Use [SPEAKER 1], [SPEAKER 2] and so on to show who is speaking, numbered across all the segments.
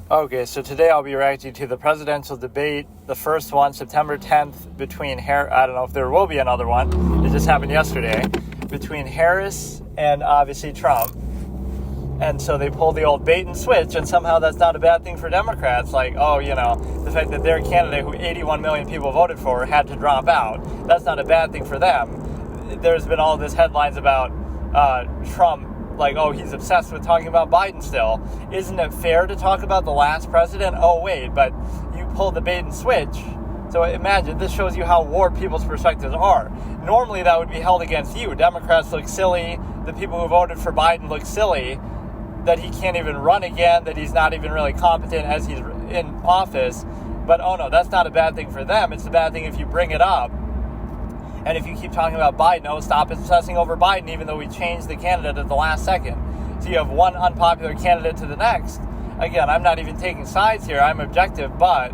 [SPEAKER 1] Okay, so today I'll be reacting to the presidential debate, the first one, September 10th, between I don't know if there will be another one, it just happened yesterday, between Harris and obviously Trump. And so they pulled the old bait and switch, and somehow that's not a bad thing for Democrats. Like, the fact that their candidate, who 81 million people voted for, had to drop out, that's not a bad thing for them. There's been all this headlines about Trump, like, he's obsessed with talking about Biden still. Isn't it fair to talk about the last president? Oh, wait, but you pulled the bait and switch. So imagine, this shows you how warped people's perspectives are. Normally that would be held against you. Democrats look silly. The people who voted for Biden look silly. That he can't even run again, that he's not even really competent as he's in office. But, no, that's not a bad thing for them. It's a bad thing if you bring it up. And if you keep talking about Biden, stop obsessing over Biden, even though we changed the candidate at the last second. So you have one unpopular candidate to the next. Again, I'm not even taking sides here. I'm objective, but,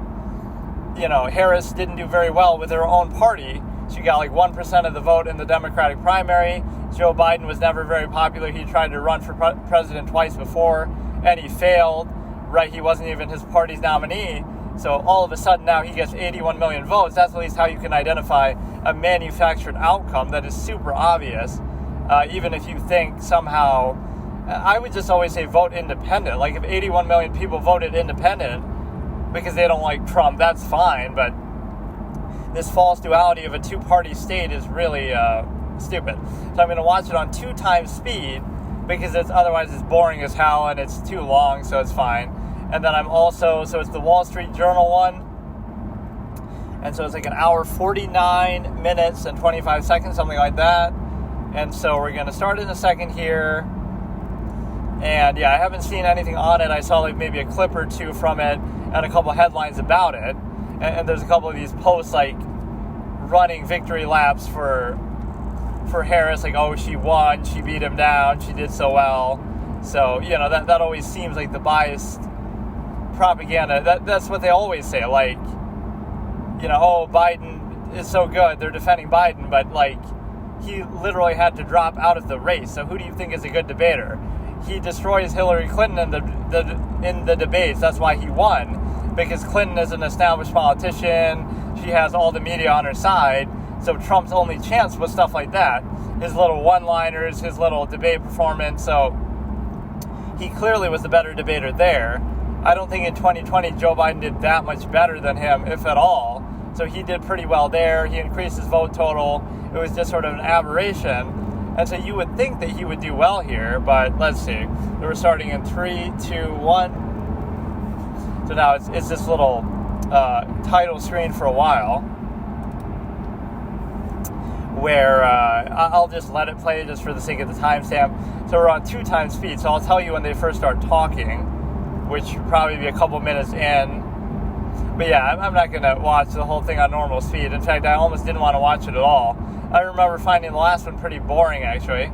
[SPEAKER 1] Harris didn't do very well with her own party. She got like 1% of the vote in the Democratic primary. Joe Biden was never very popular. He tried to run for president twice before, and he failed, right? He wasn't even his party's nominee. So all of a sudden now he gets 81 million votes. That's at least how you can identify a manufactured outcome that is super obvious. Even if you think somehow, I would just always say vote independent. Like if 81 million people voted independent because they don't like Trump, that's fine. But this false duality of a two-party state is really stupid. So I'm going to watch it on 2 times speed because otherwise it's boring as hell and it's too long, so it's fine. And then so it's the Wall Street Journal one. And so it's like an hour, 49 minutes and 25 seconds, something like that. And so we're going to start in a second here. And yeah, I haven't seen anything on it. I saw like maybe a clip or two from it and a couple headlines about it. And there's a couple of these posts like running victory laps for Harris. Like, she won, she beat him down, she did so well. So, that always seems like the biased propaganda. That's what they always say. Like, Biden is so good, they're defending Biden, but like he literally had to drop out of the race. So who do you think is a good debater? He destroys Hillary Clinton in the debates. That's why he won, because Clinton is an established politician. She has all the media on her side. So Trump's only chance was stuff like that. His little one-liners, his little debate performance. So he clearly was the better debater there. I don't think in 2020 Joe Biden did that much better than him, if at all. So he did pretty well there. He increased his vote total. It was just sort of an aberration. And so you would think that he would do well here, but let's see. We're starting in 3, 2, 1. So now it's this little title screen for a while, where I'll just let it play just for the sake of the timestamp. So we're on 2 times speed. So I'll tell you when they first start talking, which should probably be a couple minutes in. But yeah, I'm not going to watch the whole thing on normal speed. In fact, I almost didn't want to watch it at all. I remember finding the last one pretty boring, actually.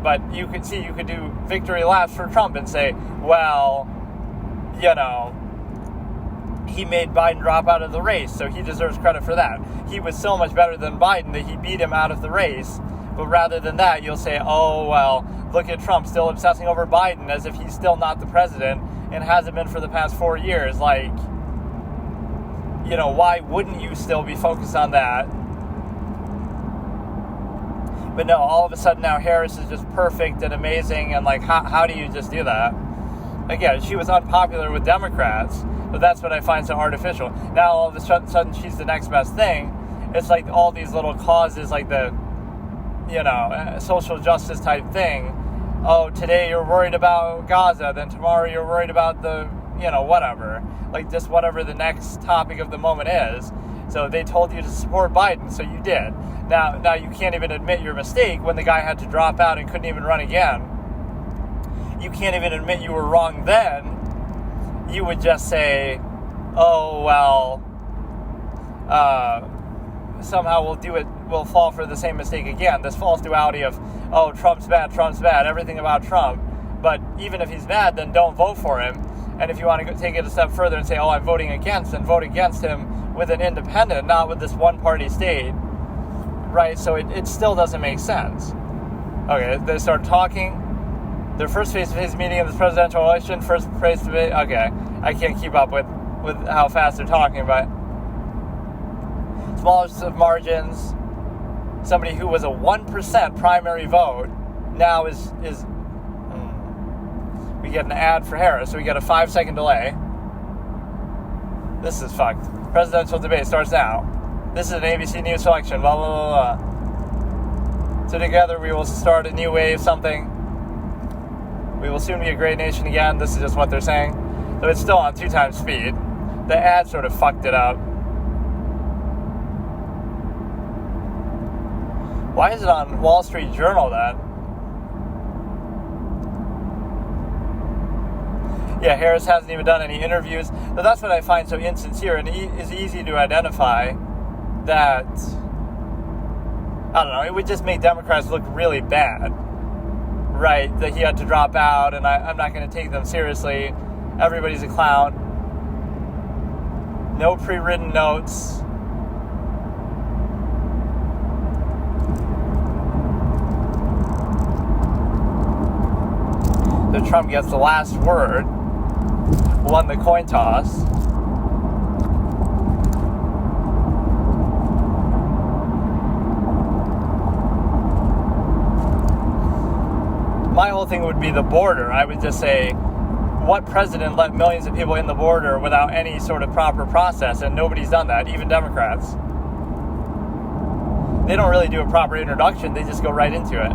[SPEAKER 1] But you could see, you could do victory laps for Trump and say, well, he made Biden drop out of the race, so he deserves credit for that. He was so much better than Biden that he beat him out of the race. But rather than that, you'll say, look at Trump still obsessing over Biden as if he's still not the president and hasn't been for the past 4 years. Like, why wouldn't you still be focused on that? But no, all of a sudden now Harris is just perfect and amazing, and like, how do you just do that? Again, she was unpopular with Democrats, but that's what I find so artificial. Now all of a sudden she's the next best thing. It's like all these little causes, like the, social justice type thing. Today you're worried about Gaza, then tomorrow you're worried about the, whatever. Like just whatever the next topic of the moment is. So they told you to support Biden, so you did. Now you can't even admit your mistake when the guy had to drop out and couldn't even run again. You can't even admit you were wrong then. You would just say, somehow we'll fall for the same mistake again. This false duality of, Trump's bad, everything about Trump. But even if he's bad, then don't vote for him. And if you want to take it a step further and say, I'm voting against, then vote against him with an independent, not with this one-party state. Right? So it still doesn't make sense. Okay, they start talking. Their first face-to-face meeting of this presidential election, first face-to-face, okay. I can't keep up with how fast they're talking, but smallest of margins. Somebody who was a 1% primary vote now is we get an ad for Harris, so we get a 5-second delay. This is fucked. Presidential debate starts now. This is an ABC News selection, blah, blah, blah, blah. So together we will start a new wave, something. We will soon be a great nation again. This is just what they're saying. So it's still on 2 times speed. The ad sort of fucked it up. Why is it on Wall Street Journal then? Yeah, Harris hasn't even done any interviews. But that's what I find so insincere, and it's easy to identify that, I don't know, it would just make Democrats look really bad, right? That he had to drop out, and I'm not going to take them seriously. Everybody's a clown. No pre-written notes. So Trump gets the last word. Won the coin toss. My whole thing would be the border. I would just say, what president let millions of people in the border without any sort of proper process? And nobody's done that, even Democrats. They don't really do a proper introduction. They just go right into it.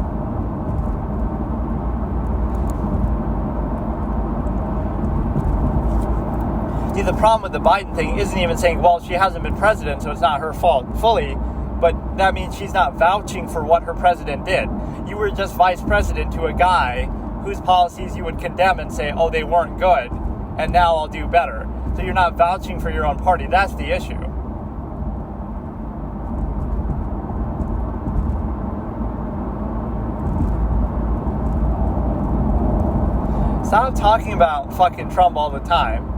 [SPEAKER 1] See, the problem with the Biden thing isn't even saying, well, she hasn't been president, so it's not her fault fully, but that means she's not vouching for what her president did. You were just vice president to a guy whose policies you would condemn and say, oh, they weren't good, and now I'll do better. So you're not vouching for your own party. That's the issue. Stop talking about fucking Trump all the time.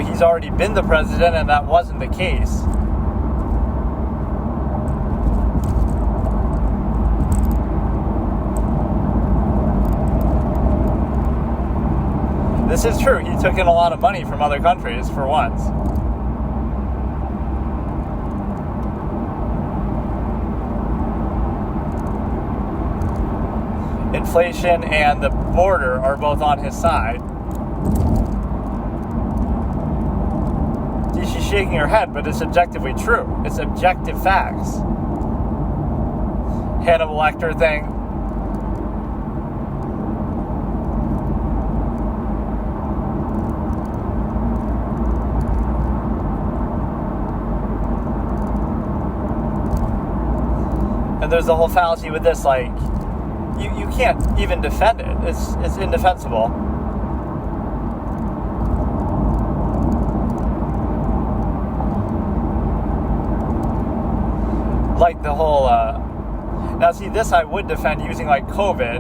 [SPEAKER 1] He's already been the president, and that wasn't the case. This is true. He took in a lot of money from other countries for once. Inflation and the border are both on his side. She's shaking her head, but it's objectively true. It's objective facts. Hannibal Lecter thing. And there's the whole fallacy with this, like, you can't even defend it. It's indefensible. Like the whole, now see, this I would defend using like COVID.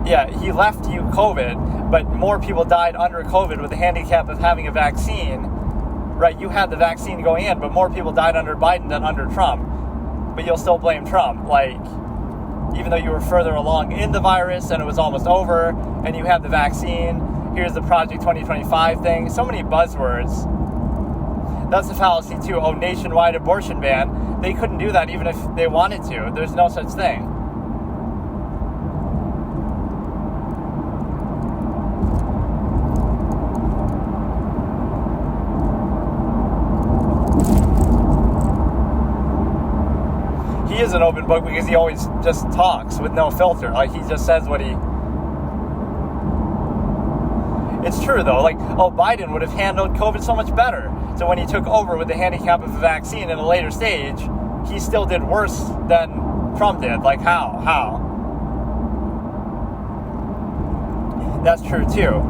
[SPEAKER 1] Yeah, he left you COVID, but more people died under COVID with the handicap of having a vaccine, right? You had the vaccine going in, but more people died under Biden than under Trump. But you'll still blame Trump, like, even though you were further along in the virus and it was almost over, and you had the vaccine, here's the Project 2025 thing, so many buzzwords. That's a fallacy too. Oh, nationwide abortion ban. They couldn't do that even if they wanted to. There's no such thing. He is an open book because he always just talks with no filter. Like, he just says what he... It's true, though. Like, oh, Biden would have handled COVID so much better. So when he took over with the handicap of a vaccine in a later stage, he still did worse than Trump did. Like, how? That's true, too.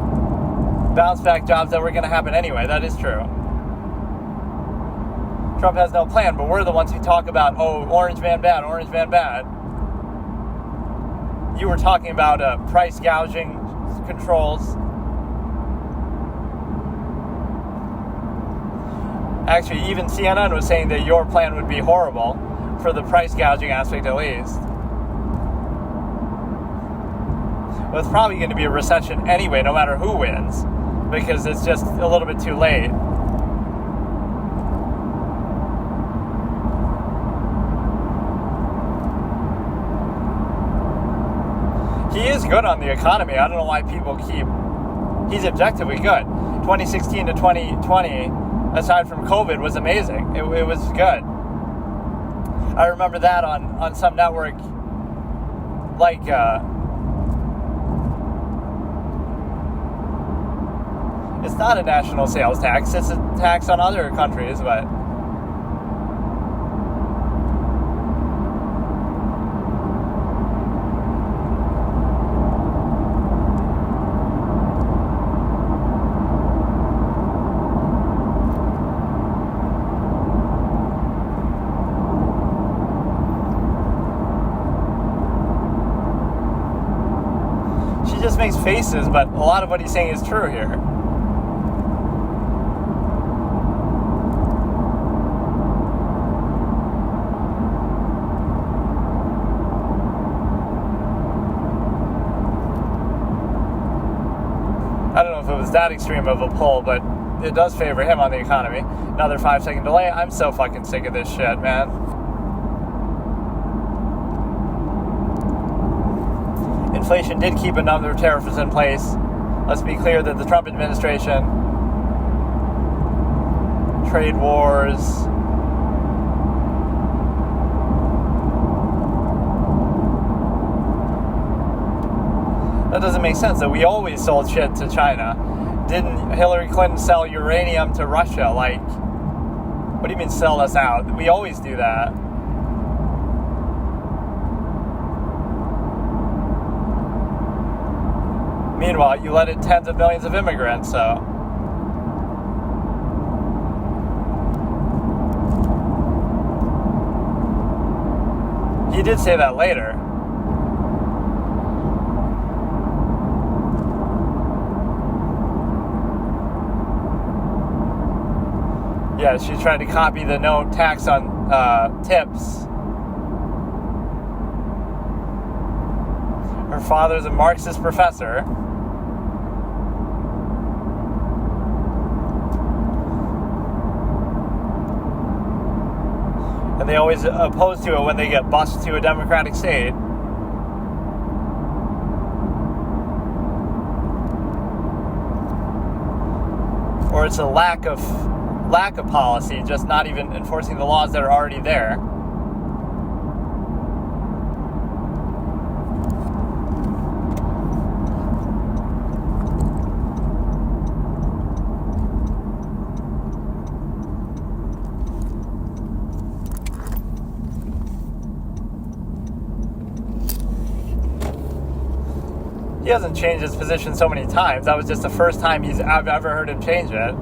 [SPEAKER 1] Bounce back jobs that were going to happen anyway. That is true. Trump has no plan, but we're the ones who talk about, oh, orange man bad, orange man bad. You were talking about price gouging controls. Actually, even CNN was saying that your plan would be horrible for the price gouging aspect at least. Well, it's probably going to be a recession anyway, no matter who wins, because it's just a little bit too late. He is good on the economy. I don't know why people keep... He's objectively good. 2016 to 2020, aside from COVID, was amazing. It was good. I remember that on some network, like... it's not a national sales tax. It's a tax on other countries, but... She just makes faces, but a lot of what he's saying is true here. I don't know if it was that extreme of a pull, but it does favor him on the economy. Another 5-second delay. I'm so fucking sick of this shit, man. Inflation did keep a number of tariffs in place. Let's be clear that the Trump administration, trade wars, that doesn't make sense. That we always sold shit to China. Didn't Hillary Clinton sell uranium to Russia? Like, what do you mean sell us out? We always do that. Meanwhile, you let in tens of millions of immigrants, so... He did say that later. Yeah, she tried to copy the no tax on tips. Her father's a Marxist professor. And they always oppose to it when they get bused to a democratic state. Or it's a lack of policy, just not even enforcing the laws that are already there. He hasn't changed his position so many times. That was just the first time I've ever heard him change it.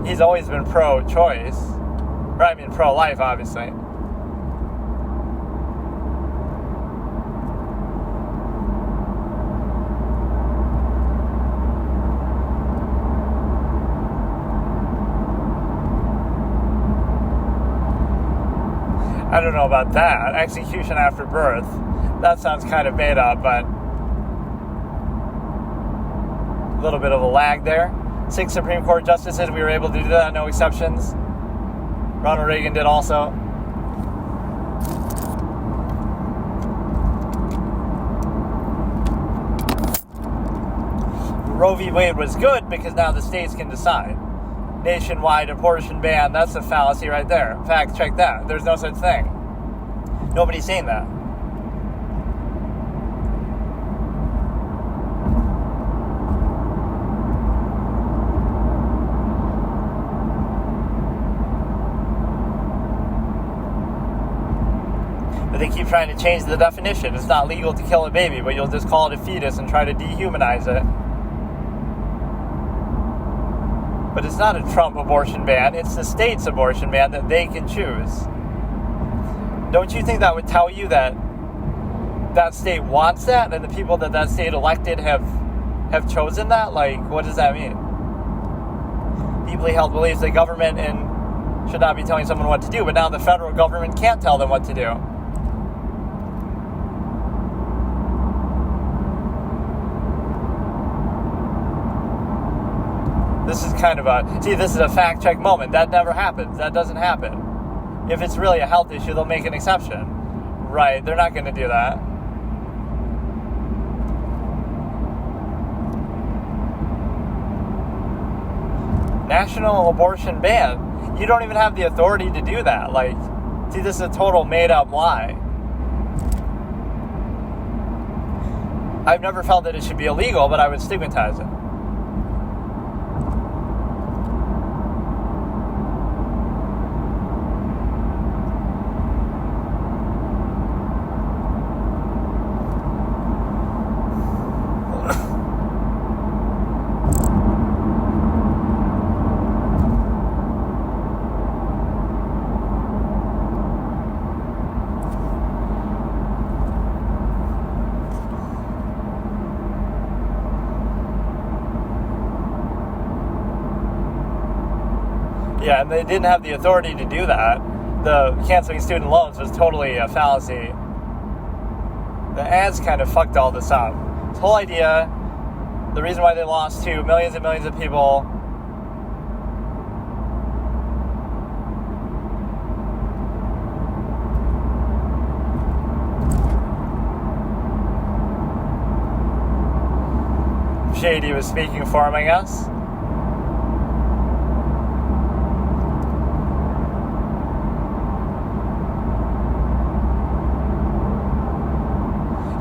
[SPEAKER 1] He's always been pro-choice. Or, I mean, pro-life, obviously. I don't know about that. Execution after birth. That sounds kind of made up, but... a little bit of a lag there. 6 Supreme Court justices, we were able to do that, no exceptions. Ronald Reagan did also. Roe v. Wade was good because now the states can decide. Nationwide abortion ban, that's a fallacy right there. In fact, check that. There's no such thing. Nobody's saying that. But they keep trying to change the definition. It's not legal to kill a baby, but you'll just call it a fetus and try to dehumanize it. But it's not a Trump abortion ban. It's the state's abortion ban that they can choose. Don't you think that would tell you that that state wants that, and the people that state elected have chosen that? Like, what does that mean? Deeply held believes that government in should not be telling someone what to do, but now the federal government can't tell them what to do. This is kind of this is a fact check moment. That never happens. That doesn't happen. If it's really a health issue, they'll make an exception. Right, they're not going to do that. National abortion ban. You don't even have the authority to do that. This is a total made-up lie. I've never felt that it should be illegal, but I would stigmatize it. Yeah, and they didn't have the authority to do that. The canceling student loans was totally a fallacy. The ads kind of fucked all this up. This whole idea, the reason why they lost to millions and millions of people, Shady was speaking for him, I guess.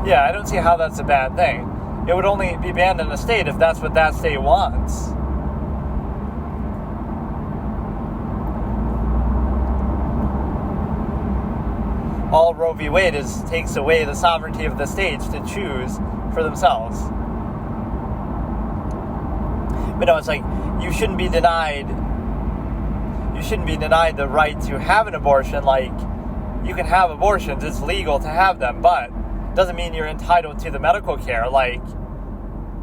[SPEAKER 1] Yeah, I don't see how that's a bad thing. It would only be banned in a state if that's what that state wants. All Roe v. Wade takes away the sovereignty of the states to choose for themselves. But no, it's you shouldn't be denied the right to have an abortion. You can have abortions, it's legal to have them, but doesn't mean you're entitled to the medical care.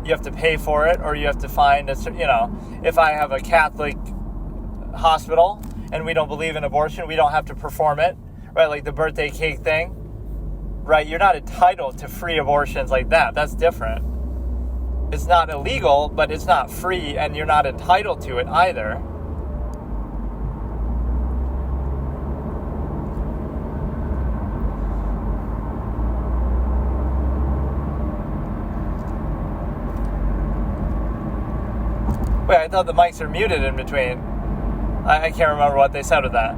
[SPEAKER 1] You have to pay for it, or you have to find if I have a Catholic hospital and we don't believe in abortion, we don't have to perform it, right? Like the birthday cake thing, right? You're not entitled to free abortions like that. That's different. It's not illegal, but it's not free, and you're not entitled to it either. Wait, I thought the mics are muted in between. I can't remember what they said with that.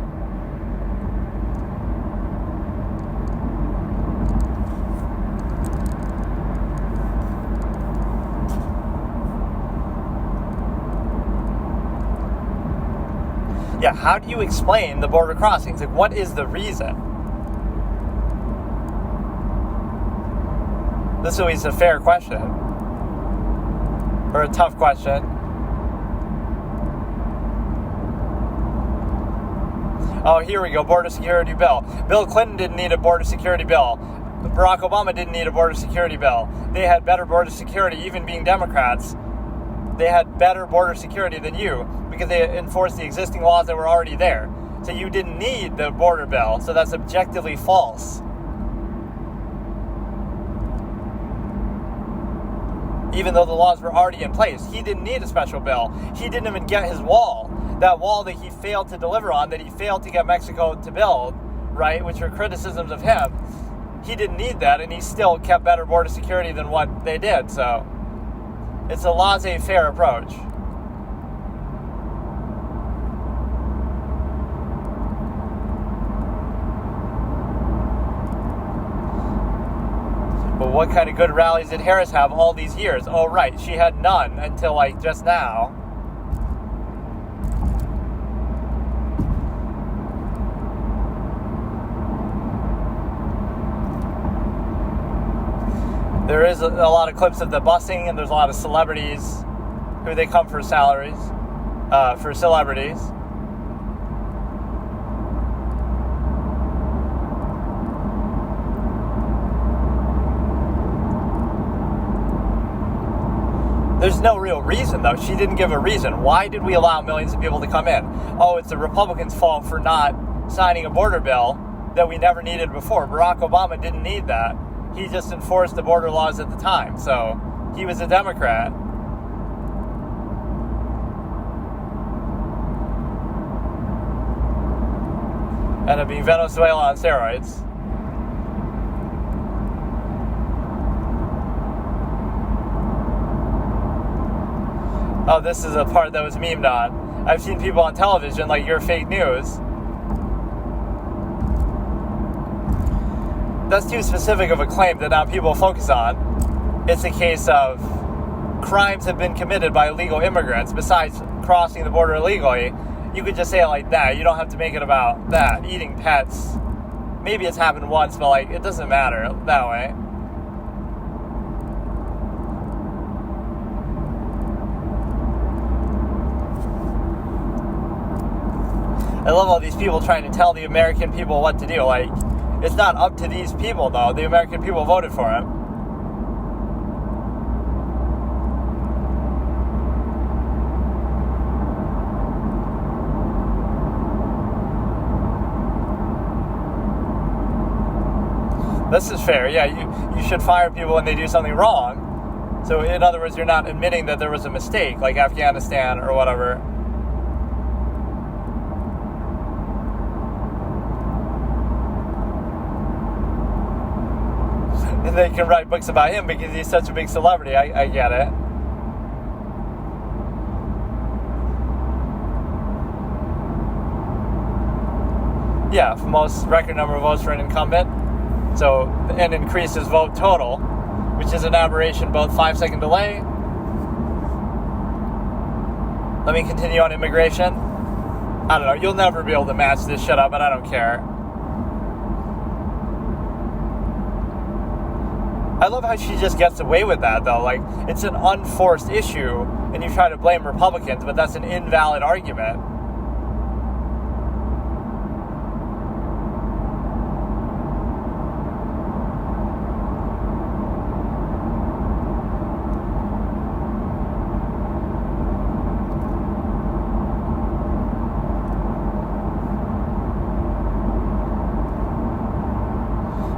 [SPEAKER 1] Yeah, how do you explain the border crossings? What is the reason? This is always a fair question. Or a tough question. Oh, here we go, border security bill. Bill Clinton didn't need a border security bill. Barack Obama didn't need a border security bill. They had better border security, even being Democrats. They had better border security than you because they enforced the existing laws that were already there. So you didn't need the border bill, so that's objectively false. Even though the laws were already in place, he didn't need a special bill. He didn't even get his wall. That wall that he failed to deliver on, that he failed to get Mexico to build, right, which were criticisms of him. He didn't need that, and he still kept better border security than what they did. So it's a laissez-faire approach. But what kind of good rallies did Harris have all these years? Oh, right, she had none until just now. There is a lot of clips of the busing, and there's a lot of celebrities who they come for salaries, for celebrities. no real reason, though. She didn't give a reason. Why did we allow millions of people to come in? Oh, it's the Republicans' fault for not signing a border bill that we never needed before. Barack Obama didn't need that. He just enforced the border laws at the time. So he was a Democrat. Ended up being Venezuela on steroids. Oh, this is a part that was memed on. I've seen people on television like, you're fake news. That's too specific of a claim that now people focus on. It's a case of crimes have been committed by illegal immigrants besides crossing the border illegally. You could just say it like that. You don't have to make it about that. Eating pets. Maybe it's happened once, but like, it doesn't matter that way. I love all these people trying to tell the American people what to do. Like, it's not up to these people, though. The American people voted for him. This is fair. Yeah, you should fire people when they do something wrong. So, in other words, you're not admitting that there was a mistake, like Afghanistan or whatever. And they can write books about him because he's such a big celebrity. I get it. Yeah, most record number of votes for an incumbent. So, and increase his vote total, which is an aberration, both 5-second delay. Let me continue on immigration. I don't know, you'll never be able to match this shit up, but I don't care. I love how she just gets away with that, though. Like, it's an unforced issue, and you try to blame Republicans, but that's an invalid argument.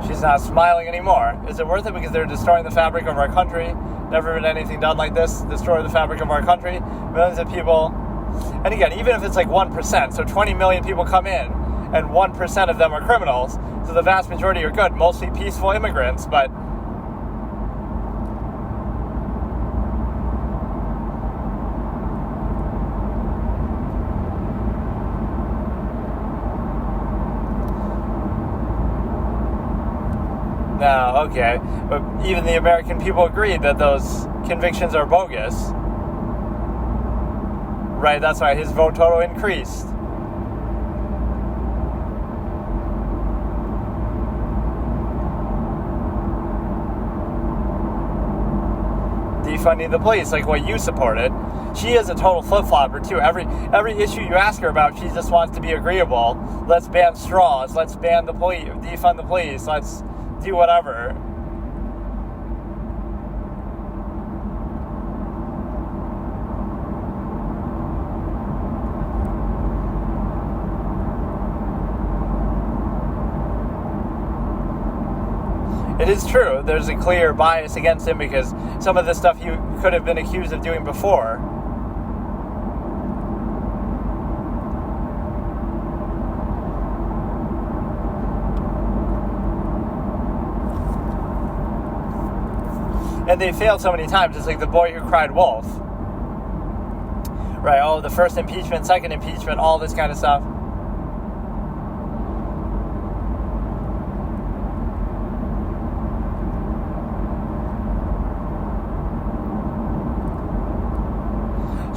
[SPEAKER 1] She's not smiling anymore. Is it worth it because they're destroying the fabric of our country? Never been anything done like this. Destroy the fabric of our country. Millions of people. And again, even if it's like 1%, so 20 million people come in, and 1% of them are criminals, so the vast majority are good, mostly peaceful immigrants, but no, okay. But even the American people agreed that those convictions are bogus. Right, that's why his vote total increased. Defunding the police, like what you supported. She is a total flip-flopper, too. Every issue you ask her about, she just wants to be agreeable. Let's ban straws. Let's ban the police. Defund the police. Let's do whatever. It is true. There's a clear bias against him because some of the stuff you could have been accused of doing before. And they failed so many times. It's like the boy who cried wolf. Right, oh, the first impeachment, second impeachment, all this kind of stuff.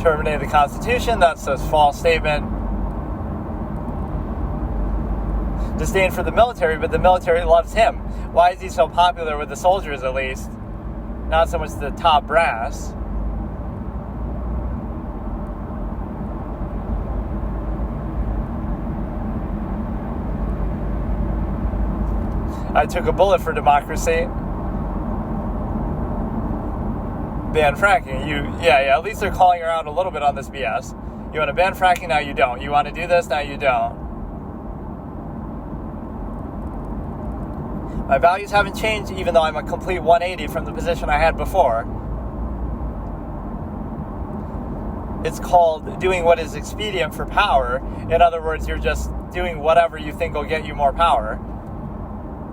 [SPEAKER 1] Terminate the Constitution, that's a false statement. Disdain for the military, but the military loves him. Why is he so popular with the soldiers, at least? Not so much the top brass. I took a bullet for democracy. ban fracking. At least they're calling her out a little bit on this BS. You want to ban fracking, now you don't. You want to do this, now you don't. My values haven't changed, even though I'm a complete 180 from the position I had before. It's called doing what is expedient for power. In other words, you're just doing whatever you think will get you more power.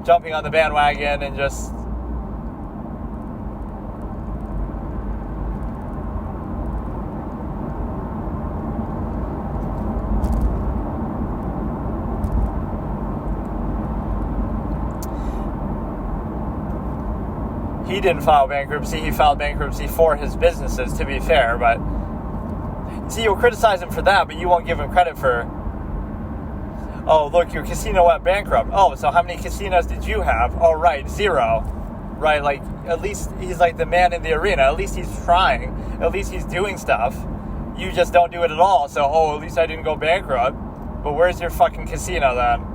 [SPEAKER 1] Jumping on the bandwagon and just... He didn't file bankruptcy. He filed bankruptcy for his businesses, to be fair. But see, you'll criticize him for that, but you won't give him credit for, oh, look, your casino went bankrupt. Oh, so how many casinos did you have? Oh, right, 0. Right, like, at least he's like the man in the arena. At least he's trying. At least he's doing stuff. You just don't do it at all. So, oh, at least I didn't go bankrupt. But where's your fucking casino then?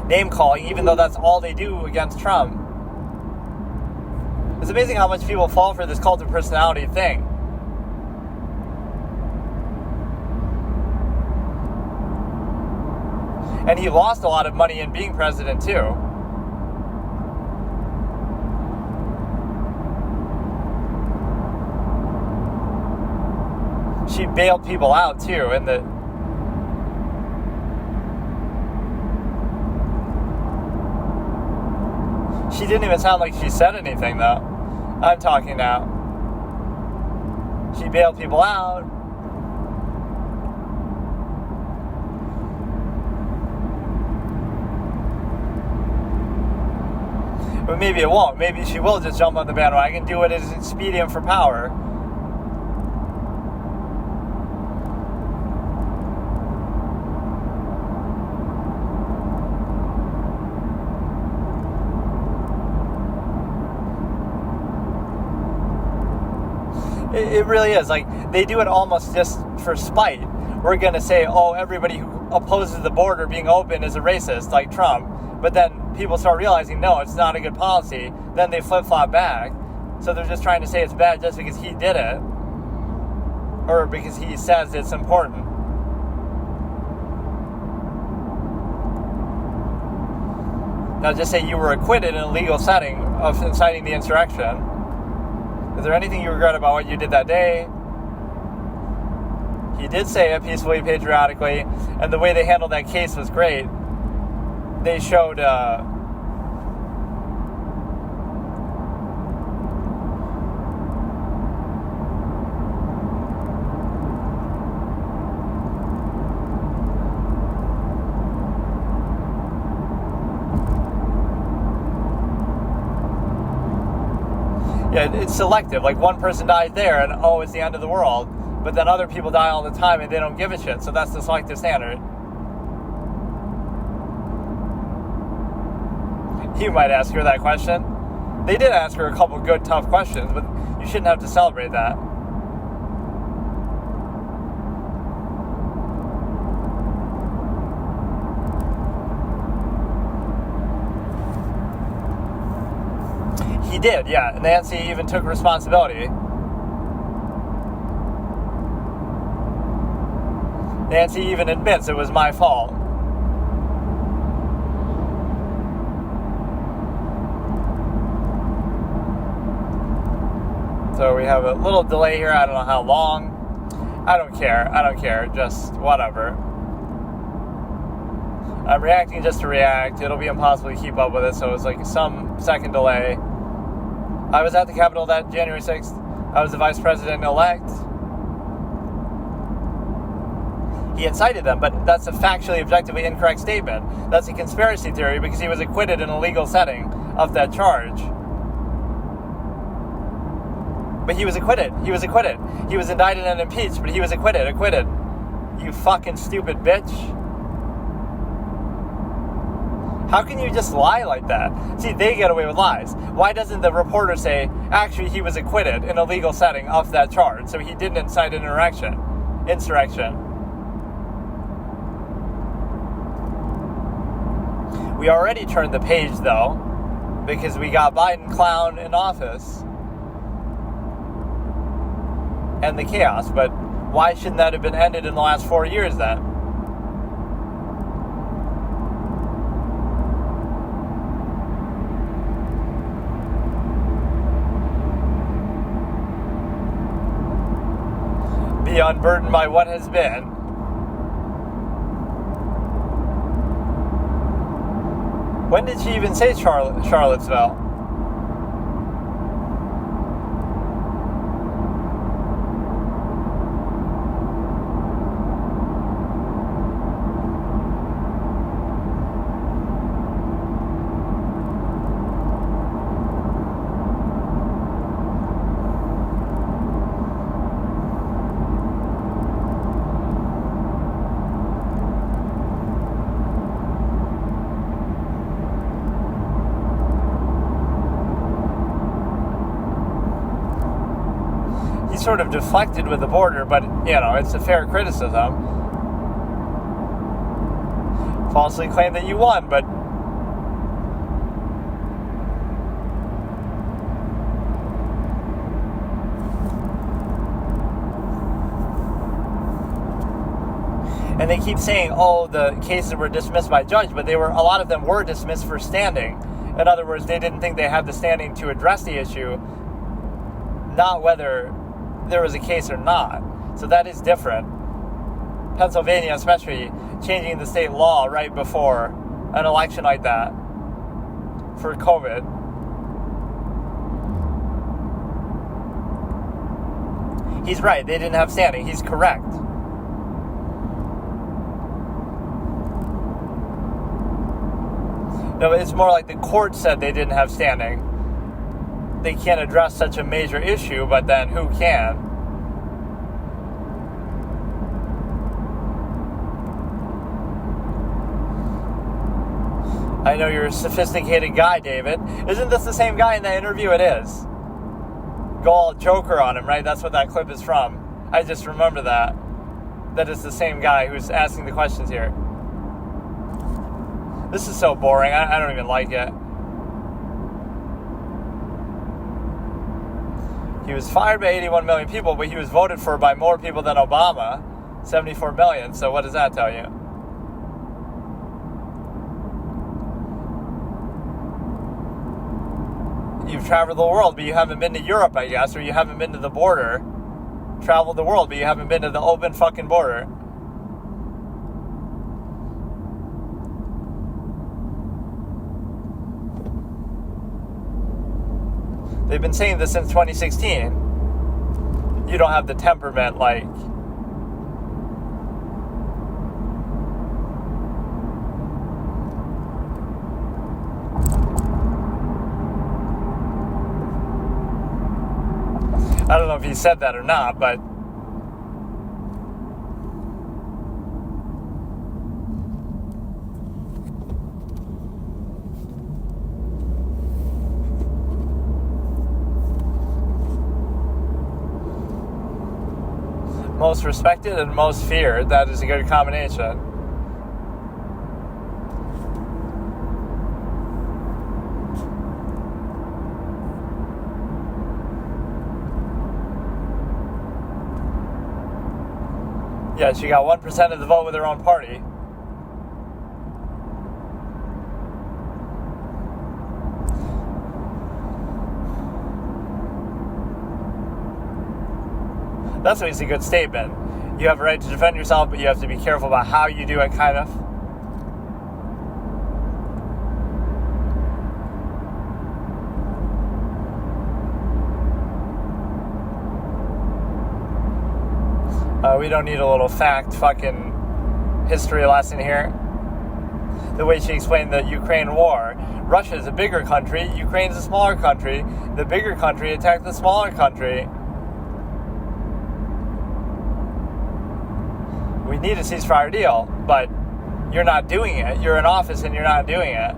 [SPEAKER 1] Name calling, even though that's all they do against Trump. It's amazing how much people fall for this cult of personality thing. And he lost a lot of money in being president too. She bailed people out too, and she didn't even sound like she said anything, though. I'm talking now. She bailed people out. But maybe it won't. Maybe she will just jump on the bandwagon, do what is expedient for power. It really is. Like, they do it almost just for spite. We're going to say, oh, everybody who opposes the border being open is a racist, like Trump. But then people start realizing, no, it's not a good policy. Then they flip-flop back. So they're just trying to say it's bad just because he did it. Or because he says it's important. Now just say you were acquitted in a legal setting of inciting the insurrection. Is there anything you regret about what you did that day? He did say it peacefully, patriotically, and the way they handled that case was great. They showed it's selective. Like, one person dies there and, oh, it's the end of the world. But then other people die all the time and they don't give a shit. So that's the selective standard. You might ask her that question. They did ask her a couple good, tough questions, but you shouldn't have to celebrate that. He did, yeah. Nancy even took responsibility. Nancy even admits it was my fault. So we have a little delay here. I don't know how long. I don't care. Just whatever. I'm reacting just to react. It'll be impossible to keep up with it, so it's like some second delay. I was at the Capitol that January 6th. I was the vice president-elect. He incited them, but that's a factually, objectively incorrect statement. That's a conspiracy theory because he was acquitted in a legal setting of that charge. But he was acquitted. He was indicted and impeached, but he was acquitted. You fucking stupid bitch. How can you just lie like that? See, they get away with lies. Why doesn't the reporter say, actually, he was acquitted in a legal setting of that charge, so he didn't incite an insurrection? We already turned the page, though. because we got Biden clown in office and the chaos. But why shouldn't that have been ended in the last 4 years then? Be unburdened by what has been. When did she even say Charlottesville? Sort of deflected with the border, but it's a fair criticism. Falsely claimed that you won, but and they keep saying, oh, the cases were dismissed by judge, but a lot of them were dismissed for standing. In other words, they didn't think they had the standing to address the issue, not whether there was a case or not. So that is different. Pennsylvania especially changing the state law right before an election like that for COVID. He's right, they didn't have standing. He's correct. No, it's more like the court said they didn't have standing. They can't address such a major issue, but then who can? I know you're a sophisticated guy, David. Isn't this the same guy in that interview? It is. Go all Joker on him, right? That's what that clip is from. I just remember that. That is the same guy who's asking the questions here. This is so boring. I don't even like it. He was fired by 81 million people, but he was voted for by more people than Obama, 74 million. So what does that tell you? You've traveled the world, but you haven't been to Europe, I guess, or you haven't been to the border. Traveled the world, but you haven't been to the open fucking border. They've been saying this since 2016. You don't have the temperament like I don't know if he said that or not, but most respected and most feared. That is a good combination. Yeah, she got 1% of the vote with her own party. That's always a good statement. You have a right to defend yourself, but you have to be careful about how you do it, kind of. We don't need a little fact fucking history lesson here. The way she explained the Ukraine war. Russia is a bigger country. Ukraine is a smaller country. The bigger country attacked the smaller country. We need a ceasefire deal, but you're not doing it. You're in office and you're not doing it.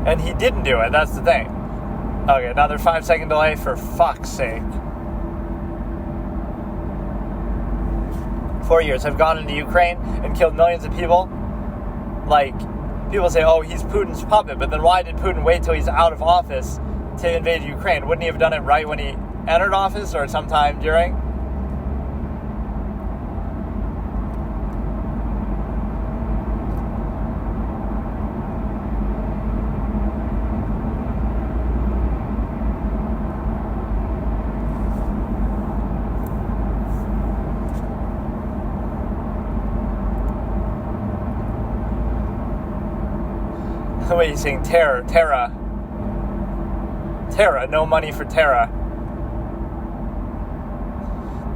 [SPEAKER 1] And he didn't do it. That's the thing. Okay, another 5-second delay, for fuck's sake. 4 years. Have gone into Ukraine and killed millions of people. Like, people say, oh, he's Putin's puppet, but then why did Putin wait till he's out of office to invade Ukraine? Wouldn't he have done it right when he entered office or sometime during? What are you saying? Terra, no money for Terra.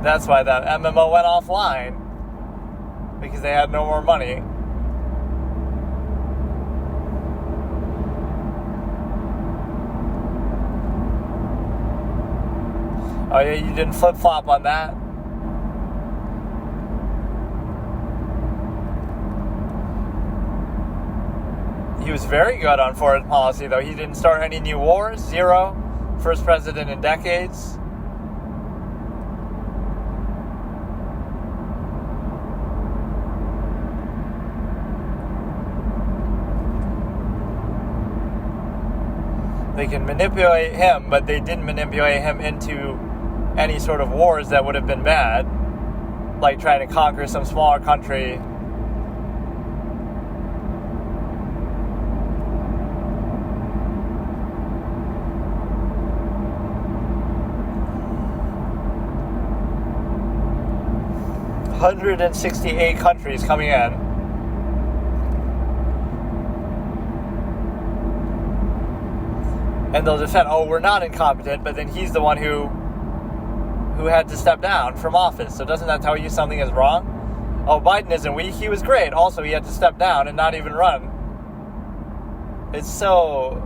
[SPEAKER 1] That's why that MMO went offline. Because they had no more money. Oh yeah, you didn't flip-flop on that? He was very good on foreign policy, though. He didn't start any new wars. 0. First president in decades. They can manipulate him, but they didn't manipulate him into any sort of wars that would have been bad. Like trying to conquer some smaller country. $168 countries coming in. And they'll defend, oh, we're not incompetent, but then he's the one who had to step down from office. So doesn't that tell you something is wrong? Oh, Biden isn't weak. He was great. Also, he had to step down and not even run. It's so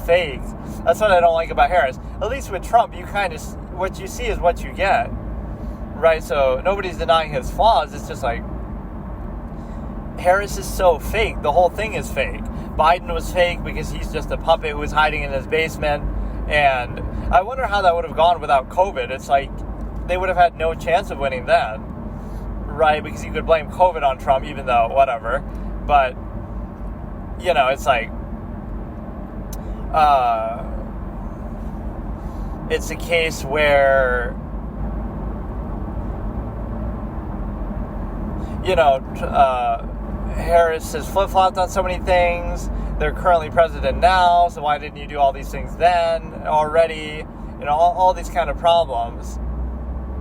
[SPEAKER 1] fake. That's what I don't like about Harris. At least with Trump, you kind of, what you see is what you get. Right, so nobody's denying his flaws. It's just like, Harris is so fake. The whole thing is fake. Biden was fake because he's just a puppet who was hiding in his basement. And I wonder how that would have gone without COVID. It's like, they would have had no chance of winning then. Right, because you could blame COVID on Trump, even though, whatever. But, you know, it's like, it's a case where, you know, Harris has flip-flopped on so many things. They're currently president now, so why didn't you do all these things then already? You know, all these kind of problems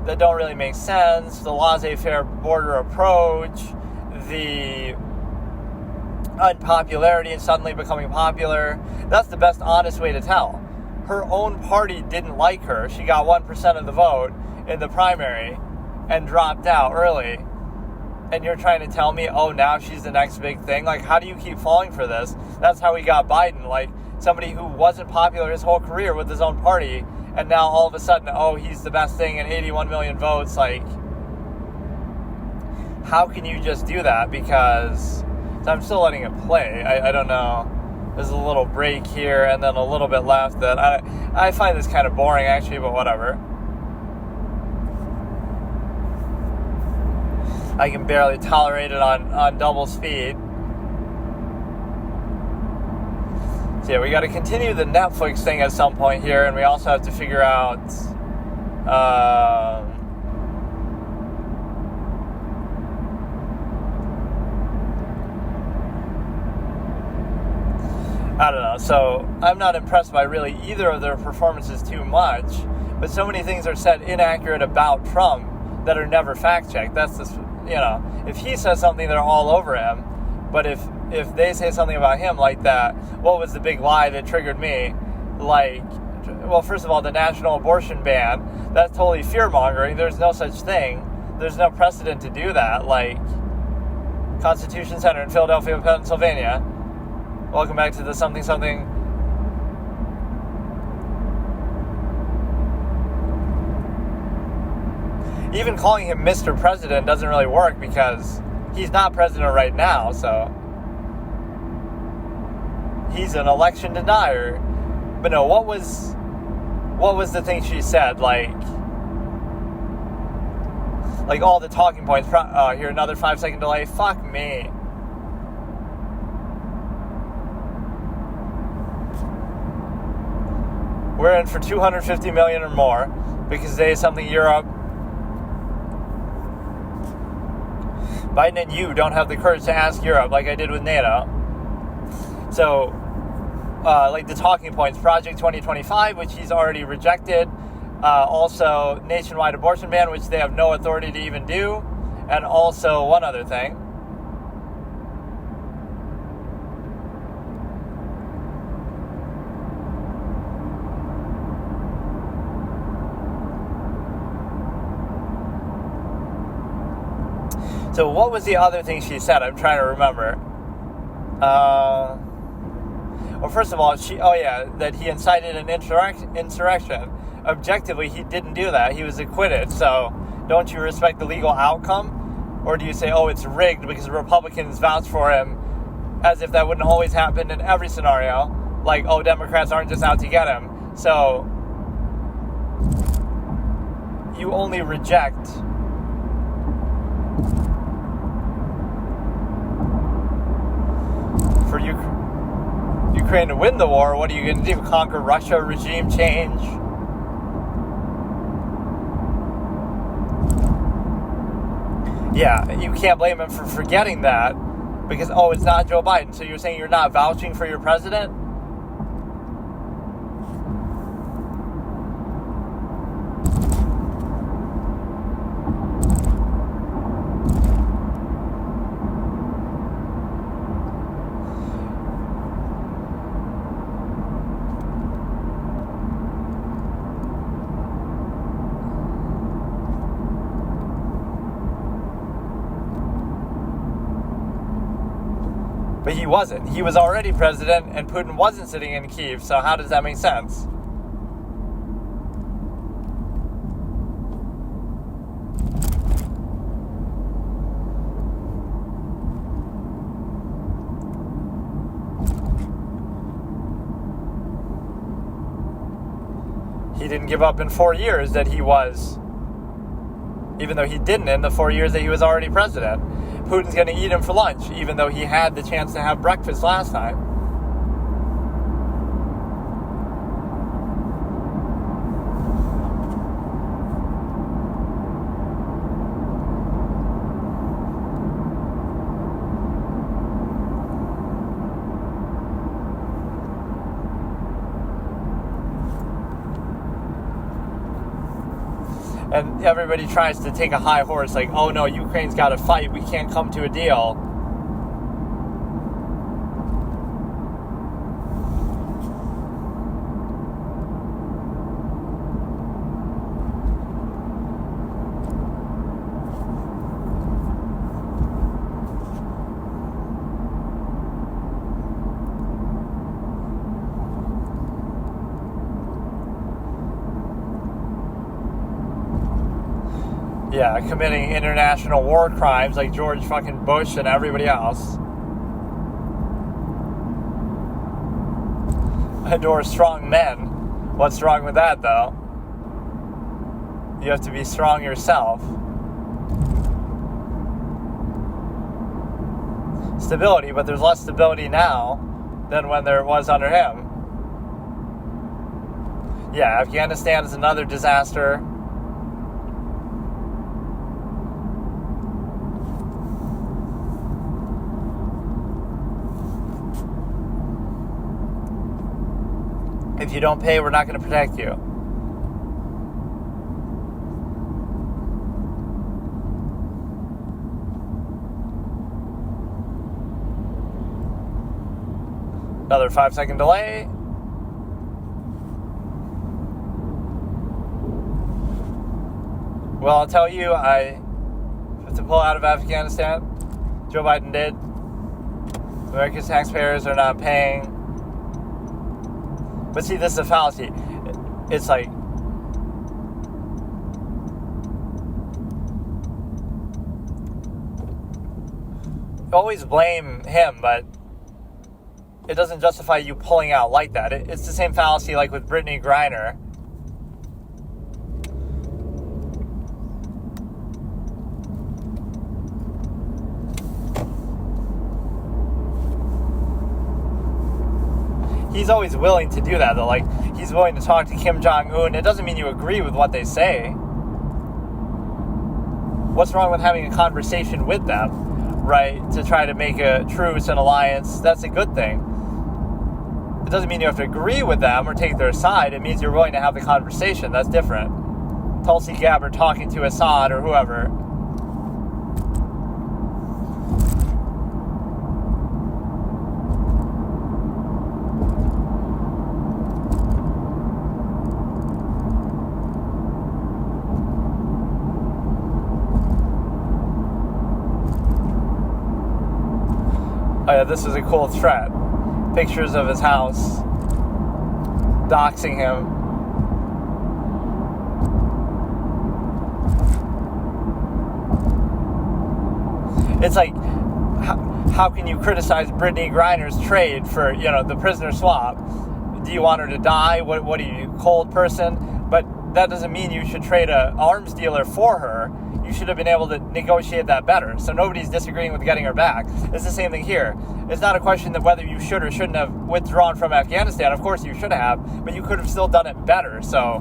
[SPEAKER 1] that don't really make sense. The laissez-faire border approach, the unpopularity and suddenly becoming popular. That's the best honest way to tell. Her own party didn't like her. She got 1% of the vote in the primary and dropped out early. And you're trying to tell me, oh, now she's the next big thing? Like, how do you keep falling for this? That's how we got Biden. Like, somebody who wasn't popular his whole career with his own party, and now all of a sudden, oh, he's the best thing and 81 million votes. Like, how can you just do that? Because I'm still letting it play. I don't know. There's a little break here and then a little bit left that I find this kind of boring, actually, but whatever. I can barely tolerate it on double speed. So yeah, we got to continue the Netflix thing at some point here, and we also have to figure out I don't know. So I'm not impressed by really either of their performances too much, but so many things are said inaccurate about Trump that are never fact-checked. That's just, you know, if he says something, they're all over him. But if they say something about him like that, what was the big lie that triggered me? Like, well, first of all, the national abortion ban, that's totally fear-mongering. There's no such thing. There's no precedent to do that. Like, Constitution Center in Philadelphia, Pennsylvania. Welcome back to the something. Even calling him Mr. President doesn't really work because he's not president right now, so he's an election denier. But no, what was the thing she said? Like all the talking points. Here, another 5-second delay. Fuck me. We're in for 250 million or more because they something Europe. Biden and you don't have the courage to ask Europe like I did with NATO. So, like the talking points, Project 2025, which he's already rejected. Also, nationwide abortion ban, which they have no authority to even do. And also, one other thing. So what was the other thing she said? I'm trying to remember. Well, first of all, that he incited an insurrection. Objectively, he didn't do that. He was acquitted. So don't you respect the legal outcome? Or do you say, oh, it's rigged because the Republicans vouched for him, as if that wouldn't always happen in every scenario? Like, oh, Democrats aren't just out to get him. So you only reject for Ukraine to win the war. What are you going to do? Conquer Russia? Regime change? Yeah, you can't blame him for forgetting that because, oh, it's not Joe Biden. So you're saying you're not vouching for your president? But he wasn't. He was already president, and Putin wasn't sitting in Kyiv, so how does that make sense? He didn't give up in 4 years that he was, even though he didn't in the 4 years that he was already president. Putin's going to eat him for lunch, even though he had the chance to have breakfast last time. And everybody tries to take a high horse, like, oh no, Ukraine's got to fight, we can't come to a deal. Yeah, committing international war crimes like George fucking Bush and everybody else. Adore strong men. What's wrong with that, though? You have to be strong yourself. Stability, but there's less stability now than when there was under him. Yeah, Afghanistan is another disaster. If you don't pay, we're not going to protect you. Another 5-second delay. Well, I'll tell you, I have to pull out of Afghanistan. Joe Biden did. America's taxpayers are not paying. But see, this is a fallacy. It's like, always blame him, but it doesn't justify you pulling out like that. It's the same fallacy like with Brittany Griner. He's always willing to do that, though. Like, he's willing to talk to Kim Jong-un. It doesn't mean you agree with what they say. What's wrong with having a conversation with them, right? To try to make a truce and alliance. That's a good thing. It doesn't mean you have to agree with them or take their side. It means you're willing to have the conversation. That's different. Tulsi Gabbard talking to Assad or whoever. Oh yeah, this is a cool threat. Pictures of his house, doxing him. It's like, how can you criticize Brittany Griner's trade for, the prisoner swap? Do you want her to die? What are you, cold person? But that doesn't mean you should trade an arms dealer for her. You should have been able to negotiate that better. So nobody's disagreeing with getting her back. It's the same thing here. It's not a question that whether you should or shouldn't have withdrawn from Afghanistan. Of course you should have, but you could have still done it better. So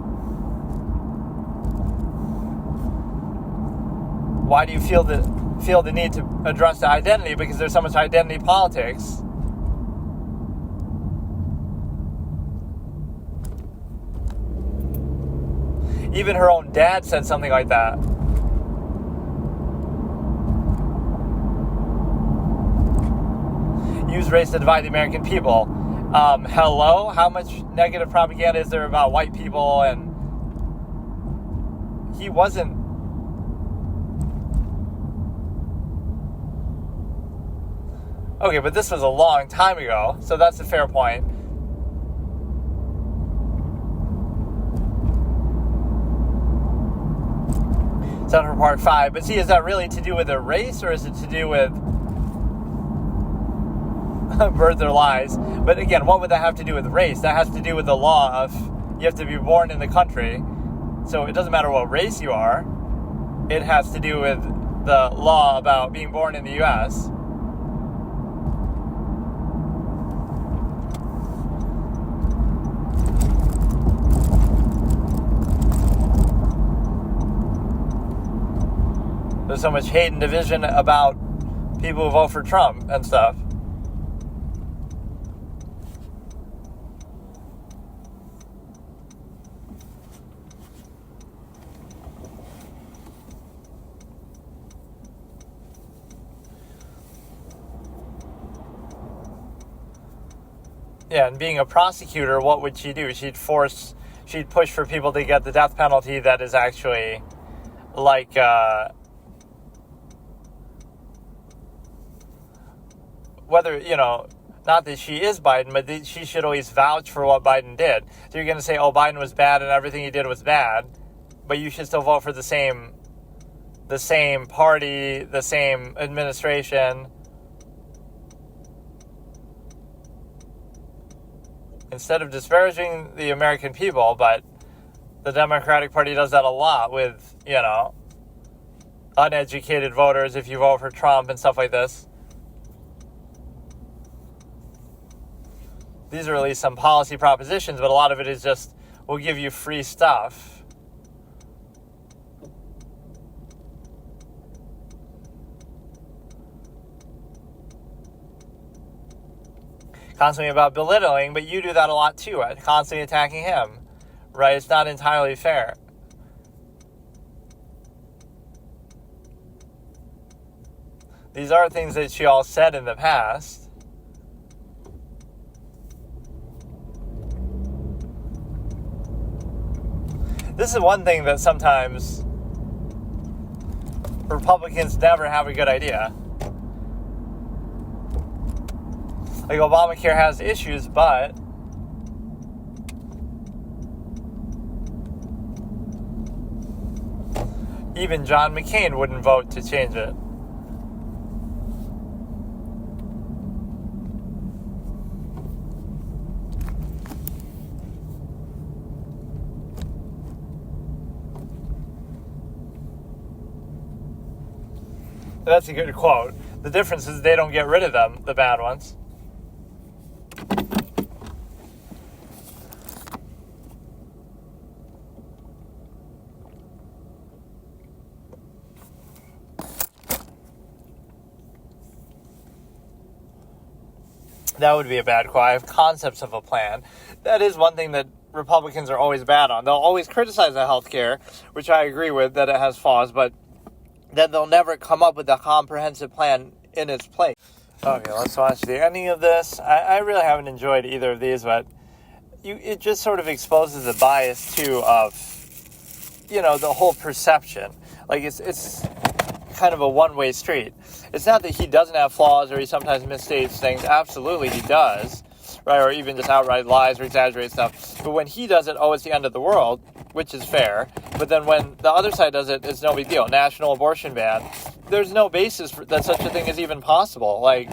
[SPEAKER 1] why do you feel the need to address the identity? Because there's so much identity politics. Even her own dad said something like that. Use race to divide the American people. Hello? How much negative propaganda is there about white people? And he wasn't. Okay, but this was a long time ago, so that's a fair point. Central Park 5. But see, is that really to do with a race, or is it to do with birth or lies? But again, what would that have to do with race? That has to do with the law of you have to be born in the country. So it doesn't matter what race you are. It has to do with the law about being born in the U.S. There's so much hate and division about people who vote for Trump and stuff. Yeah, and being a prosecutor, what would she do? She'd push for people to get the death penalty that is actually like, whether, not that she is Biden, but she should always vouch for what Biden did. So you're going to say, oh, Biden was bad and everything he did was bad, but you should still vote for the same party, the same administration. Instead of disparaging the American people, but the Democratic Party does that a lot with, uneducated voters if you vote for Trump and stuff like this. These are at least some policy propositions, but a lot of it is just, we'll give you free stuff. Constantly about belittling, but you do that a lot too, constantly attacking him, right? It's not entirely fair. These are things that she all said in the past. This is one thing that sometimes Republicans never have a good idea. Like, Obamacare has issues, but even John McCain wouldn't vote to change it. That's a good quote. The difference is they don't get rid of them, the bad ones. That would be a bad quote. I have concepts of a plan. That is one thing that Republicans are always bad on. They'll always criticize the healthcare, which I agree with, that it has flaws, but then they'll never come up with a comprehensive plan in its place. Okay, let's watch the ending of this. I really haven't enjoyed either of these, but it just sort of exposes the bias, too, of, the whole perception. Like, it's kind of a one-way street. It's not that he doesn't have flaws or he sometimes misstates things. Absolutely, he does, right? Or even just outright lies or exaggerates stuff. But when he does it, it's the end of the world, which is fair. But then when the other side does it, it's no big deal. National abortion ban. There's no basis that such a thing is even possible. Like,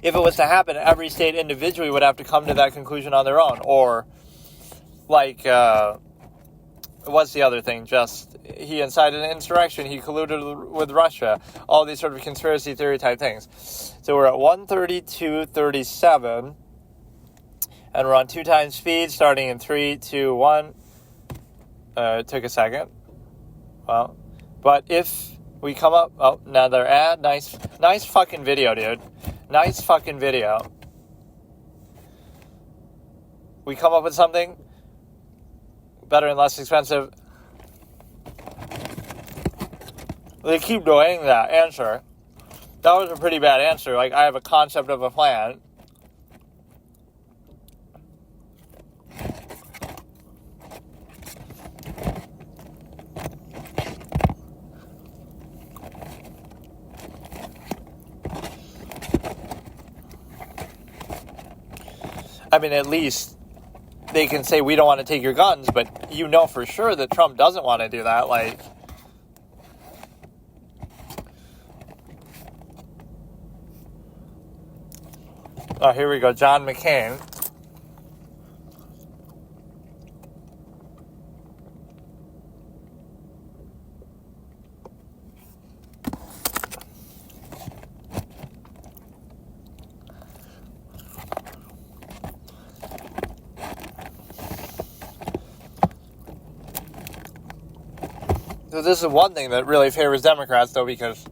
[SPEAKER 1] if it was to happen, every state individually would have to come to that conclusion on their own. Or, like, what's the other thing? Just, he incited an insurrection. He colluded with Russia. All these sort of conspiracy theory type things. So we're at 132.37. And we're on 2 times speed, starting in 3, 2, 1. It took a second. Well, but if we come up... Oh, another ad. Nice fucking video, dude. Nice fucking video. We come up with something better and less expensive. They keep doing that answer. That was a pretty bad answer. Like, I have a concept of a plan. I mean, at least they can say we don't want to take your guns, but you know for sure that Trump doesn't want to do that. Like, oh, here we go. John McCain. So this is one thing that really favors Democrats, though, because,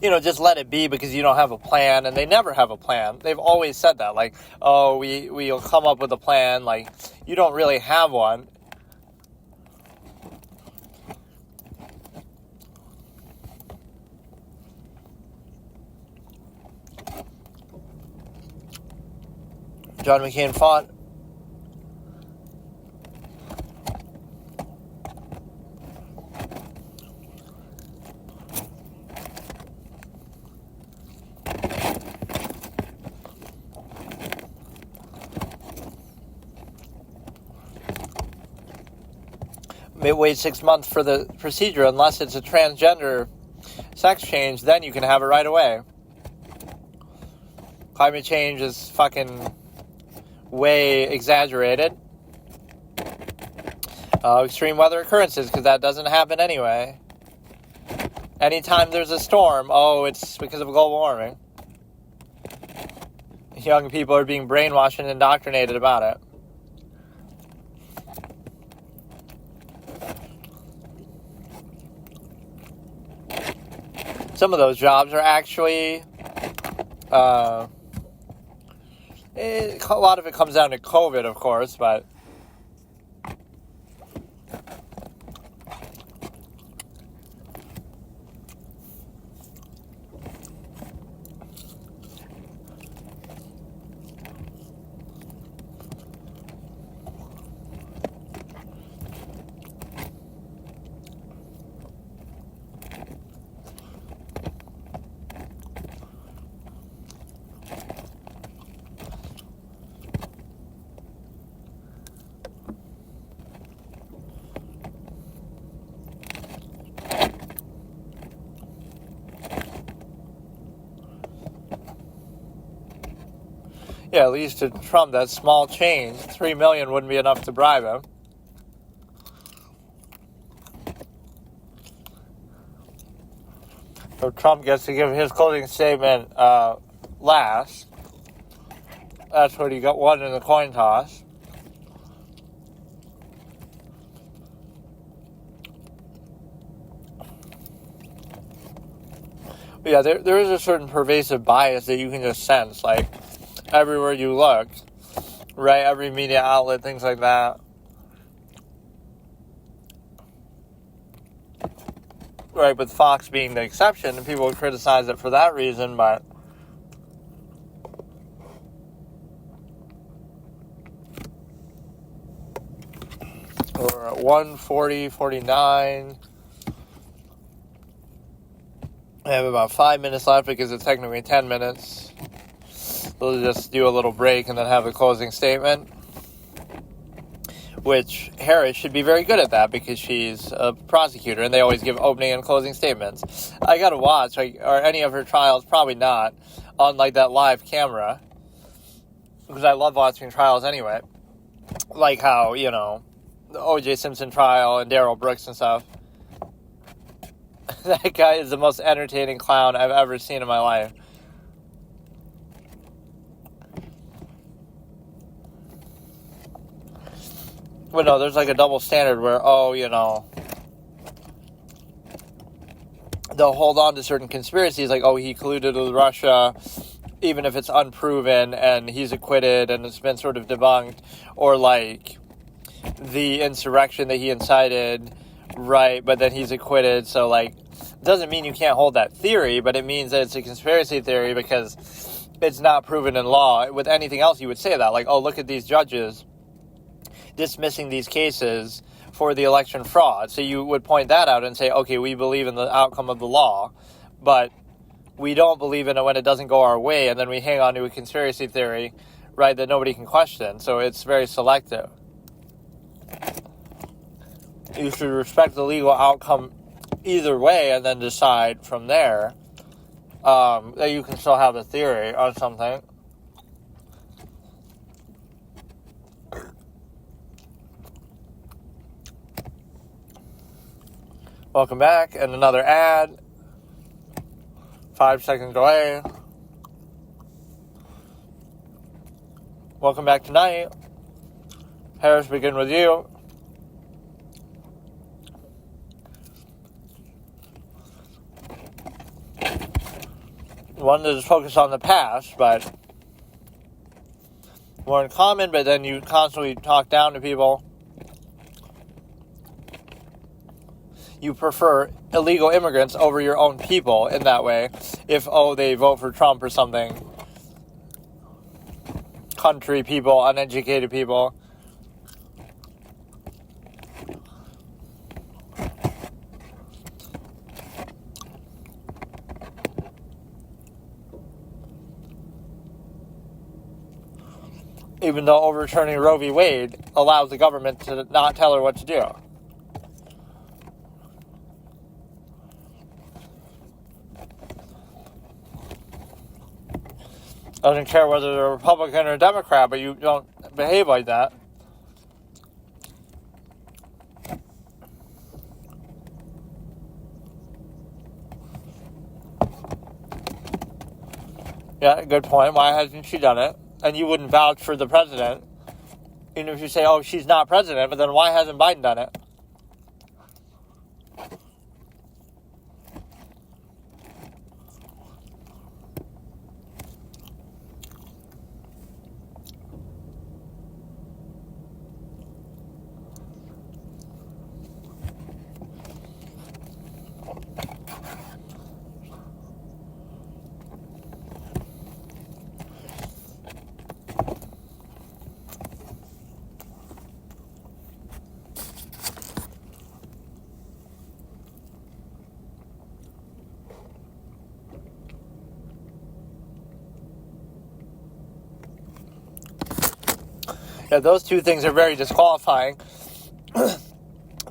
[SPEAKER 1] just let it be because you don't have a plan, and they never have a plan. They've always said that, like, oh, we'll come up with a plan, like, you don't really have one. John McCain fought. Wait 6 months for the procedure unless it's a transgender sex change, then you can have it right away. Climate change is fucking way exaggerated. Extreme weather occurrences, because that doesn't happen anyway. Anytime there's a storm, it's because of global warming. Young people are being brainwashed and indoctrinated about it. Some of those jobs are actually, a lot of it comes down to COVID, of course, but yeah, at least to Trump, that small change, $3 million wouldn't be enough to bribe him. So Trump gets to give his closing statement last. That's what he got won in the coin toss. But yeah, there is a certain pervasive bias that you can just sense, like, everywhere you look, right? Every media outlet, things like that. Right, with Fox being the exception, and people would criticize it for that reason, but we're at 1:49. I have about 5 minutes left because it's technically 10 minutes. We'll just do a little break and then have a closing statement. Which Harris should be very good at that because she's a prosecutor and they always give opening and closing statements. I gotta watch, or any of her trials, probably not, on like that live camera. Because I love watching trials anyway. Like how, the O.J. Simpson trial and Darrell Brooks and stuff. That guy is the most entertaining clown I've ever seen in my life. But no, there's like a double standard where, they'll hold on to certain conspiracies, like, he colluded with Russia, even if it's unproven, and he's acquitted, and it's been sort of debunked, or like, the insurrection that he incited, right, but then he's acquitted, so like, doesn't mean you can't hold that theory, but it means that it's a conspiracy theory because it's not proven in law. With anything else, you would say that, like, look at these judges dismissing these cases for the election fraud. So you would point that out and say, okay, we believe in the outcome of the law, but we don't believe in it when it doesn't go our way, and then we hang on to a conspiracy theory, right, that nobody can question. So it's very selective. You should respect the legal outcome either way and then decide from there that you can still have a theory on something. Welcome back, and another ad. 5 seconds away. Welcome back tonight. Harris, begin with you. One that is focused on the past, but more in common, but then you constantly talk down to people. You prefer illegal immigrants over your own people in that way. If, they vote for Trump or something. Country people, uneducated people. Even though overturning Roe v. Wade allows the government to not tell her what to do. Doesn't care whether they're a Republican or a Democrat, but you don't behave like that. Yeah, good point. Why hasn't she done it? And you wouldn't vouch for the president, even if you say, she's not president, but then why hasn't Biden done it? Yeah, those two things are very disqualifying.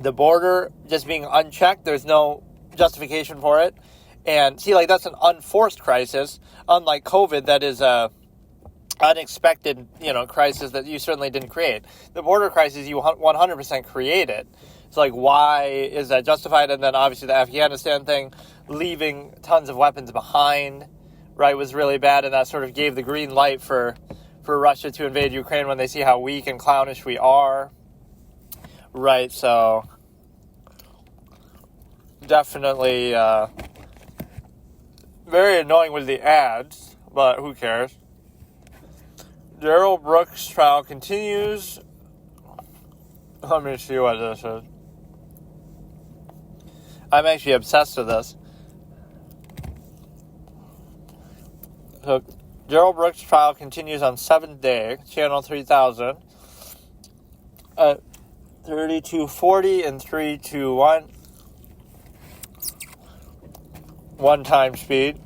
[SPEAKER 1] The border just being unchecked, there's no justification for it. And see, that's an unforced crisis, unlike COVID that is unexpected, crisis that you certainly didn't create. The border crisis, you 100% created. It's like, why is that justified? And then obviously the Afghanistan thing, leaving tons of weapons behind, right, was really bad, and that sort of gave the green light for Russia to invade Ukraine when they see how weak and clownish we are, right? So definitely very annoying with the ads, but who cares? Darrell Brooks' trial continues. Let me see what this is. I'm actually obsessed with this. So, Darrell Brooks' trial continues on 7th day, channel 3000, at 3240 and 321, one-time speed.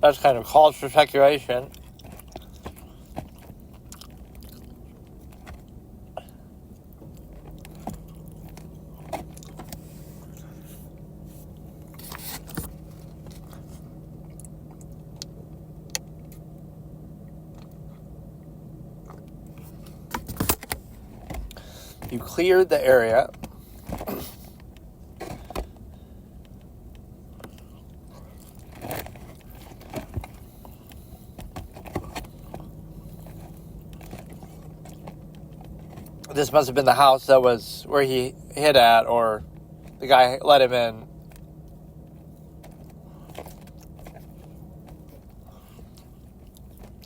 [SPEAKER 1] That's kind of cause for speculation. You cleared the area. This must have been the house that was where he hid at, or the guy let him in.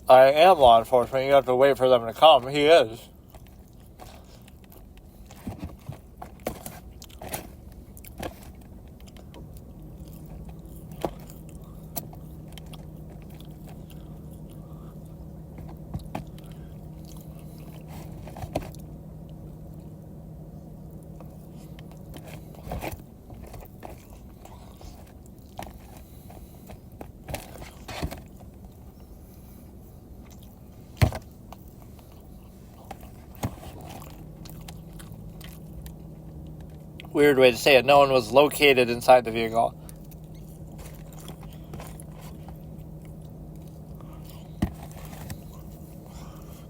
[SPEAKER 1] I am law enforcement. You have to wait for them to come. He is. Weird way to say it. No one was located inside the vehicle.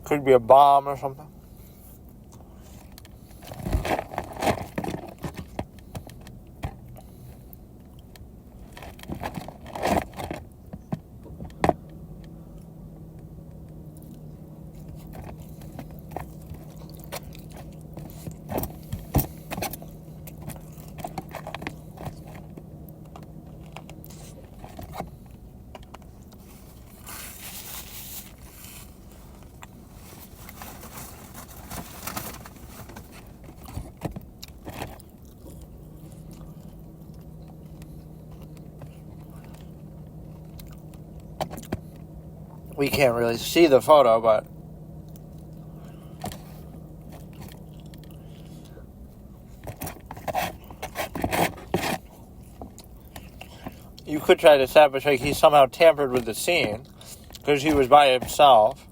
[SPEAKER 1] Could be a bomb or something. We can't really see the photo, but you could try to establish like he somehow tampered with the scene because he was by himself.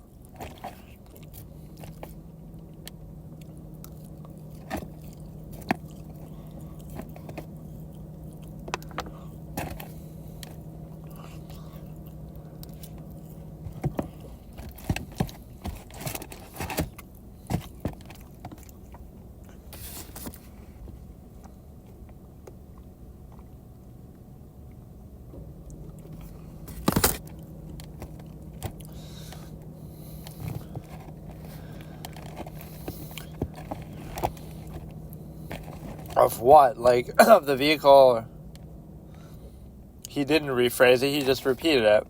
[SPEAKER 1] Of what? Like, of the vehicle? He didn't rephrase it, he just repeated it.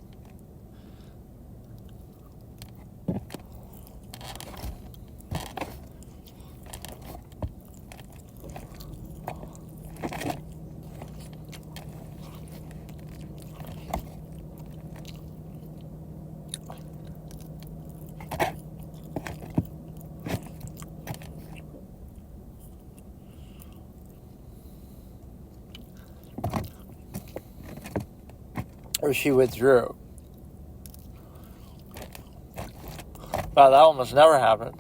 [SPEAKER 1] Or she withdrew. Wow, that almost never happened.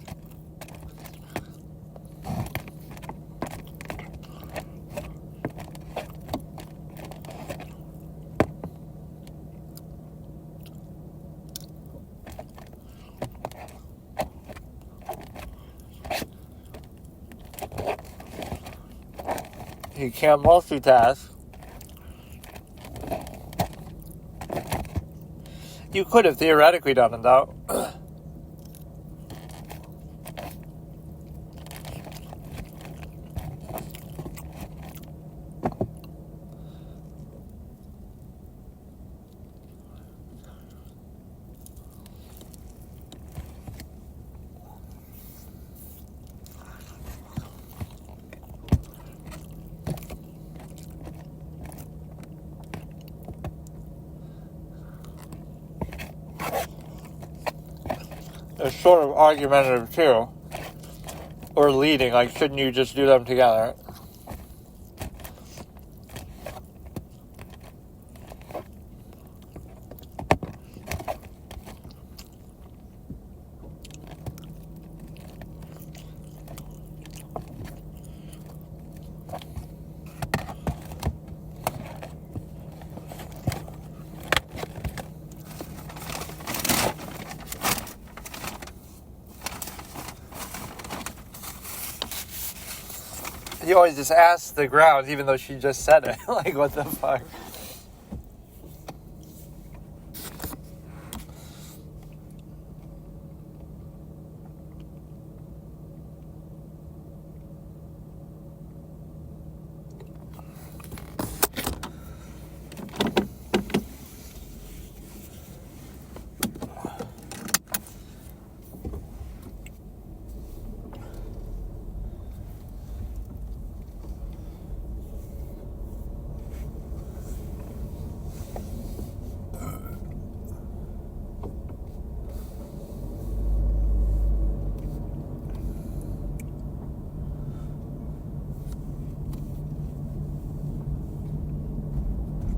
[SPEAKER 1] You can't multitask. You could have theoretically done it, though. It's sort of argumentative, too. Or leading, like, shouldn't you just do them together? You always just ask the grounds, even though she just said it. Like, what the fuck?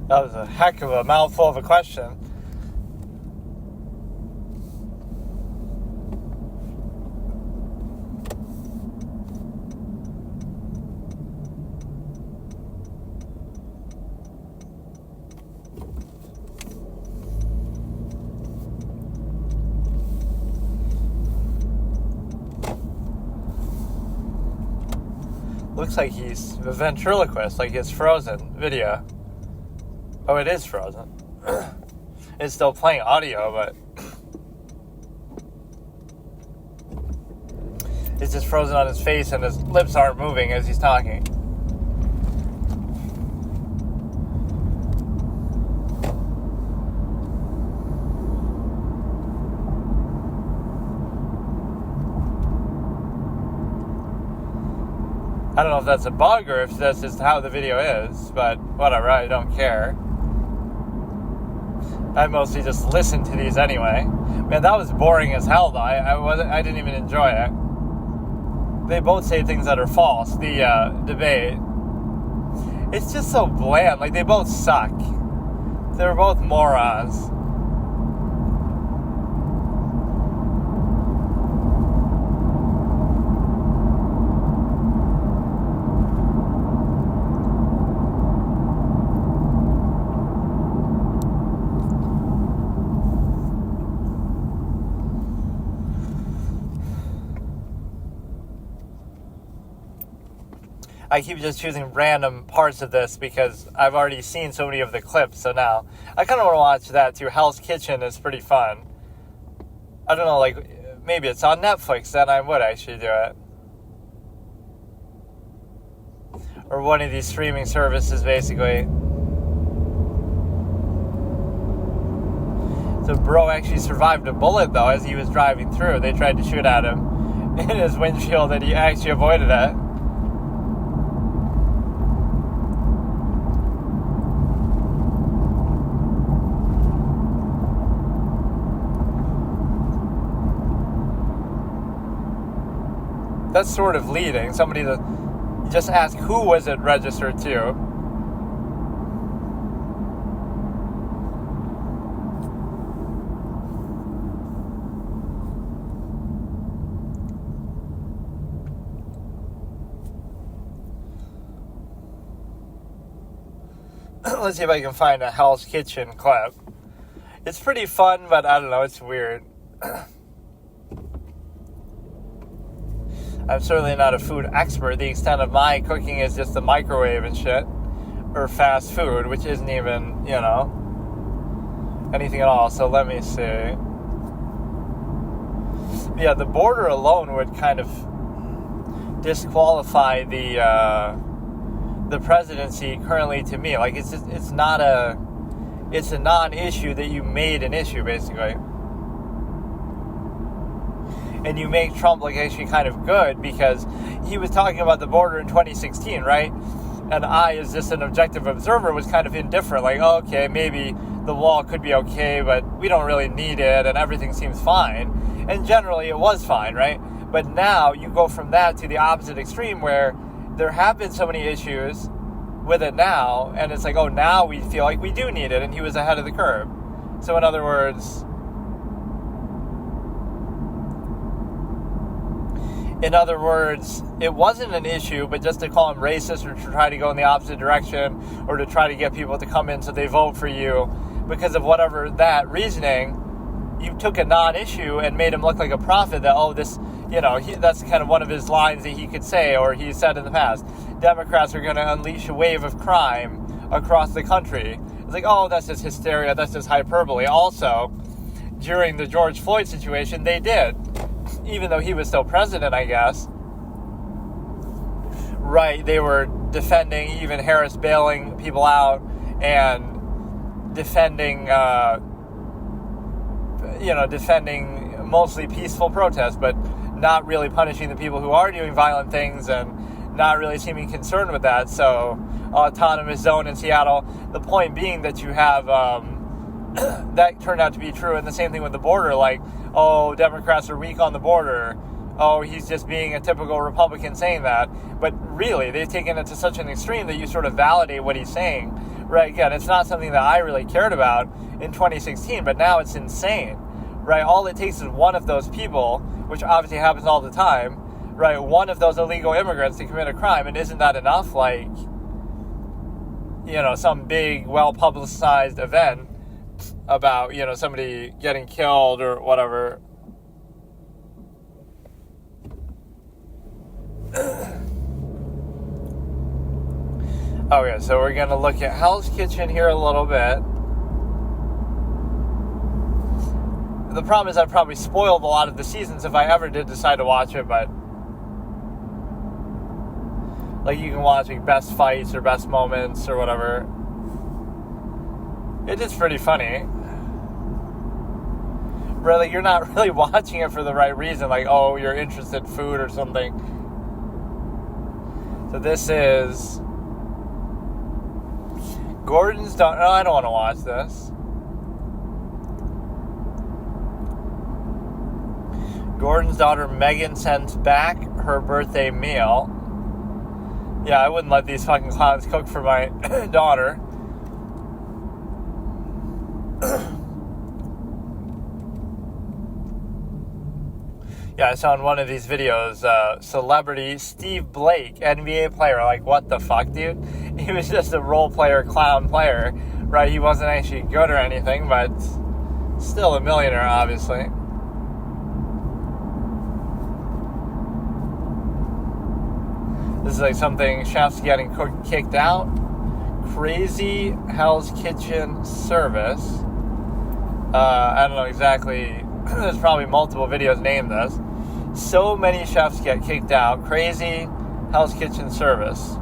[SPEAKER 1] That was a heck of a mouthful of a question. Looks like he's a ventriloquist, like his Frozen video. Oh, it is frozen. It's still playing audio, but it's just frozen on his face and his lips aren't moving as he's talking. I don't know if that's a bug or if that's just how the video is, but whatever, I don't care. I mostly just listen to these anyway. Man, that was boring as hell, though. I didn't even enjoy it. They both say things that are false, the debate. It's just so bland. Like, they both suck. They're both morons. I keep just choosing random parts of this because I've already seen so many of the clips, so now I kind of want to watch that too. Hell's Kitchen is pretty fun. I don't know, like, maybe it's on Netflix, then I would actually do it. Or one of these streaming services, basically. So bro actually survived a bullet, though, as he was driving through. They tried to shoot at him in his windshield, and he actually avoided it. That's sort of leading. Somebody that just ask who was it registered to. let's see if I can find a Hell's Kitchen clip. It's pretty fun, but I don't know, it's weird. I'm certainly not a food expert. The extent of my cooking is just the microwave and shit. Or fast food, which isn't even, anything at all. So let me see. Yeah, the border alone would kind of disqualify the presidency currently to me. Like, it's a non-issue that you made an issue, basically. And you make Trump look actually kind of good because he was talking about the border in 2016, right? And I, as just an objective observer, was kind of indifferent. Like, oh, okay, maybe the wall could be okay, but we don't really need it, and everything seems fine. And generally, it was fine, right? But now you go from that to the opposite extreme where there have been so many issues with it now, and it's like, oh, now we feel like we do need it, and he was ahead of the curve. So in other words, it wasn't an issue, but just to call him racist or to try to go in the opposite direction or to try to get people to come in so they vote for you because of whatever that reasoning, you took a non-issue and made him look like a prophet that, oh, this, that's kind of one of his lines that he could say or he said in the past. Democrats are going to unleash a wave of crime across the country. It's like, oh, that's just hysteria. That's just hyperbole. Also, during the George Floyd situation, they did. Even though he was still president, I guess. Right, they were defending even Harris bailing people out and defending mostly peaceful protests, but not really punishing the people who are doing violent things and not really seeming concerned with that. So, autonomous zone in Seattle. The point being that you have that turned out to be true, and the same thing with the border. Like, oh, Democrats are weak on the border. Oh, he's just being a typical Republican saying that. But really, they've taken it to such an extreme that you sort of validate what he's saying. Right? Again, it's not something that I really cared about in 2016, but now it's insane. Right? All it takes is one of those people, which obviously happens all the time, right? One of those illegal immigrants to commit a crime, and isn't that enough? Like, some big, well-publicized event about, somebody getting killed or whatever. Okay, so we're going to look at Hell's Kitchen here a little bit. The problem is I've probably spoiled a lot of the seasons if I ever did decide to watch it, but like you can watch like best fights or best moments or whatever. It is pretty funny. Really, you're not really watching it for the right reason, like, oh, you're interested in food or something. So this is Gordon's daughter. No, I don't want to watch this. Gordon's daughter Megan sends back her birthday meal. Yeah, I wouldn't let these fucking clowns cook for my daughter. Yeah, I saw in one of these videos, celebrity Steve Blake, NBA player. Like, what the fuck, dude? He was just a role player, clown player, right? He wasn't actually good or anything, but still a millionaire, obviously. This is like something chefs getting kicked out. Crazy Hell's Kitchen service. I don't know exactly. There's probably multiple videos named this. So many chefs get kicked out. Crazy Hell's Kitchen service.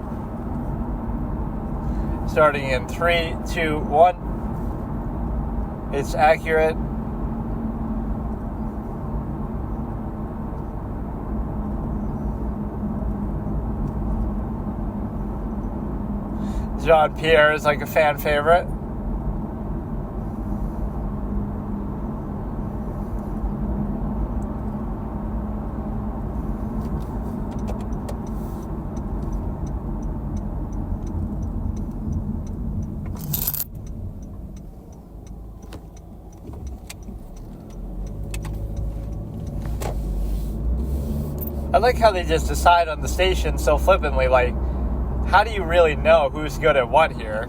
[SPEAKER 1] Starting in 3, 2, 1. It's accurate. Jean Pierre is like a fan favorite. I like how they just decide on the station so flippantly, like, how do you really know who's good at what here?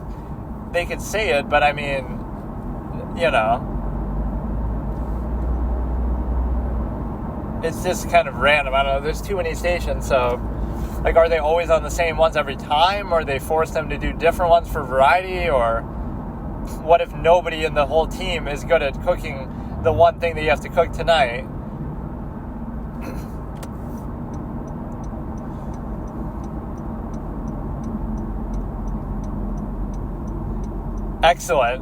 [SPEAKER 1] they could say it, but I mean, you know, it's just kind of random. I don't know. There's too many stations, so like, are they always on the same ones every time, or they force them to do different ones for variety? Or what if nobody in the whole team is good at cooking the one thing that you have to cook tonight? Excellent.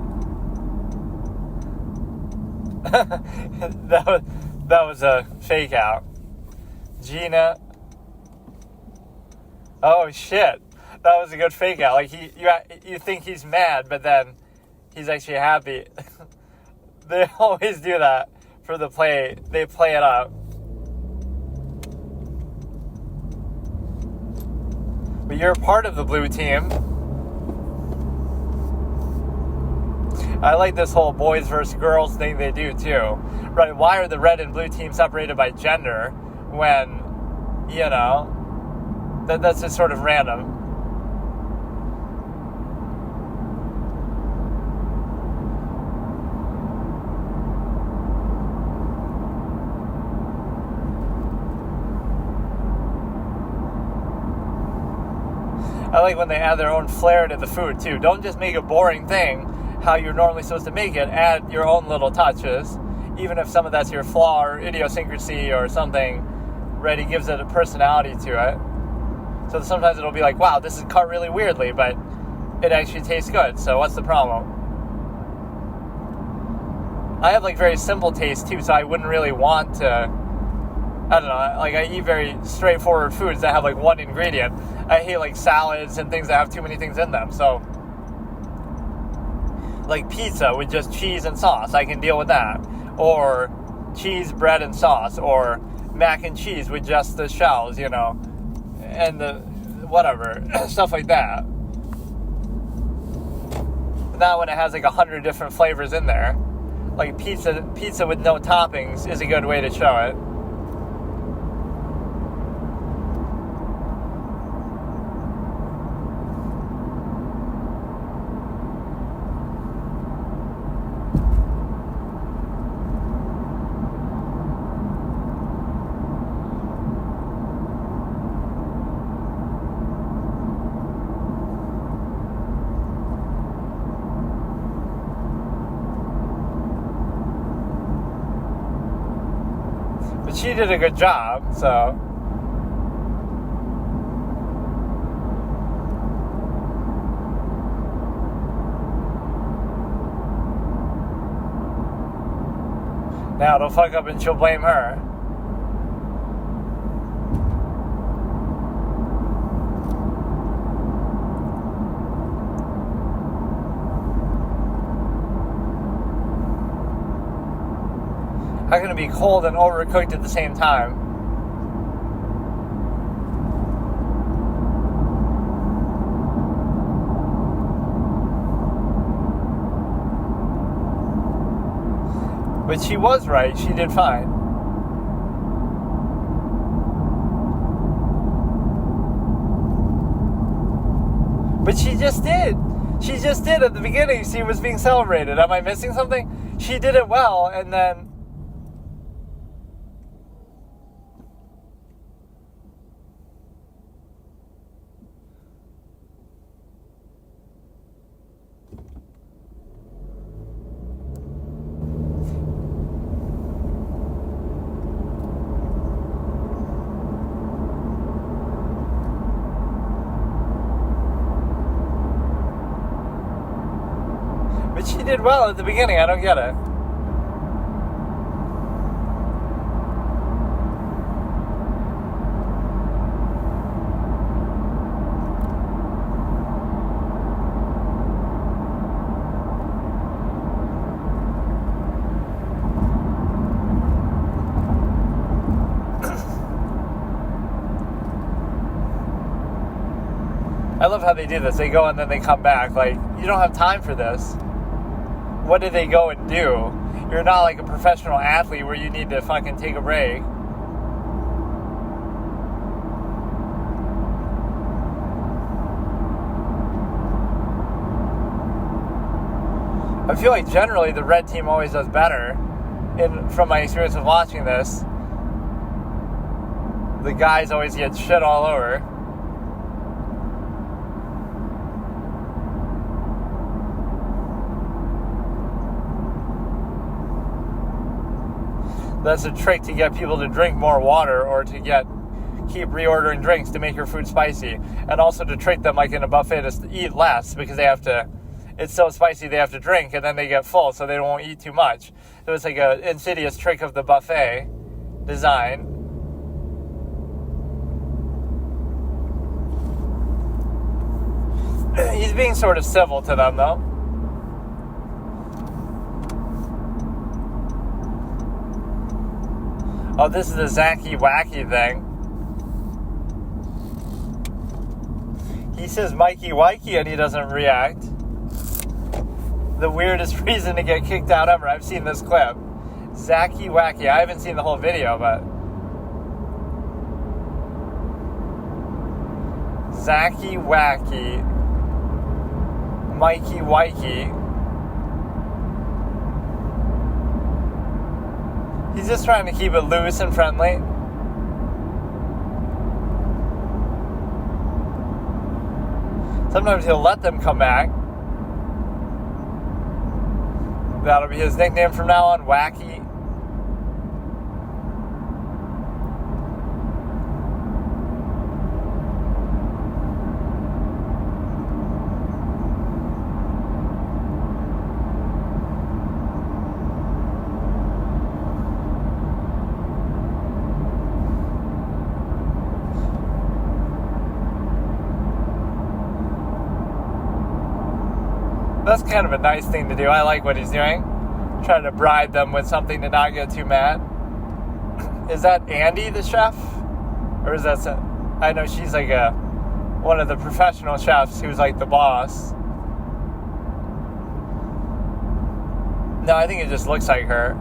[SPEAKER 1] that was a fake out. Gina. Oh shit. That was a good fake out. Like you think he's mad, but then he's actually happy. They always do that for the play. They play it up. But you're part of the blue team. I like this whole boys versus girls thing they do too. Right? Why are the red and blue teams separated by gender when, you know, that's just sort of random. I like when they add their own flair to the food too. Don't just make a boring thing how you're normally supposed to make it. Add your own little touches, even if some of that's your flaw or idiosyncrasy or something. Right? It gives it a personality to it. So sometimes it'll be like, wow, this is cut really weirdly, but it actually tastes good. So what's the problem? I have like very simple taste too, so I wouldn't really want to, I don't know, like I eat very straightforward foods that have like one ingredient. I hate like salads and things that have too many things in them. So like pizza with just cheese and sauce, I can deal with that. Or cheese, bread, and sauce. Or mac and cheese with just the shells, you know, and the whatever, stuff like that. Not when it has like 100 different flavors in there. Like pizza with no toppings is a good way to show it. She did a good job, so. Now it'll fuck up and she'll blame her. How can it be cold and overcooked at the same time? But she was right. She did fine. But she just did. She just did at the beginning. She was being celebrated. Am I missing something? She did it well, and then... She did well at the beginning. I don't get it. I love how they do this. They go and then they come back. Like, you don't have time for this. What do they go and do? You're not like a professional athlete where you need to fucking take a break. I feel like generally the red team always does better. From my experience of watching this, the guys always get shit all over. That's a trick to get people to drink more water, or to keep reordering drinks to make your food spicy, and also to trick them, like in a buffet, to eat less because it's so spicy they have to drink, and then they get full so they won't eat too much. So it's like an insidious trick of the buffet design. He's being sort of civil to them, though. Oh, this is the Zacky Wacky thing. He says Mikey Wikey and he doesn't react. The weirdest reason to get kicked out ever. I've seen this clip. Zacky Wacky. I haven't seen the whole video, but Zacky Wacky, Mikey Wikey. He's just trying to keep it loose and friendly. Sometimes he'll let them come back. That'll be his nickname from now on, Wacky. That's kind of a nice thing to do. I like what he's doing. Trying to bribe them with something to not get too mad. Is that Andy, the chef? Or is that... I know she's like one of the professional chefs who's like the boss. No, I think it just looks like her.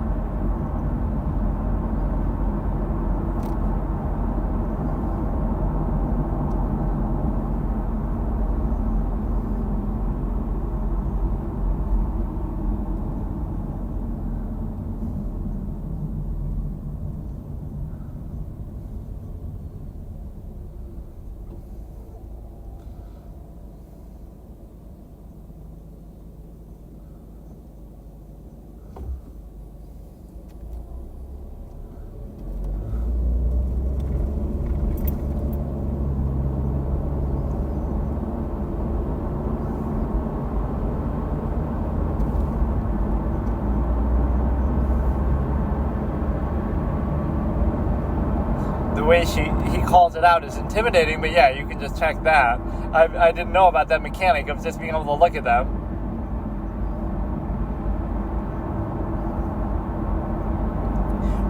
[SPEAKER 1] The way he calls it out is intimidating, but yeah, you can just check that. I didn't know about that mechanic of just being able to look at them.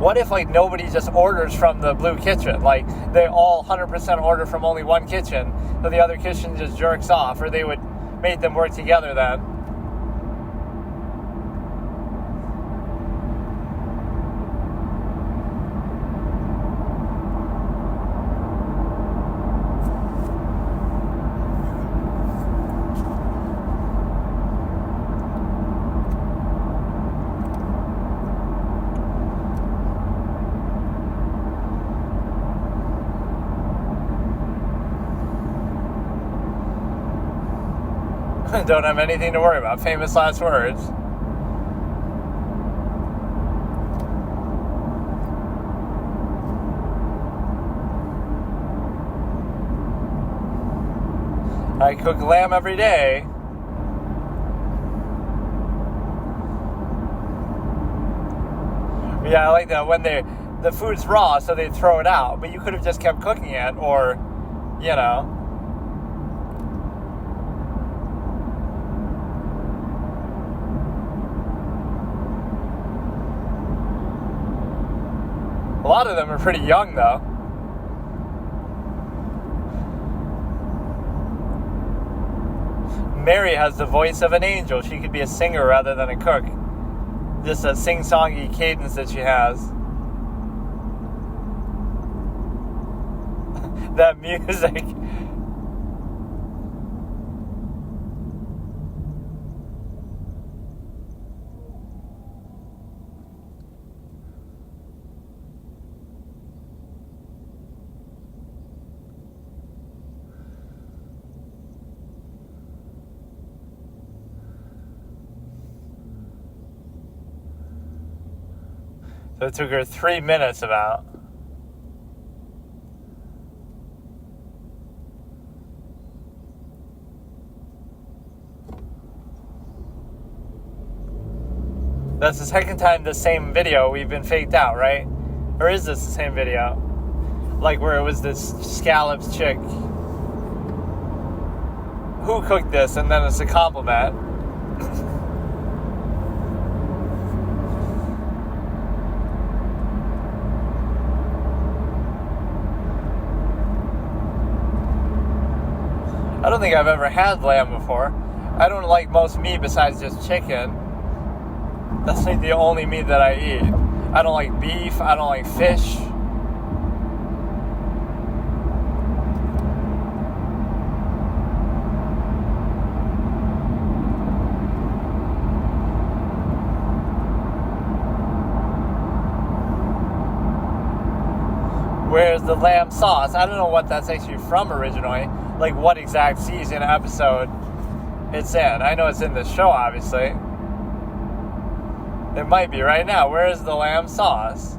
[SPEAKER 1] What if, like, nobody just orders from the blue kitchen? Like, they all 100% order from only one kitchen, so the other kitchen just jerks off, or they would make them work together then. Don't have anything to worry about. Famous last words. I cook lamb every day. Yeah, I like that. When the food's raw, so they throw it out. But you could have just kept cooking it, or, you know. A lot of them are pretty young, though. Mary has the voice of an angel. She could be a singer rather than a cook. Just a sing-songy cadence that she has. That music. It took her 3 minutes about. That's the second time the same video we've been faked out, right? Or is this the same video? Like where it was this scallops chick who cooked this, and then it's a compliment. I don't think I've ever had lamb before. I don't like most meat besides just chicken. That's like the only meat that I eat. I don't like beef. I don't like fish. Where's the lamb sauce? I don't know what that's actually from originally. Like what exact season, episode it's in. I know it's in the show, obviously. It might be right now. Where is the lamb sauce?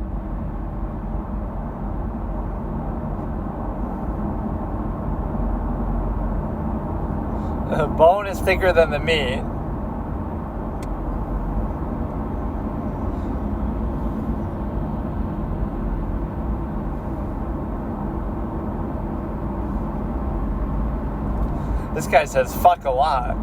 [SPEAKER 1] The bone is thicker than the meat. This guy says fuck a lot.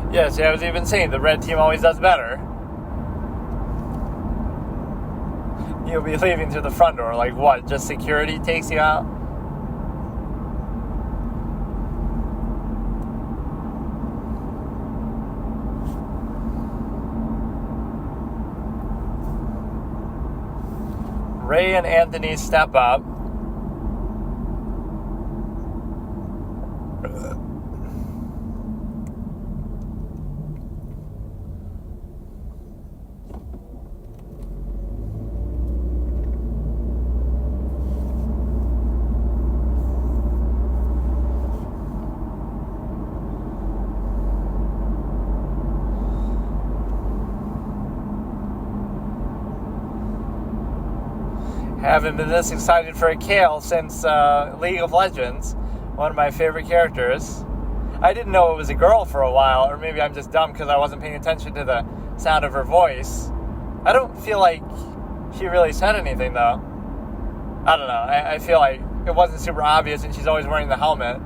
[SPEAKER 1] Yes, I was even saying the red team always does better. You'll be leaving through the front door. Like what? Just security takes you out? Ray and Anthony step up. Haven't been this excited for a Kale since League of Legends, one of my favorite characters. I didn't know it was a girl for a while, or maybe I'm just dumb because I wasn't paying attention to the sound of her voice. I don't feel like she really said anything, though. I don't know. I feel like it wasn't super obvious, and she's always wearing the helmet.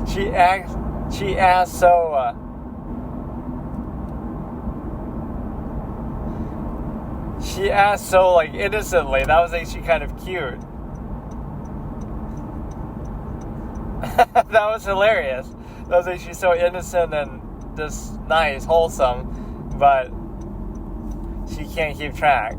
[SPEAKER 1] She asked so she asked so like innocently. That was actually kind of cute. That was hilarious. That was actually so innocent and just nice, wholesome, but she can't keep track.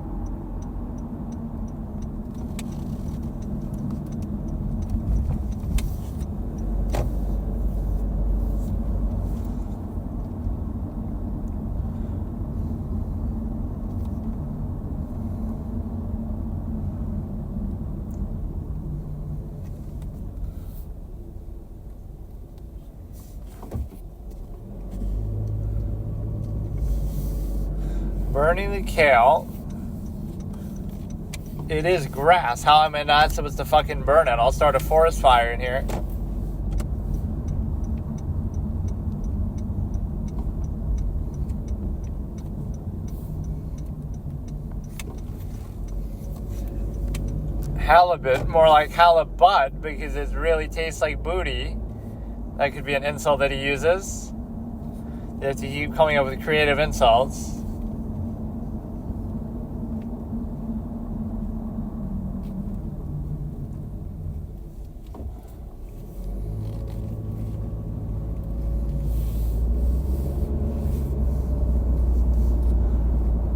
[SPEAKER 1] Burning the kale. It is grass. How am I not supposed to fucking burn it? I'll start a forest fire in here. halibut, more like halibut, because it really tastes like booty. That could be an insult that he uses. They have to keep coming up with creative insults.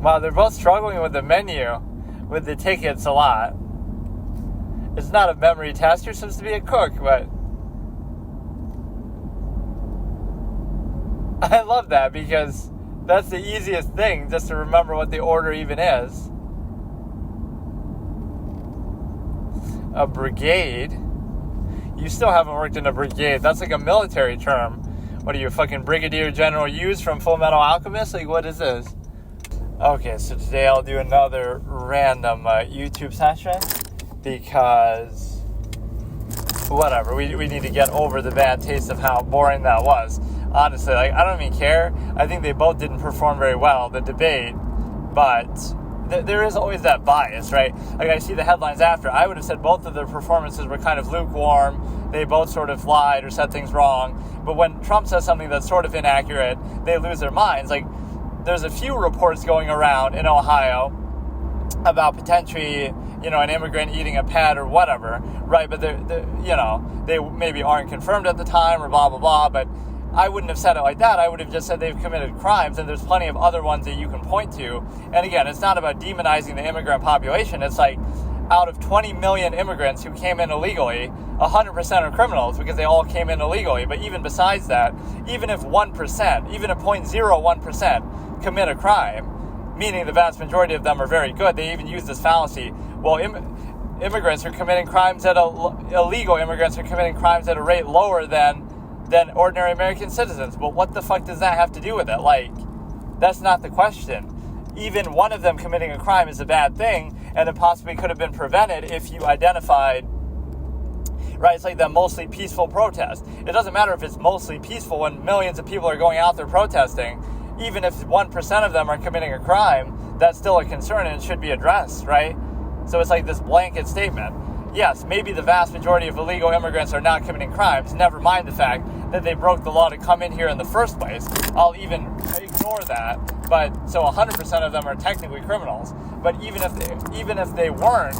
[SPEAKER 1] Wow, they're both struggling with the menu, with the tickets a lot. It's not a memory test, you're supposed to be a cook, but I love that because that's the easiest thing, just to remember what the order even is. A brigade? You still haven't worked in a brigade. That's like a military term. What are you, a fucking Brigadier General Hughes from Full Metal Alchemist? Like, what is this? Okay, so today I'll do another random YouTube session because, whatever, we need to get over the bad taste of how boring that was. Honestly, like, I don't even care. I think they both didn't perform very well, the debate, but there is always that bias, right? Like, I see the headlines after. I would have said both of their performances were kind of lukewarm. They both sort of lied or said things wrong. But when Trump says something that's sort of inaccurate, they lose their minds. Like, there's a few reports going around in Ohio about potentially, an immigrant eating a pet or whatever, right? But they maybe aren't confirmed at the time or blah, blah, blah. But I wouldn't have said it like that. I would have just said they've committed crimes, and there's plenty of other ones that you can point to. And again, it's not about demonizing the immigrant population. It's like, out of 20 million immigrants who came in illegally, 100% are criminals because they all came in illegally. But even besides that, even if 1%, even if 0.01% commit a crime, meaning the vast majority of them are very good, they even use this fallacy. Well, immigrants are committing crimes illegal immigrants are committing crimes at a rate lower than ordinary American citizens. But what the fuck does that have to do with it? Like, that's not the question. Even one of them committing a crime is a bad thing, and it possibly could have been prevented if you identified, right? It's like that mostly peaceful protest. It doesn't matter if it's mostly peaceful when millions of people are going out there protesting. Even if 1% of them are committing a crime, that's still a concern and it should be addressed, right? So it's like this blanket statement. Yes, maybe the vast majority of illegal immigrants are not committing crimes, never mind the fact that they broke the law to come in here in the first place. I'll even ignore that. But so 100% of them are technically criminals. But even if they weren't,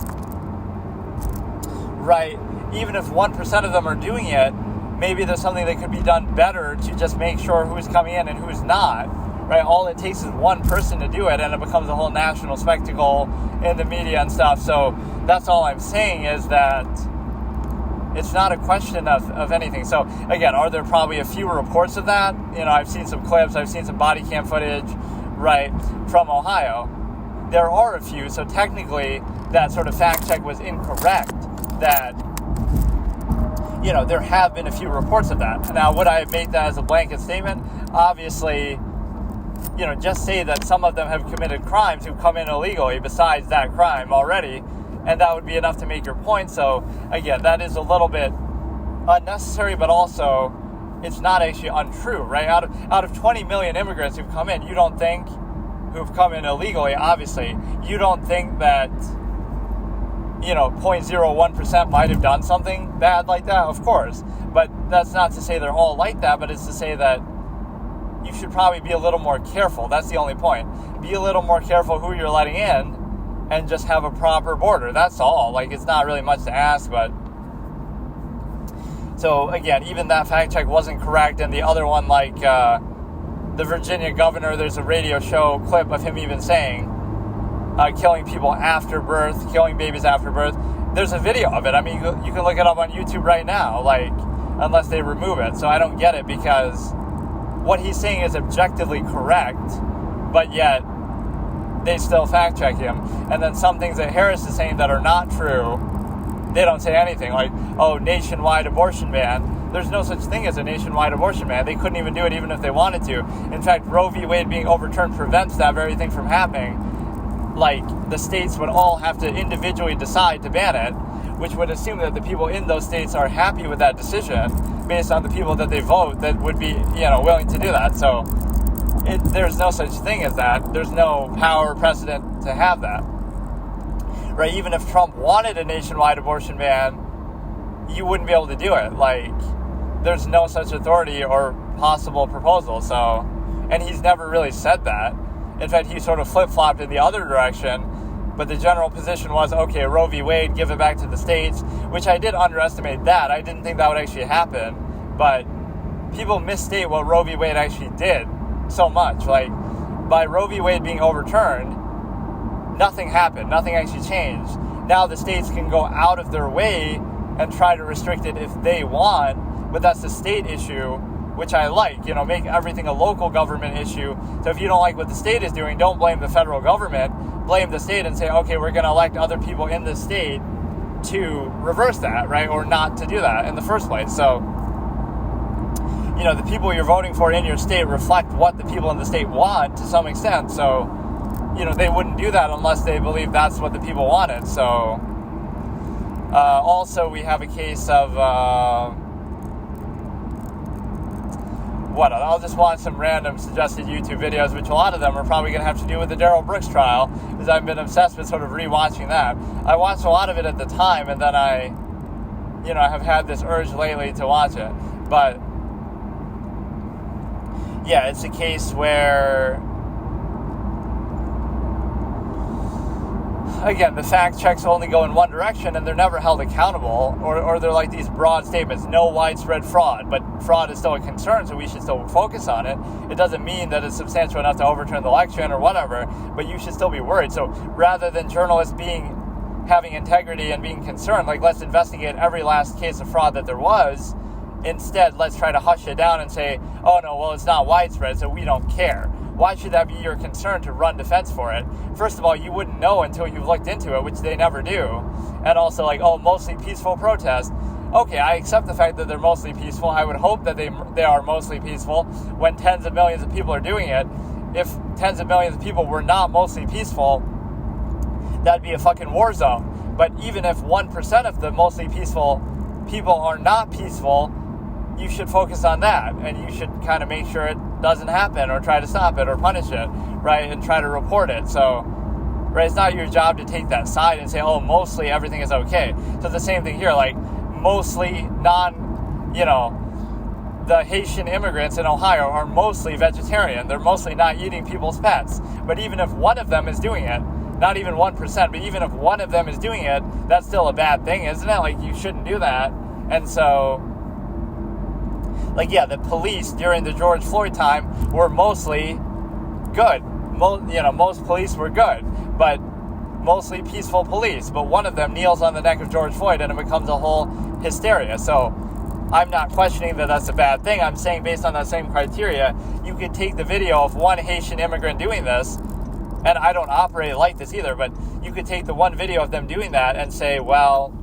[SPEAKER 1] right, even if 1% of them are doing it, maybe there's something that could be done better to just make sure who's coming in and who's not, right? All it takes is one person to do it, and it becomes a whole national spectacle in the media and stuff. So that's all I'm saying, is that it's not a question of anything. So again, are there probably a few reports of that? I've seen some clips, I've seen some body cam footage, right, from Ohio. There are a few, so technically that sort of fact check was incorrect, that there have been a few reports of that. Now, would I make that as a blanket statement? Obviously, just say that some of them have committed crimes who come in illegally besides that crime already, and that would be enough to make your point. So again, that is a little bit unnecessary, but also it's not actually untrue, right? Out of 20 million immigrants who've come in, who've come in illegally, obviously, you don't think that 0.01% might have done something bad like that? Of course. But that's not to say they're all like that, but it's to say that you should probably be a little more careful. That's the only point. Be a little more careful who you're letting in and just have a proper border. That's all. Like, it's not really much to ask, but... So, again, even that fact check wasn't correct, and the other one, like, the Virginia governor, there's a radio show clip of him even saying, killing people after birth, killing babies after birth. There's a video of it. I mean, you can look it up on YouTube right now, like, unless they remove it. So I don't get it, because what he's saying is objectively correct, but yet they still fact check him. And then some things that Harris is saying that are not true, they don't say anything. Like, nationwide abortion ban. There's no such thing as a nationwide abortion ban. They couldn't even do it even if they wanted to. In fact, Roe v. Wade being overturned prevents that very thing from happening. Like, the states would all have to individually decide to ban it, which would assume that the people in those states are happy with that decision based on the people that they vote that would be, willing to do that. So there's no such thing as that. There's no power precedent to have that. right? Even if Trump wanted a nationwide abortion ban, you wouldn't be able to do it. Like, there's no such authority or possible proposal. So, and he's never really said that. In fact, he sort of flip-flopped in the other direction. But the general position was, okay, Roe v. Wade, give it back to the states, which I did underestimate that. I didn't think that would actually happen. But people misstate what Roe v. Wade actually did so much. Like, by Roe v. Wade being overturned, nothing happened. Nothing actually changed. Now the states can go out of their way and try to restrict it if they want, but that's a state issue, which I like. Make everything a local government issue. So if you don't like what the state is doing, don't blame the federal government. Blame the state and say, okay, we're going to elect other people in the state to reverse that, right? Or not to do that in the first place. So, the people you're voting for in your state reflect what the people in the state want to some extent. So, they wouldn't do that unless they believe that's what the people wanted. So, also we have a case of, I'll just watch some random suggested YouTube videos, which a lot of them are probably going to have to do with the Darrell Brooks trial, because I've been obsessed with sort of rewatching that. I watched a lot of it at the time, and then I have had this urge lately to watch it. But, yeah, it's a case where, again, the fact checks only go in one direction, and they're never held accountable, or they're like these broad statements, no widespread fraud, but fraud is still a concern, so we should still focus on it. It doesn't mean that it's substantial enough to overturn the election or whatever, but you should still be worried. So rather than journalists having integrity and being concerned, like, let's investigate every last case of fraud that there was, instead, let's try to hush it down and say, oh no, well, it's not widespread, so we don't care. Why should that be your concern to run defense for it? First of all, you wouldn't know until you've looked into it, which they never do. And also, mostly peaceful protests. Okay, I accept the fact that they're mostly peaceful. I would hope that they are mostly peaceful when tens of millions of people are doing it. If tens of millions of people were not mostly peaceful, that'd be a fucking war zone. But even if 1% of the mostly peaceful people are not peaceful, you should focus on that, and you should kind of make sure it doesn't happen, or try to stop it, or punish it, right, and try to report it. So, right, it's not your job to take that side and say, oh, mostly everything is okay. So the same thing here, like, mostly the Haitian immigrants in Ohio are mostly vegetarian. They're mostly not eating people's pets. But even if one of them is doing it, not even 1%, but even if one of them is doing it, that's still a bad thing, isn't it? Like, you shouldn't do that. And so, the police during the George Floyd time were mostly good. Most police were good, but mostly peaceful police. But one of them kneels on the neck of George Floyd, and it becomes a whole hysteria. So I'm not questioning that that's a bad thing. I'm saying, based on that same criteria, you could take the video of one Haitian immigrant doing this, and I don't operate like this either, but you could take the one video of them doing that and say, well,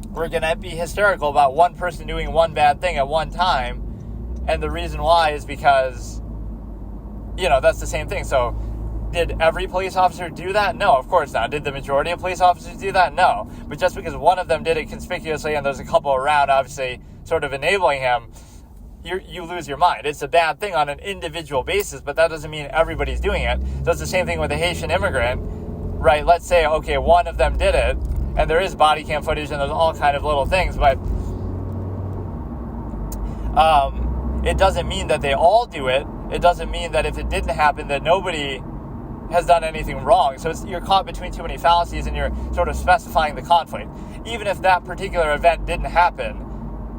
[SPEAKER 1] we're going to be hysterical about one person doing one bad thing at one time, and the reason why is because, that's the same thing. So, did every police officer do that? No, of course not. Did the majority of police officers do that? No. But just because one of them did it conspicuously, and there's a couple around, obviously, sort of enabling him, you lose your mind. It's a bad thing on an individual basis, but that doesn't mean everybody's doing it. So it's the same thing with a Haitian immigrant, right? Let's say, okay, one of them did it, and there is body cam footage, and there's all kind of little things, but it doesn't mean that they all do it. It doesn't mean that if it didn't happen, that nobody has done anything wrong. So you're caught between too many fallacies, and you're sort of specifying the conflict. Even if that particular event didn't happen,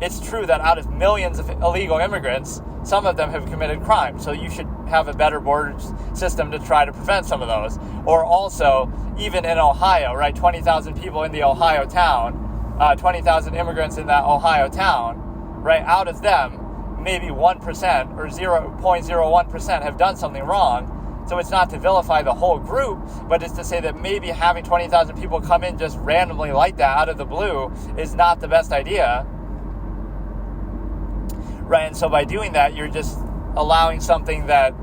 [SPEAKER 1] it's true that out of millions of illegal immigrants, some of them have committed crimes. So you should have a better border system to try to prevent some of those. Or also, even in Ohio, right, 20,000 people in the Ohio town, 20,000 immigrants in that Ohio town, right, out of them, maybe 1% or 0.01% have done something wrong. So it's not to vilify the whole group, but it's to say that maybe having 20,000 people come in just randomly like that out of the blue is not the best idea. Right, and so by doing that, you're just allowing something that,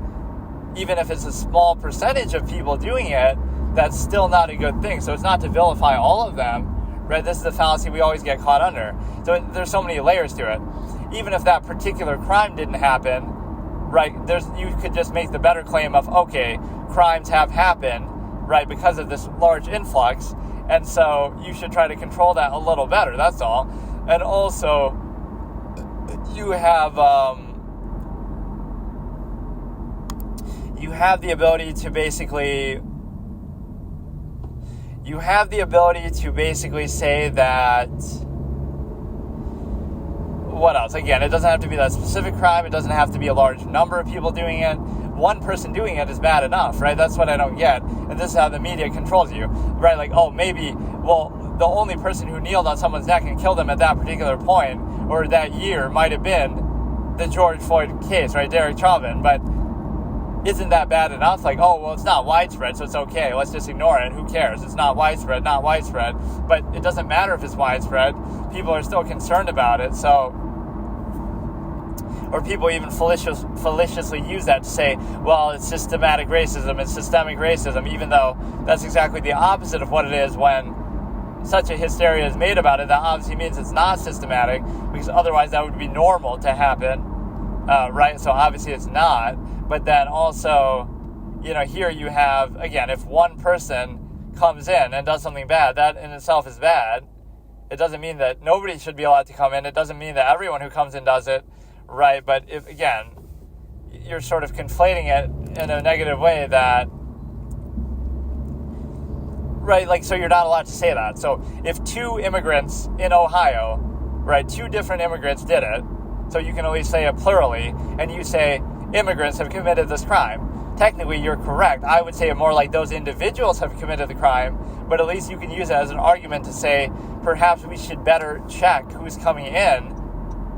[SPEAKER 1] even if it's a small percentage of people doing it, that's still not a good thing. So it's not to vilify all of them, right? This is the fallacy we always get caught under. So there's so many layers to it. Even if that particular crime didn't happen, right, you could just make the better claim of, okay, crimes have happened, right, because of this large influx, And so you should try to control that a little better, that's all. And also, you have the ability to basically say that, what else? Again, it doesn't have to be that specific crime. It doesn't have to be a large number of people doing it. One person doing it is bad enough, right? That's what I don't get. And this is how the media controls you, right? Like, oh, maybe, well, the only person who kneeled on someone's neck and killed them at that particular point or that year might have been the George Floyd case, right? Derek Chauvin. But isn't that bad enough? Like, oh, well, it's not widespread, so it's okay. Let's just ignore it. Who cares? It's not widespread. But it doesn't matter if it's widespread. People are still concerned about it. So, or people even fallaciously use that to say, well, it's systematic racism, it's systemic racism, even though that's exactly the opposite of what it is. When such a hysteria is made about it, that obviously means it's not systematic, because otherwise that would be normal to happen, right? So obviously it's not. But then also, here you have, again, if one person comes in and does something bad, that in itself is bad. It doesn't mean that nobody should be allowed to come in. It doesn't mean that everyone who comes in does it, right? But if, again, you're sort of conflating it in a negative way that, right, like, so you're not allowed to say that. So if two immigrants in Ohio, right, two different immigrants did it, so you can at least say it plurally, and you say immigrants have committed this crime, technically you're correct. I would say it more like those individuals have committed the crime, but at least you can use it as an argument to say perhaps we should better check who's coming in,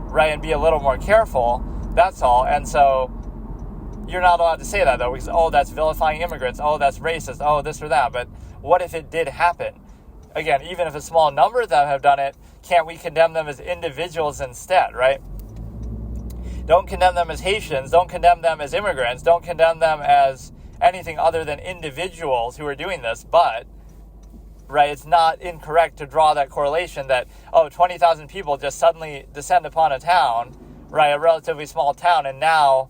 [SPEAKER 1] right, and be a little more careful, that's all. And so you're not allowed to say that, though, because, oh, that's vilifying immigrants, oh, that's racist, oh, this or that. But what if it did happen? Again, even if a small number of them have done it, can't we condemn them as individuals instead, right? Don't condemn them as Haitians, don't condemn them as immigrants, don't condemn them as anything other than individuals who are doing this, but, right, it's not incorrect to draw that correlation that, 20,000 people just suddenly descend upon a town, right, a relatively small town, and now,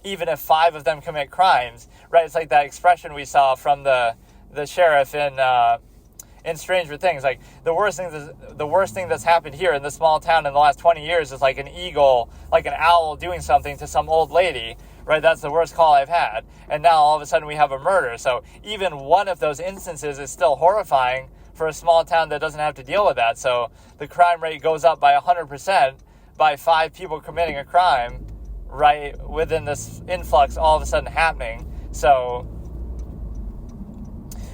[SPEAKER 1] even if 5 of them commit crimes, right, it's like that expression we saw from the sheriff in Stranger Things, like, the worst thing that's happened here in this small town in the last 20 years is like an eagle, like an owl doing something to some old lady, right? That's the worst call I've had. And now all of a sudden we have a murder. So even one of those instances is still horrifying for a small town that doesn't have to deal with that. So the crime rate goes up by 100% by 5 people committing a crime, right, within this influx all of a sudden happening. So,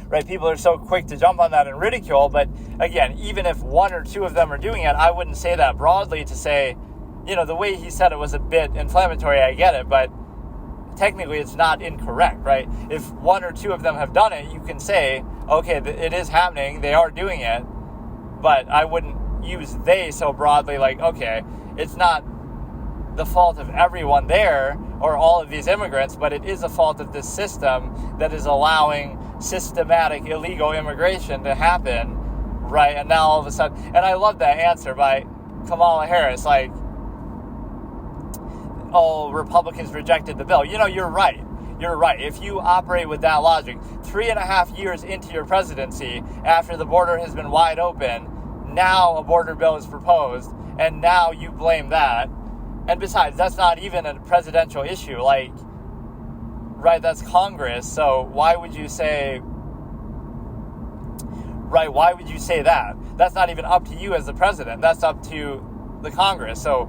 [SPEAKER 1] right, people are so quick to jump on that and ridicule, but again, even if 1 or 2 of them are doing it, I wouldn't say that broadly to say, the way he said it was a bit inflammatory, I get it, but technically it's not incorrect, right? If 1 or 2 of them have done it, you can say, okay, it is happening, they are doing it, but I wouldn't use they so broadly, like, okay, it's not the fault of everyone there or all of these immigrants, but it is a fault of this system that is allowing systematic illegal immigration to happen, right? And now all of a sudden, and I love that answer by Kamala Harris, like, oh, Republicans rejected the bill. You're right. If you operate with that logic, 3.5 years into your presidency, after the border has been wide open, now a border bill is proposed, and now you blame that. And besides, that's not even a presidential issue, like, right, that's Congress, so why would you say that? That's not even up to you as the president, that's up to the Congress. So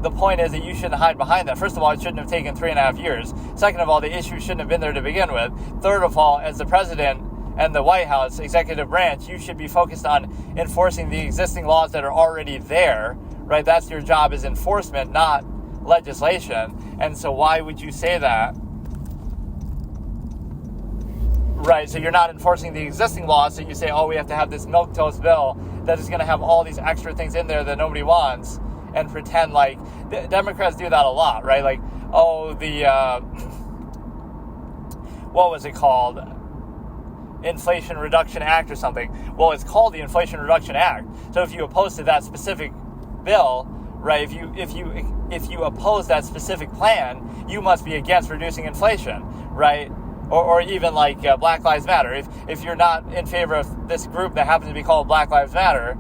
[SPEAKER 1] the point is that you shouldn't hide behind that. First of all, it shouldn't have taken 3.5 years. Second of all, the issue shouldn't have been there to begin with. Third of all, as the president and the White House executive branch, you should be focused on enforcing the existing laws that are already there, right? That's your job, is enforcement, not legislation. And so why would you say that? Right, so you're not enforcing the existing laws, so you say, we have to have this milquetoast bill that is going to have all these extra things in there that nobody wants, and pretend like, Democrats do that a lot, right? Like, what was it called? Inflation Reduction Act or something. Well, it's called the Inflation Reduction Act. So if you oppose to that specific bill, right, if you oppose that specific plan, you must be against reducing inflation, right? or even like Black Lives Matter. If you're not in favor of this group that happens to be called Black Lives Matter,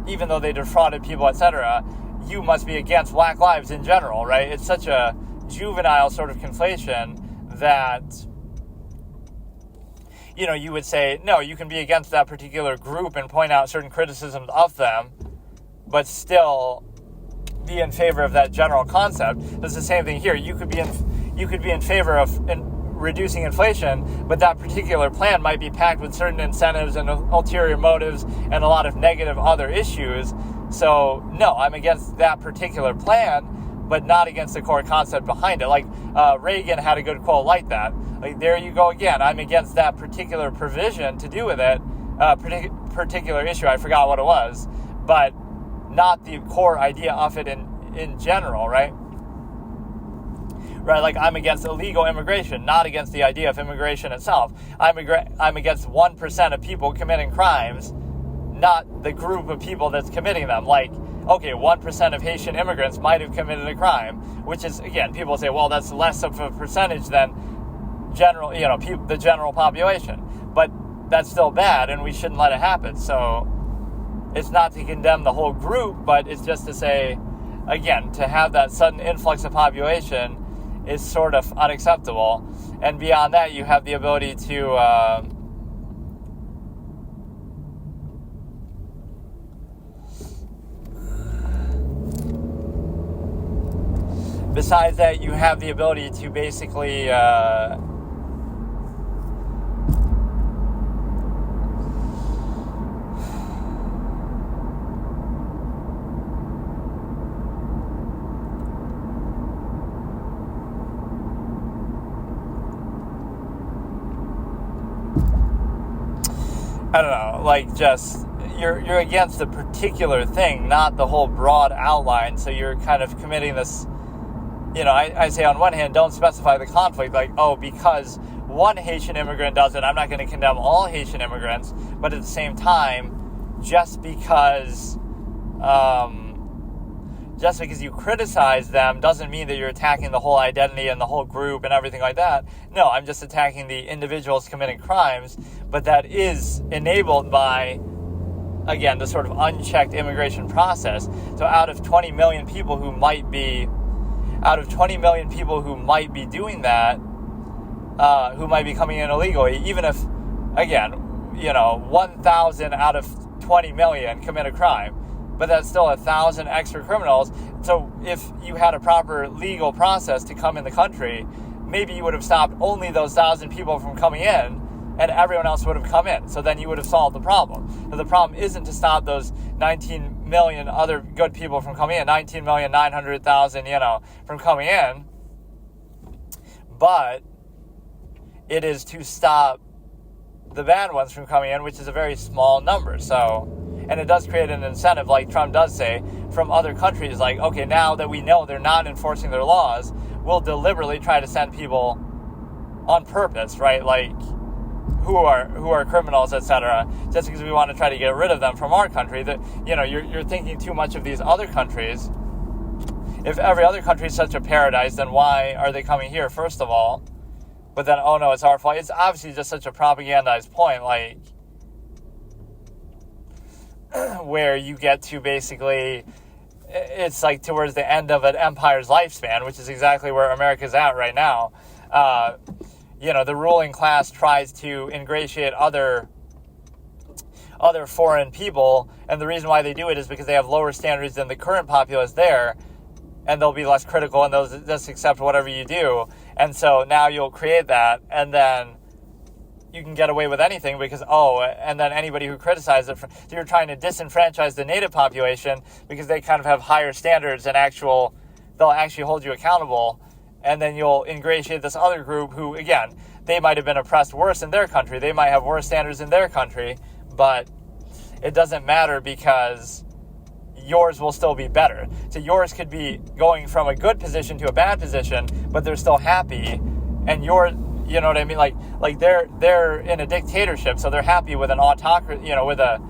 [SPEAKER 1] even though they defrauded people, etc., you must be against Black lives in general, right? It's such a juvenile sort of conflation that, you know, you would say, no, you can be against that particular group and point out certain criticisms of them, but still be in favor of that general concept. It's the same thing here. You could be in favor of reducing inflation, but that particular plan might be packed with certain incentives and ulterior motives and a lot of negative other issues. So no, I'm against that particular plan, but not against the core concept behind it. Like Reagan had a good quote like that. Like, there you go again. I'm against that particular provision to do with it, particular issue. I forgot what it was, but not the core idea of it in general, right? Right, like I'm against illegal immigration, not against the idea of immigration itself. I'm against 1% of people committing crimes, not the group of people that's committing them. Like, okay, 1% of Haitian immigrants might have committed a crime, which is, again, people say, well, that's less of a percentage than general, you know, the general population. But that's still bad, and we shouldn't let it happen. So it's not to condemn the whole group, but it's just to say, again, to have that sudden influx of population is sort of unacceptable. And beyond that, you have the ability to besides that, you have the ability to basically I don't know, like, just you're against a particular thing, not the whole broad outline. So you're kind of committing this, you know, I say on one hand, don't specify the conflict, like, oh, because one Haitian immigrant does it, I'm not going to condemn all Haitian immigrants. But at the same time, just because you criticize them doesn't mean that you're attacking the whole identity and the whole group and everything like that. No, I'm just attacking the individuals committing crimes, but that is enabled by, again, the sort of unchecked immigration process. So out of 20 million people who might be doing that, who might be coming in illegally, even if, again, you know, 1,000 out of 20 million commit a crime, but that's still 1,000 extra criminals. So if you had a proper legal process to come in the country, maybe you would have stopped only those 1,000 people from coming in, and everyone else would have come in. So then you would have solved the problem. But the problem isn't to stop those 19 million other good people from coming in, 19,900,000, you know, from coming in. But it is to stop the bad ones from coming in, which is a very small number. So, and it does create an incentive, like Trump does say, from other countries, like, okay, now that we know they're not enforcing their laws, we'll deliberately try to send people on purpose, right? Like, who are criminals, etc., just because we want to try to get rid of them from our country. That, you know, you're thinking too much of these other countries. If every other country is such a paradise, then why are they coming here, first of all? But then, oh no, it's our fault. It's obviously just such a propagandized point, like, where you get to basically, it's like towards the end of an empire's lifespan, which is exactly where America's at right now. You know, the ruling class tries to ingratiate other foreign people, and the reason why they do it is because they have lower standards than the current populace there, and they'll be less critical, and they'll just accept whatever you do. And so now you'll create that, and then you can get away with anything because, and then anybody who criticizes it, so you're trying to disenfranchise the native population because they kind of have higher standards and they'll actually hold you accountable. And then you'll ingratiate this other group who, again, they might have been oppressed worse in their country. They might have worse standards in their country, but it doesn't matter because yours will still be better. So yours could be going from a good position to a bad position, but they're still happy. And you know what I mean? Like they're in a dictatorship, so they're happy with an autocracy, you know, with a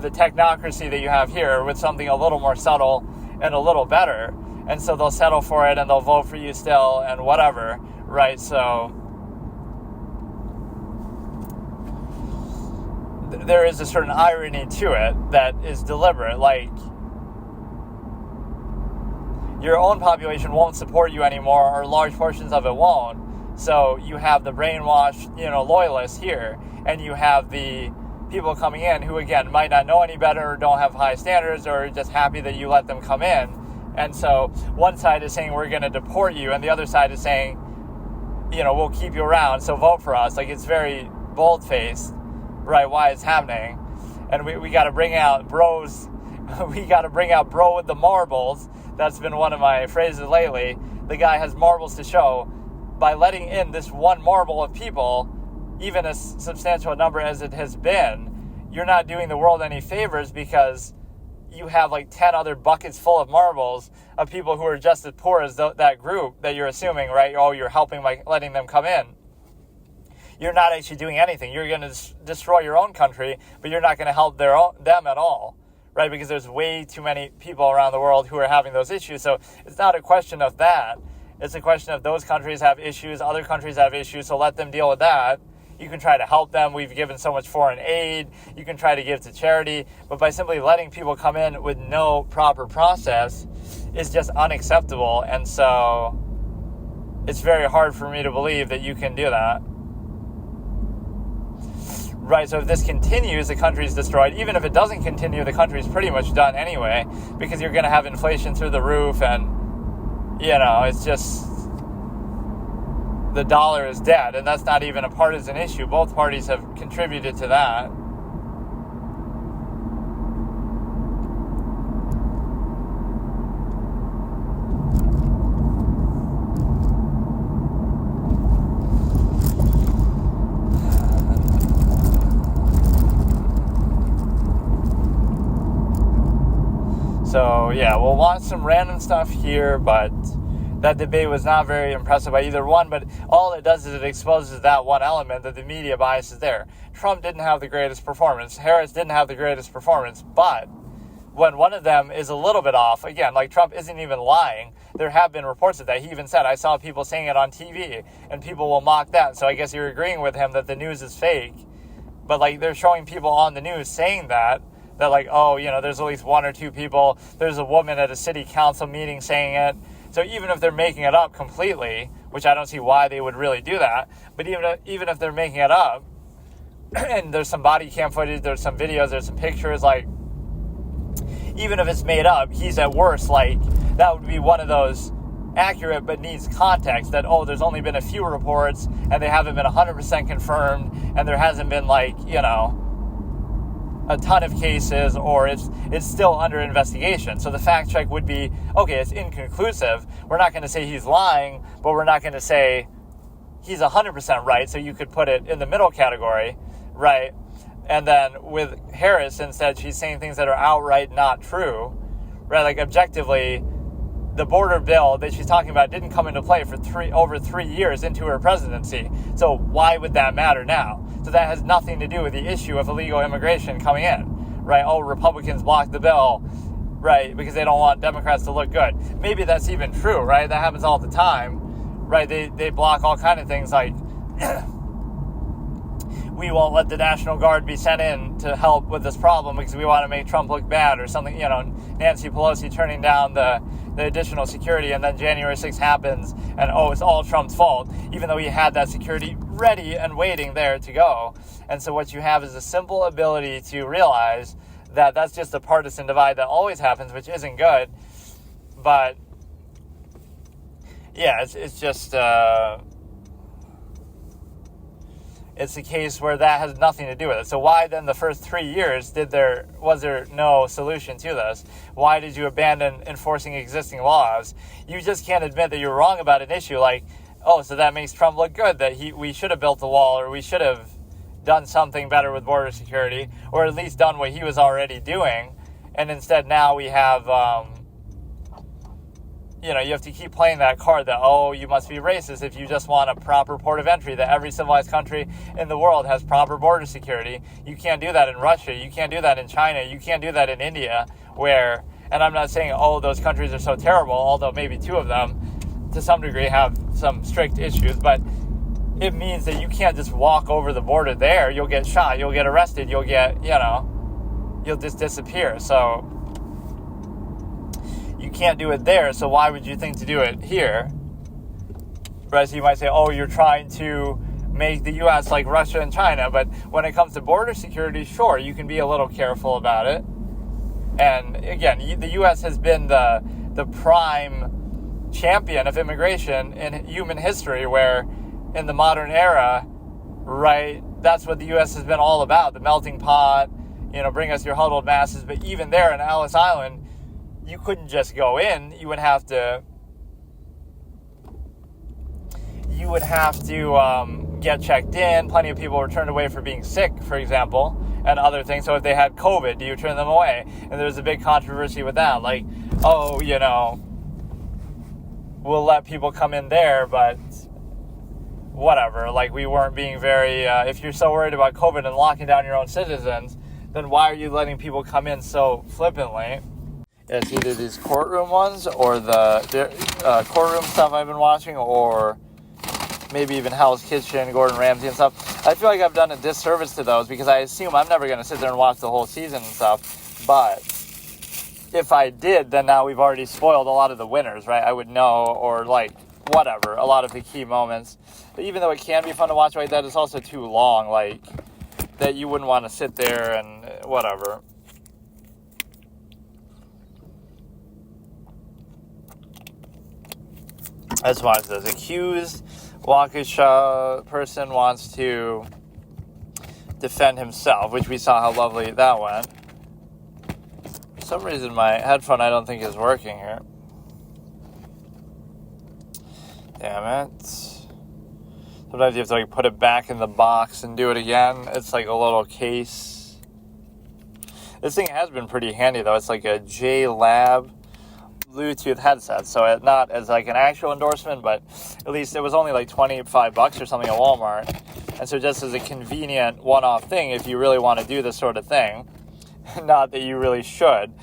[SPEAKER 1] technocracy that you have here, with something a little more subtle and a little better. And so they'll settle for it and they'll vote for you still and whatever, right? So there is a certain irony to it that is deliberate. Like, your own population won't support you anymore, or large portions of it won't. So you have the brainwashed, loyalists here, and you have the people coming in who, again, might not know any better, or don't have high standards, or just happy that you let them come in. And so one side is saying we're going to deport you, and the other side is saying, we'll keep you around, so vote for us. Like, it's very bold-faced, right, why it's happening. And we got to bring out bros. We got to bring out bro with the marbles. That's been one of my phrases lately. The guy has marbles to show. By letting in this one marble of people, even as substantial a number as it has been, you're not doing the world any favors, because you have like 10 other buckets full of marbles of people who are just as poor as that group that you're assuming, right? Oh, you're helping by letting them come in. You're not actually doing anything. You're going to destroy your own country, but you're not going to help them at all, right? Because there's way too many people around the world who are having those issues. So it's not a question of that. It's a question of those countries have issues, other countries have issues, so let them deal with that. You can try to help them. We've given so much foreign aid. You can try to give to charity. But by simply letting people come in with no proper process is just unacceptable. And so it's very hard for me to believe that you can do that. Right, so if this continues, the country's destroyed. Even if it doesn't continue, the country's pretty much done anyway, because you're going to have inflation through the roof, and, it's just, the dollar is dead, and that's not even a partisan issue. Both parties have contributed to that. So, yeah, we'll watch some random stuff here, but that debate was not very impressive by either one. But all it does is it exposes that one element, that the media bias is there. Trump didn't have the greatest performance. Harris didn't have the greatest performance. But when one of them is a little bit off, again, like Trump isn't even lying. There have been reports of that. He even said, I saw people saying it on TV, and people will mock that. So I guess you're agreeing with him that the news is fake. But, like, they're showing people on the news saying that like, oh, there's at least one or two people. There's a woman at a city council meeting saying it. So even if they're making it up completely, which I don't see why they would really do that, but even if they're making it up, and there's some body cam footage, there's some videos, there's some pictures, like, even if it's made up, he's at worst, like, that would be one of those accurate but needs context that, oh, there's only been a few reports, and they haven't been 100% confirmed, and there hasn't been, like, a ton of cases, or it's still under investigation. So the fact check would be, okay, it's inconclusive. We're not going to say he's lying, but we're not going to say he's 100% right. So you could put it in the middle category, right? And then with Harris, instead, she's saying things that are outright not true, right? Like, objectively, the border bill that she's talking about didn't come into play for over 3 years into her presidency. So why would that matter now? So that has nothing to do with the issue of illegal immigration coming in, right? Oh, Republicans blocked the bill, right, because they don't want Democrats to look good. Maybe that's even true, right? That happens all the time, right? They block all kind of things, like we won't let the National Guard be sent in to help with this problem because we want to make Trump look bad, or something. Nancy Pelosi turning down the additional security, and then January 6th happens, and it's all Trump's fault, even though he had that security ready and waiting there to go. And so what you have is a simple ability to realize that that's just a partisan divide that always happens, which isn't good. But yeah, it's just it's a case where that has nothing to do with it. So why then the first 3 years was there no solution to this? Why did you abandon enforcing existing laws? You just can't admit that you're wrong about an issue, like, oh, so that makes Trump look good, that we should have built the wall, or we should have done something better with border security, or at least done what he was already doing. And instead now we have you have to keep playing that card that, oh, you must be racist if you just want a proper port of entry, that every civilized country in the world has proper border security. You can't do that in Russia. You can't do that in China. You can't do that in India, where, and I'm not saying, oh, those countries are so terrible, although maybe two of them, to some degree, have some strict issues, but it means that you can't just walk over the border there. You'll get shot, you'll get arrested, you'll get, you'll just disappear. So you can't do it there, so why would you think to do it here? Right, so you might say, oh, you're trying to make the U.S. like Russia and China, but when it comes to border security, sure, you can be a little careful about it. And again, the U.S. has been the prime champion of immigration in human history, where in the modern era, right, that's what the U.S. has been all about, the melting pot, bring us your huddled masses. But even there in Ellis Island, you couldn't just go in. You would have to get checked in. Plenty of people were turned away for being sick, for example, and other things. So if they had COVID, do you turn them away? And there's a big controversy with that. Like, oh, we'll let people come in there, but whatever. Like, we weren't being very, if you're so worried about COVID and locking down your own citizens, then why are you letting people come in so flippantly? It's either these courtroom ones or the courtroom stuff I've been watching, or maybe even Hell's Kitchen, Gordon Ramsay and stuff. I feel like I've done a disservice to those because I assume I'm never going to sit there and watch the whole season and stuff. But if I did, then now we've already spoiled a lot of the winners, right? I would know, or like, whatever, a lot of the key moments. But even though it can be fun to watch like that, it's also too long, like, that you wouldn't want to sit there and whatever. Let's watch this. Accused Waukesha person wants to defend himself, which we saw how lovely that went. For some reason, my headphone I don't think is working here. Damn it. Sometimes you have to like put it back in the box and do it again. It's like a little case. This thing has been pretty handy though. It's like a J-Lab Bluetooth headset, so it not as like an actual endorsement, but at least it was only like $25 or something at Walmart, and so just as a convenient one-off thing if you really want to do this sort of thing. Not that you really should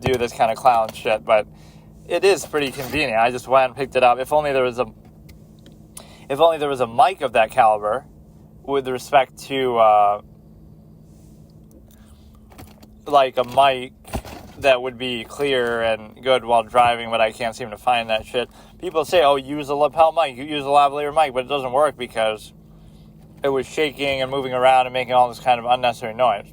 [SPEAKER 1] do this kind of clown shit, but it is pretty convenient. I just went and picked it up. If only there was a mic of that caliber with respect to like a mic that would be clear and good while driving, but I can't seem to find that shit. People say, oh, use a lapel mic, you use a lavalier mic, but it doesn't work because it was shaking and moving around and making all this kind of unnecessary noise.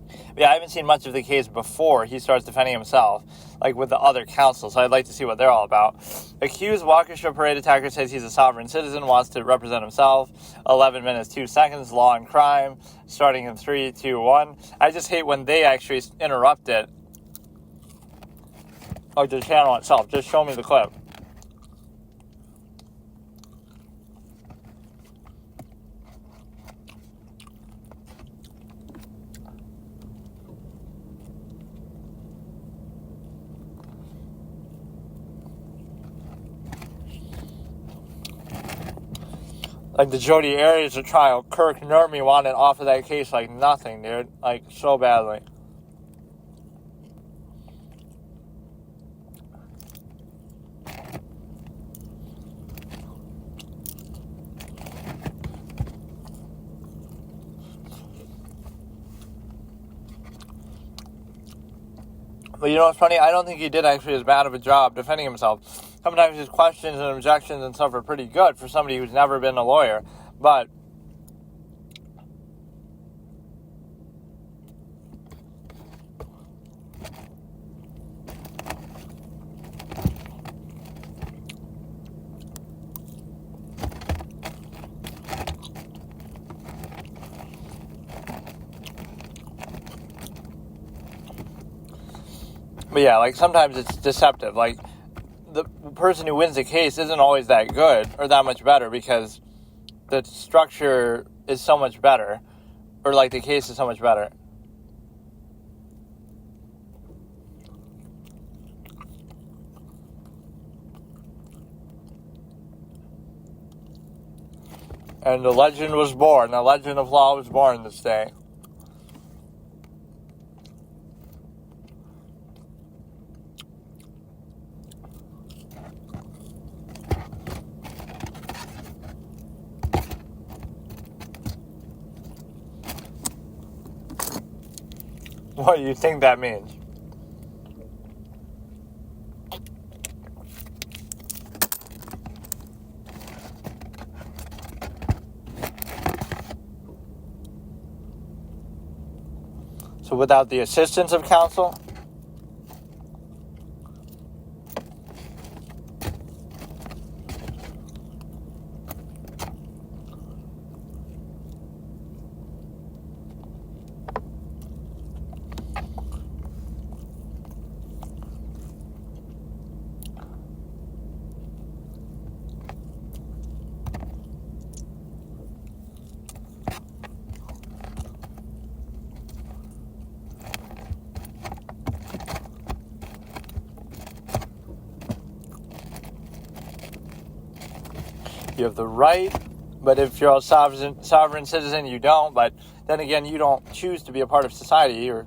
[SPEAKER 1] But yeah, I haven't seen much of the case before he starts defending himself, like with the other counsel, so I'd like to see what they're all about. Accused Waukesha parade attacker says he's a sovereign citizen, wants to represent himself. 11 minutes, 2 seconds, law and crime, starting in 3, 2, 1. I just hate when they actually interrupt it. Or the channel itself. Just show me the clip. Like the Jodi Arias trial, Kirk Nermy wanted off of that case like nothing, dude. Like, so badly. But you know what's funny? I don't think he did actually as bad of a job defending himself. Sometimes his questions and objections and stuff are pretty good for somebody who's never been a lawyer. But yeah, like sometimes it's deceptive. Like the person who wins the case isn't always that good or that much better because the structure is so much better, or like the case is so much better. And the legend was born. The legend of law was born this day. What do you think that means? So without the assistance of counsel? You have the right, but if you're a sovereign citizen, you don't. But then again, you don't choose to be a part of society. An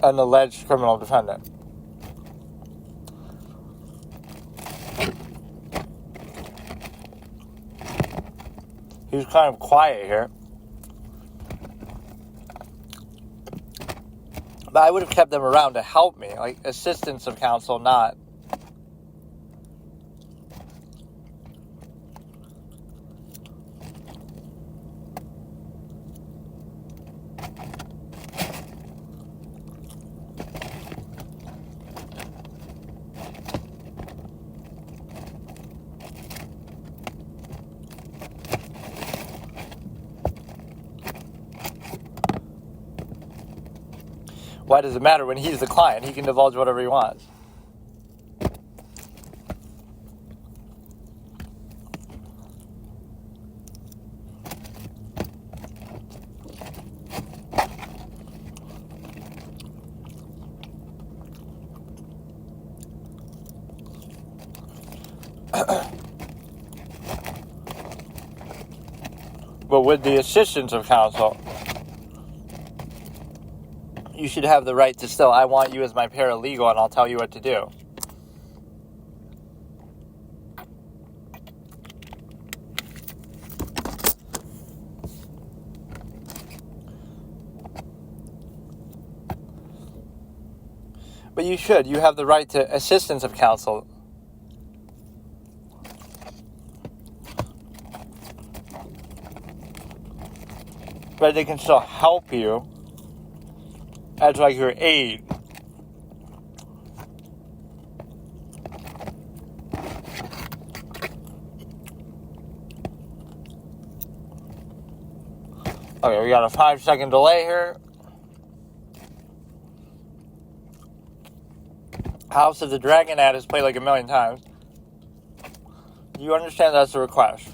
[SPEAKER 1] alleged criminal defendant. He's kind of quiet here. But I would have kept them around to help me, like assistance of counsel, not. Why does it matter when he's the client? He can divulge whatever he wants. But with the assistance of counsel, you should have the right to still, I want you as my paralegal and I'll tell you what to do. But you should. You have the right to assistance of counsel. But they can still help you as like your aid. Okay, we got a 5-second delay here. House of the Dragon ad is played like a million times. You understand that's a request.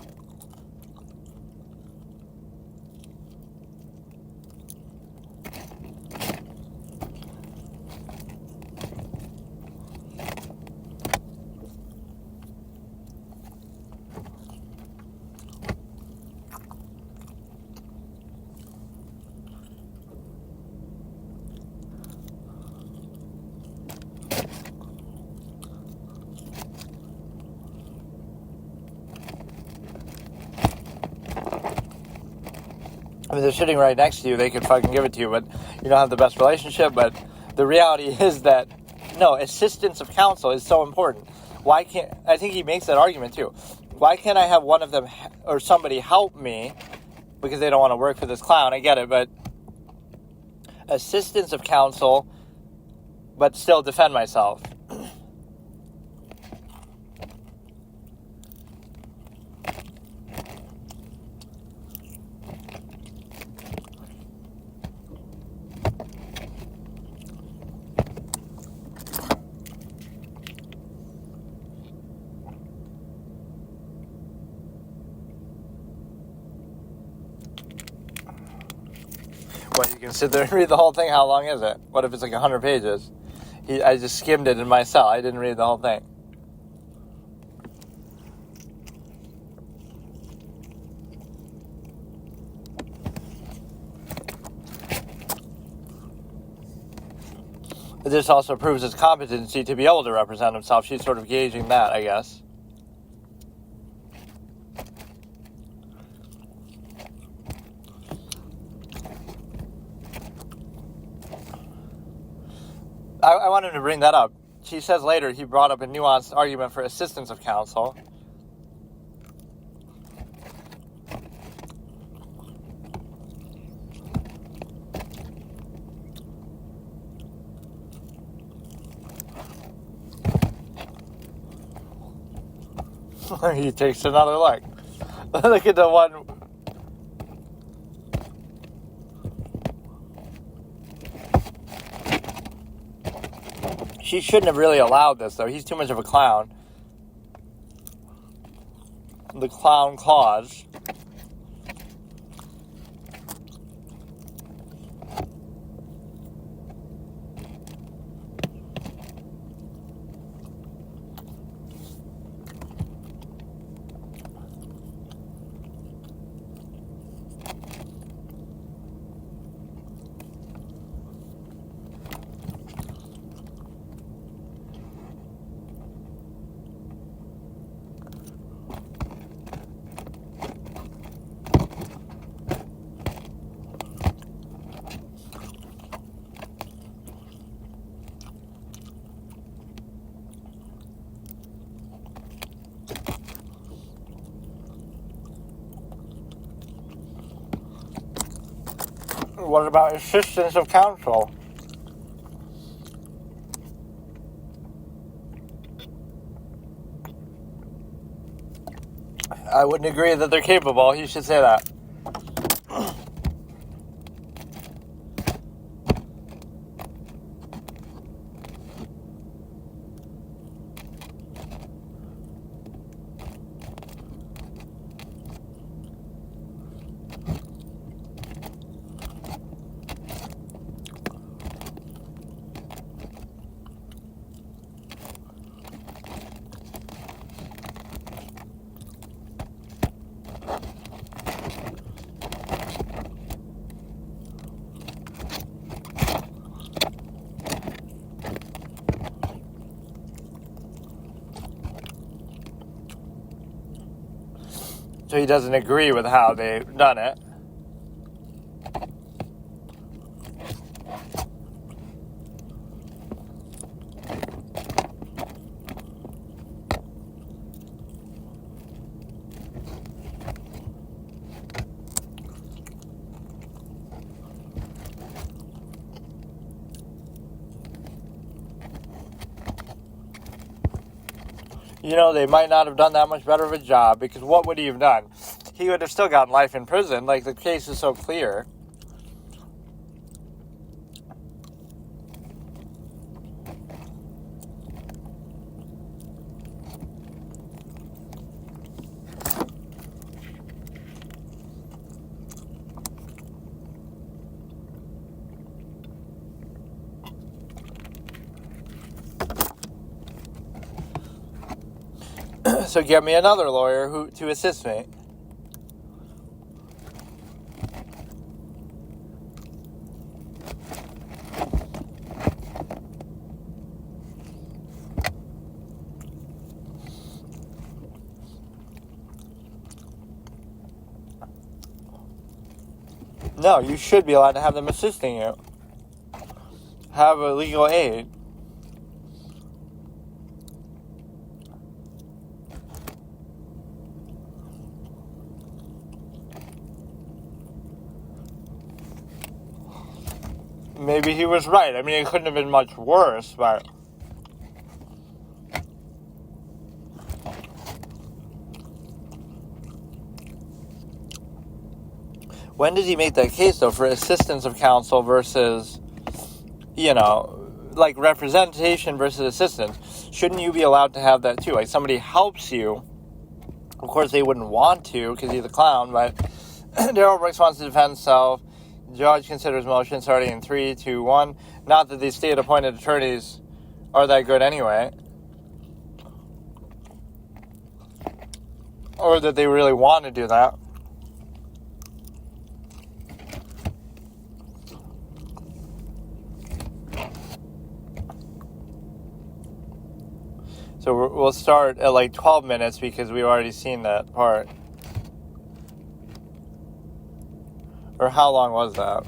[SPEAKER 1] I mean, they're sitting right next to you. They could fucking give it to you, but you don't have the best relationship. But the reality is that, no, assistance of counsel is so important. Why can't, I think he makes that argument too. Why can't I have one of them or somebody help me because they don't want to work for this clown? I get it, but assistance of counsel, but still defend myself. Well, you can sit there and read the whole thing. How long is it? What if it's like 100 pages? I just skimmed it in my cell. I didn't read the whole thing. this also proves his competency to be able to represent himself. She's sort of gauging that, I guess. I wanted to bring that up. She says later he brought up a nuanced argument for assistance of counsel. He takes another look. Look at the one. She shouldn't have really allowed this, though. He's too much of a clown. The clown clause. What about assistance of counsel? I wouldn't agree that they're capable. You should say that. So he doesn't agree with how they've done it. You know, they might not have done that much better of a job, because what would he have done? He would have still gotten life in prison. Like, the case is so clear. So get me another lawyer to assist me. No, you should be allowed to have them assisting you. Have a legal aid. Maybe he was right. I mean, it couldn't have been much worse, but... When did he make that case, though, for assistance of counsel versus, you know, like representation versus assistance? Shouldn't you be allowed to have that, too? Like, somebody helps you. Of course, they wouldn't want to because he's a clown, but Darrell Brooks wants to defend himself. Judge considers motion starting in 3, 2, 1. Not that these state-appointed attorneys are that good anyway. Or that they really want to do that. So we'll start at like 12 minutes because we've already seen that part. Or how long was that?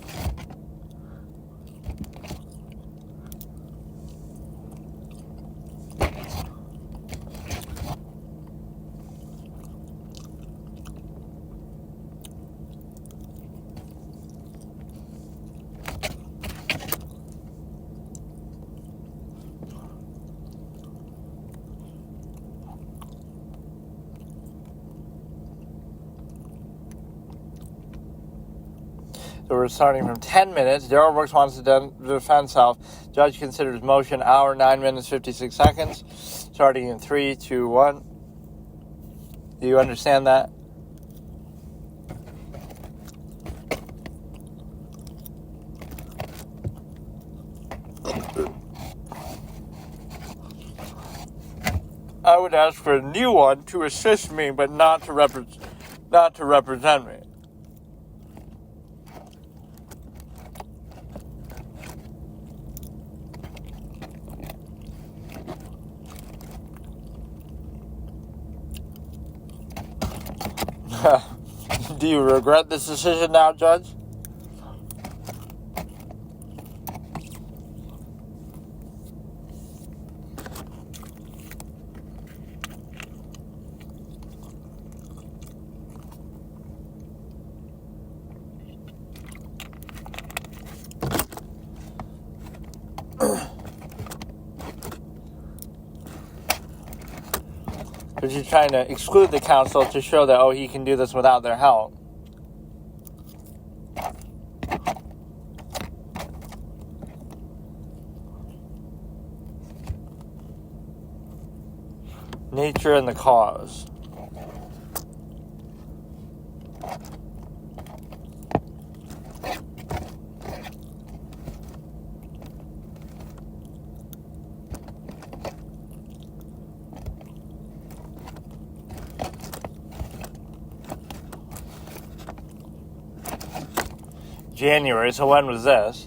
[SPEAKER 1] So we're starting from 10 minutes. Daryl Brooks wants to defend himself. Judge considers motion hour, 9 minutes, 56 seconds. Starting in 3, 2, 1. Do you understand that? I would ask for a new one to assist me, but not to represent me. Do you regret this decision now, Judge? But you're trying to exclude the counsel to show that, he can do this without their help. Nature and the cause. January, so when was this?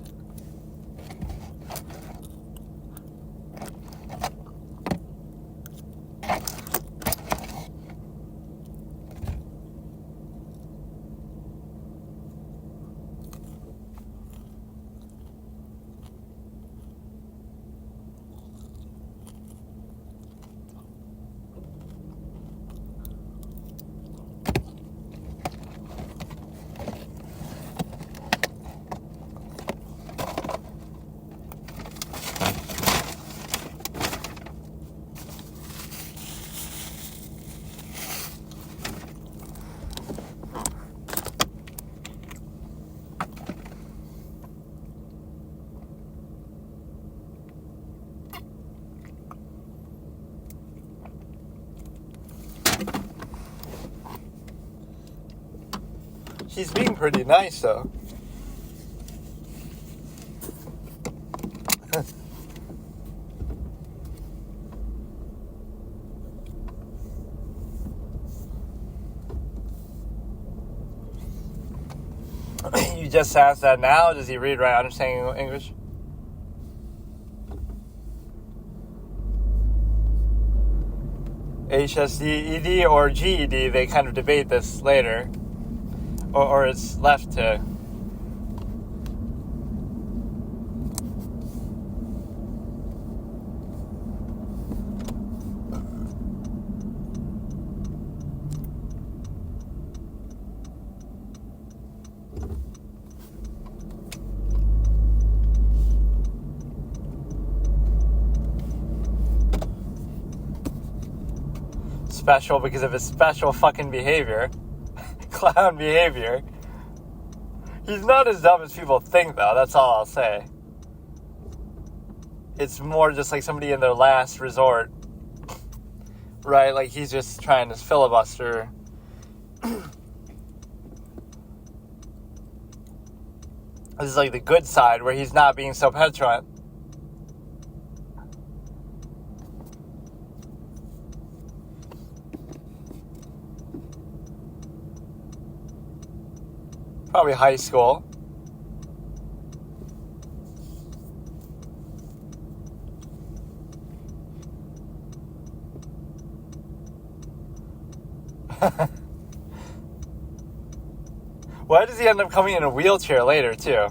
[SPEAKER 1] He's being pretty nice, though. You just asked that now? Does he read, write, understand English? HSDED or GED, they kind of debate this later. Or it's left to. Special because of his special fucking behavior. Clown behavior. He's not as dumb as people think, though. That's all I'll say. It's more just like somebody in their last resort. Right? Like he's just trying to filibuster. This is like the good side where he's not being so petulant. Probably high school. Why does he end up coming in a wheelchair later, too?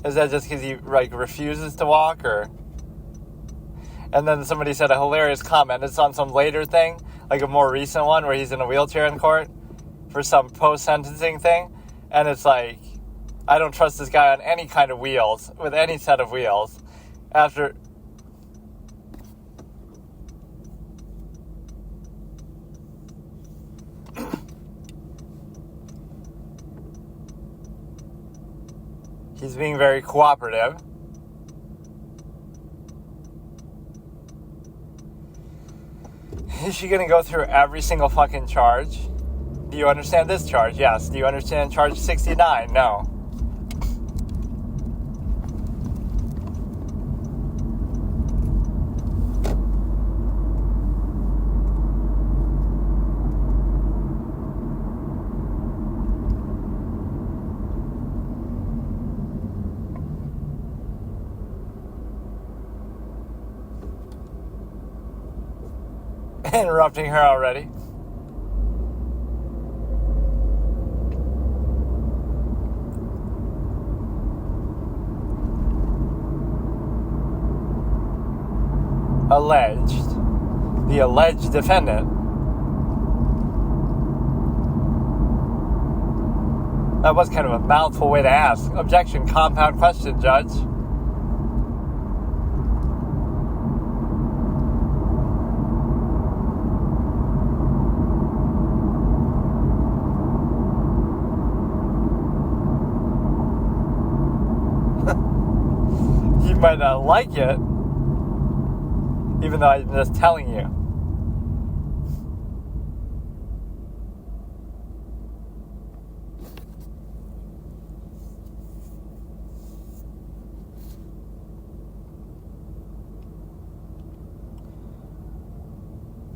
[SPEAKER 1] Is that just because he, like, refuses to walk, or... And then somebody said a hilarious comment. It's on some later thing, like a more recent one, where he's in a wheelchair in court for some post-sentencing thing. And it's like, I don't trust this guy on any kind of wheels, with any set of wheels. After... He's being very cooperative. Is she going to go through every single fucking charge? Do you understand this charge? Yes. Do you understand charge 69? No. Interrupting her already. Alleged. The alleged defendant. That was kind of a mouthful way to ask. Objection, compound question, Judge. You might not like it, even though I'm just telling you.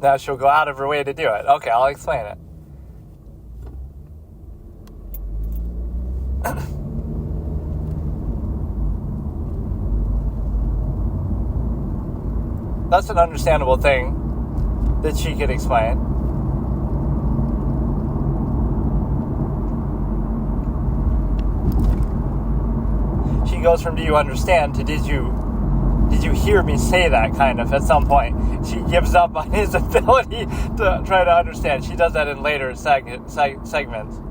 [SPEAKER 1] Now she'll go out of her way to do it. Okay, I'll explain it. That's an understandable thing that she could explain. She goes from "do you understand" to "did you hear me say that?" kind of at some point. She gives up on his ability to try to understand. She does that in later segments.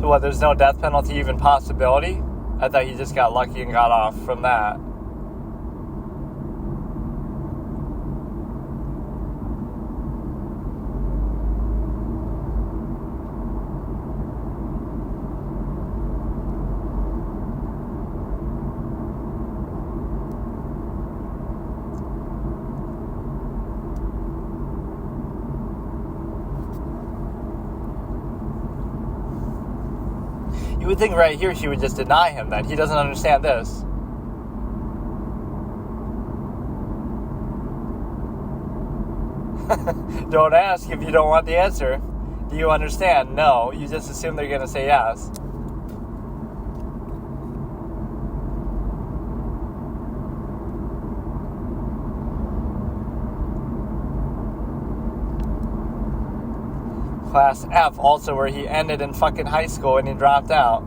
[SPEAKER 1] What, there's no death penalty even possibility? I thought he just got lucky and got off from that. You would think right here she would just deny him that. He doesn't understand this. Don't ask if you don't want the answer. Do you understand? No. You just assume they're going to say yes. Class F, also where he ended in fucking high school and he dropped out.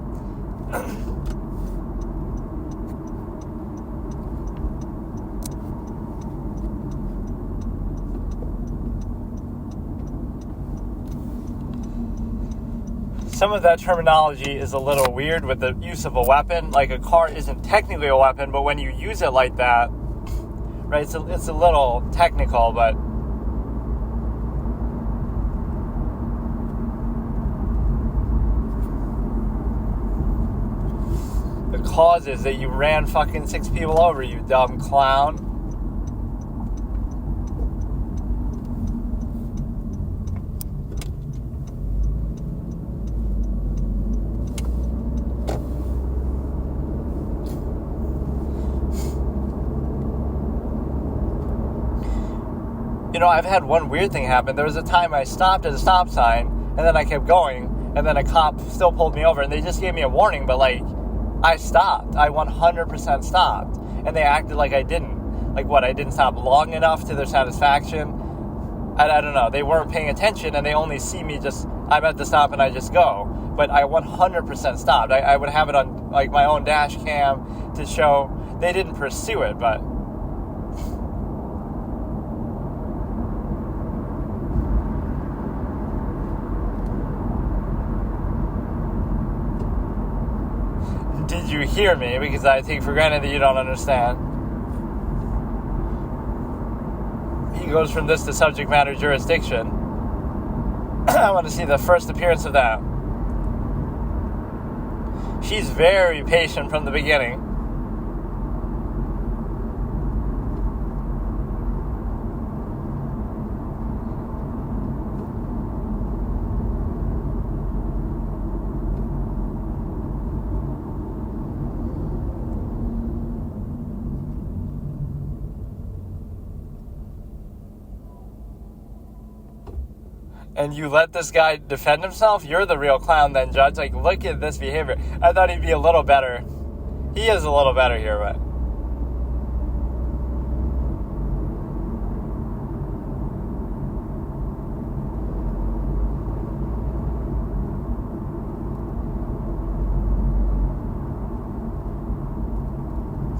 [SPEAKER 1] Some of that terminology is a little weird with the use of a weapon. Like, a car isn't technically a weapon, but when you use it like that, right, it's a little technical, but the cause is that you ran fucking 6 people over, you dumb clown. I've had one weird thing happen. There was a time I stopped at a stop sign, and then I kept going, and then a cop still pulled me over, and they just gave me a warning, but, like, I stopped. I 100% stopped, and they acted like I didn't. Like, what, I didn't stop long enough to their satisfaction? I don't know. They weren't paying attention, and they only see me I'm at the stop, and I just go. But I 100% stopped. I would have it on, like, my own dash cam to show they didn't pursue it, but... Did you hear me? Because I take for granted that you don't understand. He goes from this to subject matter jurisdiction. I want to see the first appearance of that. She's very patient from the beginning. And you let this guy defend himself? You're the real clown then, Judge. Like, look at this behavior. I thought he'd be a little better. He is a little better here, but...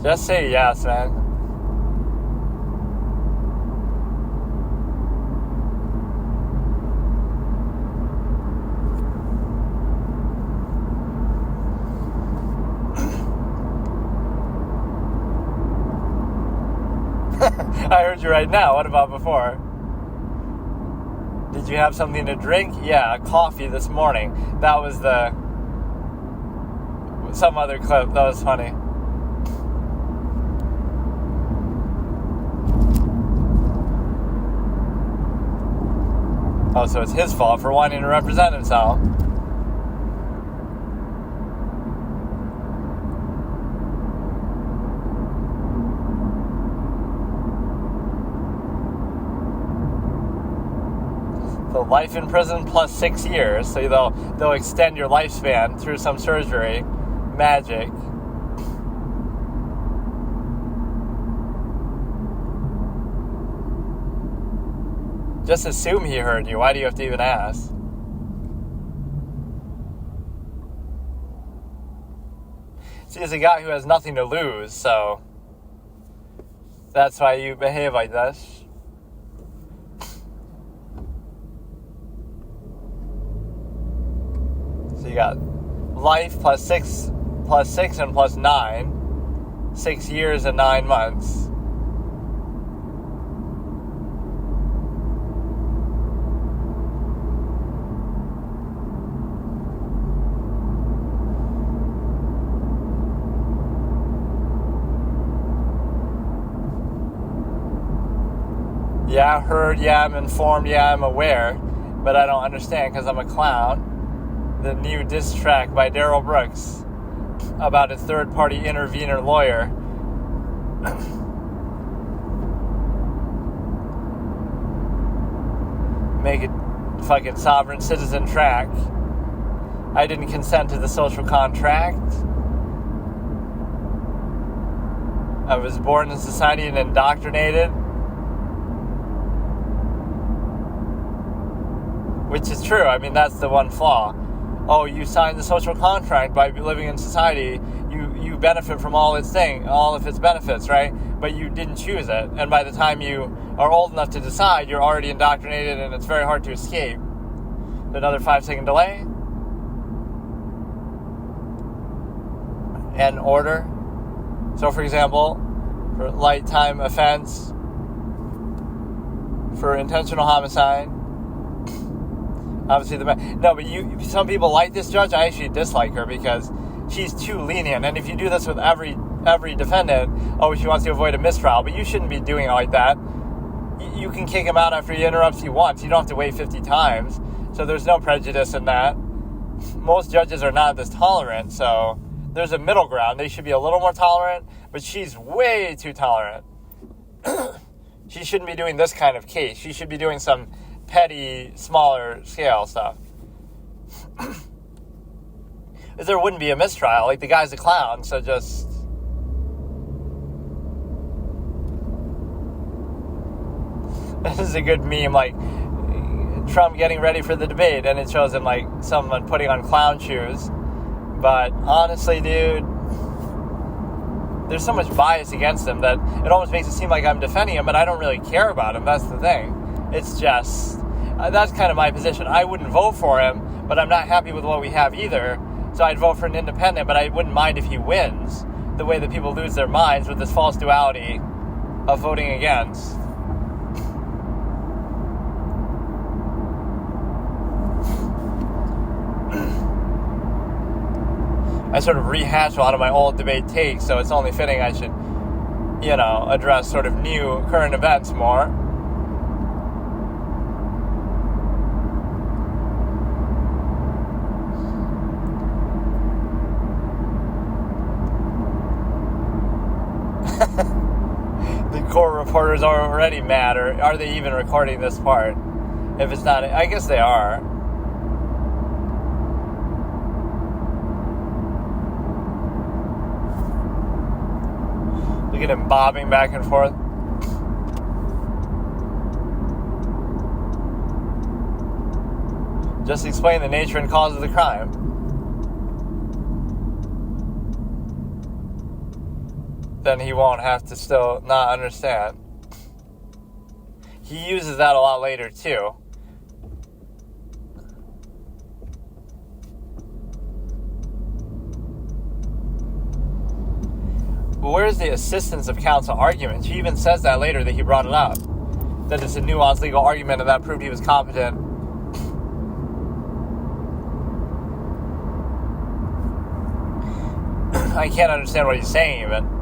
[SPEAKER 1] Just say yes, man. I heard you right now. What about before? Did you have something to drink? Yeah, coffee this morning. That was some other clip. That was funny. Oh, so it's his fault for wanting to represent himself. So life in prison plus 6 years. So they'll extend your lifespan through some surgery. Magic. Just assume he heard you. Why do you have to even ask? See, he's a guy who has nothing to lose, so that's why you behave like this. So you got life plus 6 and plus 9. 6 years and 9 months. Yeah, heard, yeah, I'm informed, yeah, I'm aware, but I don't understand because I'm a clown. The new diss track by Daryl Brooks about a third-party intervener lawyer. Make it fucking sovereign citizen track. I didn't consent to the social contract. I was born in society and indoctrinated. Which is true. I mean, that's the one flaw. Oh, you signed the social contract by living in society. You benefit from all of its benefits, right? But you didn't choose it. And by the time you are old enough to decide, you're already indoctrinated and it's very hard to escape. Another 5-second delay. And order. So, for example, for light time offense, for intentional homicide, obviously but some people like this judge. I actually dislike her because she's too lenient. And if you do this with every defendant, she wants to avoid a mistrial, but you shouldn't be doing it like that. You can kick him out after he interrupts you once. You don't have to wait 50 times. So there's no prejudice in that. Most judges are not this tolerant, so there's a middle ground. They should be a little more tolerant, but she's way too tolerant. She shouldn't be doing this kind of case. She should be doing some petty, smaller scale stuff. Because there wouldn't be a mistrial. Like, the guy's a clown, so just... This is a good meme, like, Trump getting ready for the debate, and it shows him, like, someone putting on clown shoes. But, honestly, dude, there's so much bias against him that it almost makes it seem like I'm defending him, but I don't really care about him. That's the thing. It's just... that's kind of my position. I wouldn't vote for him, but I'm not happy with what we have either. So I'd vote for an independent, but I wouldn't mind if he wins, the way that people lose their minds with this false duality of voting against. I sort of rehash a lot of my old debate takes, so it's only fitting I should, address sort of new current events more. The court reporters are already mad, or are they even recording this part? If it's not, I guess they are. Look at him bobbing back and forth. Just explain the nature and cause of the crime. Then he won't have to still not understand. He uses that a lot later, too. But where's the assistance of counsel argument? He even says that later, that he brought it up. That it's a nuanced legal argument and that proved he was competent. I can't understand what he's saying even.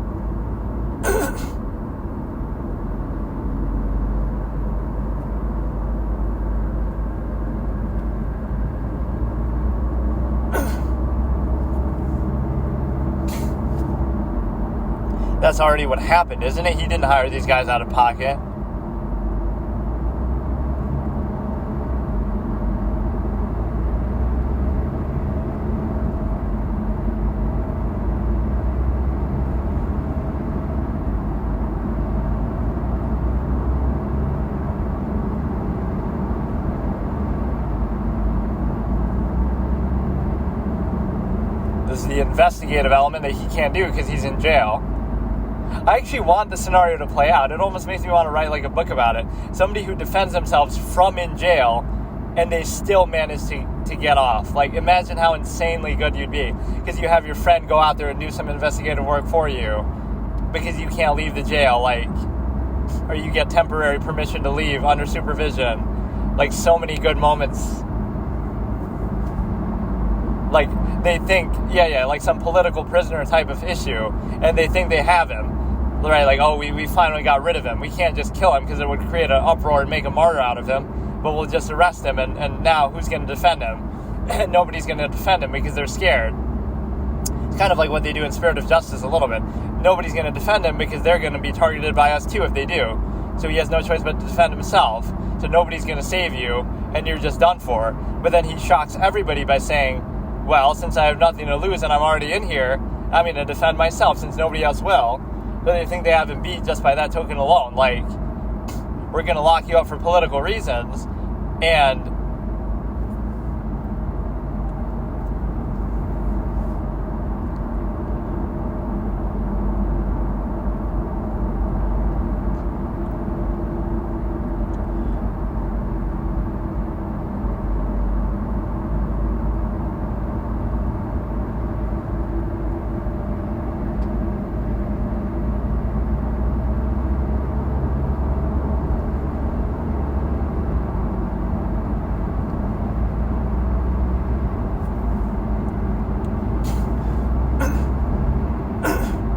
[SPEAKER 1] That's already what happened, isn't it? He didn't hire these guys out of pocket. This is the investigative element that he can't do because he's in jail. I actually want the scenario to play out. It almost makes me want to write like a book about it. Somebody who defends themselves from in jail and they still manage to get off. Like, imagine how insanely good you'd be. Because you have your friend go out there and do some investigative work for you because you can't leave the jail, like, or you get temporary permission to leave under supervision. Like, so many good moments. Like, they think, like some political prisoner type of issue, and they think they have him. Right, like, oh, we finally got rid of him. We can't just kill him because it would create an uproar and make a martyr out of him, but we'll just arrest him, and now who's going to defend him? And nobody's going to defend him because they're scared. It's kind of like what they do in Spirit of Justice a little bit. Nobody's going to defend him because they're going to be targeted by us too if they do. So he has no choice but to defend himself. So nobody's going to save you, and you're just done for. But then he shocks everybody by saying, well, since I have nothing to lose and I'm already in here, I'm going to defend myself since nobody else will. But they think they have him beat just by that token alone. Like, we're going to lock you up for political reasons, and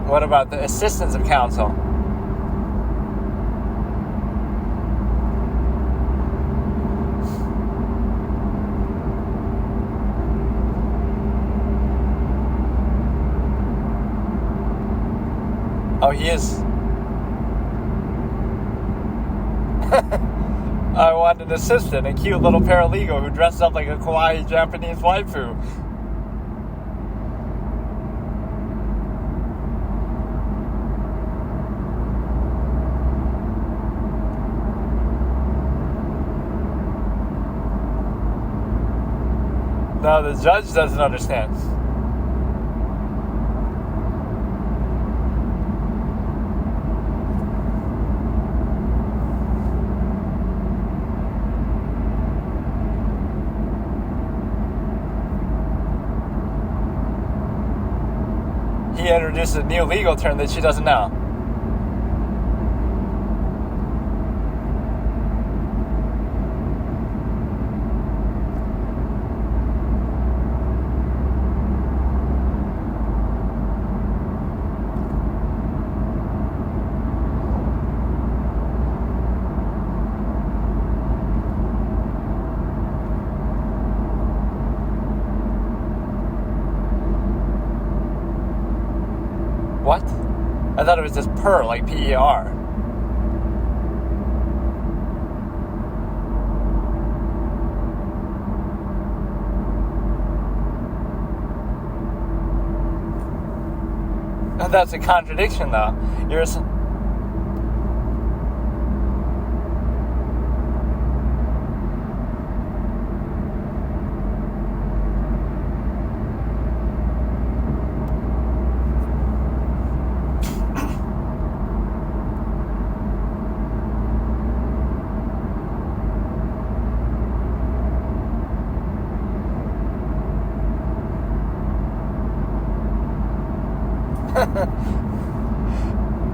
[SPEAKER 1] what about the assistance of counsel? Oh, he is. I want an assistant, a cute little paralegal who dresses up like a kawaii Japanese waifu. No, the judge doesn't understand. He introduced a new legal term that she doesn't know. What? I thought it was just per, like P-E-R. That's a contradiction, though. You're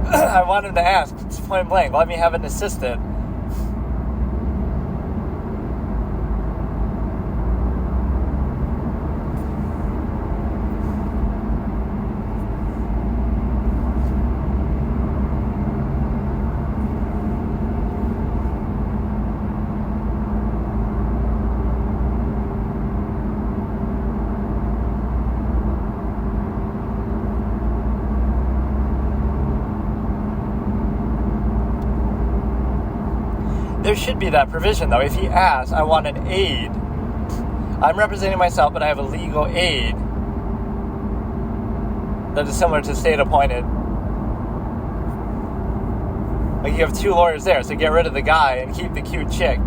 [SPEAKER 1] I wanted to ask, it's point blank, let me have an assistant. There should be that provision, though. If he asks, I want an aide. I'm representing myself, but I have a legal aide that is similar to state appointed. Like, you have two lawyers there, so get rid of the guy and keep the cute chick,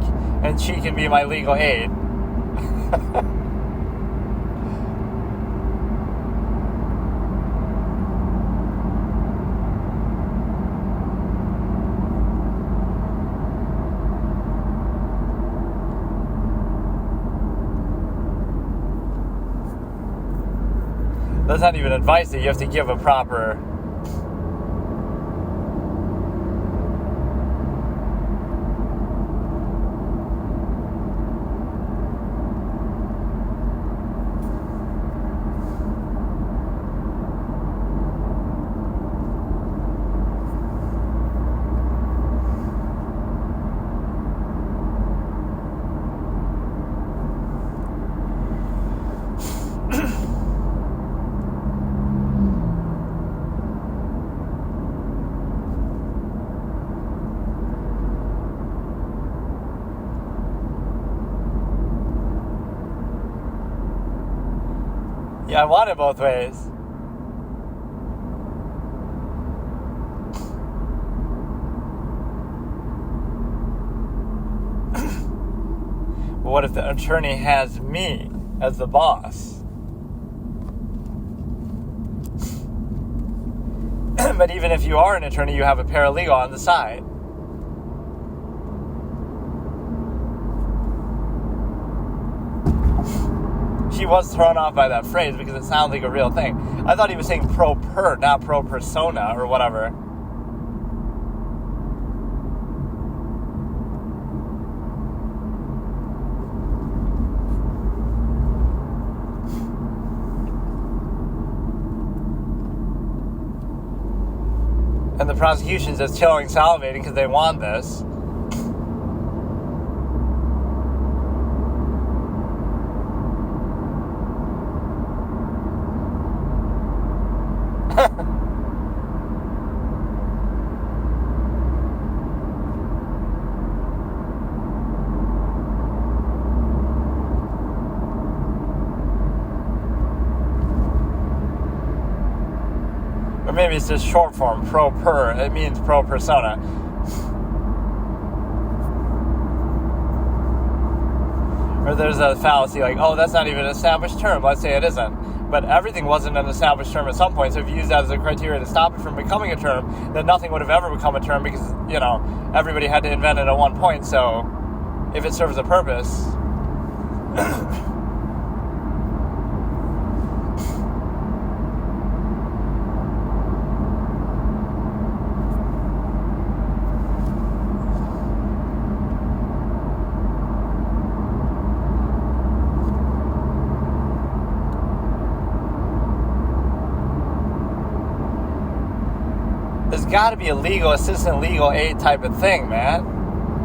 [SPEAKER 1] and she can be my legal aide. That's not even advice that you have to give a proper... Yeah, I want it both ways. But what if the attorney has me as the boss? But even if you are an attorney, you have a paralegal on the side. She was thrown off by that phrase because it sounds like a real thing. I thought he was saying pro per, not pro persona or whatever. And the prosecution's just chilling, salivating because they want this. maybe it's just short form, pro per. It means pro persona. Or there's a fallacy like, oh, that's not even an established term. Let's say it isn't. But everything wasn't an established term at some point. So if you use that as a criteria to stop it from becoming a term, then nothing would have ever become a term because, everybody had to invent it at one point. So if it serves a purpose... There's got to be a legal assistant, legal aid type of thing, man.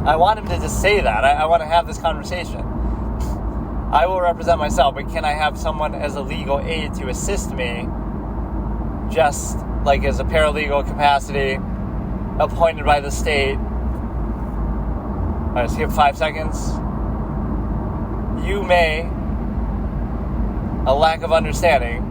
[SPEAKER 1] I want him to just say that. I want to have this conversation. I will represent myself, but can I have someone as a legal aid to assist me, just like as a paralegal capacity, appointed by the state? All right, skip 5 seconds. You may, a lack of understanding,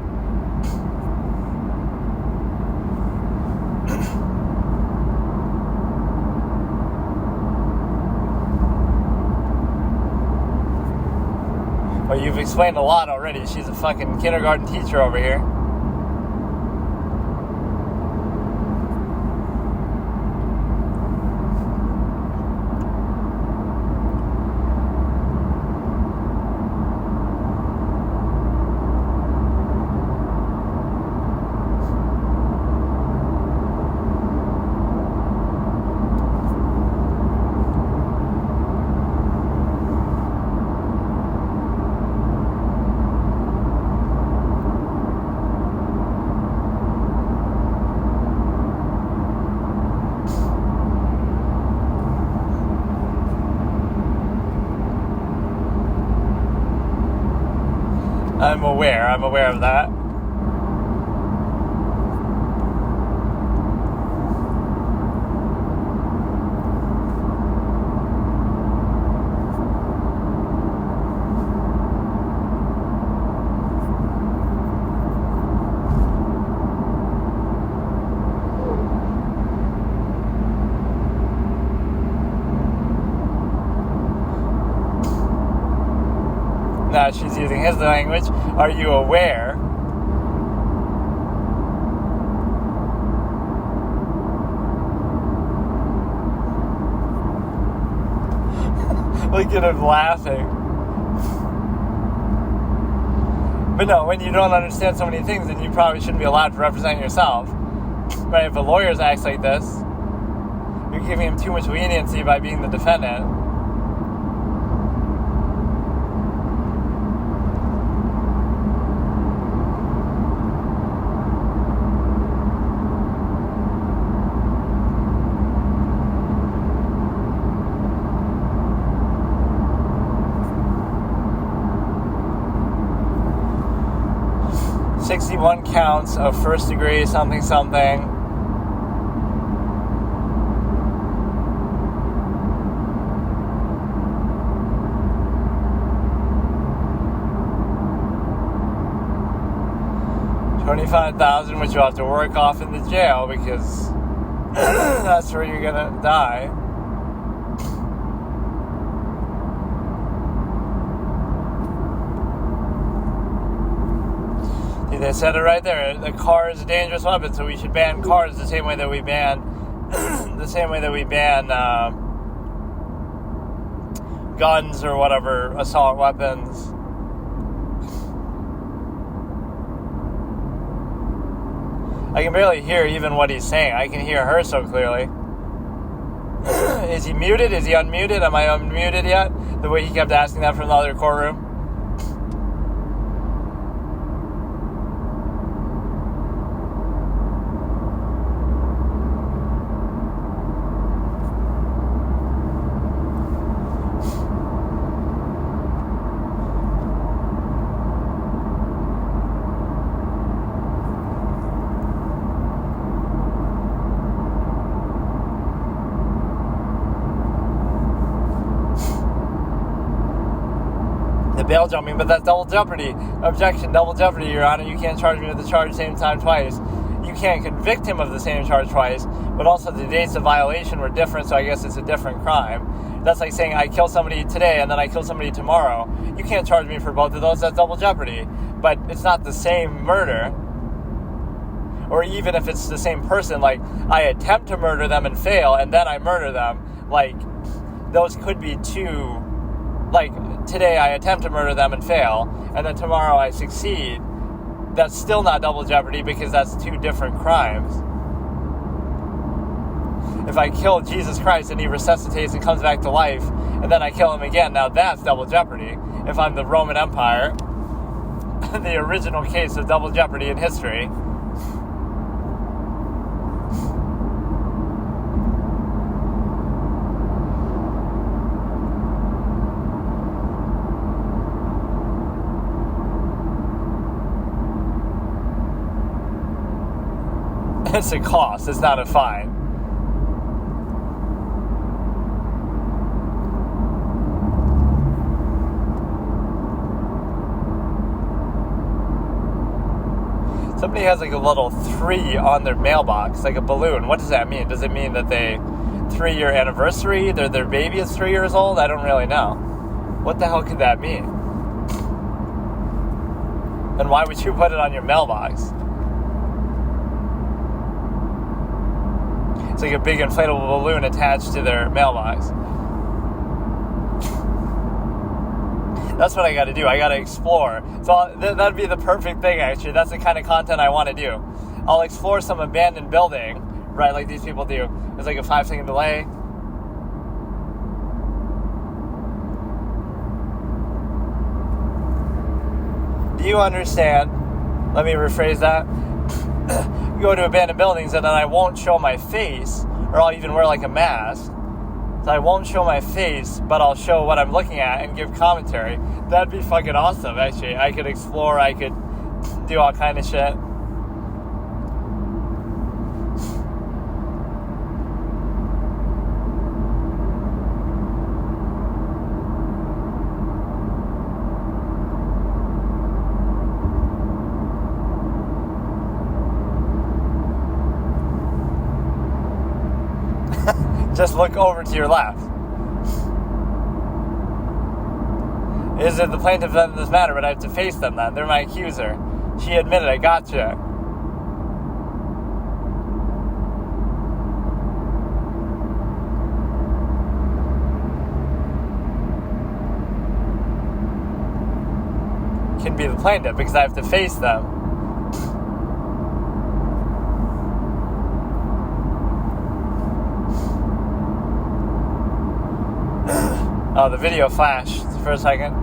[SPEAKER 1] well, you've explained a lot already. She's a fucking kindergarten teacher over here. I'm aware of that. Now she's using his language. Are you aware? Look at him laughing. But no, when you don't understand so many things, then you probably shouldn't be allowed to represent yourself. Right? If a lawyer acts like this, you're giving him too much leniency by being the defendant. "61 counts of first degree something something." $25,000, which you'll have to work off in the jail because that's where you're gonna die. They said it right there. The car is a dangerous weapon, so we should ban cars the same way that we ban guns or whatever, assault weapons. I can barely hear even what he's saying. I can hear her so clearly. Is he muted? Is he unmuted? Am I unmuted yet? The way he kept asking that from the other courtroom. Bail jumping, but that's double jeopardy. Objection, double jeopardy, Your Honor. You can't charge me with the charge same time twice. You you can't convict him of the same charge twice, but also the dates of violation were different, so I guess it's a different crime. That's like saying I kill somebody today and then I kill somebody tomorrow. You can't charge me for both of those. That's double jeopardy. But it's not the same murder. Or even if it's the same person, like I attempt to murder them and fail, and then I murder them, like those could be two. Like today I attempt to murder them and fail, and then tomorrow I succeed. That's still not double jeopardy because that's two different crimes. If I kill Jesus Christ and he resuscitates and comes back to life, and then I kill him again, now that's double jeopardy. If I'm the Roman Empire, the original case of double jeopardy in history. It's a cost, it's not a fine. Somebody has like a little 3 on their mailbox, like a balloon. What does that mean? Does it mean that they 3-year anniversary, their baby is 3 years old? I don't really know. What the hell could that mean? And why would you put it on your mailbox? It's like a big inflatable balloon attached to their mailbox. That's what I got to do. I got to explore. So that'd be the perfect thing, actually. That's the kind of content I want to do. I'll explore some abandoned building, right, like these people do. There's like a 5-second delay. Do you understand? Let me rephrase that. Go to abandoned buildings and then I won't show my face, or I'll even wear like a mask. So I won't show my face, but I'll show what I'm looking at and give commentary. That'd be fucking awesome, actually. I could explore, I could do all kind of shit. Just look over to your left. Is it the plaintiff that doesn't matter, but I have to face them then? They're my accuser. She admitted, I gotcha. Can be the plaintiff because I have to face them. Oh, the video flashed for a second.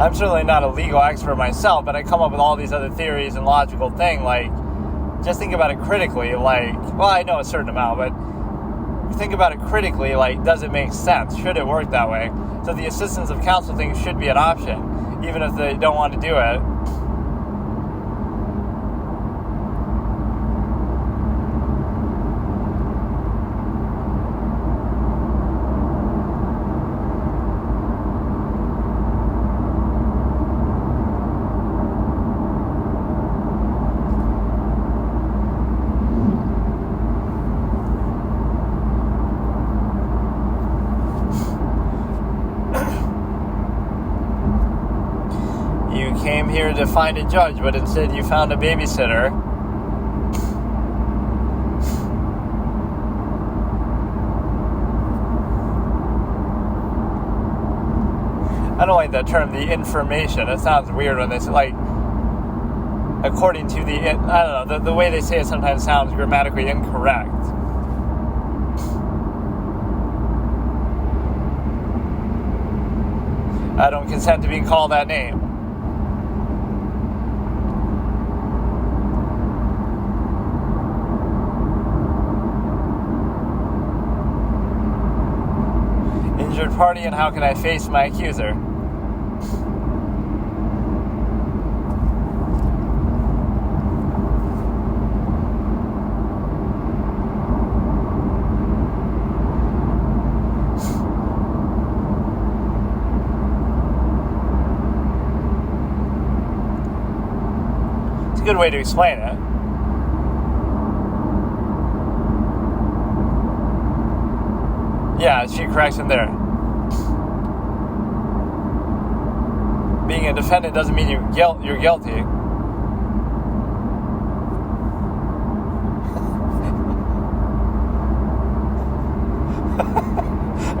[SPEAKER 1] I'm certainly not a legal expert myself, but I come up with all these other theories and logical things. Like, just think about it critically. Like, well, I know a certain amount, but think about it critically. Like, does it make sense? Should it work that way? So the assistance of counsel thing should be an option, even if they don't want to do it. Came here to find a judge, but instead you found a babysitter. I don't like that term, the information. It sounds weird when they say, like, according to the, I don't know, the way they say it sometimes sounds grammatically incorrect. I don't consent to being called that name. Injured party, and how can I face my accuser? a good way to explain it. Yeah, she corrects him there. Being a defendant doesn't mean you're guilty.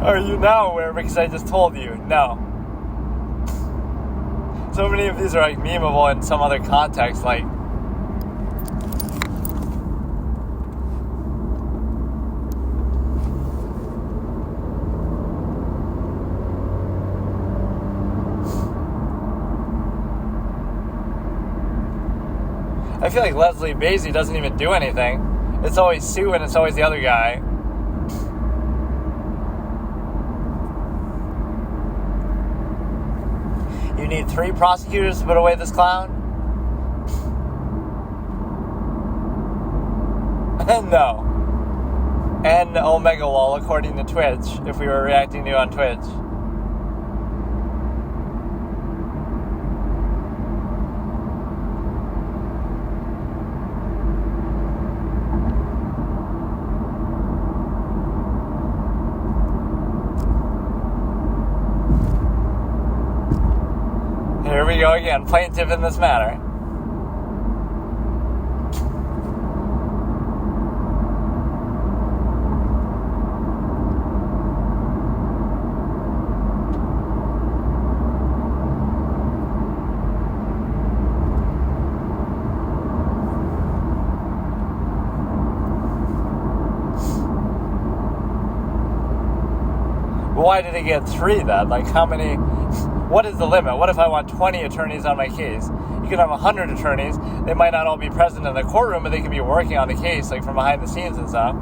[SPEAKER 1] Are you now aware? Because I just told you. No. So many of these are like memeable in some other context, like I feel like Leslie Basie doesn't even do anything. It's always Sue and it's always the other guy. You need 3 prosecutors to put away this clown? No. And Omega Wall, according to Twitch, if we were reacting to you on Twitch. Here we go again, plaintiff in this matter. Why did it get 3 then? Like, how many? What is the limit? What if I want 20 attorneys on my case? You can have 100 attorneys. They might not all be present in the courtroom, but they can be working on the case, like from behind the scenes and stuff.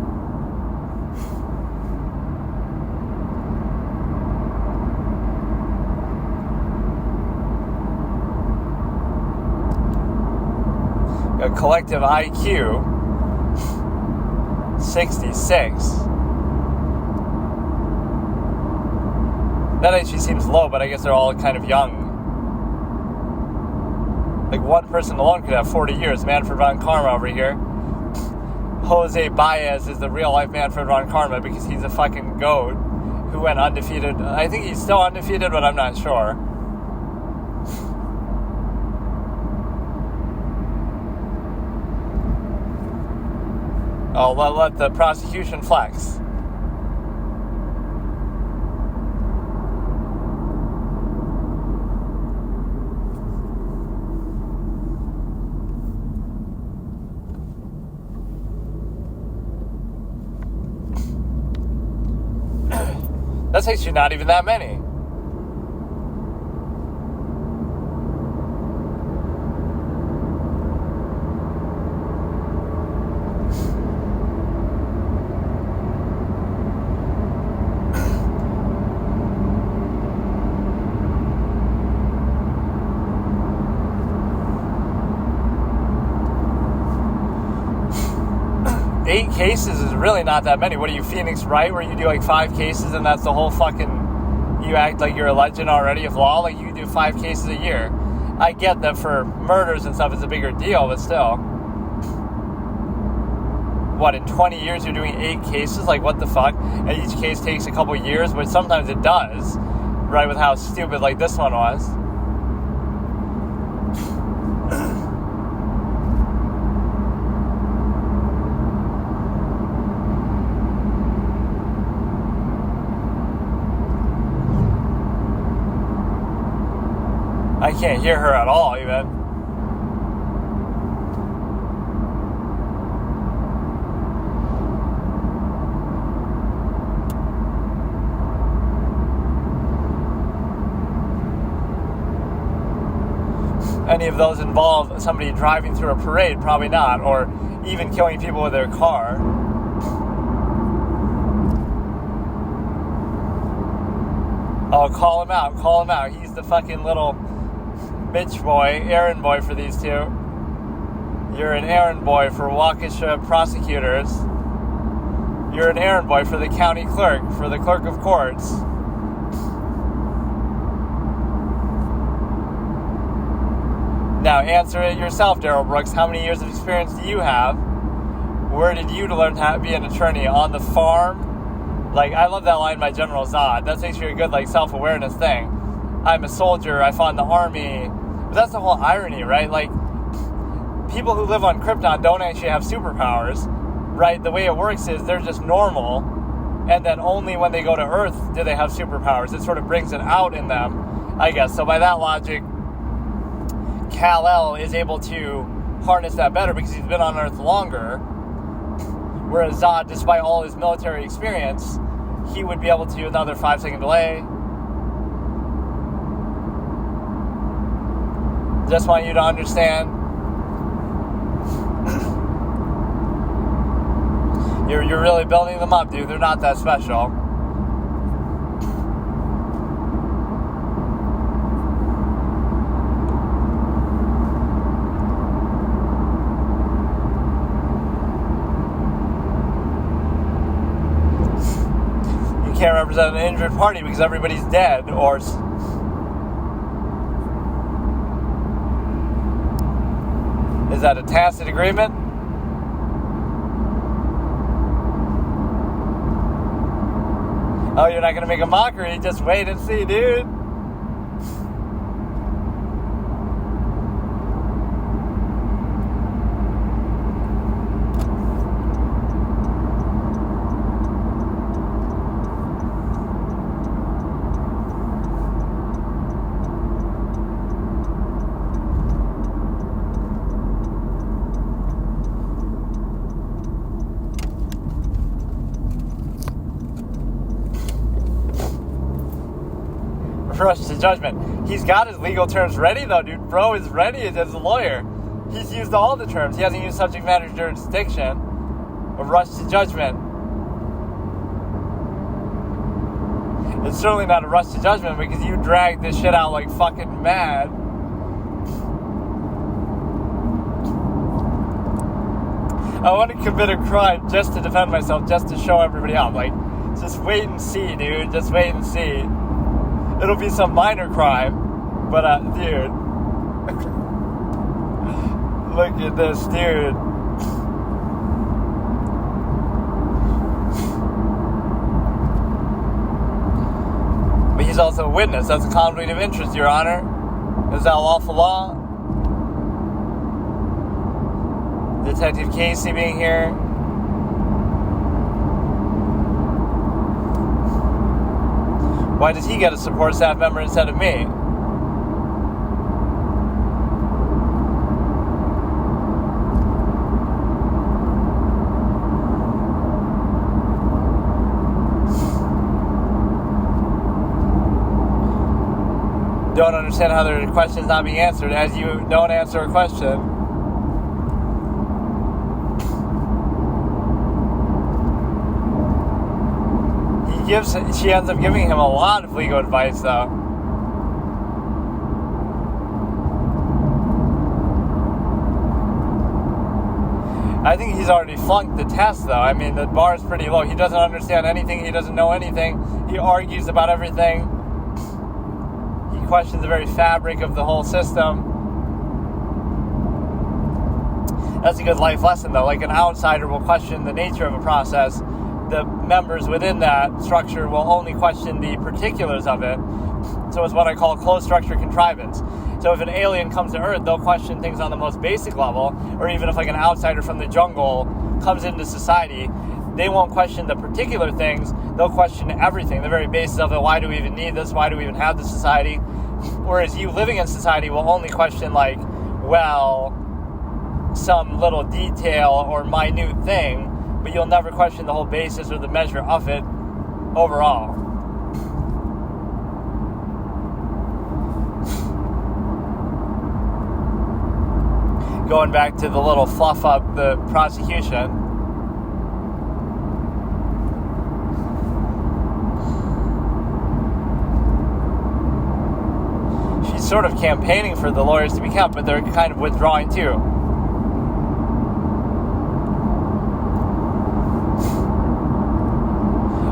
[SPEAKER 1] A collective IQ 66. That actually seems low, but I guess they're all kind of young. Like one person alone could have 40 years. Manfred von Karma over here. Jose Baez is the real life Manfred von Karma because he's a fucking goat who went undefeated. I think he's still undefeated, but I'm not sure. Oh, let the prosecution flex. That's actually not even that many. Eight cases is really not that many. What are you, Phoenix Wright, where you do like 5 cases and that's the whole fucking, you act like you're a legend already of law? Like you do 5 cases a year. I get that for murders and stuff it's a bigger deal, but still. What, in 20 years you're doing 8 cases? Like what the fuck? And each case takes a couple years, but sometimes it does. Right, with how stupid like this one was. I can't hear her at all, even. Any of those involve somebody driving through a parade? Probably not. Or even killing people with their car. Oh, call him out. Call him out. He's the fucking little bitch boy, errand boy for these two. You're an errand boy for Waukesha prosecutors. You're an errand boy for the county clerk, for the clerk of courts. Now answer it yourself, Daryl Brooks. How many years of experience do you have? Where did you learn how to be an attorney? On the farm? Like, I love that line by General Zod. That makes you a good, like, self-awareness thing. I'm a soldier. I fought in the army. But that's the whole irony, right? Like, people who live on Krypton don't actually have superpowers, right? The way it works is they're just normal, and then only when they go to Earth do they have superpowers. It sort of brings it out in them, I guess. So by that logic, Kal-El is able to harness that better because he's been on Earth longer, whereas Zod, despite all his military experience, he would be able to do another 5-second delay. Just want you to understand. You're really building them up, dude. They're not that special. You can't represent an injured party because everybody's dead, or... Is that a tacit agreement? Oh, you're not going to make a mockery? Just wait and see, dude. Rush to judgment. He's got his legal terms ready, though, dude. Bro is ready as a lawyer. He's used all the terms. He hasn't used subject matter jurisdiction or rush to judgment. It's certainly not a rush to judgment because you dragged this shit out like fucking mad. I want to commit a crime just to defend myself, just to show everybody out. Like, just wait and see, dude. Just wait and see. It'll be some minor crime, but dude, look at this, dude. But he's also a witness. That's a conflict of interest, Your Honor. Is that lawful law? Detective Casey being here. Why does he get a support staff member instead of me? Don't understand how the question's not being answered as you don't answer a question. She ends up giving him a lot of legal advice, though. I think he's already flunked the test, though. I mean, the bar is pretty low. He doesn't understand anything. He doesn't know anything. He argues about everything. He questions the very fabric of the whole system. That's a good life lesson, though. Like, an outsider will question the nature of a process. The members within that structure will only question the particulars of it. So it's what I call closed structure contrivance. So if an alien comes to Earth, they'll question things on the most basic level, or even if like an outsider from the jungle comes into society, they won't question the particular things, they'll question everything, the very basis of it. Why do we even need this? Why do we even have this society? Whereas you living in society will only question like, well, some little detail or minute thing, but you'll never question the whole basis or the measure of it overall. Going back to the little fluff up the prosecution. She's sort of campaigning for the lawyers to be kept, but they're kind of withdrawing too.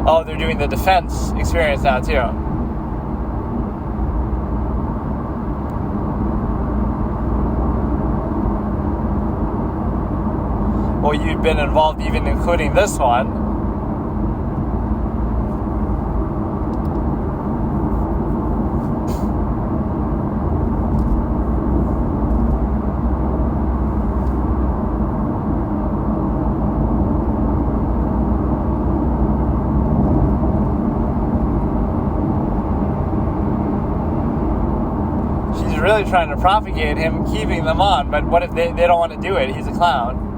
[SPEAKER 1] Oh, they're doing the defense experience now, too. well, you'd been involved even including this one. Really trying to propagate him keeping them on, but what if they don't want to do it? He's a clown.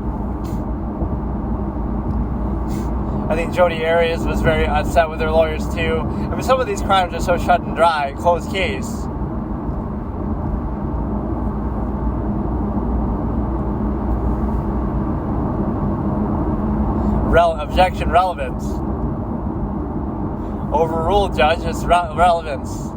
[SPEAKER 1] I think Jodi Arias was very upset with their lawyers too. I mean, some of these crimes are so shut and dry, closed case. Objection, relevance. Overruled, judge, it's relevance.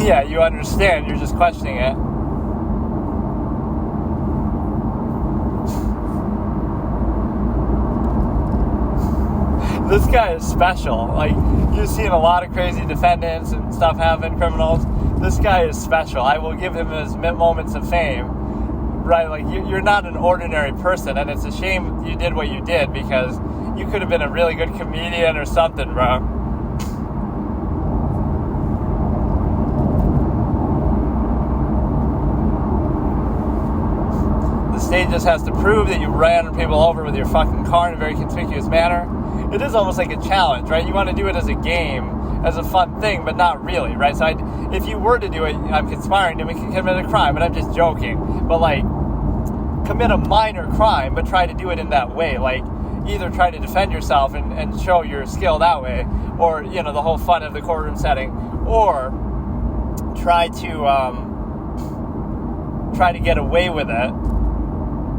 [SPEAKER 1] Yeah, you understand, you're just questioning it. This guy is special. Like, you've seen a lot of crazy defendants and stuff happen, criminals. This guy is special. I will give him his moments of fame. Right, like, you're not an ordinary person, and it's a shame you did what you did, because you could have been a really good comedian or something, bro. State just has to prove that you ran people over with your fucking car in a very conspicuous manner. It is almost like a challenge, right? You want to do it as a game, as a fun thing, but not really, right? So if you were to do it, I'm conspiring to commit a crime, and I'm just joking. But, like, commit a minor crime, but try to do it in that way. Like, either try to defend yourself and show your skill that way, or, you know, the whole fun of the courtroom setting, or try to get away with it.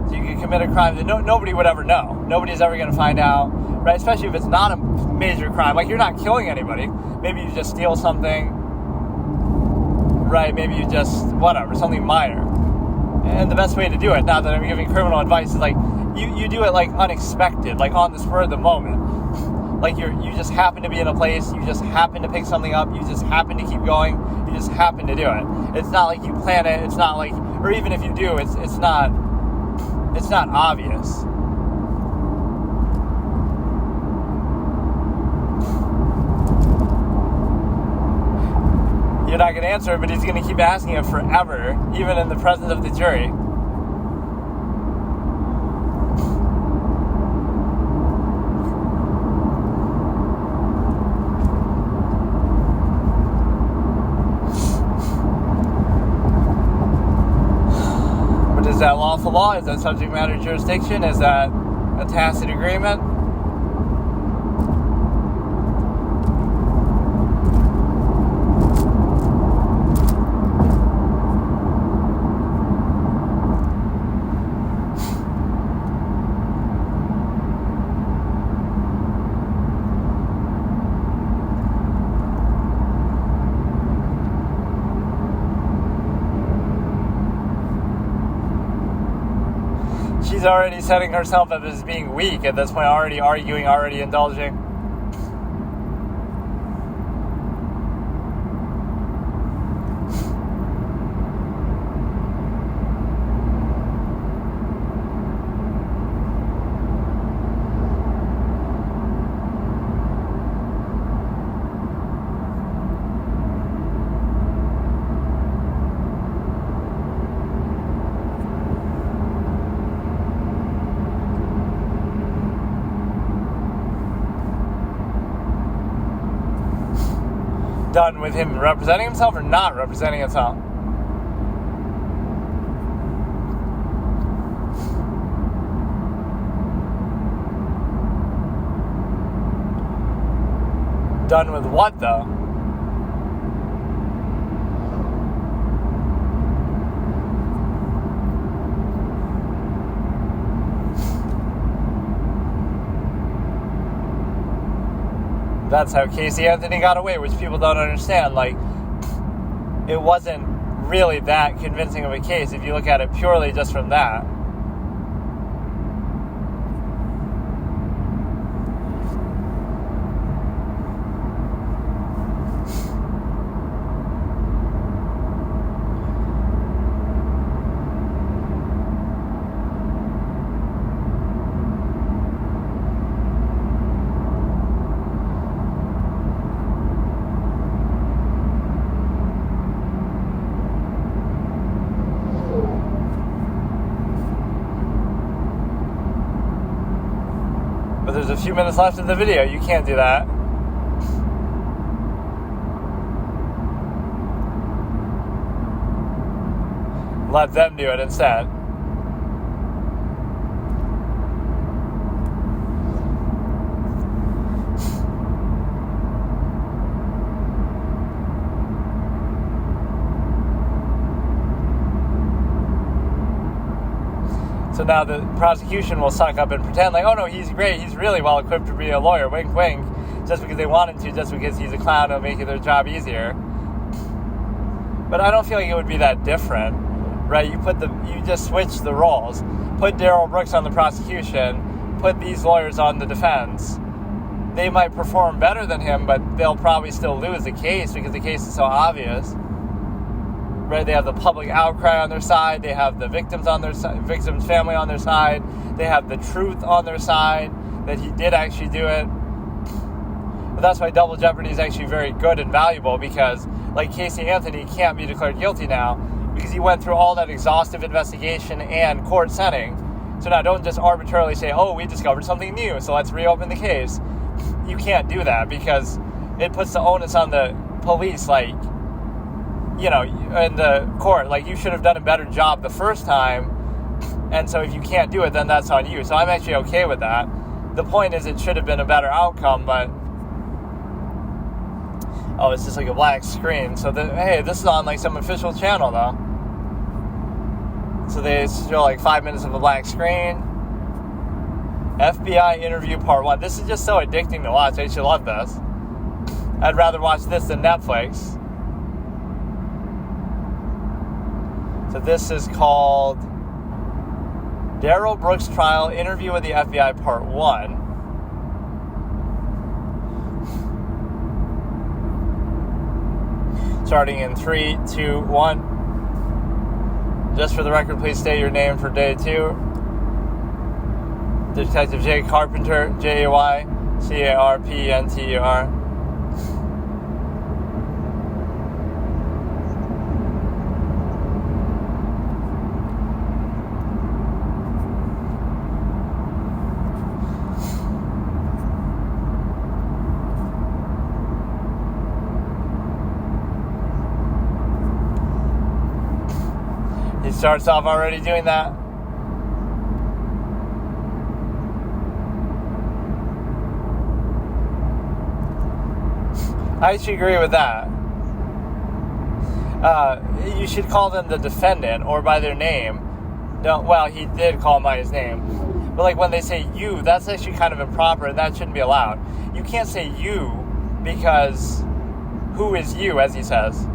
[SPEAKER 1] So you can commit a crime that nobody would ever know. Nobody's ever going to find out, right? Especially if it's not a major crime. Like, you're not killing anybody. Maybe you just steal something, right? Maybe you just, whatever, something minor. And the best way to do it, not that I'm giving criminal advice, is like, you do it like unexpected, like on the spur of the moment. Like you just happen to be in a place, you just happen to pick something up, you just happen to keep going, you just happen to do it. It's not like you plan it, it's not like, or even if you do, it's not obvious. You're not going to answer it, but he's going to keep asking it forever, even in the presence of the jury. Is that lawful law? Is that subject matter jurisdiction? Is that a tacit agreement? She's already setting herself up as being weak at this point, already arguing, already indulging. Done with him representing himself or not representing himself? Done with what, though? That's how Casey Anthony got away, which people don't understand. Like, it wasn't really that convincing of a case if you look at it purely just from that. a few minutes left in the video. You can't do that. Let them do it instead. So now the prosecution will suck up and pretend like, oh no, he's great, he's really well equipped to be a lawyer, wink wink, just because they want him to, just because he's a clown, it'll make their job easier. But I don't feel like it would be that different, right? You just switch the roles. Put Daryl Brooks on the prosecution, put these lawyers on the defense. They might perform better than him, but they'll probably still lose the case because the case is so obvious. Right, they have the public outcry on their side. They have the victims on their side, victims' family on their side. They have the truth on their side that he did actually do it. But that's why double jeopardy is actually very good and valuable, because, like, Casey Anthony can't be declared guilty now because he went through all that exhaustive investigation and court setting. So now don't just arbitrarily say, "Oh, we discovered something new, so let's reopen the case." You can't do that because it puts the onus on the police, like, you know, in the court, like, you should have done a better job the first time, and so if you can't do it, then that's on you. So I'm actually okay with that. The point is, it should have been a better outcome, but oh, it's just like a black screen. So hey, this is on like some official channel though. So they show like 5 minutes of a black screen. FBI interview part 1. This is just so addicting to watch. I should love this. I'd rather watch this than Netflix. So this is called Daryl Brooks Trial Interview with the FBI Part 1. Starting in 3, 2, 1. Just for the record, please state your name for day 2. Detective Jay Carpenter, Jaycarpenter. He starts off already doing that. I actually agree with that. You should call them the defendant or by their name. Well, he did call him by his name. But like when they say you, that's actually kind of improper and that shouldn't be allowed. You can't say you because who is you, as he says.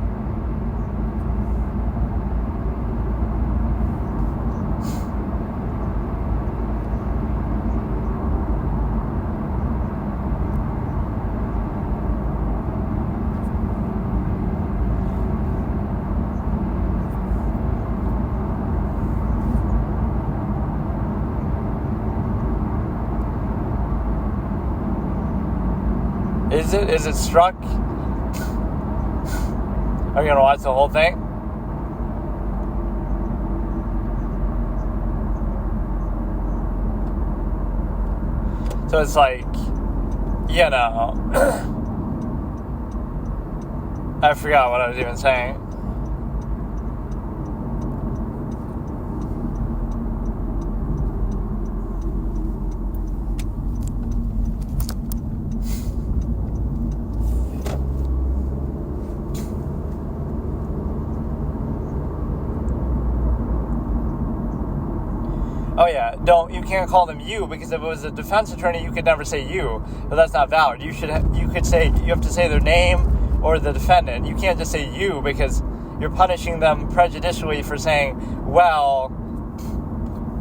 [SPEAKER 1] Is it struck? Are you going to watch the whole thing? So it's like, you know, I forgot what I was even saying. Oh yeah, you can't call them you, because if it was a defense attorney, you could never say you, but that's not valid. You have to say their name or the defendant. You can't just say you, because you're punishing them prejudicially for saying, well,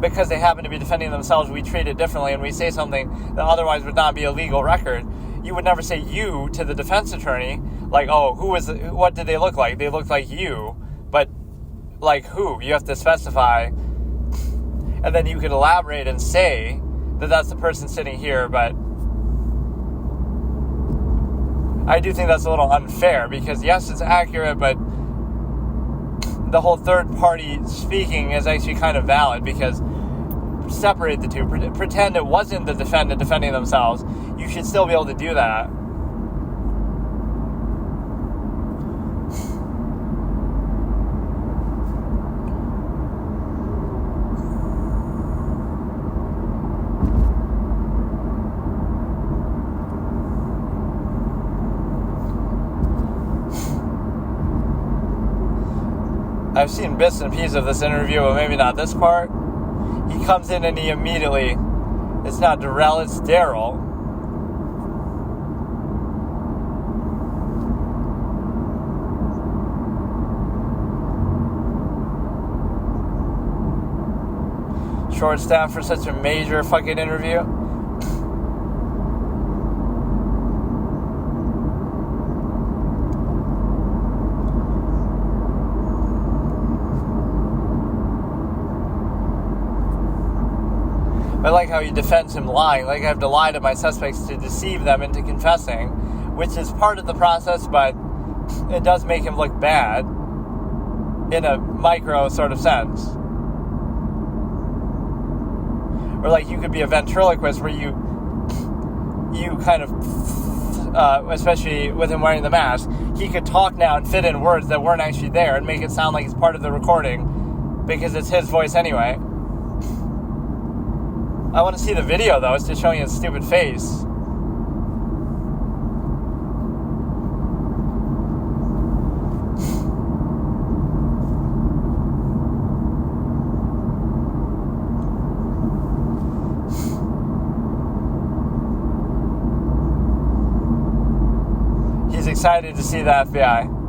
[SPEAKER 1] because they happen to be defending themselves, we treat it differently, and we say something that otherwise would not be a legal record. You would never say you to the defense attorney, like, oh, what did they look like? They looked like you, but like who? You have to specify. And then you could elaborate and say that that's the person sitting here, but I do think that's a little unfair, because yes, it's accurate, but the whole third party speaking is actually kind of valid, because separate the two. Pretend it wasn't the defendant defending themselves. You should still be able to do that. I've seen bits and pieces of this interview, but maybe not this part. He comes in and he immediately, it's not Darrell, it's Daryl. Short staff for such a major fucking interview. I like how he defends him lying. Like, I have to lie to my suspects to deceive them into confessing, which is part of the process, but it does make him look bad in a micro sort of sense. Or like you could be a ventriloquist where you kind of, especially with him wearing the mask, he could talk now and fit in words that weren't actually there and make it sound like it's part of the recording because it's his voice anyway. I want to see the video, though. It's just showing his stupid face. He's excited to see the FBI.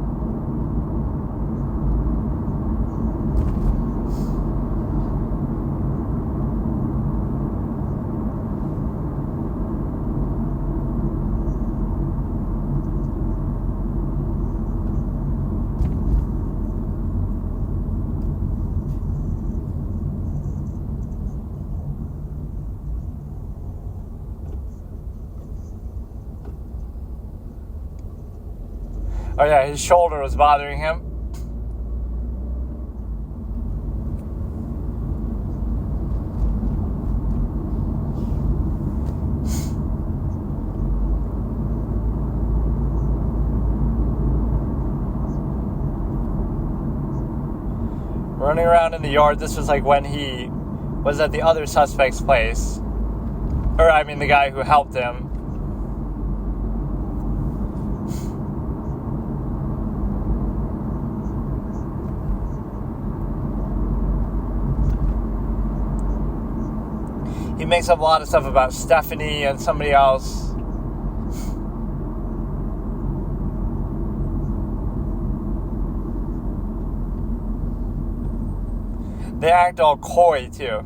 [SPEAKER 1] Oh yeah, his shoulder was bothering him. Running around in the yard. This was like when he was at the other suspect's place. Or, I mean, the guy who helped him. He makes up a lot of stuff about Stephanie and somebody else. They act all coy, too.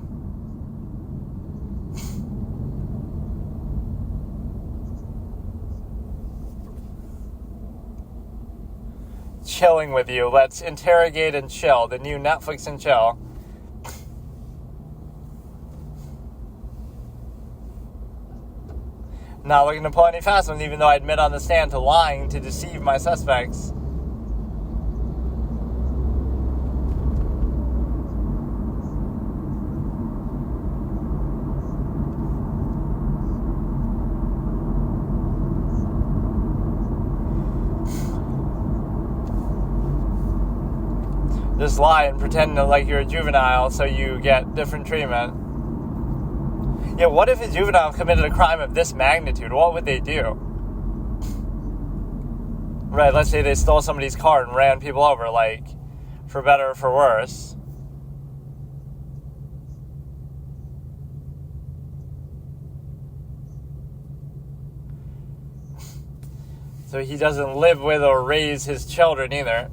[SPEAKER 1] Chilling with you. Let's interrogate and chill. The new Netflix and chill. Not looking to pull any fast ones, even though I admit on the stand to lying to deceive my suspects. Just lie and pretend like you're a juvenile so you get different treatment. Yeah, what if a juvenile committed a crime of this magnitude? What would they do? Right, let's say they stole somebody's car and ran people over, like, for better or for worse. So he doesn't live with or raise his children either.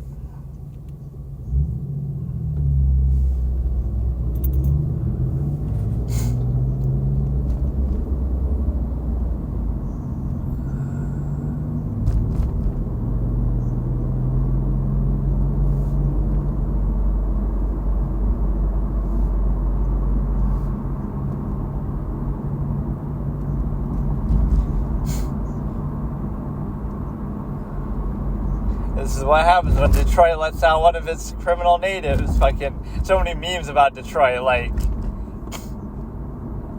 [SPEAKER 1] This is what happens when Detroit lets out one of its criminal natives. Fucking so many memes about Detroit, like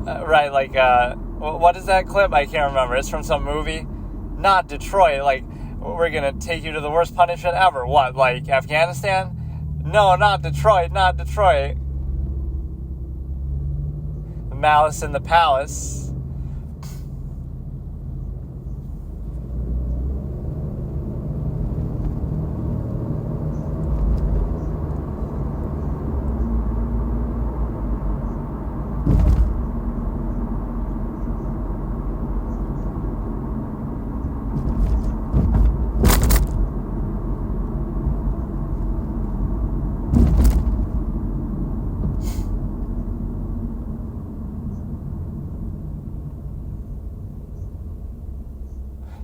[SPEAKER 1] Right, like, what is that clip? I can't remember. It's from some movie. Not Detroit. Like, we're going to take you to the worst punishment ever. What, like Afghanistan? No, not Detroit, not Detroit. The Malice in the Palace.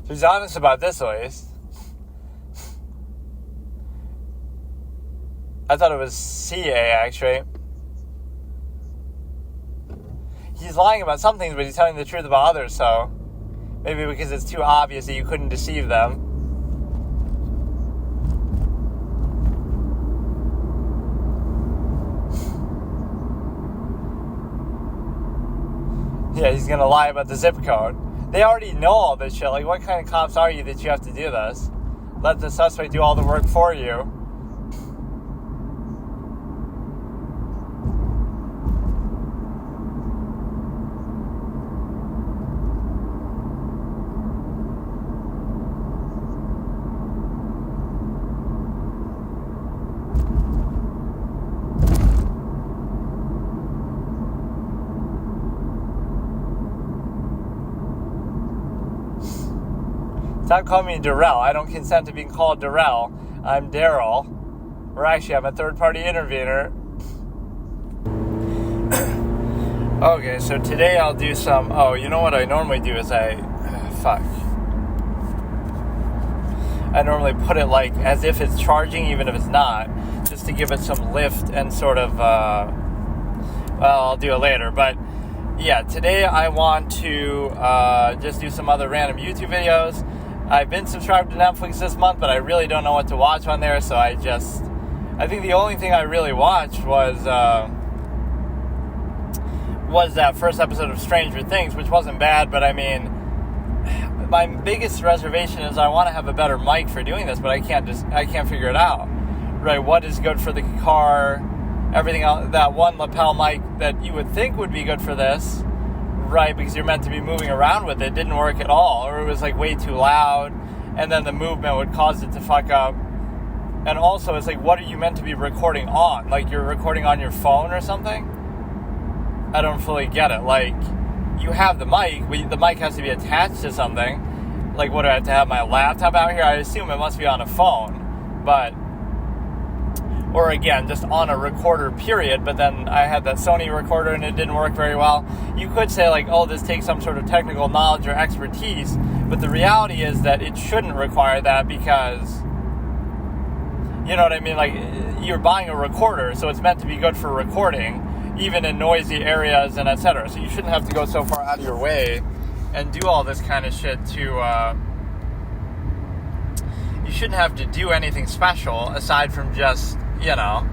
[SPEAKER 1] He's honest about this, at least. I thought it was CA, actually. He's lying about some things, but he's telling the truth about others, so maybe because it's too obvious that you couldn't deceive them. Yeah, he's gonna lie about the zip code. They already know all this shit. Like, what kind of cops are you that you have to do this? Let the suspect do all the work for you. Stop calling me Darrell. I don't consent to being called Darrell. I'm Daryl. Or actually, I'm a third-party intervener. Okay, so today I'll do some... Oh, you know what I normally do is I normally put it like as if it's charging, even if it's not, just to give it some lift and sort of... well, I'll do it later, but... Yeah, today I want to just do some other random YouTube videos. I've been subscribed to Netflix this month, but I really don't know what to watch on there, so I think the only thing I really watched was that first episode of Stranger Things, which wasn't bad, but I mean, my biggest reservation is I want to have a better mic for doing this, but I can't figure it out. Right, what is good for the car, everything else, that one lapel mic that you would think would be good for this, right, because you're meant to be moving around with it, didn't work at all, or it was like way too loud, and then the movement would cause it to fuck up. And also, it's like, what are you meant to be recording on? Like, you're recording on your phone or something? I don't fully get it. Like, you have the mic, the mic has to be attached to something. Like, what, do I have to have my laptop out here? I assume it must be on a phone, but... Or again, just on a recorder, period, but then I had that Sony recorder and it didn't work very well. You could say like, oh, this takes some sort of technical knowledge or expertise, but the reality is that it shouldn't require that because, you know what I mean? Like, you're buying a recorder, so it's meant to be good for recording, even in noisy areas and etc. So you shouldn't have to go so far out of your way and do all this kind of shit to... you shouldn't have to do anything special aside from just... You know,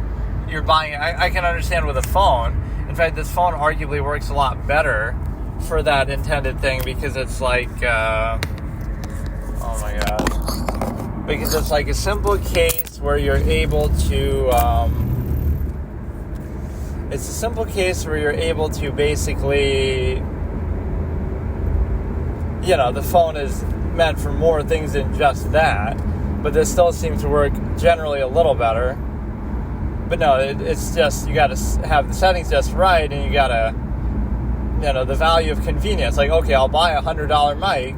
[SPEAKER 1] you're buying... I can understand with a phone. In fact, this phone arguably works a lot better for that intended thing because it's like... oh my god. Because it's like a simple case where you're able to... it's a simple case where you're able to basically... You know, the phone is meant for more things than just that. But this still seems to work generally a little better. But no, it's just, you got to have the settings just right, and you got to, you know, the value of convenience. Like, okay, I'll buy a $100 mic,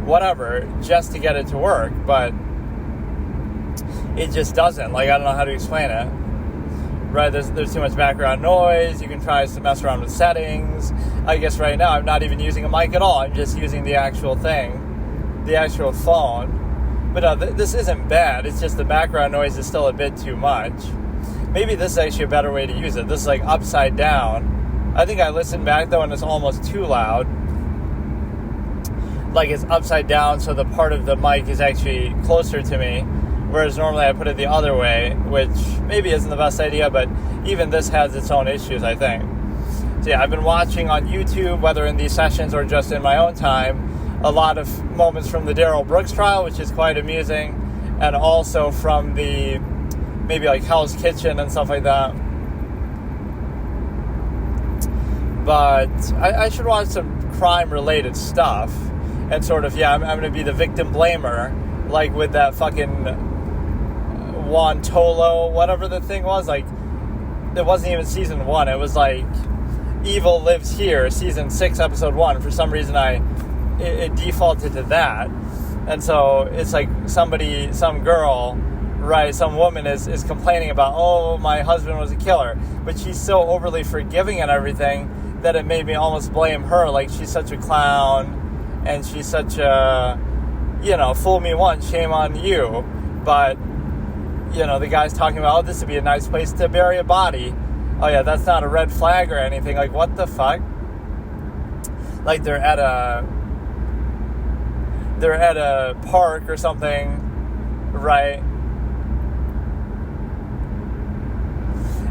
[SPEAKER 1] whatever, just to get it to work, but it just doesn't. Like, I don't know how to explain it. Right, there's too much background noise. You can try to mess around with settings. I guess right now I'm not even using a mic at all. I'm just using the actual thing, the actual phone. But no, this isn't bad. It's just the background noise is still a bit too much. Maybe this is actually a better way to use it. This is like upside down. I think I listened back though and it's almost too loud. Like it's upside down so the part of the mic is actually closer to me. Whereas normally I put it the other way, which maybe isn't the best idea, but even this has its own issues, I think. So yeah, I've been watching on YouTube, whether in these sessions or just in my own time, a lot of moments from the Darrell Brooks trial, which is quite amusing, and also from the maybe like Hell's Kitchen and stuff like that. But I should watch some crime-related stuff and sort of, I'm going to be the victim blamer, like with that fucking Juan Tolo, whatever the thing was. Like, it wasn't even season 1. It was like Evil Lives Here, season 6, episode 1. For some reason, it defaulted to that. And so it's like some girl, right, some woman is complaining about, oh, my husband was a killer. But she's so overly forgiving and everything that it made me almost blame her. Like, she's such a clown, and she's such a, fool me once, shame on you. But, the guy's talking about, oh, this would be a nice place to bury a body. Oh, yeah, that's not a red flag or anything. Like, what the fuck? Like, they're at a park or something, right?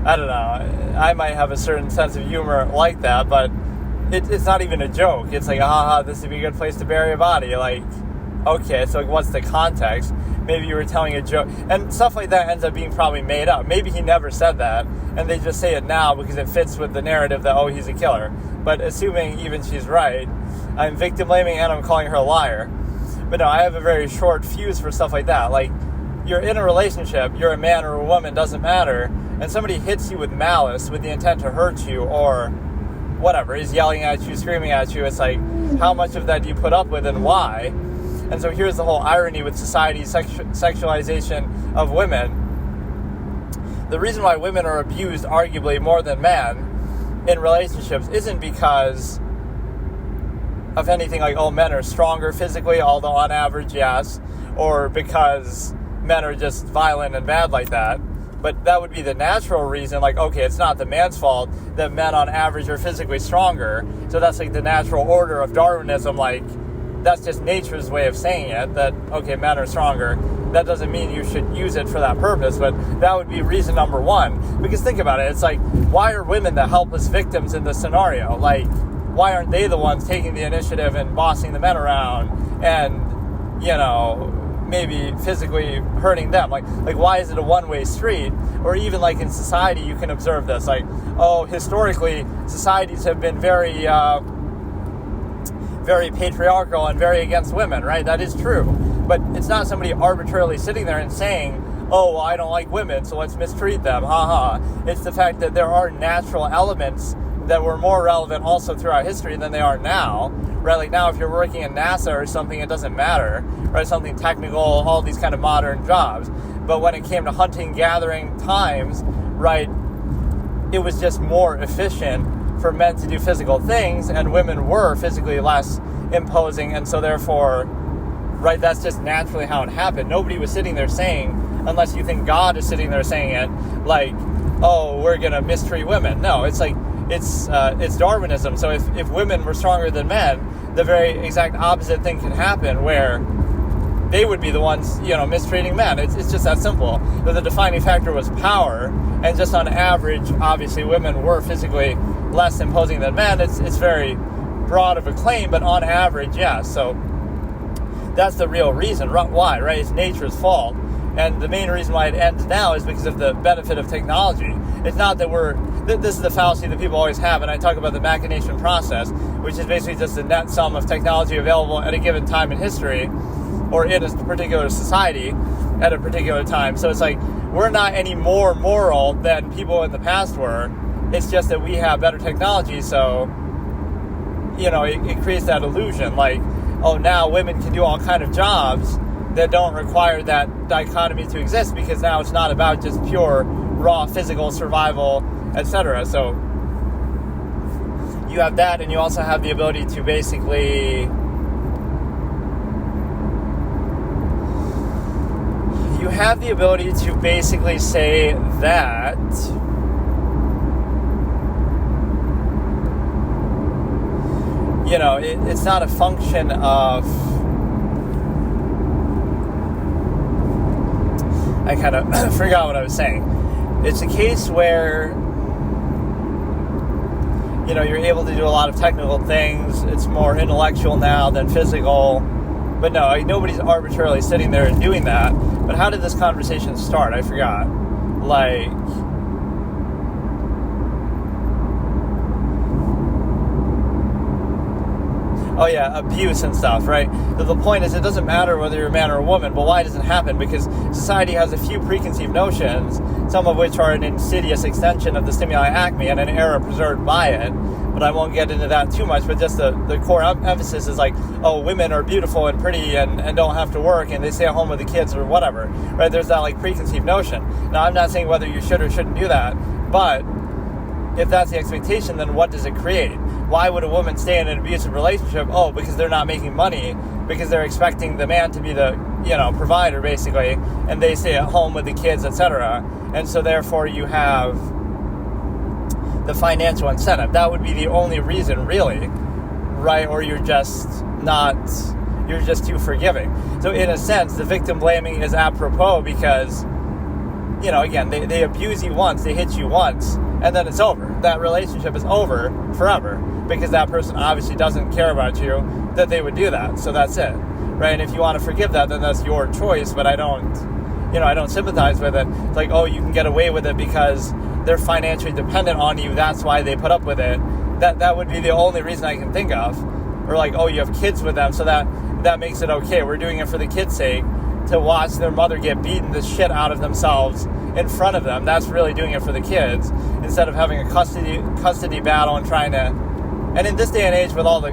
[SPEAKER 1] I don't know. I might have a certain sense of humor like that, but it's not even a joke. It's like, this would be a good place to bury a body. Like, okay, so what's the context? Maybe you were telling a joke. And stuff like that ends up being probably made up. Maybe he never said that, and they just say it now because it fits with the narrative that, oh, he's a killer. But assuming even she's right, I'm victim blaming and I'm calling her a liar. But no, I have a very short fuse for stuff like that. Like, you're in a relationship, you're a man or a woman, doesn't matter, and somebody hits you with malice with the intent to hurt you or whatever, is yelling at you, screaming at you. It's like, how much of that do you put up with and why? And so here's the whole irony with society's sexualization of women. The reason why women are abused arguably more than men in relationships isn't because of anything like, oh, men are stronger physically, although on average, yes, or because men are just violent and bad like that. But that would be the natural reason, like, okay, it's not the man's fault that men on average are physically stronger. So that's like the natural order of Darwinism, like, that's just nature's way of saying it, that, okay, men are stronger. That doesn't mean you should use it for that purpose, but that would be reason number one. Because think about it, it's like, why are women the helpless victims in this scenario? Like, why aren't they the ones taking the initiative and bossing the men around and, maybe physically hurting them? Like why is it a one-way street? Or even like in society, you can observe this. Like, oh, historically, societies have been very, very patriarchal and very against women, right? That is true. But it's not somebody arbitrarily sitting there and saying, oh, well, I don't like women, so let's mistreat them, It's the fact that there are natural elements that were more relevant also throughout history than they are now, right? Like now, if you're working in NASA or something, it doesn't matter, right? Something technical, all these kind of modern jobs. But when it came to hunting, gathering times, right, it was just more efficient for men to do physical things, and women were physically less imposing, and so therefore, right, that's just naturally how it happened. Nobody was sitting there saying, unless you think God is sitting there saying it, like, oh, we're gonna mistreat women. No, it's like, it's Darwinism. So if women were stronger than men, the very exact opposite thing can happen, where they would be the ones, mistreating men. It's just that simple. But the defining factor was power, and just on average, obviously, women were physically less imposing than men. It's very broad of a claim, but on average, yeah. So that's the real reason. Why, right? It's nature's fault. And the main reason why it ends now is because of the benefit of technology. It's not that this is the fallacy that people always have, and I talk about the machination process, which is basically just the net sum of technology available at a given time in history, or in a particular society at a particular time. So it's like, we're not any more moral than people in the past were. It's just that we have better technology, so, it creates that illusion. Like, oh, now women can do all kind of jobs that don't require that dichotomy to exist, because now it's not about just pure, raw physical survival, etc. So you have that, and you also have the ability to basically... You have the ability to basically say that it's not a function of... I kind of forgot what I was saying. It's a case where you're able to do a lot of technical things. It's more intellectual now than physical. But no, nobody's arbitrarily sitting there and doing that. But how did this conversation start? I forgot. Like, oh yeah, abuse and stuff, right? The point is, it doesn't matter whether you're a man or a woman, but why does it happen? Because society has a few preconceived notions, some of which are an insidious extension of the stimuli acme and an error preserved by it. But I won't get into that too much, but just the core emphasis is like, oh, women are beautiful and pretty and don't have to work and they stay at home with the kids or whatever, right? There's that like preconceived notion. Now, I'm not saying whether you should or shouldn't do that, but if that's the expectation, then what does it create? Why would a woman stay in an abusive relationship? Oh, because they're not making money, because they're expecting the man to be the, provider, basically, and they stay at home with the kids, etc. And so therefore you have the financial incentive. That would be the only reason, really, right? Or you're just too forgiving. So in a sense, the victim blaming is apropos because, again, they abuse you once, they hit you once, and then it's over. That relationship is over forever because that person obviously doesn't care about you, that they would do that. So that's it, right? And if you want to forgive that, then that's your choice, but I don't sympathize with it. It's like, oh, you can get away with it because they're financially dependent on you, that's why they put up with it. That would be the only reason I can think of. Or like, oh, you have kids with them, so that makes it okay. We're doing it for the kids' sake, to watch their mother get beaten the shit out of themselves in front of them. That's really doing it for the kids, instead of having a custody battle and trying to... And in this day and age, with all the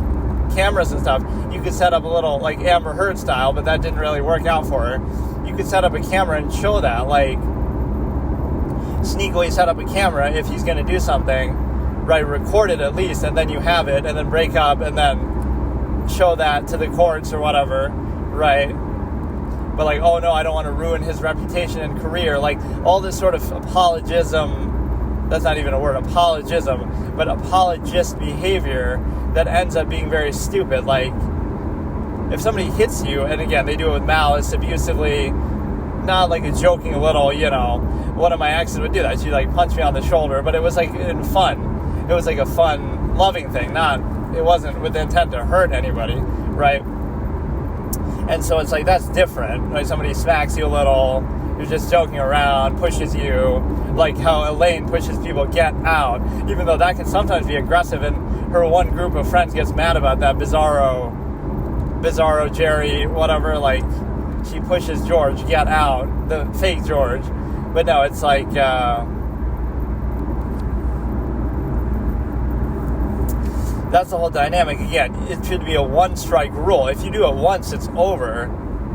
[SPEAKER 1] cameras and stuff, you could set up a little, like Amber Heard style, but that didn't really work out for her. You could set up a camera and show that, like, sneakily set up a camera if he's going to do something, right, record it at least, and then you have it, and then break up, and then show that to the courts or whatever, right? But like, oh no, I don't want to ruin his reputation and career, like all this sort of apologism, that's not even a word, apologism, but apologist behavior that ends up being very stupid. Like, if somebody hits you, and again, they do it with malice, abusively, not like a joking little, one of my exes would do that. She'd like punch me on the shoulder, but it was like in fun. It was like a fun, loving thing. It wasn't with the intent to hurt anybody, right? And so it's like, that's different, right? Somebody smacks you a little, you're just joking around, pushes you, like how Elaine pushes people, get out, even though that can sometimes be aggressive, and her one group of friends gets mad about that, Bizarro Jerry, whatever, like, she pushes George, get out, the fake George. But no, it's like, that's the whole dynamic. Again, it should be a one-strike rule. If you do it once, it's over.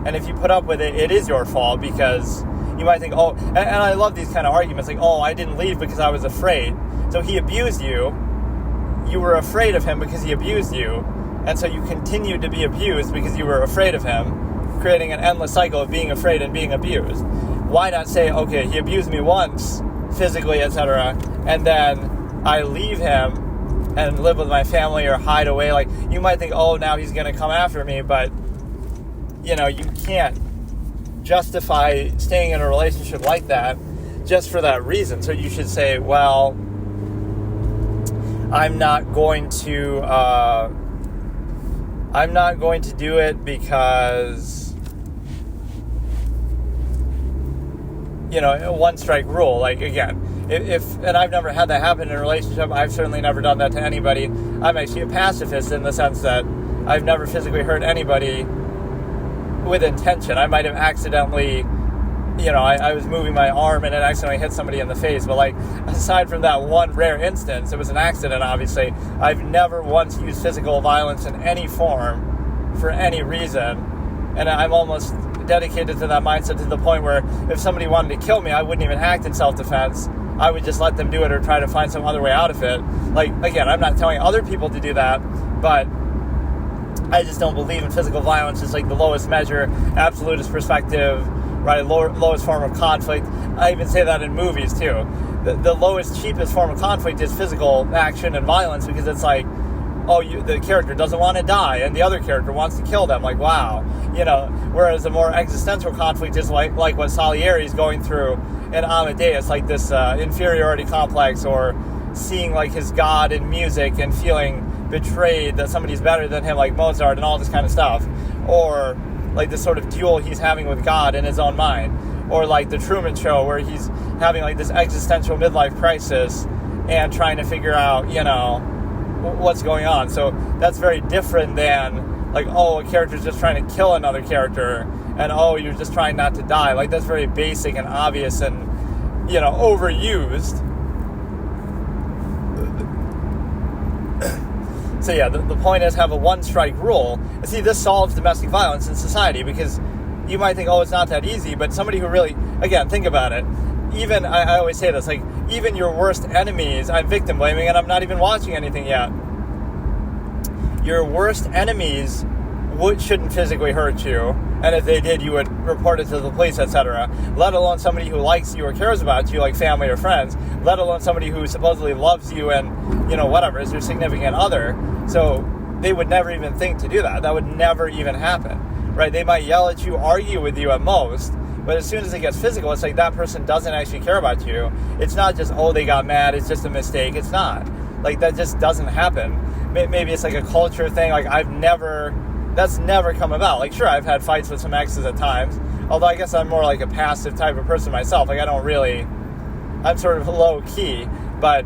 [SPEAKER 1] And if you put up with it, it is your fault, because you might think, oh, and I love these kind of arguments, like, oh, I didn't leave because I was afraid. So he abused you. You were afraid of him because he abused you. And so you continued to be abused because you were afraid of him, creating an endless cycle of being afraid and being abused. Why not say, okay, he abused me once, physically, etc., and then I leave him and live with my family or hide away? Like, you might think, oh, now he's going to come after me, but, you can't justify staying in a relationship like that just for that reason. So you should say, well, I'm not going to do it because, a one-strike rule. Like, again, and I've never had that happen in a relationship. I've certainly never done that to anybody. I'm actually a pacifist in the sense that I've never physically hurt anybody with intention. I might have accidentally, I was moving my arm and it accidentally hit somebody in the face. But, like, aside from that one rare instance, it was an accident, obviously. I've never once used physical violence in any form for any reason. And I'm almost dedicated to that mindset to the point where if somebody wanted to kill me, I wouldn't even act in self-defense. I would just let them do it or try to find some other way out of it. Like, again, I'm not telling other people to do that, but I just don't believe in physical violence. It's like the lowest measure, absolutist perspective, right? Lowest form of conflict. I even say that in movies too. The lowest, cheapest form of conflict is physical action and violence, because it's like, oh, the character doesn't want to die and the other character wants to kill them. Like, wow. Whereas a more existential conflict is like what Salieri's going through in Amadeus, like this inferiority complex or seeing like his God in music and feeling betrayed that somebody's better than him, like Mozart and all this kind of stuff, or like this sort of duel he's having with God in his own mind, or like the Truman Show where he's having like this existential midlife crisis and trying to figure out, what's going on. So that's very different than like, oh, a character's just trying to kill another character, and oh, you're just trying not to die. Like, that's very basic and obvious and, overused. So yeah, the point is, have a one-strike rule. And see, this solves domestic violence in society, because you might think, oh, it's not that easy, but somebody who really, again, think about it. Even, I always say this, like, even your worst enemies, I'm victim blaming, and I'm not even watching anything yet. Your worst enemies shouldn't physically hurt you, and if they did, you would report it to the police, etc. Let alone somebody who likes you or cares about you, like family or friends. Let alone somebody who supposedly loves you and, whatever, is your significant other. So they would never even think to do that. That would never even happen, right? They might yell at you, argue with you at most, but as soon as it gets physical, it's like that person doesn't actually care about you. It's not just, oh, they got mad, it's just a mistake. It's not. Like, that just doesn't happen. Maybe it's like a culture thing. Like, that's never come about. Like, sure, I've had fights with some exes at times, although I guess I'm more like a passive type of person myself. Like, I'm sort of low key, but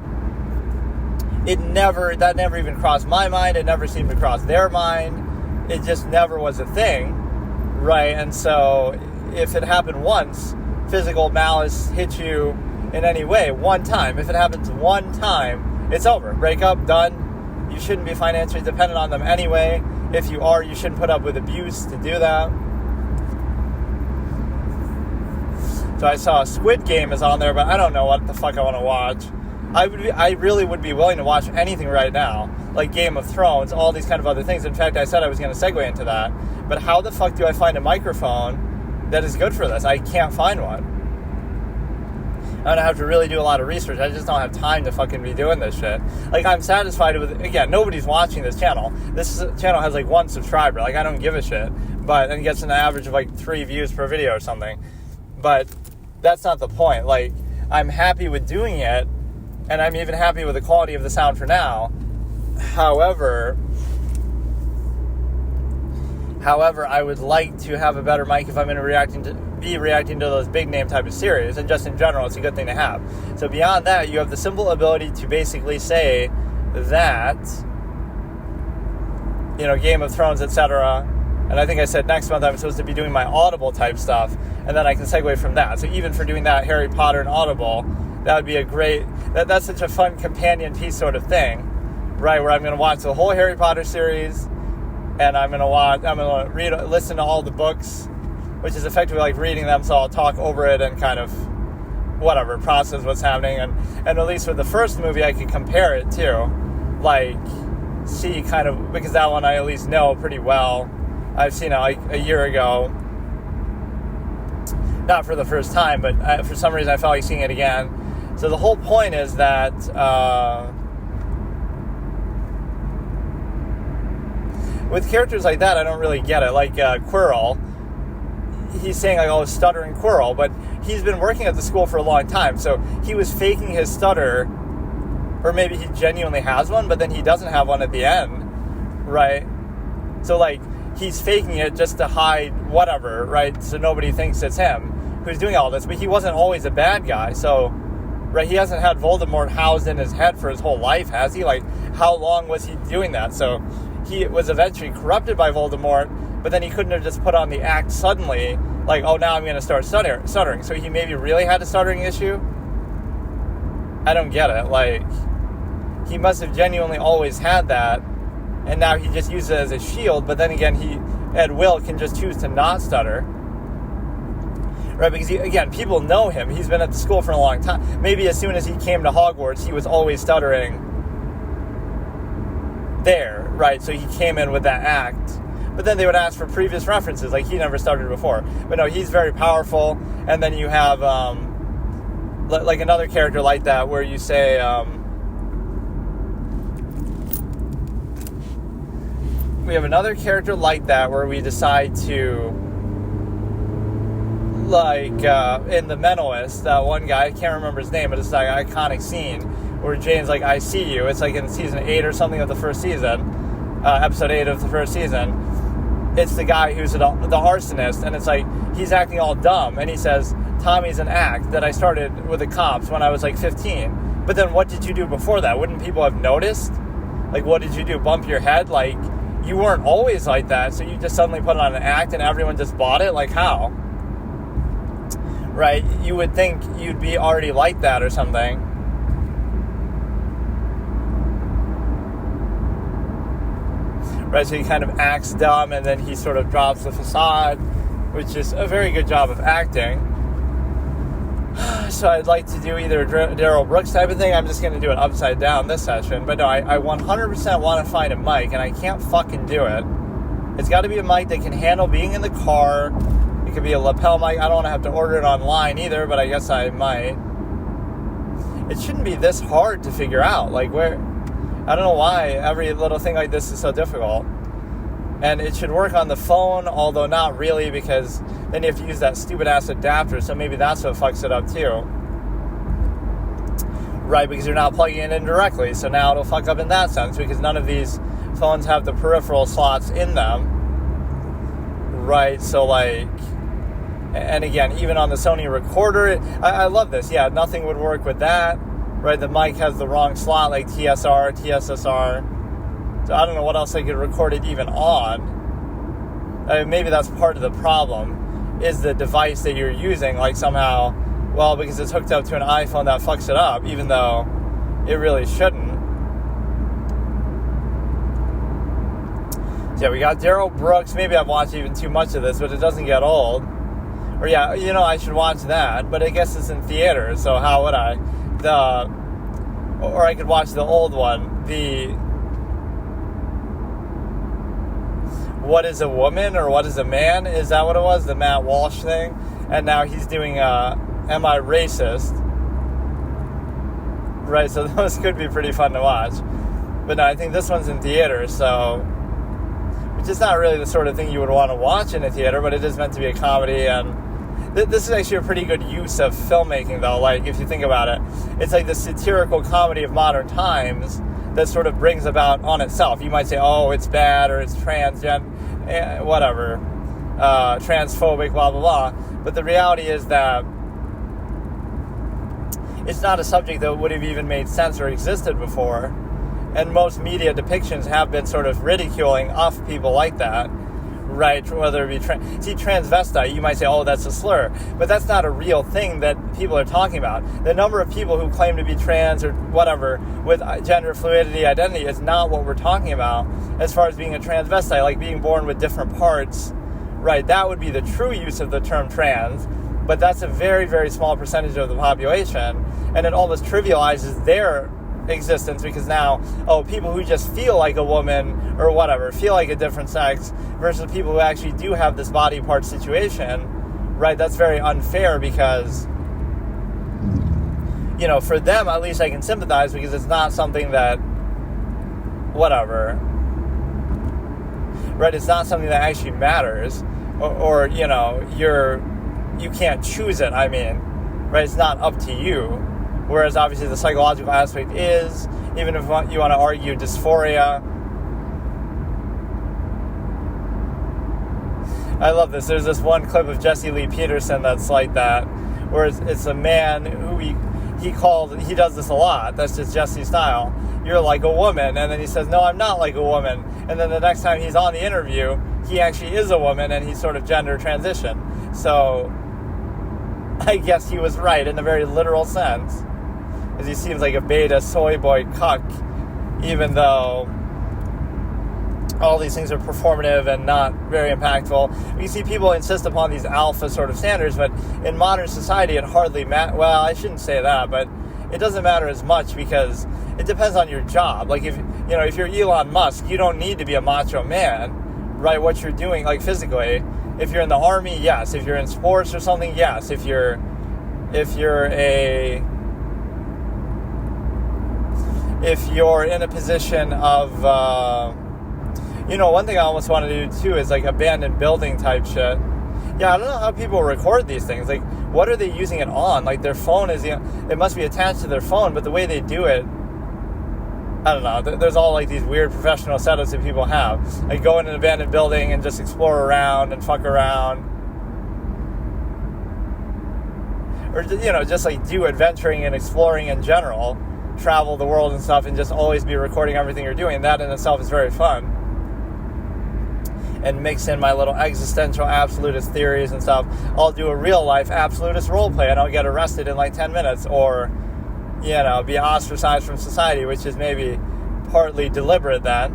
[SPEAKER 1] that never even crossed my mind. It never seemed to cross their mind. It just never was a thing, right? And so if it happened once, physical malice hit you in any way, one time, if it happens one time, it's over. Break up, done. You shouldn't be financially dependent on them anyway. If you are, you shouldn't put up with abuse to do that. So I saw Squid Game is on there, but I don't know what the fuck I want to watch. I really would be willing to watch anything right now, like Game of Thrones, all these kind of other things. In fact, I said I was going to segue into that. But how the fuck do I find a microphone that is good for this? I can't find one. I'm going to have to really do a lot of research. I just don't have time to fucking be doing this shit. Like, I'm satisfied with, again, nobody's watching this channel. This channel has like 1 subscriber. Like, I don't give a shit. And it gets an average of like 3 views per video or something. But that's not the point. Like, I'm happy with doing it, and I'm even happy with the quality of the sound for now. However, I would like to have a better mic if I'm going to be reacting to those big name type of series, and just in general, it's a good thing to have. So beyond that, you have the simple ability to basically say that, Game of Thrones, etc. And I think I said next month I'm supposed to be doing my Audible type stuff, and then I can segue from that. So even for doing that, Harry Potter and Audible, that would be a great, that's such a fun companion piece sort of thing, right? Where I'm going to watch the whole Harry Potter series, and I'm going to listen to all the books, which is effectively like reading them, so I'll talk over it and kind of, process what's happening. And at least with the first movie, I can compare it to, like, see kind of, because that one I at least know pretty well. I've seen it like a year ago. Not for the first time, but for some reason I felt like seeing it again. So the whole point is that with characters like that, I don't really get it. Like Quirrell, he's saying like, oh, stuttering Quirrell, but he's been working at the school for a long time, so he was faking his stutter, or maybe he genuinely has one, but then he doesn't have one at the end, right? So like, he's faking it just to hide whatever, right? So nobody thinks it's him who's doing all this, but he wasn't always a bad guy, so, right, he hasn't had Voldemort housed in his head for his whole life, has he? Like, how long was he doing that? So he was eventually corrupted by Voldemort, but then he couldn't have just put on the act suddenly, like, oh, now I'm going to start stuttering. So he maybe really had a stuttering issue? I don't get it. Like, he must have genuinely always had that, and now he just uses it as a shield, but then again, he, at will, can just choose to not stutter. Right, because, again, people know him. He's been at the school for a long time. Maybe as soon as he came to Hogwarts, he was always stuttering there, right? So he came in with that act. But then they would ask for previous references, like he never stuttered before. But no, he's very powerful. And then you have, like another character like that, where you say, we have another character like that where we decide to, like, in The Mentalist, that one guy, I can't remember his name, but it's like an iconic scene where Jane's like, I see you. It's like in season 8 or something of the first season, episode 8 of the first season. It's the guy who's the arsonist, and it's like, he's acting all dumb, and he says, Tommy's an act that I started with the cops when I was like 15. But then what did you do before that? Wouldn't people have noticed? Like, what did you do? Bump your head? Like, you weren't always like that, so you just suddenly put on an act and everyone just bought it? Like, how? Right? You would think you'd be already like that or something. Right, so he kind of acts dumb, and then he sort of drops the facade, which is a very good job of acting. So I'd like to do either a Daryl Brooks type of thing. I'm just going to do it upside down this session. But no, I 100% want to find a mic, and I can't fucking do it. It's got to be a mic that can handle being in the car. It could be a lapel mic. I don't want to have to order it online either, but I guess I might. It shouldn't be this hard to figure out. Like, where... I don't know why every little thing like this is so difficult. And it should work on the phone, although not really, because then you have to use that stupid-ass adapter, so maybe that's what fucks it up, too. Right, because you're not plugging it in directly, so now it'll fuck up in that sense, because none of these phones have the peripheral slots in them. Right, so, like... And again, even on the Sony recorder, I love this. Yeah, nothing would work with that. Right, the mic has the wrong slot, like TSR, TSSR. So I don't know what else I could record it even on. I mean, maybe that's part of the problem, is the device that you're using, like somehow, well, because it's hooked up to an iPhone, that fucks it up, even though it really shouldn't. So yeah, we got Daryl Brooks. Maybe I've watched even too much of this, but it doesn't get old. Or yeah, I should watch that, but I guess it's in theaters, so how would I? Or I could watch the old one, the What is a Woman or What is a Man? Is that what it was? The Matt Walsh thing? And now he's doing Am I Racist? Right, so those could be pretty fun to watch. But no, I think this one's in theater, so... Which is not really the sort of thing you would want to watch in a theater, but it is meant to be a comedy, and... This is actually a pretty good use of filmmaking, though. Like, if you think about it, it's like the satirical comedy of modern times that sort of brings about on itself. You might say, oh, it's bad, or it's transphobic, blah, blah, blah. But the reality is that it's not a subject that would have even made sense or existed before. And most media depictions have been sort of ridiculing of people like that. Right, whether it be transvestite, you might say, oh, that's a slur. But that's not a real thing that people are talking about. The number of people who claim to be trans or whatever with gender fluidity identity is not what we're talking about as far as being a transvestite, like being born with different parts. Right, that would be the true use of the term trans. But that's a very, very small percentage of the population. And it almost trivializes their existence, because now, people who just feel like a woman or whatever, feel like a different sex, versus people who actually do have this body part situation, right? That's very unfair, because, for them, at least I can sympathize, because it's not something that, whatever, right? It's not something that actually matters, or you can't choose it, right? It's not up to you. Whereas obviously the psychological aspect is, even if you want to argue dysphoria. I love this. There's this one clip of Jesse Lee Peterson that's like that, where it's a man who he does this a lot. That's just Jesse's style. You're like a woman. And then he says, no, I'm not like a woman. And then the next time he's on the interview, he actually is a woman, and he's sort of gender transition. So I guess he was right in a very literal sense, because he seems like a beta soy boy cuck, even though all these things are performative and not very impactful. You see people insist upon these alpha sort of standards, but in modern society it hardly matters. Well, I shouldn't say that, but it doesn't matter as much, because it depends on your job. Like, if you're Elon Musk, you don't need to be a macho man, right? What you're doing, like, physically. If you're in the army, yes. If you're in sports or something, yes. If you're in a position of, one thing I almost want to do too is like abandoned building type shit. Yeah, I don't know how people record these things. Like, what are they using it on? Like their phone is, it must be attached to their phone, but the way they do it, I don't know. There's all like these weird professional setups that people have. Like go in an abandoned building and just explore around and fuck around. Or, just like do adventuring and exploring in general. Travel the world and stuff and just always be recording everything you're doing. That in itself is very fun. And mix in my little existential absolutist theories and stuff. I'll do a real life absolutist role play and I'll get arrested in like 10 minutes. Or, be ostracized from society, which is maybe partly deliberate then.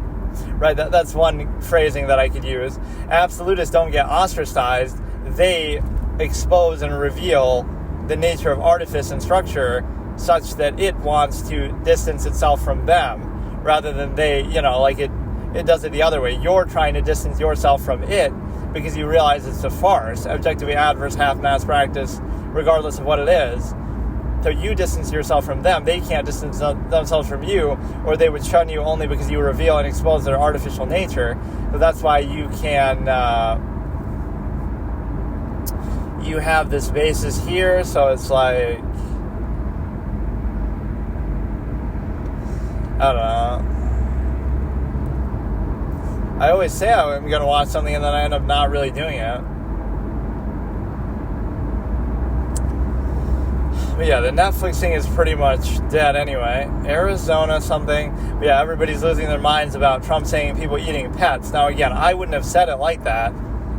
[SPEAKER 1] Right? That's one phrasing that I could use. Absolutists don't get ostracized. They expose and reveal the nature of artifice and structure such that it wants to distance itself from them rather than they, it does it the other way. You're trying to distance yourself from it because you realize it's a farce, objectively adverse, half-mass practice, regardless of what it is. So you distance yourself from them. They can't distance themselves from you, or they would shun you only because you reveal and expose their artificial nature. So that's why you can, you have this basis here, so it's like, I don't know. I always say I'm going to watch something and then I end up not really doing it. But yeah, the Netflix thing is pretty much dead anyway. Arizona something. But yeah, everybody's losing their minds about Trump saying people eating pets. Now again, I wouldn't have said it like that.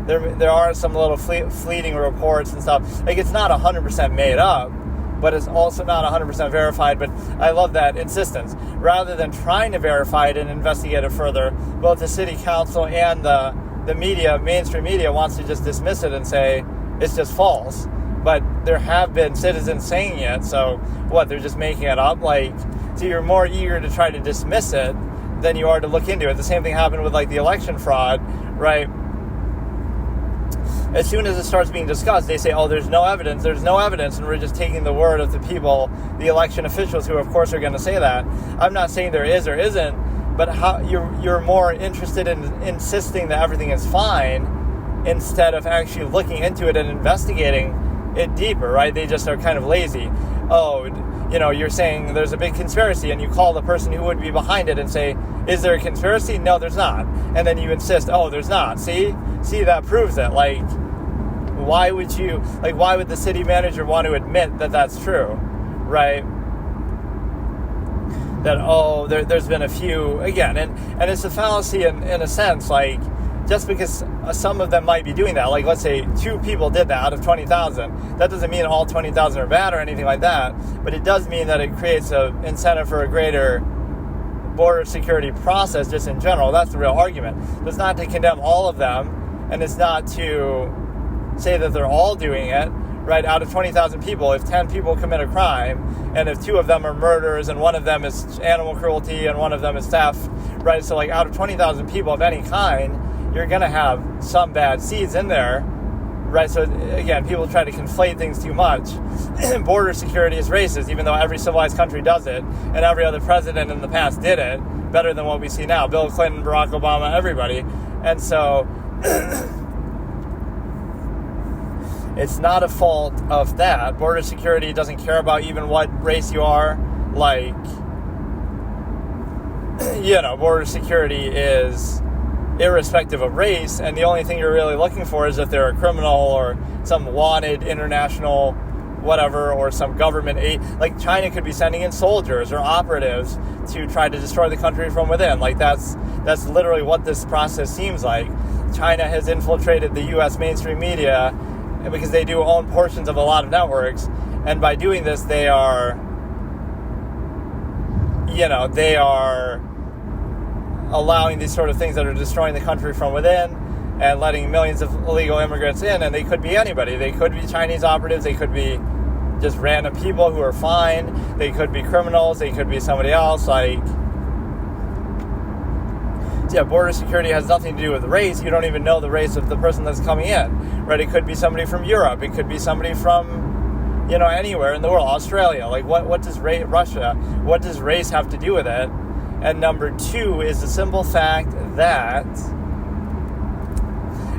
[SPEAKER 1] There are some little fleeting reports and stuff. Like it's not 100% made up, but it's also not 100% verified. But I love that insistence. Rather than trying to verify it and investigate it further, both the city council and the media, mainstream media, wants to just dismiss it and say it's just false. But there have been citizens saying it, so what, they're just making it up? So you're more eager to try to dismiss it than you are to look into it. The same thing happened with the election fraud, right? As soon as it starts being discussed, they say, there's no evidence, and we're just taking the word of the people, the election officials, who of course are going to say that. I'm not saying there is or isn't, but how you're more interested in insisting that everything is fine instead of actually looking into it and investigating it deeper, right? They just are kind of lazy. You're saying there's a big conspiracy and you call the person who would be behind it and say, is there a conspiracy? No, there's not. And then you insist, there's not. See, that proves it. Why would the city manager want to admit that that's true, right? That, there's been a few, again, and it's a fallacy in a sense, just because some of them might be doing that, let's say 2 people did that out of 20,000, that doesn't mean all 20,000 are bad or anything like that, but it does mean that it creates an incentive for a greater border security process just in general. That's the real argument. It's not to condemn all of them, and it's not to say that they're all doing it, right? Out of 20,000 people, if 10 people commit a crime, and if 2 of them are murders, and 1 of them is animal cruelty, and 1 of them is theft, right? So out of 20,000 people of any kind, you're going to have some bad seeds in there, right? So again, people try to conflate things too much. Border security is racist, even though every civilized country does it, and every other president in the past did it better than what we see now. Bill Clinton, Barack Obama, everybody. And so it's not a fault of that. Border security doesn't care about even what race you are. Border security is irrespective of race, and the only thing you're really looking for is if they're a criminal or some wanted international whatever, or some government aid. China could be sending in soldiers or operatives to try to destroy the country from within. That's literally what this process seems like. China has infiltrated the U.S. mainstream media because they do own portions of a lot of networks, and by doing this, they are allowing these sort of things that are destroying the country from within and letting millions of illegal immigrants in. And they could be anybody. They could be Chinese operatives. They could be just random people who are fine. They could be criminals. They could be somebody else. Border security has nothing to do with race. You don't even know the race of the person that's coming in, right? It could be somebody from Europe. It could be somebody from, anywhere in the world. Australia. What does Russia, what does race have to do with it? And number 2 is the simple fact that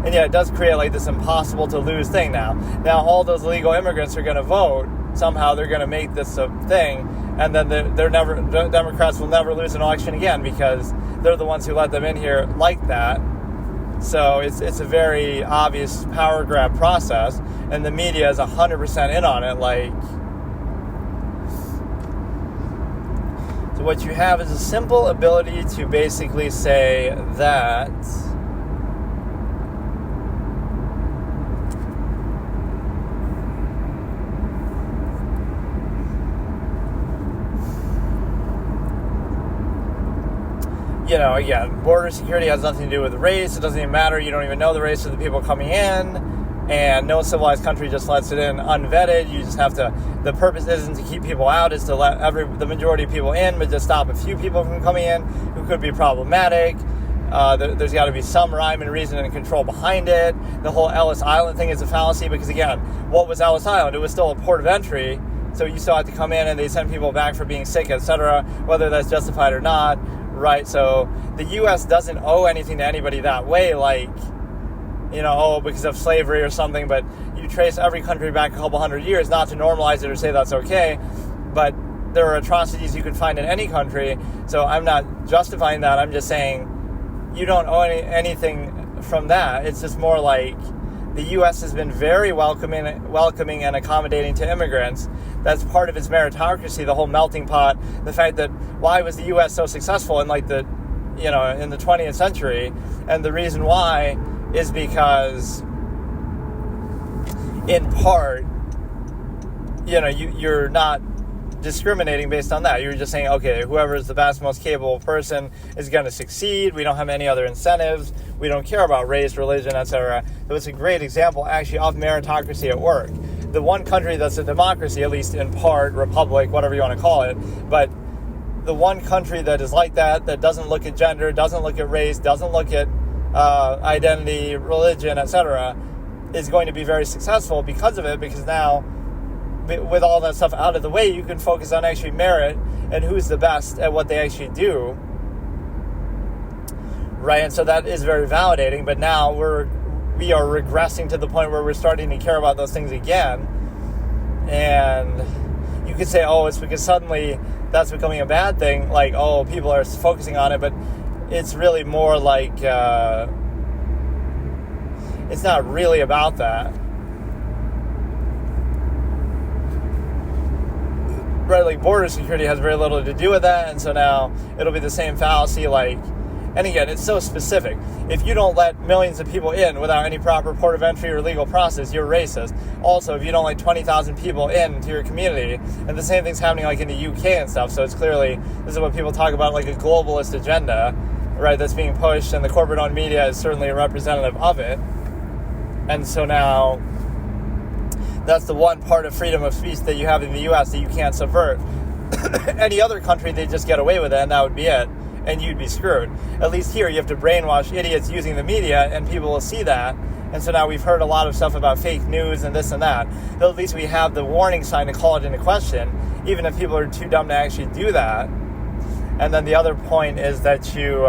[SPEAKER 1] And yeah, it does create like this impossible to lose thing now. Now all those illegal immigrants are going to vote. Somehow they're going to make this a thing, and then the Democrats will never lose an election again because they're the ones who let them in here like that. So it's a very obvious power grab process, and the media is 100% in on it. Like, so what you have is a simple ability to basically say that again, border security has nothing to do with race. It doesn't even matter. You don't even know the race of the people coming in. And no civilized country just lets it in unvetted. You just have to, the purpose isn't to keep people out, it's to let the majority of people in, but just stop a few people from coming in who could be problematic. There's got to be some rhyme and reason and control behind it. The whole Ellis Island thing is a fallacy because, again, what was Ellis Island? It was still a port of entry. So you still had to come in and they send people back for being sick, etc., whether that's justified or not. Right, so the U.S. doesn't owe anything to anybody that way, like, because of slavery or something, but you trace every country back a couple hundred years, not to normalize it or say that's okay, but there are atrocities you can find in any country, so I'm not justifying that. I'm just saying you don't owe anything from that. It's just more like the U.S. has been very welcoming and accommodating to immigrants. That's part of its meritocracy, the whole melting pot. The fact that why was the U.S. so successful in in the 20th century, and the reason why is because, in part, you're not discriminating based on that. You're just saying, okay, whoever is the best, most capable person is going to succeed. We don't have any other incentives. We don't care about race, religion, etc. So it's a great example, actually, of meritocracy at work. The one country that's a democracy, at least in part, republic, whatever you want to call it, but the one country that is like that doesn't look at gender, doesn't look at race, doesn't look at identity, religion, etc., is going to be very successful because of it, because now, with all that stuff out of the way, you can focus on actually merit and who's the best at what they actually do, right? And so that is very validating, but now we are regressing to the point where we're starting to care about those things again. And you could say, oh, it's because suddenly that's becoming a bad thing, like, oh, people are focusing on it, but it's really more like it's not really about that. Right, like border security has very little to do with that, and so now it'll be the same fallacy, like, and again, it's so specific. If you don't let millions of people in without any proper port of entry or legal process, you're racist. Also, if you don't let 20,000 people into your community, and the same thing's happening like in the UK and stuff, so it's clearly, this is what people talk about, like a globalist agenda, right, that's being pushed, and the corporate-owned media is certainly a representative of it. And so now, that's the one part of freedom of speech that you have in the U.S. that you can't subvert. Any other country, they just get away with it, and that would be it, and you'd be screwed. At least here, you have to brainwash idiots using the media, and people will see that. And so now we've heard a lot of stuff about fake news and this and that. But at least we have the warning sign to call it into question, even if people are too dumb to actually do that. And then the other point is that you...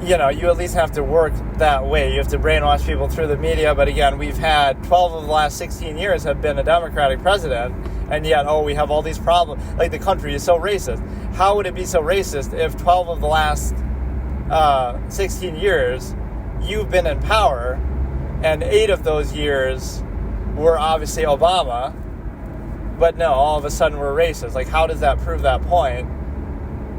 [SPEAKER 1] you at least have to work that way. You have to brainwash people through the media. But again, we've had 12 of the last 16 years have been a Democratic president. And yet, we have all these problems. Like, the country is so racist. How would it be so racist if 12 of the last 16 years you've been in power, and 8 of those years were obviously Obama, but no, all of a sudden we're racist? Like, how does that prove that point?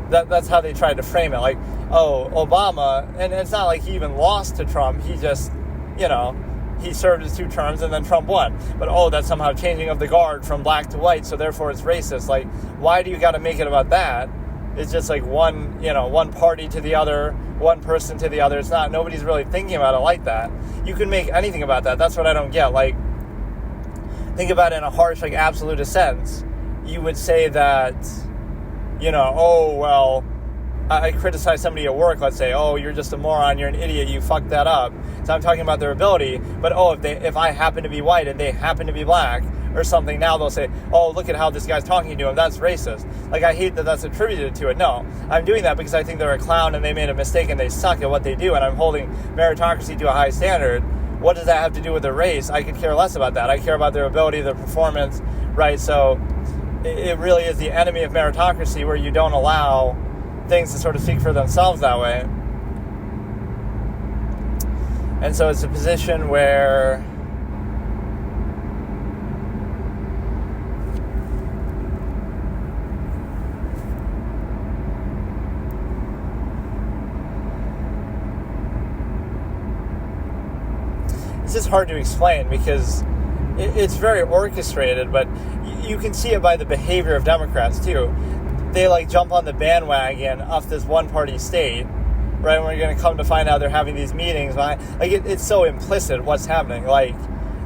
[SPEAKER 1] That's how they tried to frame it. Like, oh, Obama, and it's not like he even lost to Trump. He just, he served his 2 terms and then Trump won. But, that's somehow changing of the guard from black to white, so therefore it's racist. Like, why do you got to make it about that? It's just like one party to the other, one person to the other. It's not, nobody's really thinking about it like that. You can make anything about that. That's what I don't get. Like, think about it in a harsh, like, absolutist sense. You would say that, I criticize somebody at work, let's say, you're just a moron, you're an idiot, you fucked that up. So I'm talking about their ability, but if I happen to be white and they happen to be black, or something, now they'll say, oh, look at how this guy's talking to him, that's racist. Like, I hate that that's attributed to it. No, I'm doing that because I think they're a clown and they made a mistake and they suck at what they do, and I'm holding meritocracy to a high standard. What does that have to do with their race? I could care less about that. I care about their ability, their performance, right? So it really is the enemy of meritocracy, where you don't allow things to sort of speak for themselves that way. And so it's a position where it's just hard to explain, because it's very orchestrated, but you can see it by the behavior of Democrats too. They like jump on the bandwagon of this one-party state, right? When we're going to come to find out they're having these meetings, it's so implicit what's happening. Like,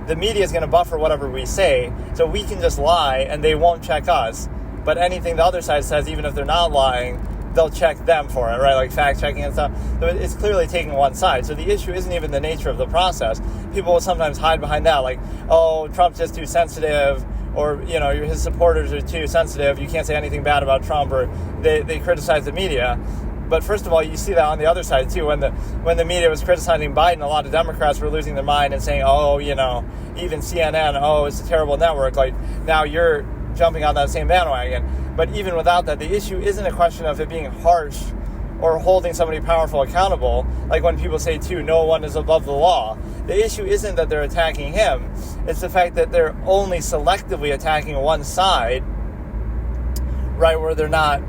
[SPEAKER 1] the media is going to buffer whatever we say, so we can just lie and they won't check us. But anything the other side says, even if they're not lying, they'll check them for it, right? Like fact-checking and stuff. So it's clearly taking one side. So the issue isn't even the nature of the process. People will sometimes hide behind that, like, oh, Trump's just too sensitive, or, his supporters are too sensitive, you can't say anything bad about Trump, or they criticize the media. But first of all, you see that on the other side too. When the media was criticizing Biden, a lot of Democrats were losing their mind and saying, oh, even CNN, oh, it's a terrible network. Like, now you're jumping on that same bandwagon. But even without that, the issue isn't a question of it being harsh or holding somebody powerful accountable. Like when people say, too, no one is above the law. The issue isn't that they're attacking him. It's the fact that they're only selectively attacking one side, right, where they're not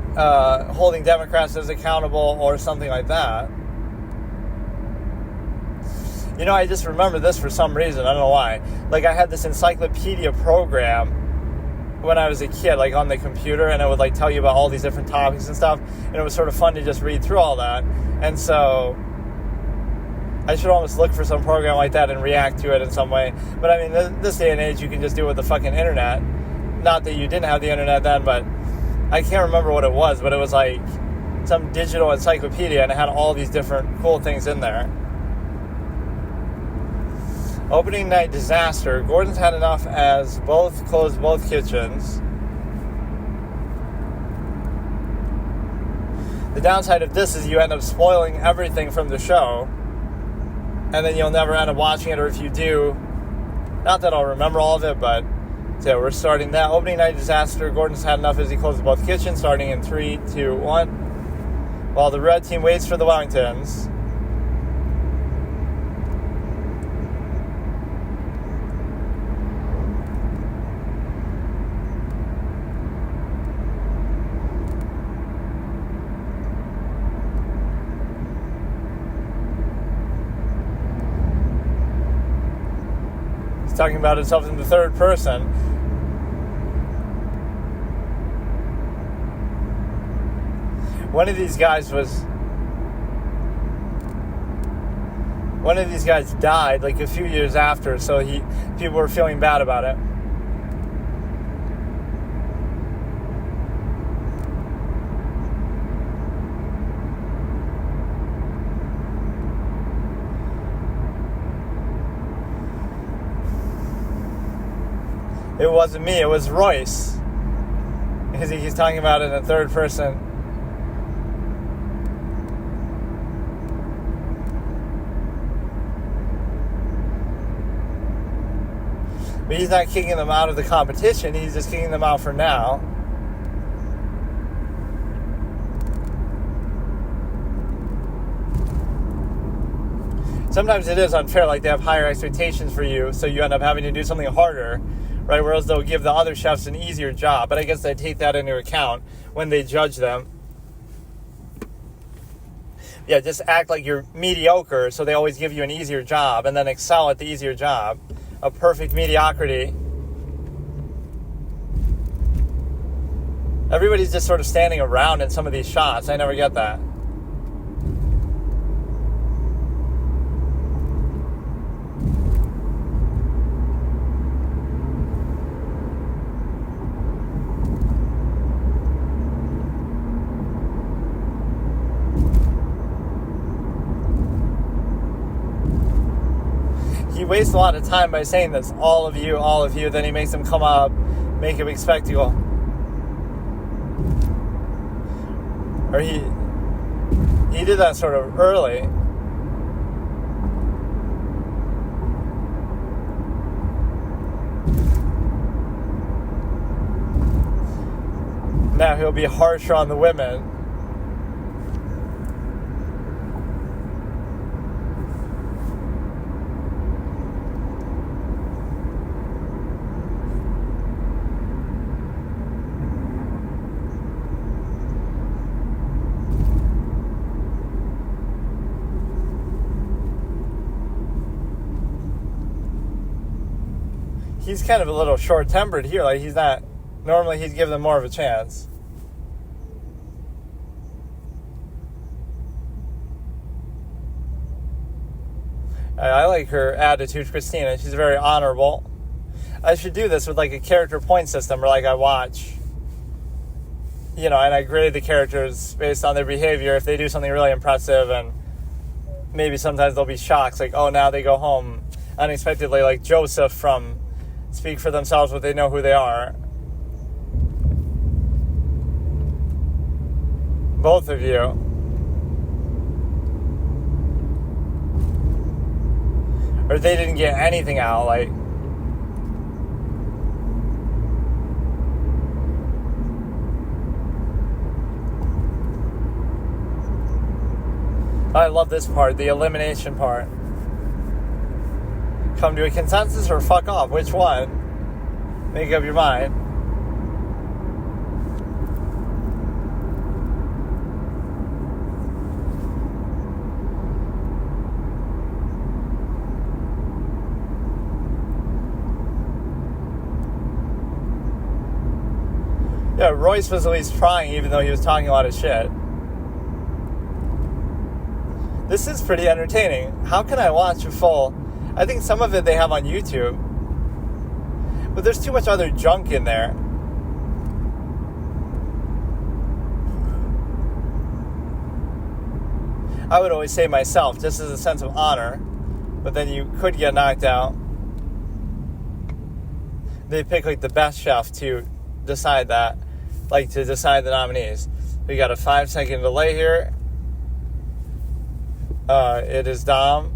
[SPEAKER 1] holding Democrats as accountable or something like that. I just remember this for some reason. I don't know why. Like, I had this encyclopedia program when I was a kid, like on the computer, and it would like tell you about all these different topics and stuff, and it was sort of fun to just read through all that. And so I should almost look for some program like that and react to it in some way. But I mean, this day and age, you can just do it with the fucking internet. Not that you didn't have the internet then, but I can't remember what it was, but it was like some digital encyclopedia, and it had all these different cool things in there. Opening night disaster. Gordon's had enough as both closed both kitchens. The downside of this is you end up spoiling everything from the show, and then you'll never end up watching it, or if you do, not that I'll remember all of it, but so we're starting that. Opening night disaster. Gordon's had enough as he closes both kitchens, starting in 3, 2, 1. While the red team waits for the Wellingtons. Talking about himself in the third person. One of these guys died like a few years after, so people were feeling bad about it. It wasn't me, it was Royce. Because he's talking about it in the third person. But he's not kicking them out of the competition, he's just kicking them out for now. Sometimes it is unfair, like they have higher expectations for you, so you end up having to do something harder. Right, whereas they'll give the other chefs an easier job. But I guess they take that into account when they judge them. Yeah, just act like you're mediocre, so they always give you an easier job, and then excel at the easier job. A perfect mediocrity. Everybody's just sort of standing around in some of these shots. I never get that. He he wastes a lot of time by saying this, all of you, then he makes them come up, make a big spectacle. Or he did that sort of early. Now he'll be harsher on the women. He's kind of a little short-tempered here. Like, he's not... Normally, he'd give them more of a chance. I like her attitude, Christina. She's very honorable. I should do this with, like, a character point system where, like, I watch... and I grade the characters based on their behavior. If they do something really impressive, and maybe sometimes there'll be shocks. Like, oh, now they go home unexpectedly. Like Joseph from Speak for Themselves, but they know who they are. Both of you. Or they didn't get anything out, like... I love this part, the elimination part. Come to a consensus or fuck off? Which one? Make up your mind. Yeah, Royce was at least trying, even though he was talking a lot of shit. This is pretty entertaining. How can I watch a full... I think some of it they have on YouTube. But there's too much other junk in there. I would always say myself, just as a sense of honor. But then you could get knocked out. They pick, like, the best chef to decide that. Like, to decide the nominees. We got a 5-second delay here. It is Dom.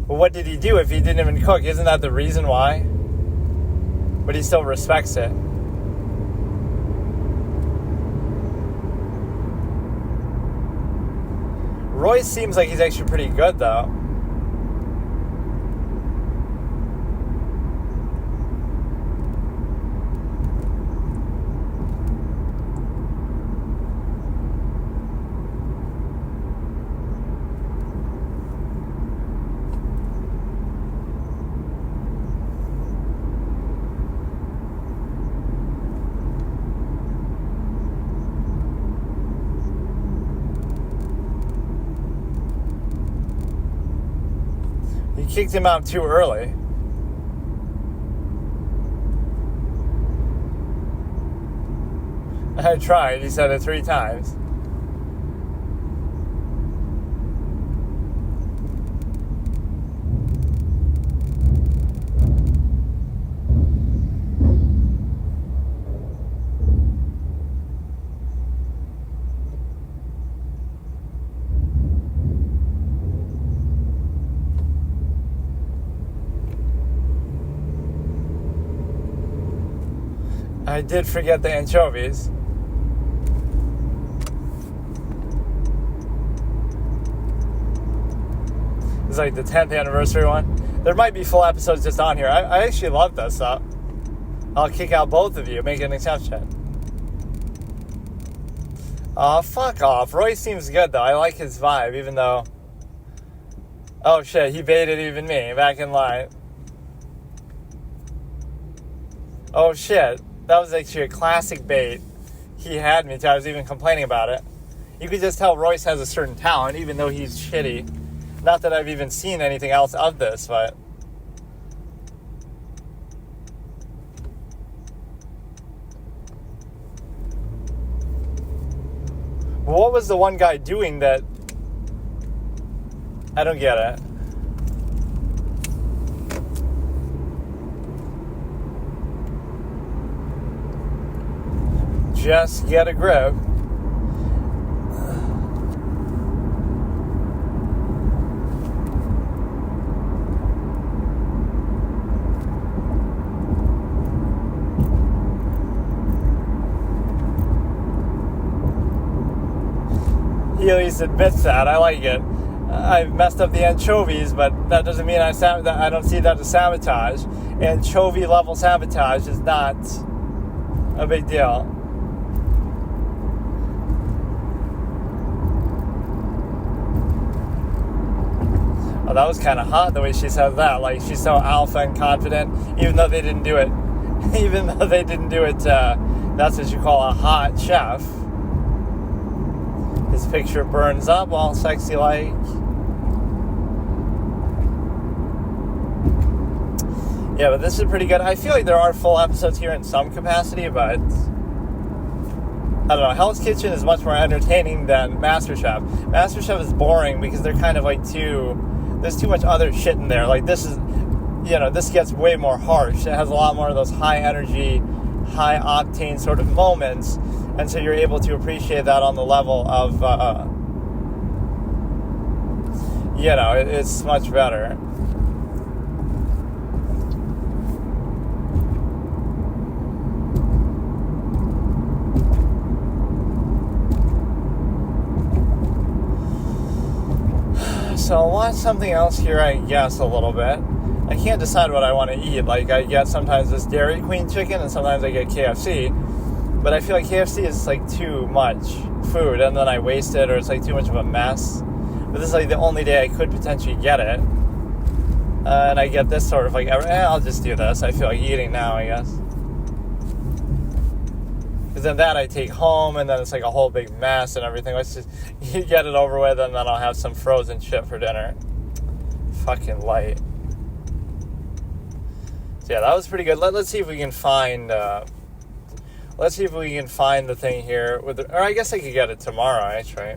[SPEAKER 1] Well, what did he do if he didn't even cook? Isn't that the reason why? But he still respects it. Royce seems like he's actually pretty good, though. Kicked him out too early. I tried. He said it 3 times. I did forget the anchovies. It's like the 10th anniversary one. There might be full episodes just on here. I actually love this stuff. I'll kick out both of you, make an exception. Oh, fuck off. Roy seems good, though. I like his vibe, even though... Oh, shit, he baited even me. Back in line. Oh, shit. That was actually a classic bait. He had me, too. I was even complaining about it. You could just tell Royce has a certain talent, even though he's shitty. Not that I've even seen anything else of this, but... what was the one guy doing that? I don't get it. Just get a grip. He at least admits that. I like it. I've messed up the anchovies, but that doesn't mean I don't see that as sabotage. Anchovy level sabotage is not a big deal. Oh, that was kind of hot the way she said that. Like, she's so alpha and confident, even though they didn't do it. That's what you call a hot chef. His picture burns up all sexy like. Yeah, but this is pretty good. I feel like there are full episodes here in some capacity, but I don't know. Hell's Kitchen is much more entertaining than MasterChef. MasterChef is boring because they're kind of like there's too much other shit in there. Like, this is, this gets way more harsh. It has a lot more of those high energy, high octane sort of moments. And so you're able to appreciate that on the level of, it's much better. So I'll watch something else here, I guess, a little bit. I can't decide what I want to eat. Like, I get sometimes this Dairy Queen chicken and sometimes I get KFC. But I feel like KFC is like too much food and then I waste it, or it's like too much of a mess. But this is like the only day I could potentially get it. And I get this sort of like, I'll just do this. I feel like eating now, I guess. Because then that I take home and then it's like a whole big mess and everything. Let's just get it over with and then I'll have some frozen shit for dinner. Fucking light. So yeah, that was pretty good. Let's see if we can find... Let's see if we can find the thing here. Or I guess I could get it tomorrow, actually.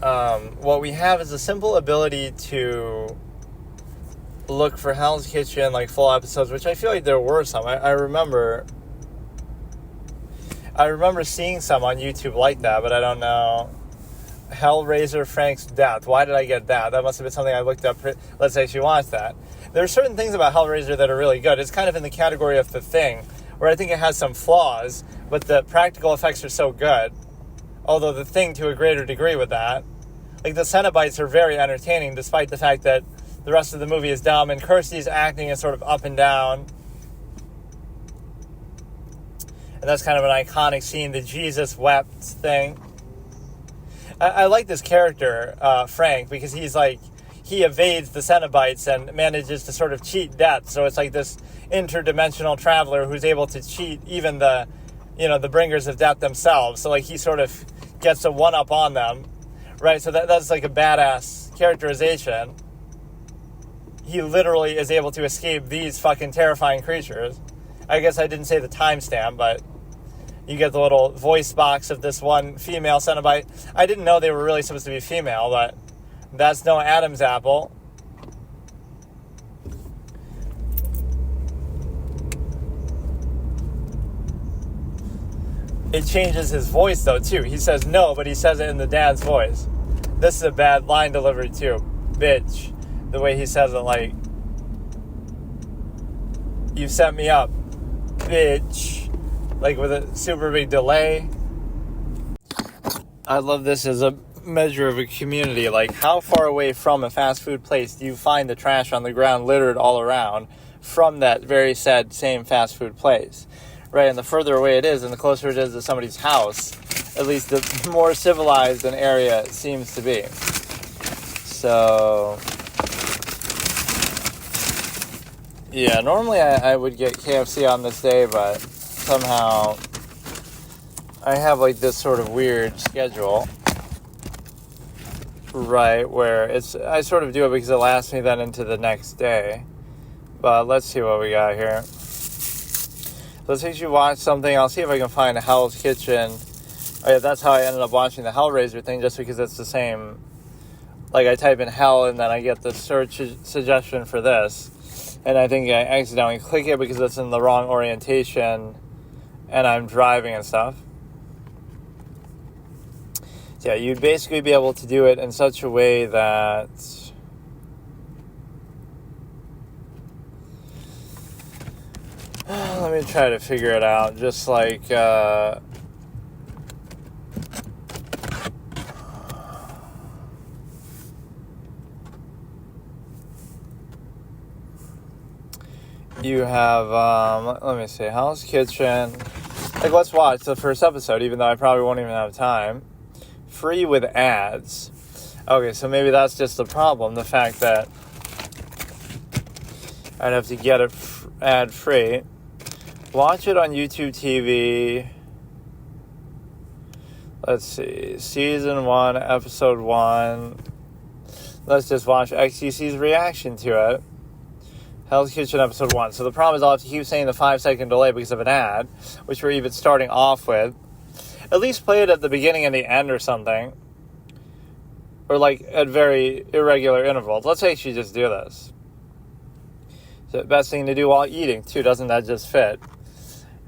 [SPEAKER 1] What we have is a simple ability to look for Hell's Kitchen, like, full episodes, which I feel like there were some. I remember seeing some on YouTube like that, but I don't know. Hellraiser Frank's death. Why did I get that? That must have been something I looked up. Let's actually watch that. There are certain things about Hellraiser that are really good. It's kind of in the category of The Thing, where I think it has some flaws, but the practical effects are so good. Although The Thing to a greater degree with that. Like, the Cenobites are very entertaining, despite the fact that the rest of the movie is dumb, and Kirsty's acting is sort of up and down. And that's kind of an iconic scene, the Jesus wept thing. I like this character, Frank, because he's like, he evades the Cenobites and manages to sort of cheat death. So it's like this interdimensional traveler who's able to cheat even the bringers of death themselves. So like he sort of gets a one-up on them, right? So that's like a badass characterization. He literally is able to escape these fucking terrifying creatures. I guess I didn't say the timestamp, but you get the little voice box of this one female Cenobite. I didn't know they were really supposed to be female, but that's no Adam's apple. It changes his voice, though, too. He says no, but he says it in the dad's voice. This is a bad line delivery, too. Bitch. The way he says it, like, you've set me up, bitch. Like, with a super big delay. I love this as a measure of a community. Like, how far away from a fast food place do you find the trash on the ground littered all around from that very said same fast food place? Right, and the further away it is and the closer it is to somebody's house, at least the more civilized an area it seems to be. So, yeah, normally I would get KFC on this day, but somehow I have like this sort of weird schedule, right, where I sort of do it because it lasts me then into the next day. But let's see what we got here. Let's actually watch something. I'll see if I can find Hell's Kitchen. Oh yeah, that's how I ended up watching the Hellraiser thing, just because it's the same. Like, I type in Hell, and then I get the search suggestion for this. And I think I accidentally click it because it's in the wrong orientation, and I'm driving and stuff. So yeah, you'd basically be able to do it in such a way that... Let me try to figure it out. Just like... you have, let me see, Hell's Kitchen. Like, let's watch the first episode, even though I probably won't even have time. Free with ads. Okay, so maybe that's just the problem. The fact that I'd have to get it ad-free. Watch it on YouTube TV. Let's see. Season 1, Episode 1. Let's just watch XTC's reaction to it. Hell's Kitchen Episode 1. So the problem is I'll have to keep saying the 5-second delay because of an ad, which we're even starting off with. At least play it at the beginning and the end or something. Or like at very irregular intervals. Let's actually just do this. So the best thing to do while eating, too. Doesn't that just fit?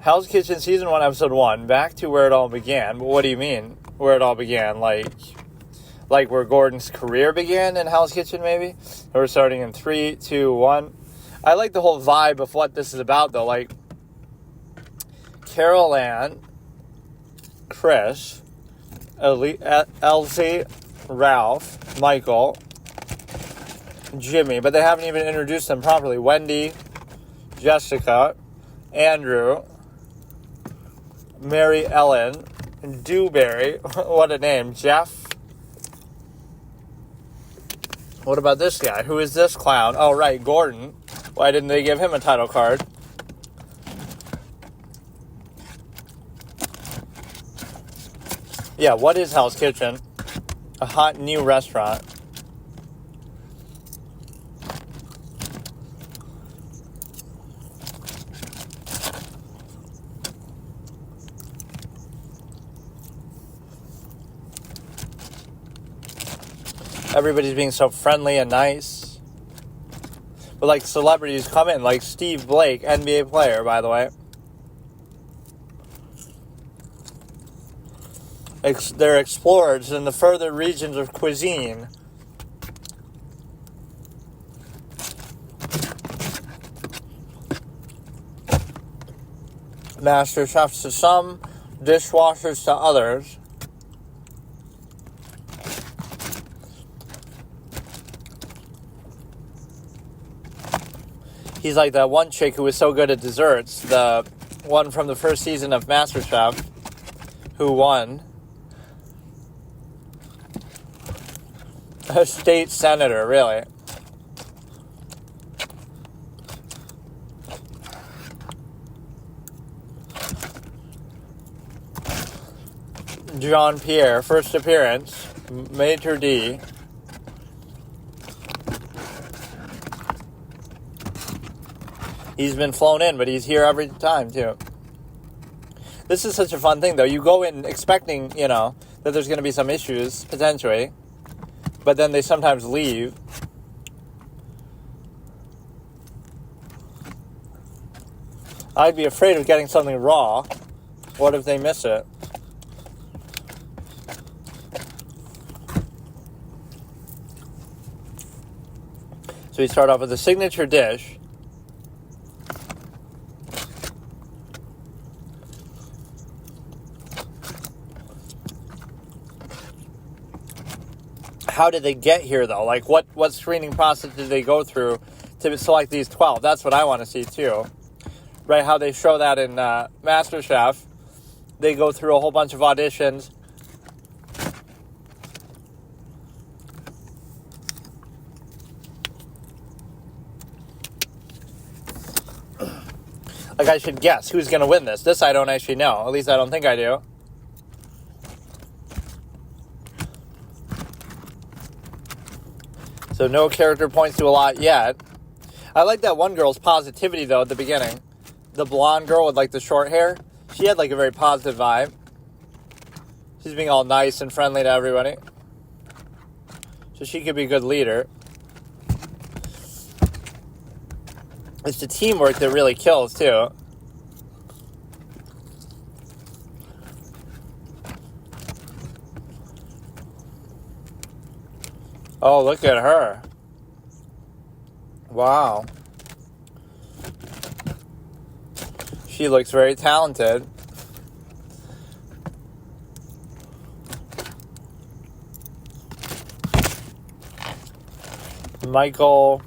[SPEAKER 1] Hell's Kitchen Season 1, Episode 1. Back to where it all began. But what do you mean, where it all began? Like where Gordon's career began in Hell's Kitchen, maybe? Or we're starting in 3, 2, 1. I like the whole vibe of what this is about, though. Like, Carol Ann, Chris, Elsie, Ralph, Michael, Jimmy. But they haven't even introduced them properly. Wendy, Jessica, Andrew, Mary Ellen, Dewberry. What a name. Jeff. What about this guy? Who is this clown? Oh, right, Gordon. Why didn't they give him a title card? Yeah, what is Hell's Kitchen? A hot new restaurant. Everybody's being so friendly and nice. But like celebrities come in, like Steve Blake, NBA player, by the way. They're explorers in the further regions of cuisine. Master chefs to some, dishwashers to others. He's like that one chick who was so good at desserts, the one from the first season of MasterChef, who won. A state senator, really. Jean Pierre, first appearance, Maitre D'. He's been flown in, but he's here every time, too. This is such a fun thing, though. You go in expecting, that there's going to be some issues, potentially. But then they sometimes leave. I'd be afraid of getting something raw. What if they miss it? So we start off with a signature dish. How did they get here, though? Like, what screening process did they go through to select these 12? That's what I want to see, too. Right, how they show that in MasterChef. They go through a whole bunch of auditions. Like, I should guess who's going to win this. This I don't actually know. At least I don't think I do. So no character points to a lot yet. I like that one girl's positivity, though, at the beginning. the blonde girl with like the short hair, she had like a very positive vibe. She's being all nice and friendly to everybody. So she could be a good leader. It's the teamwork that really kills, too. Oh, look at her. Wow. She looks very talented. Michael.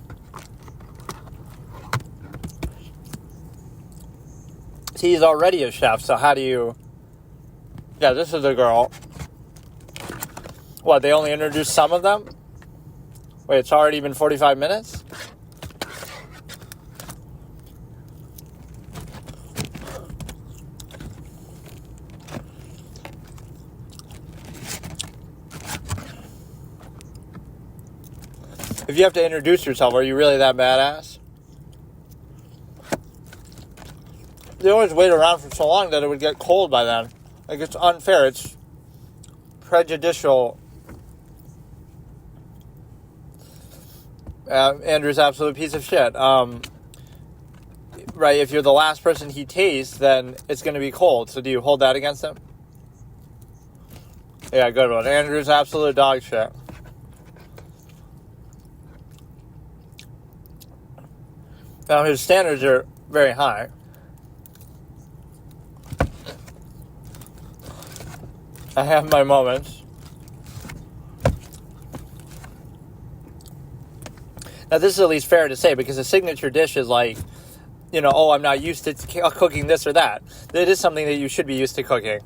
[SPEAKER 1] He's already a chef, so how do you... Yeah, this is a girl. What, they only introduced some of them? Wait, it's already been 45 minutes? If you have to introduce yourself, are you really that badass? They always wait around for so long that it would get cold by then. Like, it's unfair. It's prejudicial. Andrew's absolute piece of shit. Right, if you're the last person he tastes, then it's going to be cold. So do you hold that against him? Yeah, good one. Andrew's absolute dog shit. Now, his standards are very high. I have my moments. Now, this is at least fair to say, because a signature dish is like, you know, oh, I'm not used to cooking this or that. It is something that you should be used to cooking.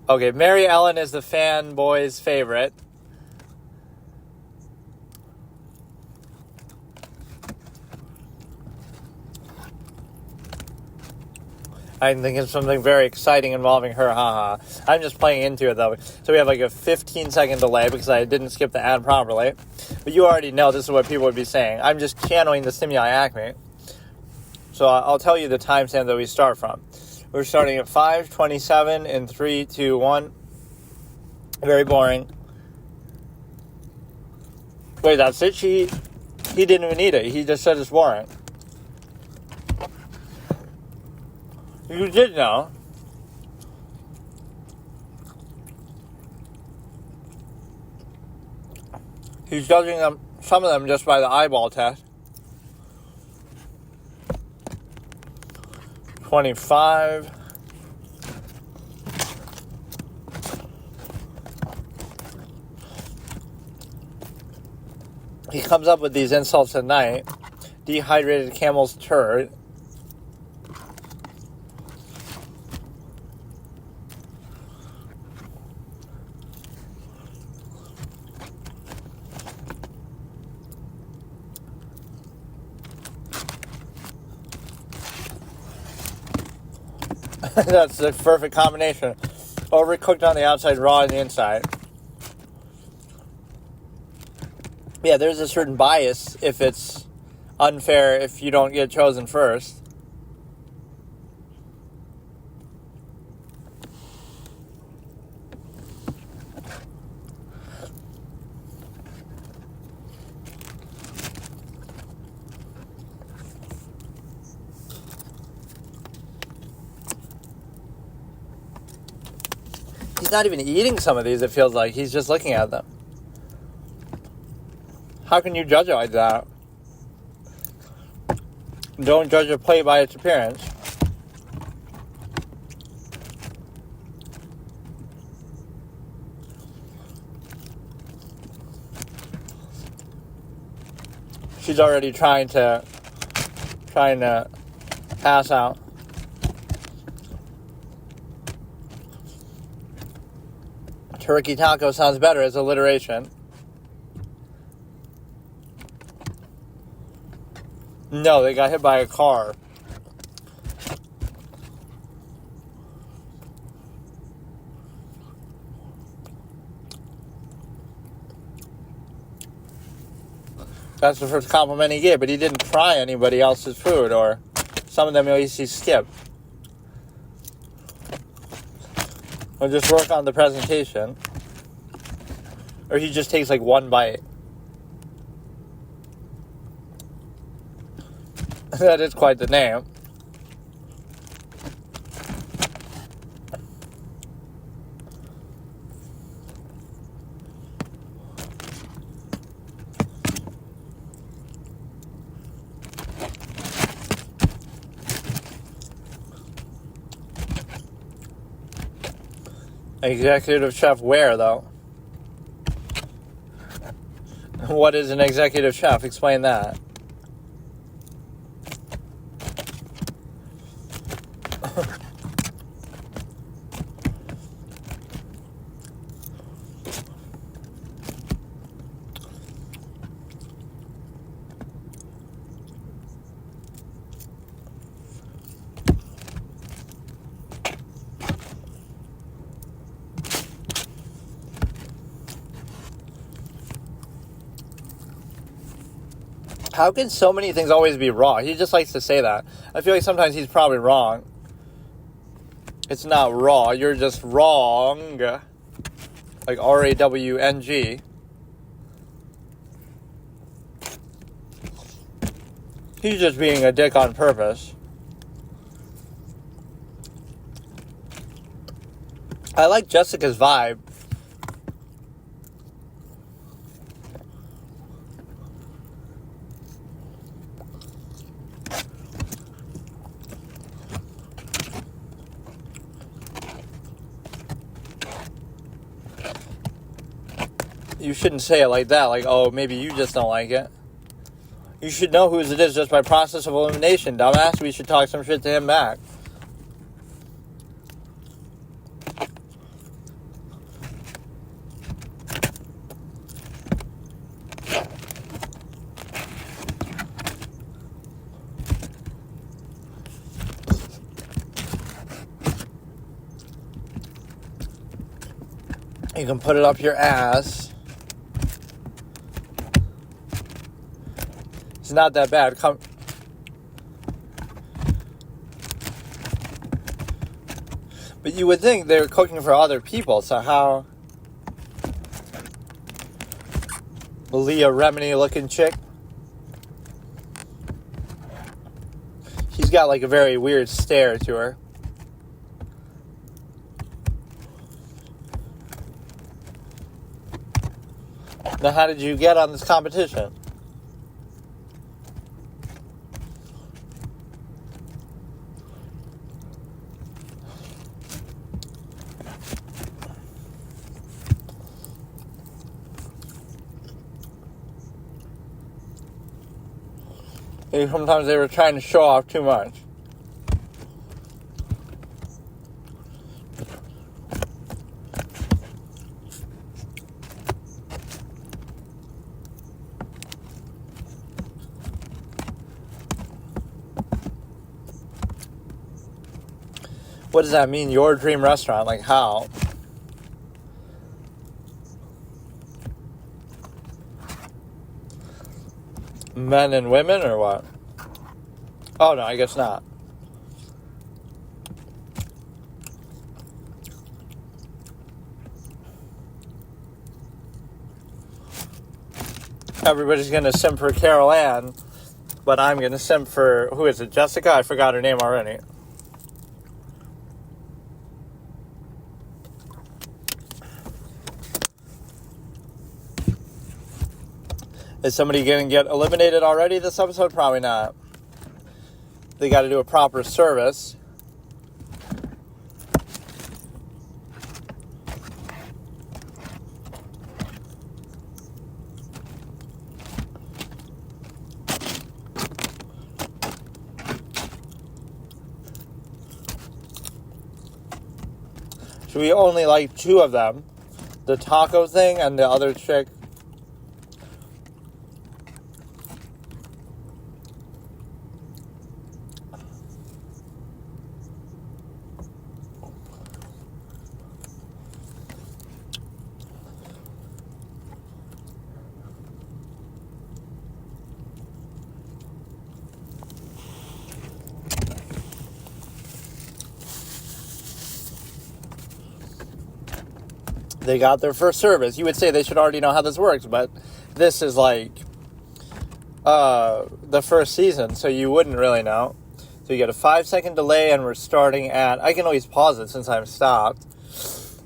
[SPEAKER 1] Okay, Mary Ellen is the fanboy's favorite. I'm thinking of something very exciting involving her, haha. I'm just playing into it, though. So we have like a 15-second delay because I didn't skip the ad properly. But you already know this is what people would be saying. I'm just channeling the stimuli acme. So I'll tell you the timestamp that we start from. We're starting at 5:27 in 3, 2, 1. Very boring. Wait, that's it? He didn't even eat it. He just said it's boring. You did know. He's judging them, some of them, just by the eyeball test. 25. He comes up with these insults at night. Dehydrated camel's turd. That's the perfect combination. Overcooked on the outside, raw on the inside. Yeah, there's a certain bias if it's unfair if you don't get chosen first. He's not even eating some of these, it feels like. He's just looking at them. How can you judge it like that? Don't judge a plate by its appearance. She's already trying to pass out. Turkey taco sounds better as alliteration. No, they got hit by a car. That's the first compliment he gave, but he didn't try anybody else's food or Some of them you see skip. Or just work on the presentation. Or he just takes like one bite. That is quite the name. Executive chef where, though? What is an executive chef? Explain that. How can so many things always be raw? He just likes to say that. I feel like sometimes he's probably wrong. It's not raw. You're just wrong. Like R-A-W-N-G. He's just being a dick on purpose. I like Jessica's vibe. You shouldn't say it like that, like, oh, maybe you just don't like it. You should know whose it is just by process of elimination, dumbass. We should talk some shit to him back. You can put it up your ass. It's not that bad. But you would think they're cooking for other people, so how? Leah Remini looking chick. She's got like a very weird stare to her. Now, how did you get on this competition? Maybe sometimes they were trying to show off too much. What does that mean, your dream restaurant? Like, how? Men and women, or what? Oh, no, I guess not. Everybody's going to simp for Carol Ann, but I'm going to simp for, who is it, Jessica? I forgot her name already. Is somebody going to get eliminated already this episode? Probably not. They got to do a proper service. So we only like two of them. The taco thing and the other chick. They got their first service. You would say they should already know how this works, but this is like the first season, so you wouldn't really know. So you get a 5-second delay, and we're starting at, I can always pause it since I'm stopped,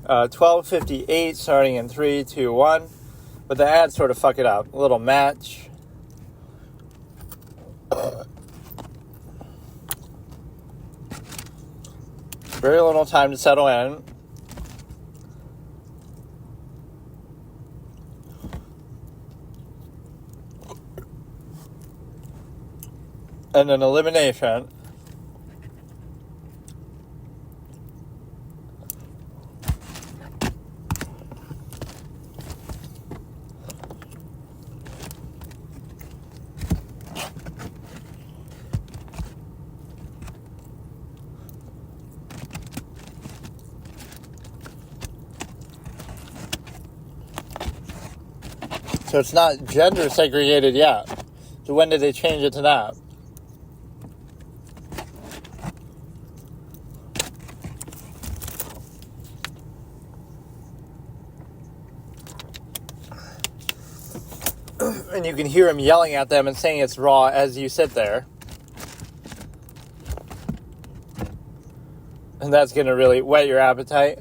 [SPEAKER 1] 12:58, starting in 3, 2, 1. But the ads sort of fuck it up. A little match. Very little time to settle in. And an elimination. So it's not gender segregated yet. So when did they change it to that? And you can hear him yelling at them and saying it's raw as you sit there. And that's going to really whet your appetite.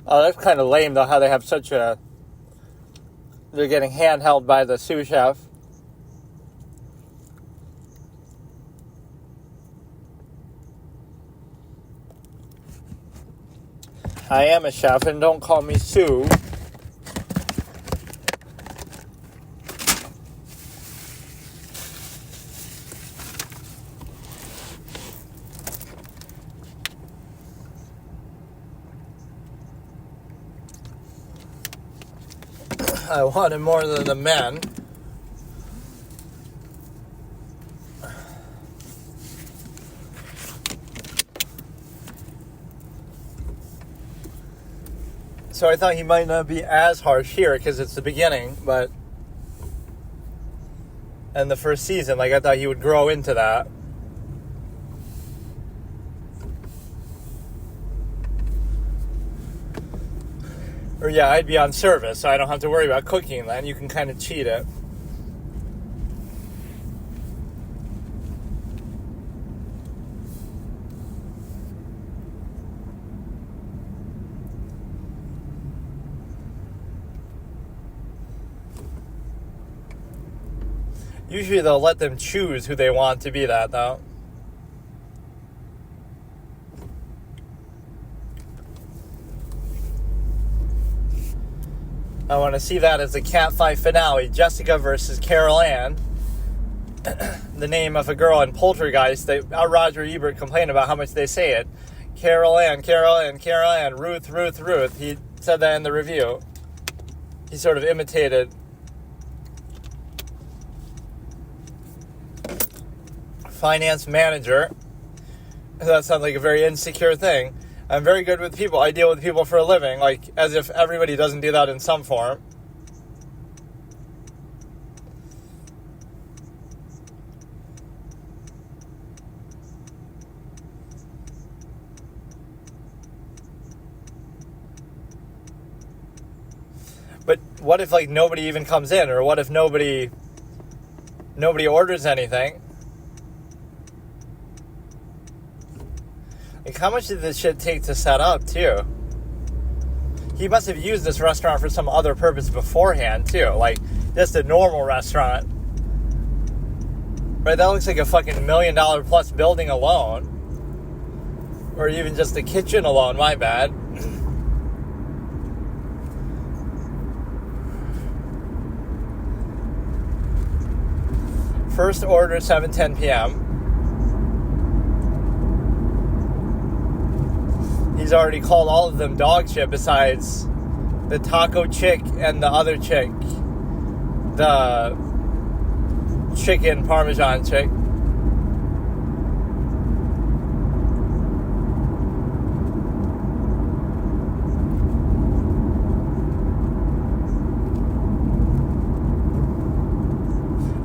[SPEAKER 1] Oh, that's kind of lame, though, how they have such a... They're getting handheld by the sous chef. I am a chef, and don't call me Sue. I wanted more than the men. So I thought he might not be as harsh here because it's the beginning, but... And the first season, like I thought he would grow into that. Or yeah, I'd be on service, so I don't have to worry about cooking then. You can kind of cheat it. Usually they'll let them choose who they want to be that, though. I want to see that as the Cat 5 finale. Jessica versus Carol Ann. The name of a girl in Poltergeist that Roger Ebert complained about how much they say it. Carol Ann, Carol Ann, Carol Ann, Ruth, Ruth, Ruth. He said that in the review. He sort of imitated. Finance manager. That sounds like a very insecure thing. I'm very good with people. I deal with people for a living, like as if everybody doesn't do that in some form. But what if like nobody even comes in, or what if nobody orders anything? Like, how much did this shit take to set up, too? He must have used this restaurant for some other purpose beforehand, too. Like, just a normal restaurant. Right, that looks like a fucking $1 million plus building alone. Or even just the kitchen alone, my bad. First order, 7:10 p.m. He's already called all of them dog shit besides the taco chick and the other chick. The chicken parmesan chick.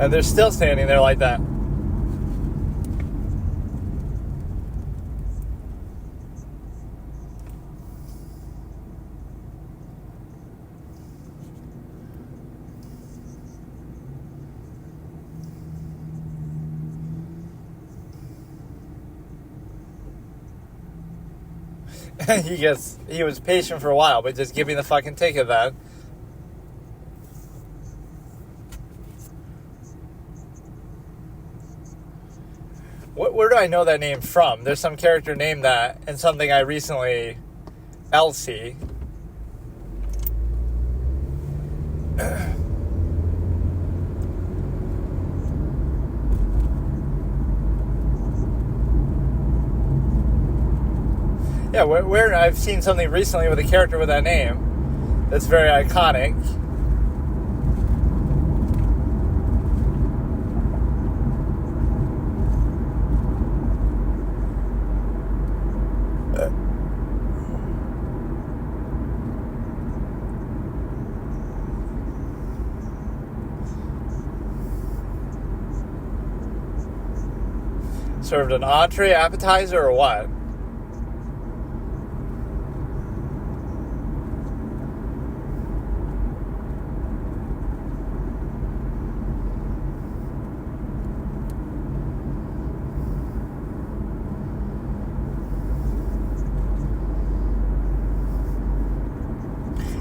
[SPEAKER 1] And they're still standing there like that. He was patient for a while, but just give me the fucking ticket then. Where do I know that name from? There's some character named that in something I recently... Elsie. Yeah, where I've seen something recently with a character with that name that's very iconic. Served an entree, appetizer, or what?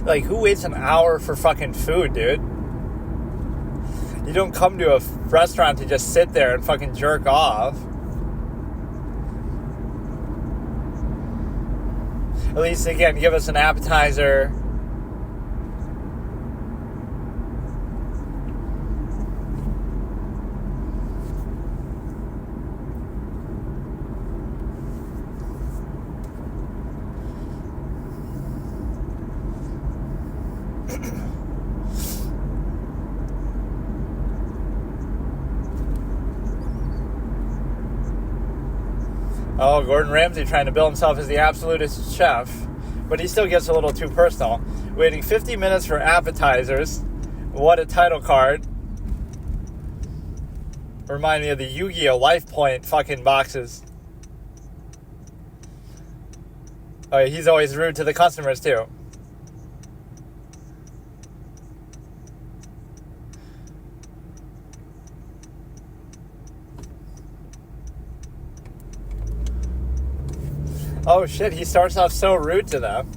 [SPEAKER 1] Like, who waits an hour for fucking food, dude? You don't come to a restaurant to just sit there and fucking jerk off. At least, again, give us an appetizer. Oh, Gordon Ramsay trying to bill himself as the absolutist chef. But he still gets a little too personal. Waiting 50 minutes for appetizers. What a title card. Remind me of the Yu-Gi-Oh! Life Point fucking boxes. Oh, he's always rude to the customers, too. Oh shit, he starts off so rude to them.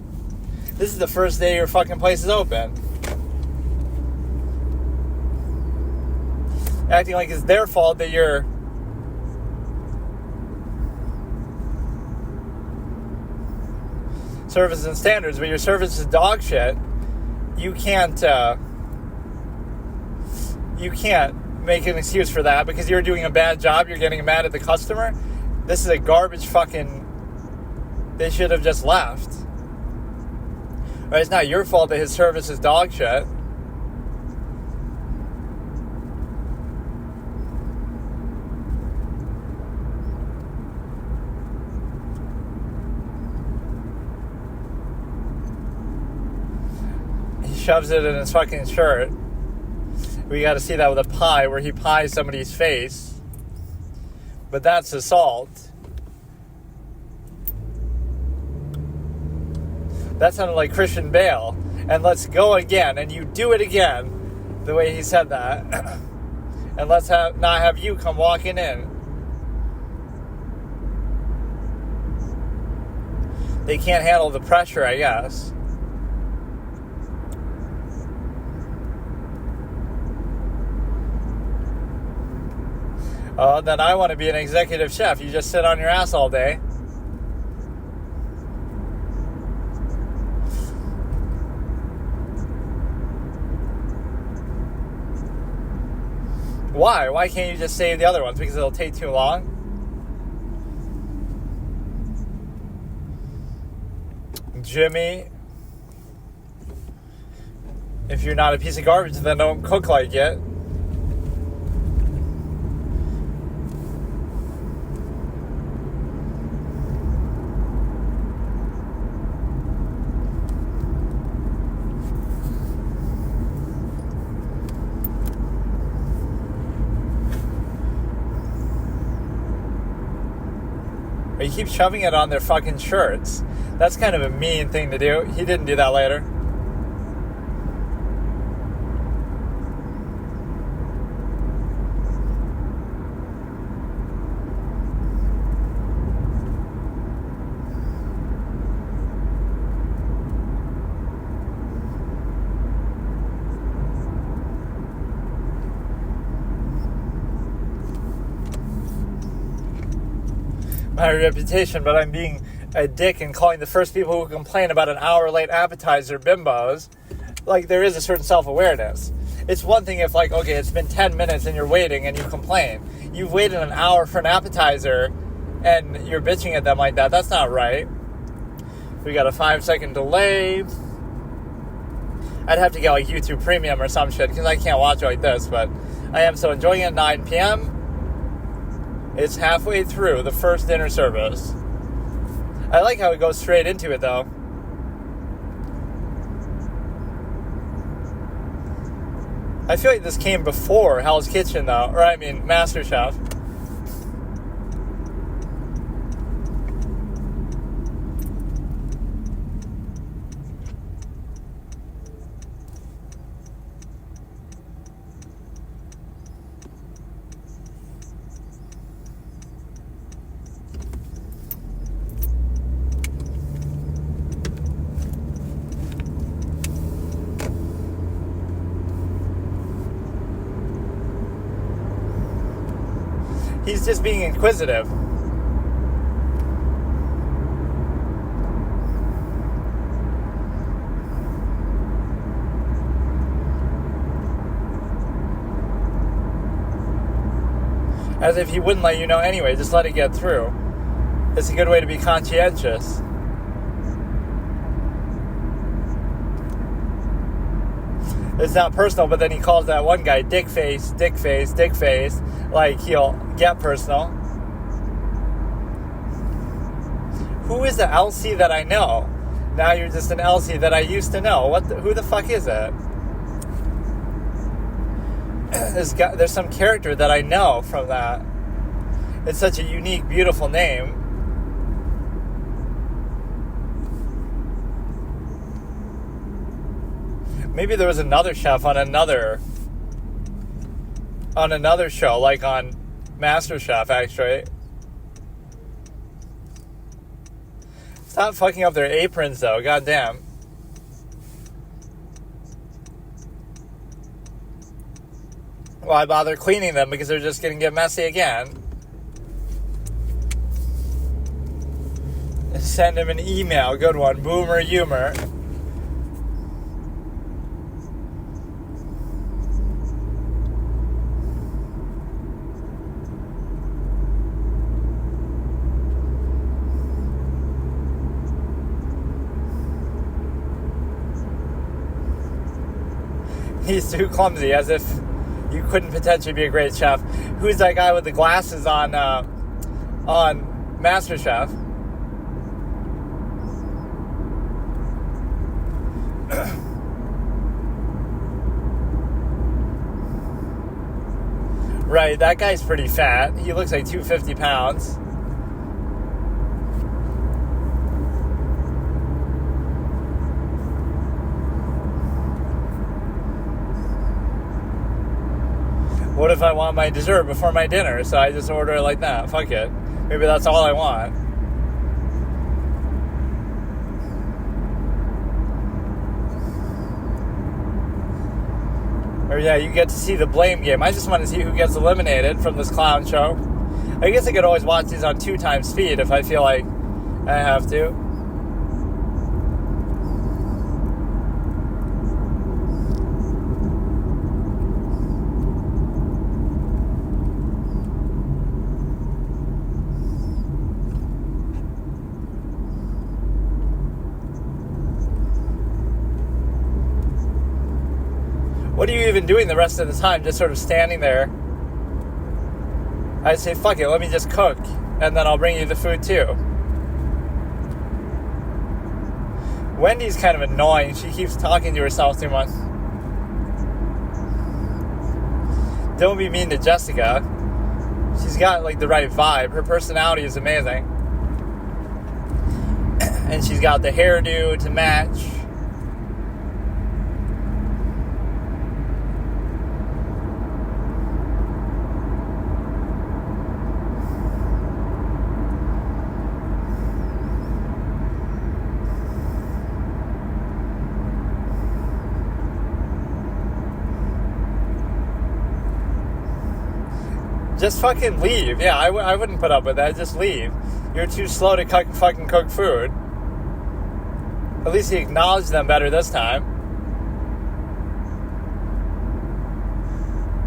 [SPEAKER 1] This is the first day your fucking place is open. Acting like it's their fault that you're... Service and standards, but your service is dog shit. You can't make an excuse for that because you're doing a bad job, you're getting mad at the customer. This is a garbage fucking... They should have just left. Right, it's not your fault that his service is dog shit. He shoves it in his fucking shirt. We got to see that with a pie where he pies somebody's face. But that's assault. That sounded like Christian Bale. And let's go again. And you do it again. The way he said that. And let's not have you come walking in. They can't handle the pressure, I guess. Then I want to be an executive chef. You just sit on your ass all day. Why? Why can't you just save the other ones? Because it'll take too long? Jimmy, if you're not a piece of garbage, then don't cook like it. he keeps shoving it on their fucking shirts. That's kind of a mean thing to do. He didn't do that later. My reputation, but I'm being a dick and calling the first people who complain about an hour late appetizer bimbos. Like, there is a certain self-awareness. It's one thing if, like, okay, it's been 10 minutes and you're waiting and you complain. You've waited an hour for an appetizer and you're bitching at them like that. That's not right. We got a 5-second delay. I'd have to get, like, YouTube Premium or some shit because I can't watch it like this, but I am so enjoying it at 9 p.m. It's halfway through the first dinner service. I like how it goes straight into it, though. I feel like this came before Hell's Kitchen, though. Or, I mean, MasterChef. He's just being inquisitive. As if he wouldn't let you know anyway, just let it get through. It's a good way to be conscientious. It's not personal, but then he calls that one guy dick face, like he'll get personal. Who is the LC that I know? Now you're just an LC that I used to know. Who the fuck is it? There's some character that I know from that. It's such a unique, beautiful name. Maybe there was another chef on another show, like on MasterChef, actually. Stop fucking up their aprons, though. Goddamn. Why bother cleaning them? Because they're just going to get messy again. Send him an email. Good one. Boomer humor. He's too clumsy, as if you couldn't potentially be a great chef. Who's that guy with the glasses on MasterChef? Right, that guy's pretty fat. He looks like 250 pounds. What if I want my dessert before my dinner? So I just order it like that. Fuck it. Maybe that's all I want. Or yeah, you get to see the blame game. I just want to see who gets eliminated from this clown show. I guess I could always watch these on 2 times speed if I feel like I have to. What are you even doing the rest of the time? Just sort of standing there. I'd say, fuck it, let me just cook, and then I'll bring you the food too. Wendy's kind of annoying. She keeps talking to herself too much. Don't be mean to Jessica. She's got, like, the right vibe. Her personality is amazing. And she's got the hairdo to match. Just fucking leave. Yeah, I wouldn't put up with that. Just leave. You're too slow to fucking cook food. At least he acknowledged them better this time.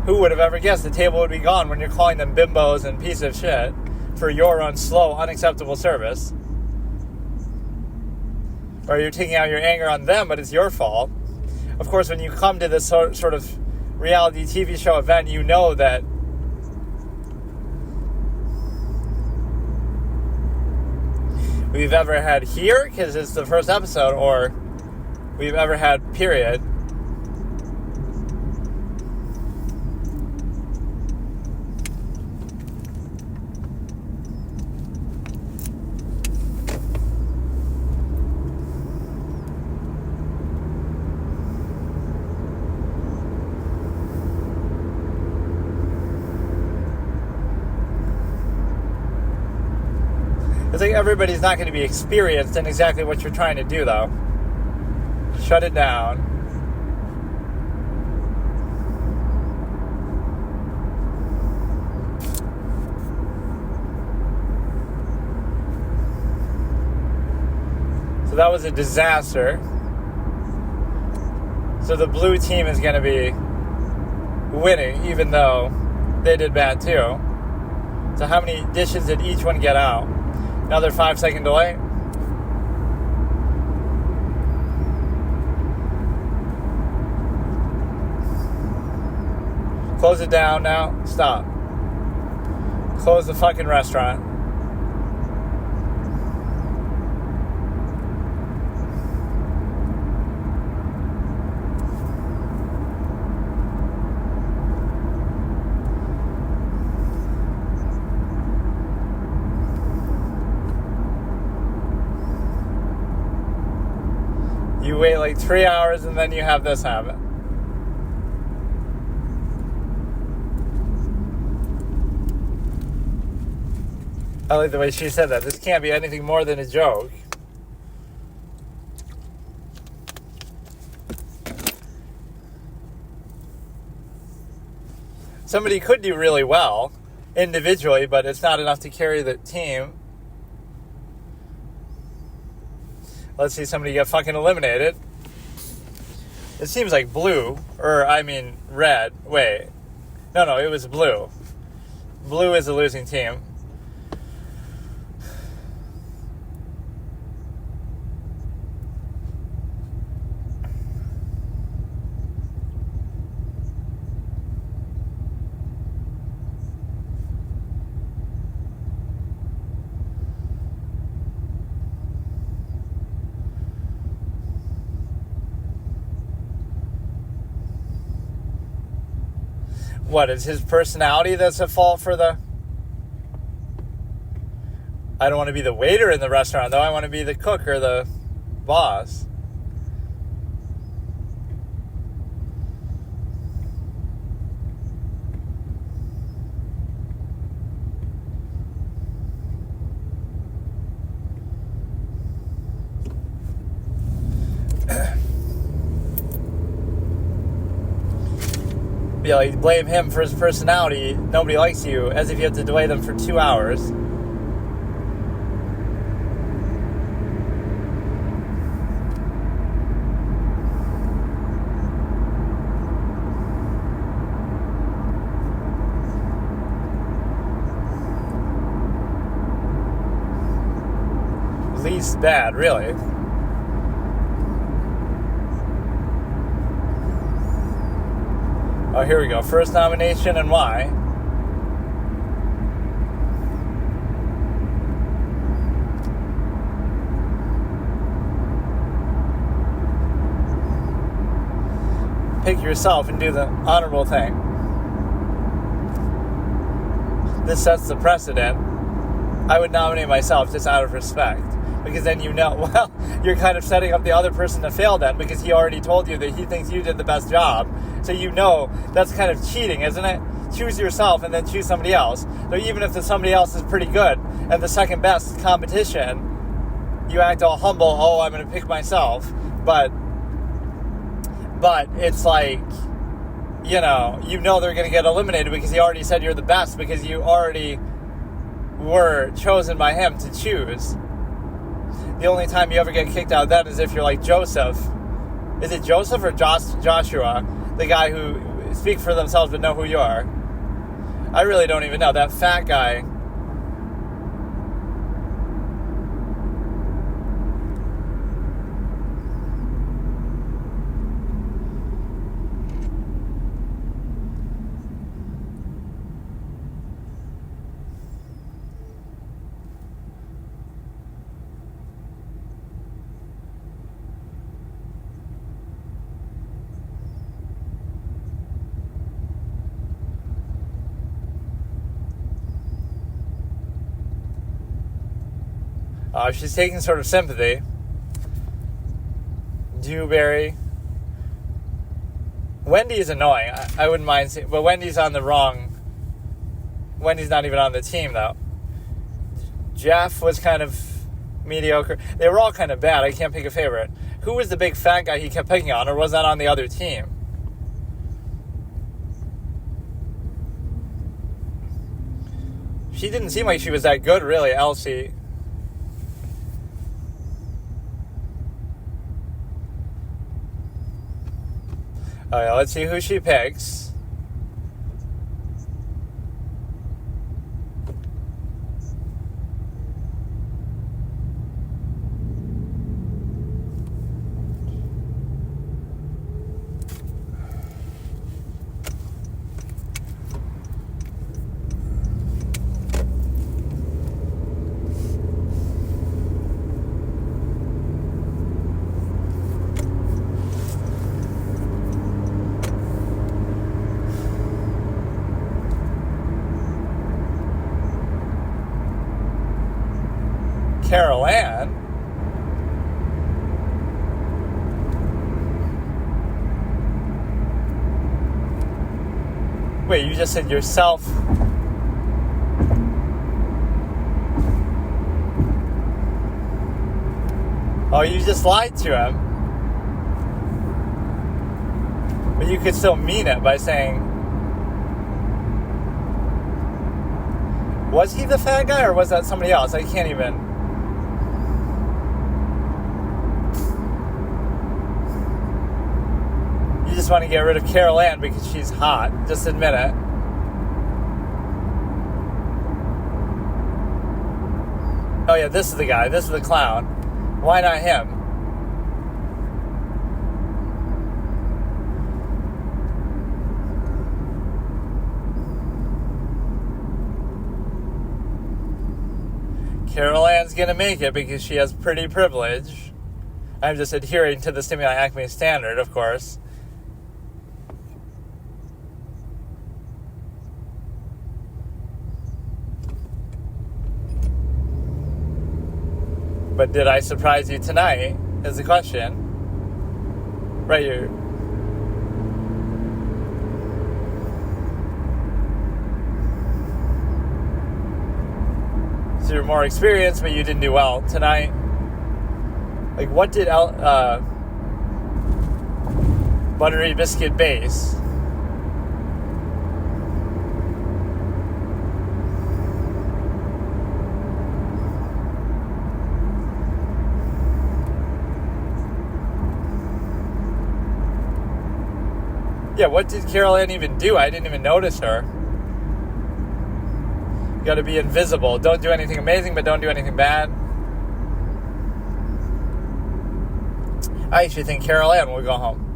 [SPEAKER 1] Who would have ever guessed the table would be gone when you're calling them bimbos and piece of shit for your own slow, unacceptable service? Or you're taking out your anger on them, but it's your fault. Of course, when you come to this sort of reality TV show event, you know that we've ever had here, because it's the first episode, or we've ever had, period. It's like everybody's not going to be experienced in exactly what you're trying to do, though. Shut it down. So that was a disaster. So the blue team is going to be winning, even though they did bad too. So how many dishes did each one get out? Another 5-second delay. Close it down now. Stop. Close the fucking restaurant. You wait like 3 hours and then you have this happen. I like the way she said that. This can't be anything more than a joke. Somebody could do really well individually, but it's not enough to carry the team. Let's see somebody get fucking eliminated. It seems like blue, or I mean red. Wait. No, it was blue. Blue is the losing team. What, is his personality that's at fault for the... I don't want to be the waiter in the restaurant, though. I want to be the cook or the boss. Yeah, like, blame him for his personality. Nobody likes you, as if you have to delay them for 2 hours. Least bad, really. Oh, here we go. First nomination and why? Pick yourself and do the honorable thing. This sets the precedent. I would nominate myself just out of respect. because then well, you're kind of setting up the other person to fail then, because he already told you that he thinks you did the best job. So that's kind of cheating, isn't it? Choose yourself and then choose somebody else. So even if somebody else is pretty good and the second best competition, you act all humble, I'm going to pick myself. But it's like, they're going to get eliminated because he already said you're the best, because you already were chosen by him to choose. The only time you ever get kicked out then is if you're like Joseph. Is it Joseph or Joshua? The guy who speak for themselves but know who you are. I really don't even know. That fat guy. She's taking sort of sympathy. Dewberry. Wendy's annoying. I wouldn't mind seeing, but Wendy's on the wrong. Wendy's not even on the team, though. Jeff was kind of mediocre. They were all kind of bad. I can't pick a favorite. Who was the big fat guy he kept picking on, or was that on the other team? She didn't seem like she was that good, really, Elsie. Oh, yeah, let's see who she picks. Carol Ann. Wait, you just said yourself. Oh, you just lied to him. But you could still mean it by saying, was he the fat guy or was that somebody else? I can't even. You just want to get rid of Carol Ann because she's hot. Just admit it. Oh yeah, this is the guy. This is the clown. Why not him? Carol Ann's gonna make it because she has pretty privilege. I'm just adhering to the Stimuli Acme standard, of course. But did I surprise you tonight, is the question. Right here. So you're more experienced, but you didn't do well tonight. Like, what did Buttery Biscuit Base? Yeah, what did Carol Ann even do? I didn't even notice her. You gotta be invisible. Don't do anything amazing, but don't do anything bad. I actually think Carol Ann will go home.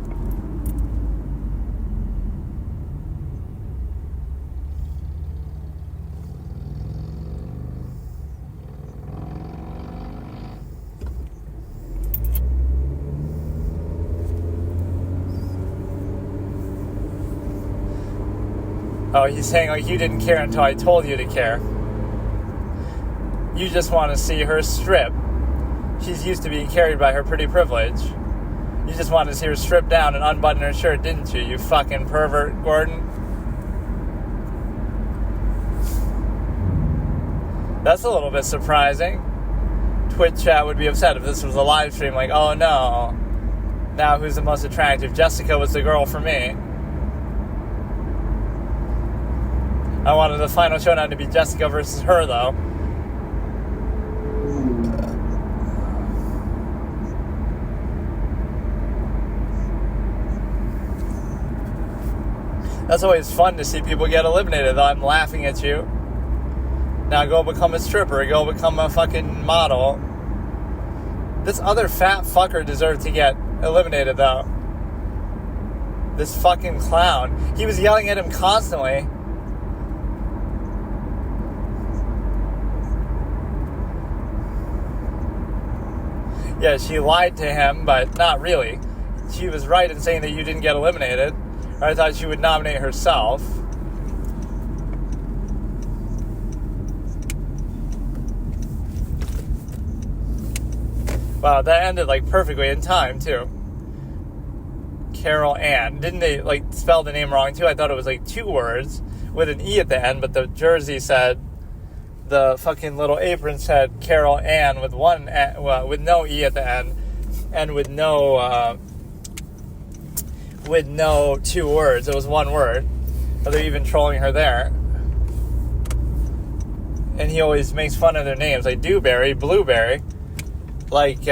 [SPEAKER 1] Oh, he's saying, like, you didn't care until I told you to care. You just want to see her strip. She's used to being carried by her pretty privilege. You just wanted to see her strip down and unbutton her shirt, didn't you? You fucking pervert, Gordon. That's a little bit surprising. Twitch chat would be upset if this was a live stream. Like, oh no. Now who's the most attractive? Jessica was the girl for me. I wanted the final showdown to be Jessica versus her, though. That's always fun to see people get eliminated, though. I'm laughing at you. Now go become a stripper. Go become a fucking model. This other fat fucker deserved to get eliminated, though. This fucking clown. He was yelling at him constantly. Yeah, she lied to him, but not really. She was right in saying that you didn't get eliminated. I thought she would nominate herself. Wow, that ended like perfectly in time too. Carol Ann. Didn't they like spell the name wrong too? I thought it was like 2 words with an E at the end, but the jersey said, the fucking little apron said Carol Ann with with no E at the end and with no 2 words. It was 1 word. But they're even trolling her there. And he always makes fun of their names, like Dewberry, Blueberry, like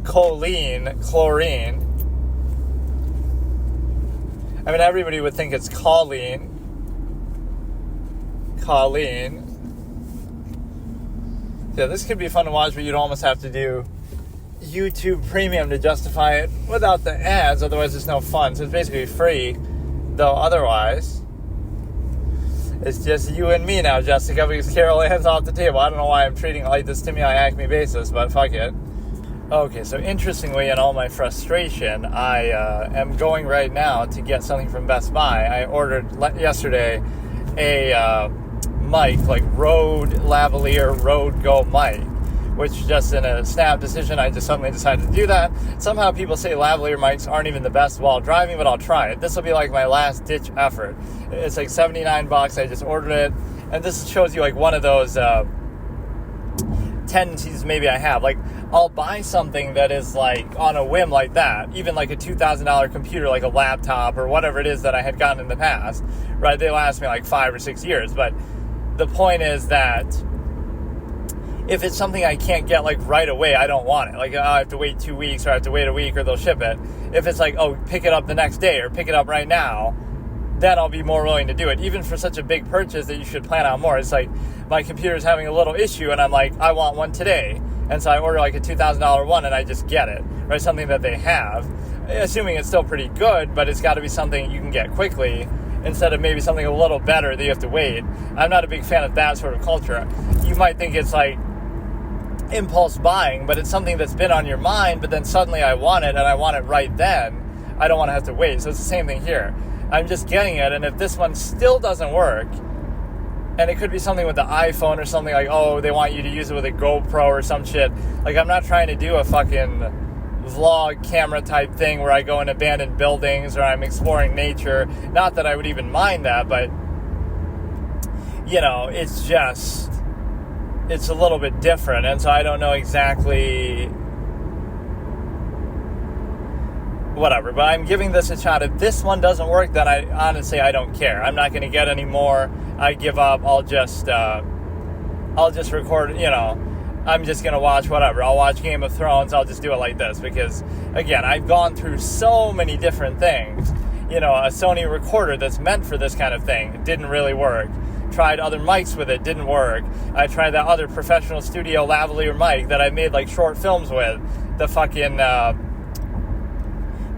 [SPEAKER 1] Colleen, Chlorine. I mean, everybody would think it's Colleen. Yeah, this could be fun to watch, but you'd almost have to do YouTube Premium to justify it without the ads, otherwise it's no fun. So it's basically free, though otherwise it's just you and me now, Jessica, because Carol Ann's off the table. I don't know why I'm treating it like this to me on an Acme basis, but fuck it. Okay, so interestingly, in all my frustration, I am going right now to get something from Best Buy. I ordered yesterday a mic, like Rode Lavalier Rode Go mic, which just in a snap decision, I just suddenly decided to do that. Somehow people say lavalier mics aren't even the best while driving, but I'll try it. This will be like my last ditch effort. It's like $79. I just ordered it. And this shows you like one of those tendencies maybe I have. Like, I'll buy something that is like on a whim like that, even like a $2,000 computer, like a laptop or whatever it is that I had gotten in the past, right? They last me like 5 or 6 years. But the point is that if it's something I can't get like right away, I don't want it. Like, I have to wait 2 weeks or I have to wait a week or they'll ship it. If it's like, oh, pick it up the next day or pick it up right now, then I'll be more willing to do it. Even for such a big purchase that you should plan on more. It's like my computer's having a little issue and I'm like, I want one today. And so I order like a $2,000 one and I just get it, right? Something that they have, assuming it's still pretty good, but it's got to be something you can get quickly instead of maybe something a little better that you have to wait. I'm not a big fan of that sort of culture. You might think it's like impulse buying, but it's something that's been on your mind, but then suddenly I want it and I want it right then. I don't want to have to wait. So it's the same thing here. I'm just getting it, and if this one still doesn't work, and it could be something with the iPhone or something like, oh, they want you to use it with a GoPro or some shit. Like, I'm not trying to do a fucking vlog camera type thing where I go in abandoned buildings or I'm exploring nature. Not that I would even mind that, but, you know, it's just, it's a little bit different. And so I don't know exactly whatever, but I'm giving this a shot. If this one doesn't work, then I don't care. I'm not going to get any more. I give up. I'll just record, you know, I'm just going to watch whatever. I'll watch Game of Thrones. I'll just do it like this because, again, I've gone through so many different things. You know, a Sony recorder that's meant for this kind of thing, it didn't really work. Tried other mics with it, didn't work. I tried that other professional studio lavalier mic that I made like short films with, the fucking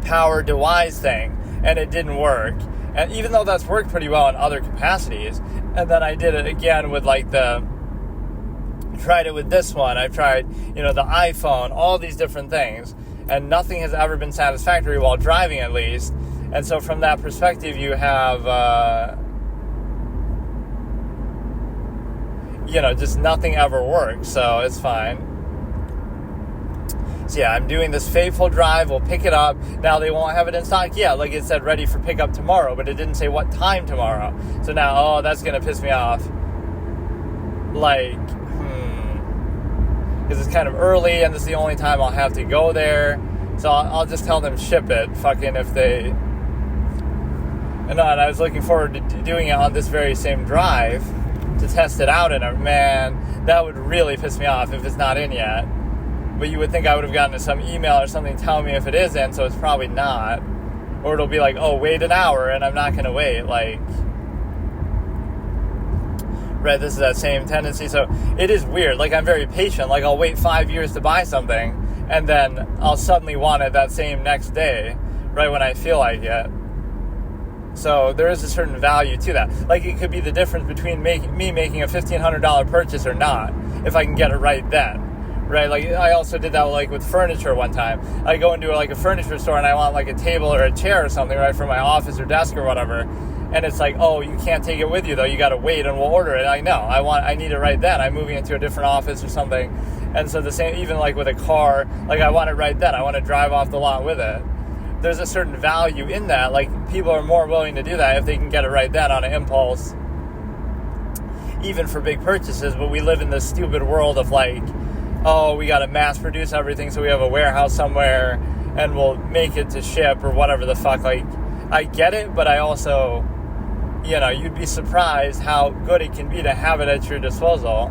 [SPEAKER 1] Power DeWise thing, and it didn't work. And even though that's worked pretty well in other capacities, and then I did it again with like tried it with this one. I've tried, you know, the iPhone, all these different things, and nothing has ever been satisfactory while driving, at least. And so from that perspective, you have, you know, just nothing ever works, so it's fine. So yeah, I'm doing this fateful drive. We'll pick it up. Now they won't have it in stock. Yeah, like it said, ready for pickup tomorrow, but it didn't say what time tomorrow. So now, that's going to piss me off. Like, because it's kind of early, and this is the only time I'll have to go there. So I'll just tell them ship it. Fucking if they... And I was looking forward to doing it on this very same drive to test it out, and man, that would really piss me off if it's not in yet. But you would think I would have gotten some email or something telling me if it is in, so it's probably not. Or it'll be like, oh, wait an hour, and I'm not going to wait. Like, right, this is that same tendency. So it is weird. Like, I'm very patient. Like, I'll wait 5 years to buy something, and then I'll suddenly want it that same next day, right when I feel like it. So there is a certain value to that. Like, it could be the difference between me making a $1,500 purchase or not, if I can get it right then. Right, like I also did that like with furniture one time. I go into like a furniture store and I want like a table or a chair or something, right, for my office or desk or whatever. And it's like, oh, you can't take it with you though. You got to wait and we'll order it. I know. I need it right then. I'm moving into a different office or something. And so the same, even like with a car, like I want it right then. I want to drive off the lot with it. There's a certain value in that. Like people are more willing to do that if they can get it right then on an impulse, even for big purchases. But we live in this stupid world of like, oh, we got to mass produce everything so we have a warehouse somewhere and we'll make it to ship or whatever the fuck. Like, I get it, but I also, you'd be surprised how good it can be to have it at your disposal.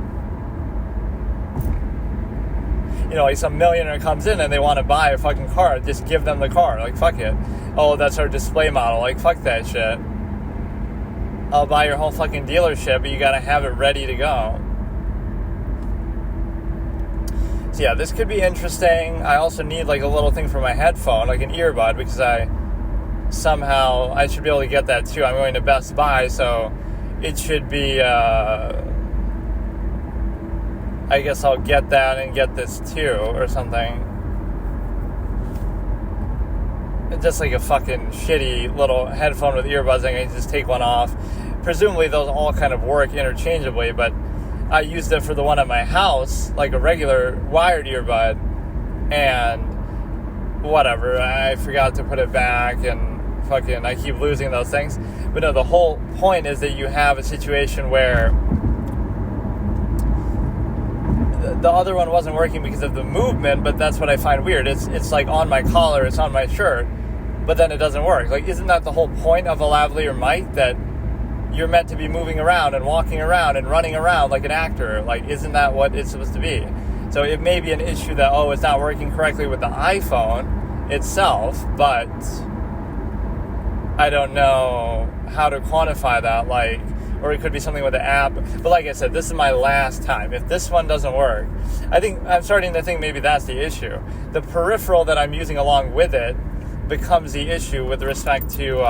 [SPEAKER 1] Like some millionaire comes in and they want to buy a fucking car, just give them the car. Like, fuck it. Oh, that's our display model. Like, fuck that shit. I'll buy your whole fucking dealership, but you got to have it ready to go. So yeah, this could be interesting. I also need like a little thing for my headphone, like an earbud, because I should be able to get that too. I'm going to Best Buy, so it should be, I guess I'll get that and get this too, or something. Just like a fucking shitty little headphone with earbuds, I can just take one off. Presumably those all kind of work interchangeably, but I used it for the one at my house, like a regular wired earbud, and whatever, I forgot to put it back, and fucking, I keep losing those things. But no, the whole point is that you have a situation where the other one wasn't working because of the movement, but that's what I find weird. It's like on my collar, it's on my shirt, but then it doesn't work. Like, isn't that the whole point of a lavalier mic, that you're meant to be moving around and walking around and running around like an actor? Like, isn't that what it's supposed to be? So it may be an issue that, it's not working correctly with the iPhone itself, but I don't know how to quantify that, like, or it could be something with the app. But like I said, this is my last time. If this one doesn't work, I think I'm starting to think maybe that's the issue. The peripheral that I'm using along with it becomes the issue with respect to,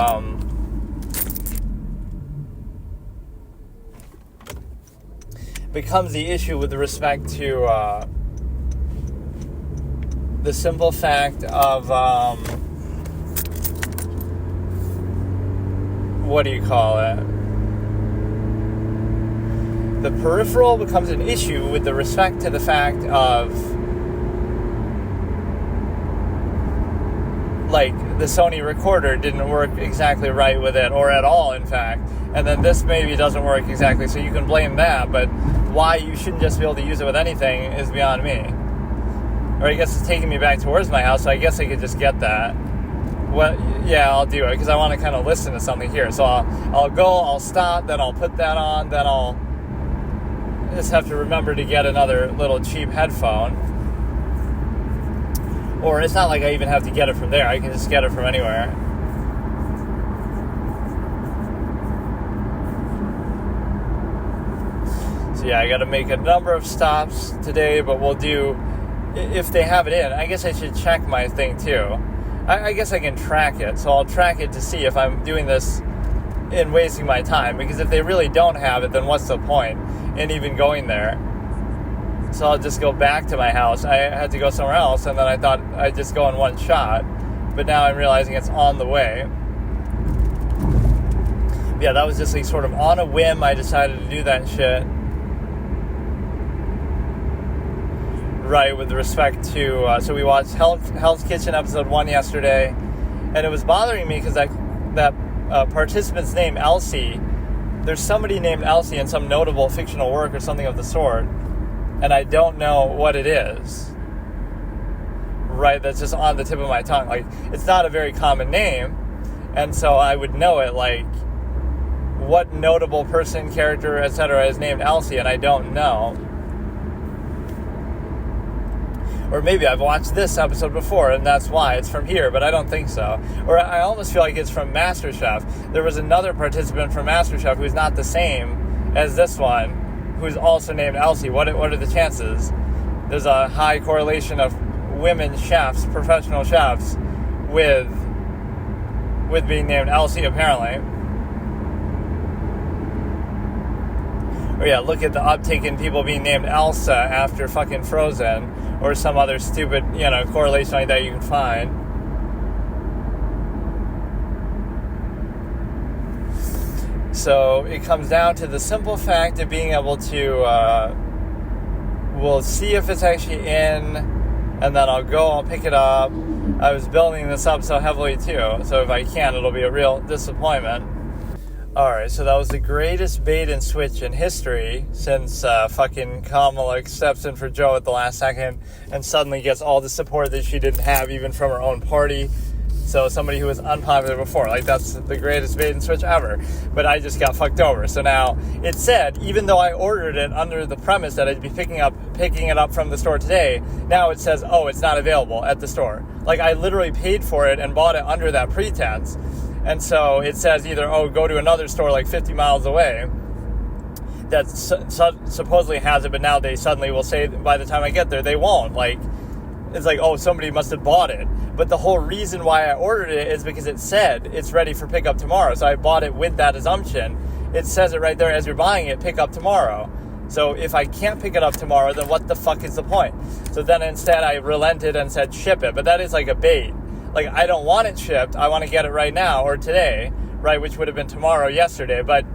[SPEAKER 1] the simple fact of, what do you call it? The peripheral becomes an issue with the respect to the fact of, like, the Sony recorder didn't work exactly right with it, or at all, in fact. And then this maybe doesn't work exactly, so you can blame that, but why you shouldn't just be able to use it with anything is beyond me. Or I guess it's taking me back towards my house, so I guess I could just get that. Well, yeah, I'll do it, because I want to kind of listen to something here. So I'll go, I'll stop, then I'll put that on, then I'll just have to remember to get another little cheap headphone. Or it's not like I even have to get it from there. I can just get it from anywhere. So yeah, I got to make a number of stops today, but we'll do, if they have it in, I guess I should check my thing too. I guess I can track it, so I'll track it to see if I'm doing this and wasting my time, because if they really don't have it, then what's the point in even going there? So I'll just go back to my house. I had to go somewhere else, and then I thought I'd just go in one shot, but now I'm realizing it's on the way. Yeah, that was just like sort of on a whim, I decided to do that shit. right, with respect to, so we watched Hell's Kitchen episode 1 yesterday, and it was bothering me because that participant's name, Elsie, there's somebody named Elsie in some notable fictional work or something of the sort, and I don't know what it is, right, that's just on the tip of my tongue. Like, it's not a very common name, and so I would know it, like, what notable person, character, etc. is named Elsie, and I don't know. Or maybe I've watched this episode before, and that's why it's from here, but I don't think so. Or I almost feel like it's from MasterChef. There was another participant from MasterChef who's not the same as this one, who's also named Elsie. What are the chances? There's a high correlation of women chefs, professional chefs, with being named Elsie, apparently. Or yeah, look at the uptick in people being named Elsa after fucking Frozen, or some other stupid, correlation like that you can find. So it comes down to the simple fact of being able to, we'll see if it's actually in, and then I'll pick it up. I was building this up so heavily too, so if I can, it'll be a real disappointment. Alright, so that was the greatest bait and switch in history since fucking Kamala steps in for Joe at the last second and suddenly gets all the support that she didn't have even from her own party. So somebody who was unpopular before, like, that's the greatest bait and switch ever. But I just got fucked over. So now it said, even though I ordered it under the premise that I'd be picking it up from the store today, now it says, oh, it's not available at the store. Like, I literally paid for it and bought it under that pretense. And so it says either, oh, go to another store like 50 miles away that supposedly has it, but now they suddenly will say by the time I get there, they won't. Like, it's like, oh, somebody must have bought it. But the whole reason why I ordered it is because it said it's ready for pickup tomorrow. So I bought it with that assumption. It says it right there as you're buying it, pick up tomorrow. So if I can't pick it up tomorrow, then what the fuck is the point? So then instead I relented and said ship it. But that is like a bait. Like, I don't want it shipped. I want to get it right now or today, right, which would have been tomorrow, yesterday. But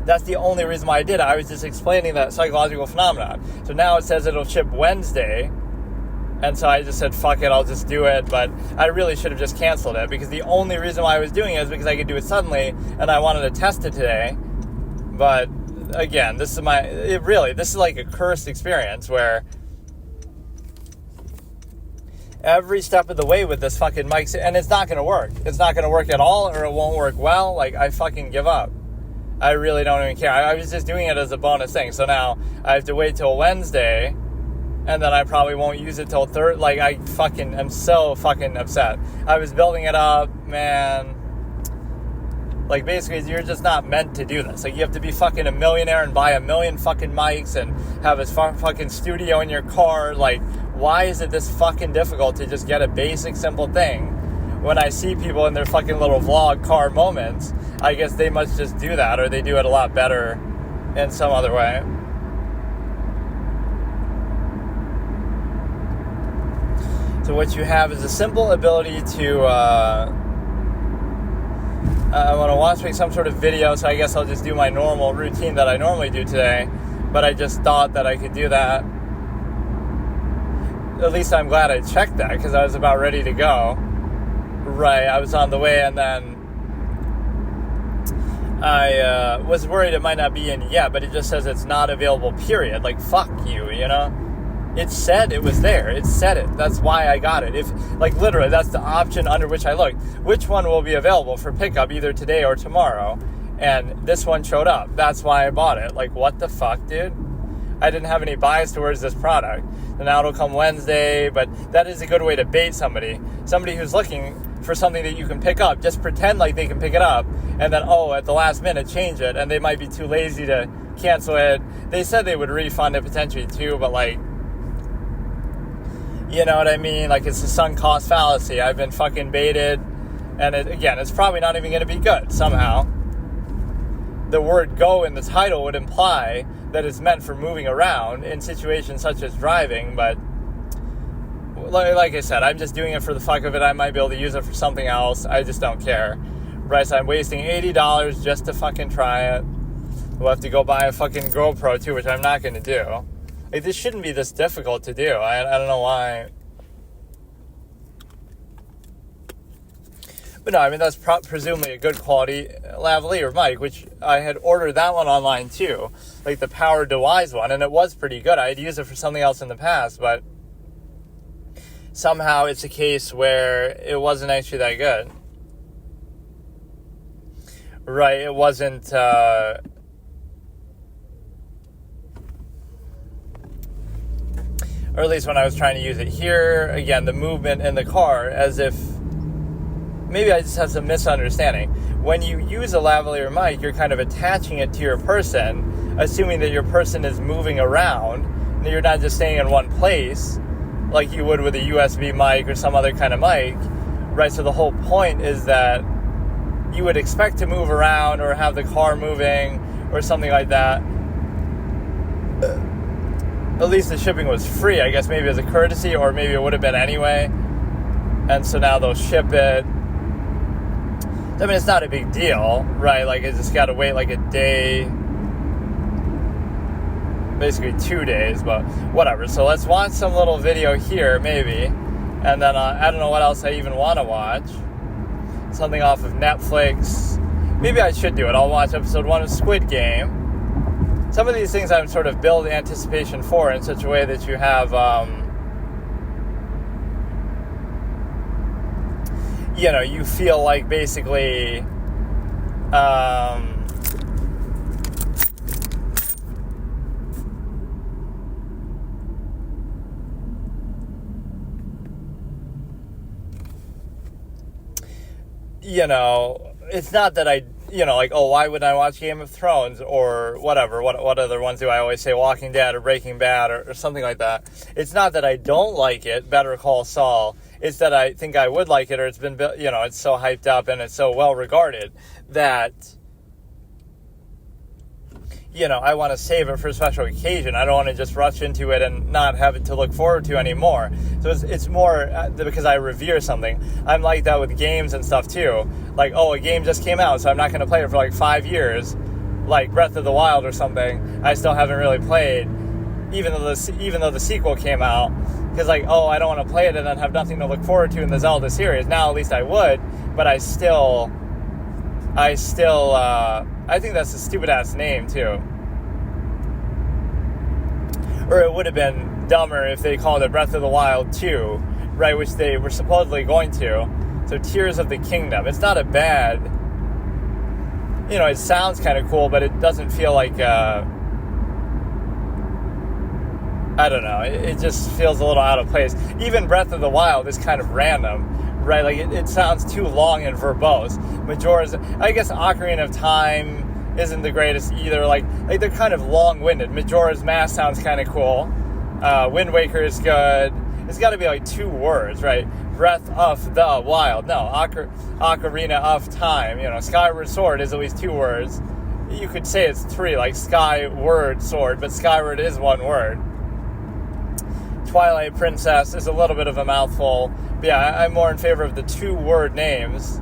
[SPEAKER 1] that's the only reason why I did it. I was just explaining that psychological phenomenon. So now it says it'll ship Wednesday. And so I just said, fuck it, I'll just do it. But I really should have just canceled it, because the only reason why I was doing it is because I could do it suddenly, and I wanted to test it today. But again, this is like a cursed experience where every step of the way with this fucking mic, and it's not going to work. It's not going to work at all, or it won't work well. Like, I fucking give up. I really don't even care. I was just doing it as a bonus thing. So now I have to wait till Wednesday, and then I probably won't use it till Thursday. Like, I fucking am so fucking upset. I was building it up, man. Like, basically, you're just not meant to do this. Like, you have to be fucking a millionaire and buy a million fucking mics and have a fucking studio in your car. Like, why is it this fucking difficult to just get a basic, simple thing? When I see people in their fucking little vlog car moments, I guess they must just do that, or they do it a lot better in some other way. So what you have is a simple ability to, I want to watch some sort of video, so I guess I'll just do my normal routine that I normally do today, but I just thought that I could do that. At least I'm glad I checked that, because I was about ready to go. Right, I was on the way, and then I was worried it might not be in yet, but it just says it's not available, period. Like, fuck you, you know? It said it was there. It said it. That's why I got it. If, like, literally, that's the option under which I looked. Which one will be available for pickup either today or tomorrow? And this one showed up. That's why I bought it. Like, what the fuck, dude? I didn't have any bias towards this product. And now it'll come Wednesday, but that is a good way to bait somebody. Somebody who's looking for something that you can pick up. Just pretend like they can pick it up, and then, at the last minute, change it, and they might be too lazy to cancel it. They said they would refund it potentially too, but, like, you know what I mean? Like, it's a sunk cost fallacy. I've been fucking baited, and it's probably not even going to be good somehow. The word go in the title would imply that it's meant for moving around in situations such as driving, but like I said, I'm just doing it for the fuck of it. I might be able to use it for something else. I just don't care. Right, so I'm wasting $80 just to fucking try it. We'll have to go buy a fucking GoPro too, which I'm not going to do. Like, this shouldn't be this difficult to do. I don't know why. But no, I mean, that's presumably a good quality lavalier mic, which I had ordered that one online too, like the Power DeWise one, and it was pretty good. I had used it for something else in the past, but somehow it's a case where it wasn't actually that good. Right, it wasn't, or at least when I was trying to use it here, again, the movement in the car, as if, maybe I just have some misunderstanding. When you use a lavalier mic, you're kind of attaching it to your person, assuming that your person is moving around, and you're not just staying in one place, like you would with a USB mic or some other kind of mic, right? So the whole point is that you would expect to move around or have the car moving or something like that. At least the shipping was free, I guess maybe as a courtesy, or maybe it would have been anyway. And so now they'll ship it. I mean, it's not a big deal, right? Like, I just got to wait like a day, basically 2 days, but whatever. So let's watch some little video here, maybe. And then I don't know what else I even want to watch. Something off of Netflix. Maybe I should do it. I'll watch episode 1 of Squid Game. Some of these things I'm sort of build anticipation for in such a way that you have, you know, you feel like basically, you know, it's not that I, you know, like, oh, why wouldn't I watch Game of Thrones or whatever? What other ones do I always say? Walking Dead or Breaking Bad or something like that. It's not that I don't like it, Better Call Saul. It's that I think I would like it, or it's been, you know, it's so hyped up and it's so well regarded that, you know, I want to save it for a special occasion. I don't want to just rush into it and not have it to look forward to anymore. So it's more because I revere something. I'm like that with games and stuff too. Like, oh, a game just came out, so I'm not going to play it for like 5 years, like Breath of the Wild or something. I still haven't really played, even though the sequel came out. Because, like, oh, I don't want to play it and then have nothing to look forward to in the Zelda series. Now, at least I would, but I think that's a stupid-ass name, too. Or it would have been dumber if they called it Breath of the Wild 2, right, which they were supposedly going to. So, Tears of the Kingdom. It's not a bad, you know, it sounds kind of cool, but it doesn't feel like, I don't know, it just feels a little out of place. Even Breath of the Wild is kind of random, right? Like, it sounds too long and verbose. Majora's, I guess Ocarina of Time isn't the greatest either. Like they're kind of long-winded. Majora's Mask sounds kind of cool. Wind Waker is good. It's got to be like 2 words, right? Breath of the Wild. No, Ocarina of Time. You know, Skyward Sword is at least 2 words. You could say it's 3, like Skyward Sword, but Skyward is 1 word. Twilight Princess is a little bit of a mouthful. But yeah, I'm more in favor of the 2-word names.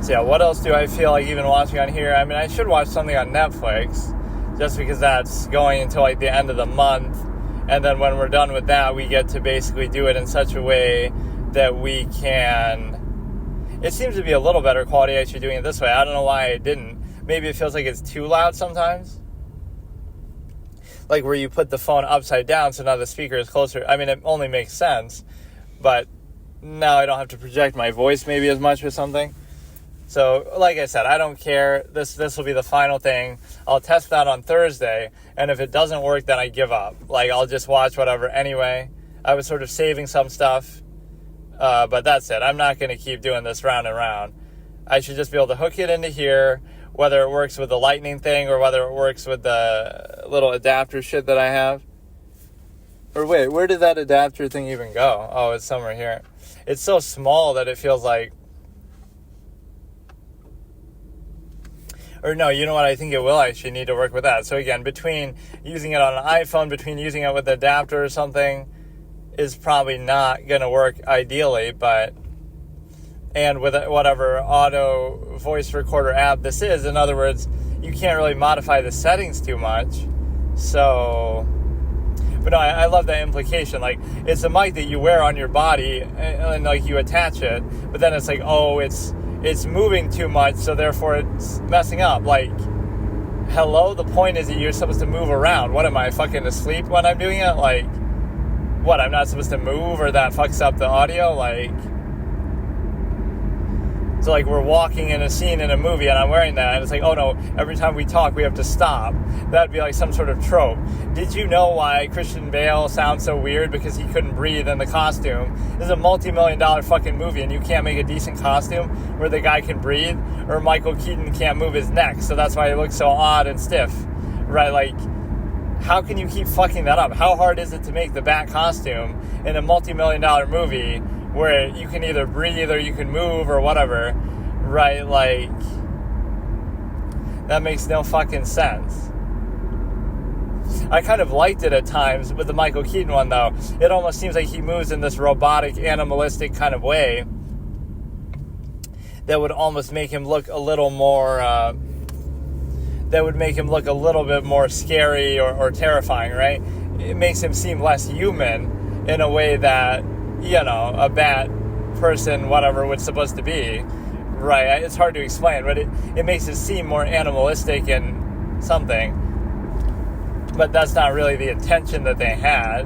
[SPEAKER 1] So yeah, what else do I feel like even watching on here? I mean, I should watch something on Netflix, just because that's going until like the end of the month. And then when we're done with that, we get to basically do it in such a way that we can... It seems to be a little better quality actually doing it this way. I don't know why I didn't. Maybe it feels like it's too loud sometimes. Like where you put the phone upside down so now the speaker is closer. I mean, it only makes sense. But now I don't have to project my voice maybe as much or something. So, like I said, I don't care. This will be the final thing. I'll test that on Thursday, and if it doesn't work, then I give up. Like, I'll just watch whatever anyway. I was sort of saving some stuff, but that's it. I'm not going to keep doing this round and round. I should just be able to hook it into here, whether it works with the lightning thing or whether it works with the little adapter shit that I have. Or wait, where did that adapter thing even go? Oh, it's somewhere here. It's so small that it feels like... Or no, you know what? I think it will actually need to work with that. So again, between using it on an iPhone, between using it with the adapter or something, is probably not going to work ideally, and with whatever auto voice recorder app this is, in other words, you can't really modify the settings too much. So, but no, I love that implication. Like, it's a mic that you wear on your body and like you attach it, but then it's like, oh, it's moving too much, so therefore it's messing up. Like, hello, the point is that you're supposed to move around. What am I, fucking asleep when I'm doing it? Like, what, I'm not supposed to move, or that fucks up the audio? Like, so like we're walking in a scene in a movie and I'm wearing that, and it's like, oh no, every time we talk we have to stop. That'd be like some sort of trope. Did you know why Christian Bale sounds so weird? Because he couldn't breathe in the costume. This is a multi-million-dollar fucking movie, and you can't make a decent costume where the guy can breathe, or Michael Keaton can't move his neck, so that's why he looks so odd and stiff, right? Like, how can you keep fucking that up? How hard is it to make the Bat costume in a multi-million-dollar movie where you can either breathe or you can move or whatever, right? Like, that makes no fucking sense. I kind of liked it at times with the Michael Keaton one, though. It almost seems like he moves in this robotic, animalistic kind of way that would almost make him look a little more, that would make him look a little bit more scary or terrifying, right? It makes him seem less human in a way that, you know, a Bat person, whatever, was supposed to be, right? It's hard to explain, but it makes it seem more animalistic and something. But that's not really the intention that they had.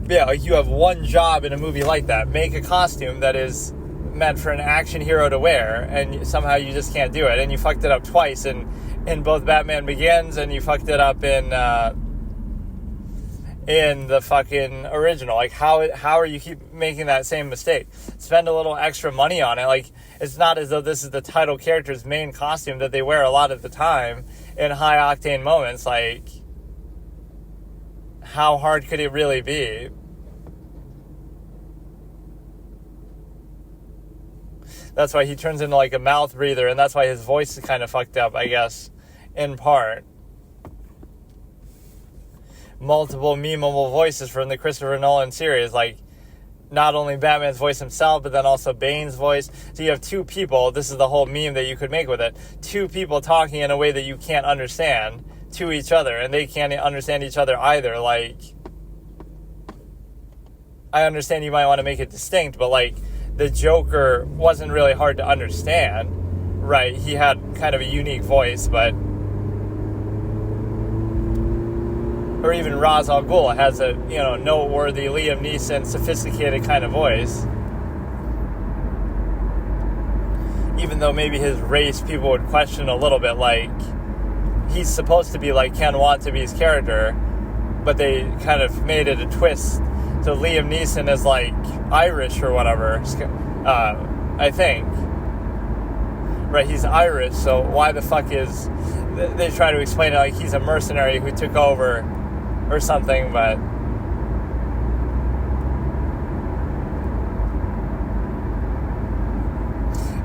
[SPEAKER 1] Yeah, like, you have one job in a movie like that. Make a costume that is meant for an action hero to wear, and somehow you just can't do it. And you fucked it up twice in both Batman Begins, and you fucked it up in the fucking original. Like, how are you keep making that same mistake? Spend a little extra money on it. Like, it's not as though this is the title character's main costume that they wear a lot of the time in high octane moments. Like, how hard could it really be? That's why he turns into like a mouth breather, and that's why his voice is kind of fucked up, I guess, in part. Multiple memeable voices from the Christopher Nolan series, like not only Batman's voice himself, but then also Bane's voice. So you have two people, this is the whole meme that you could make with it, two people talking in a way that you can't understand to each other, and they can't understand each other either. Like, I understand you might want to make it distinct, but like, the Joker wasn't really hard to understand, right? He had kind of a unique voice, but... Or even Ra's al Ghul has a, you know, noteworthy Liam Neeson, sophisticated kind of voice. Even though maybe his race people would question a little bit, like, he's supposed to be like Ken Wantabe's character, but they kind of made it a twist. So Liam Neeson is like Irish or whatever, I think. Right, he's Irish, so why the fuck is... They try to explain it like he's a mercenary who took over or something, but...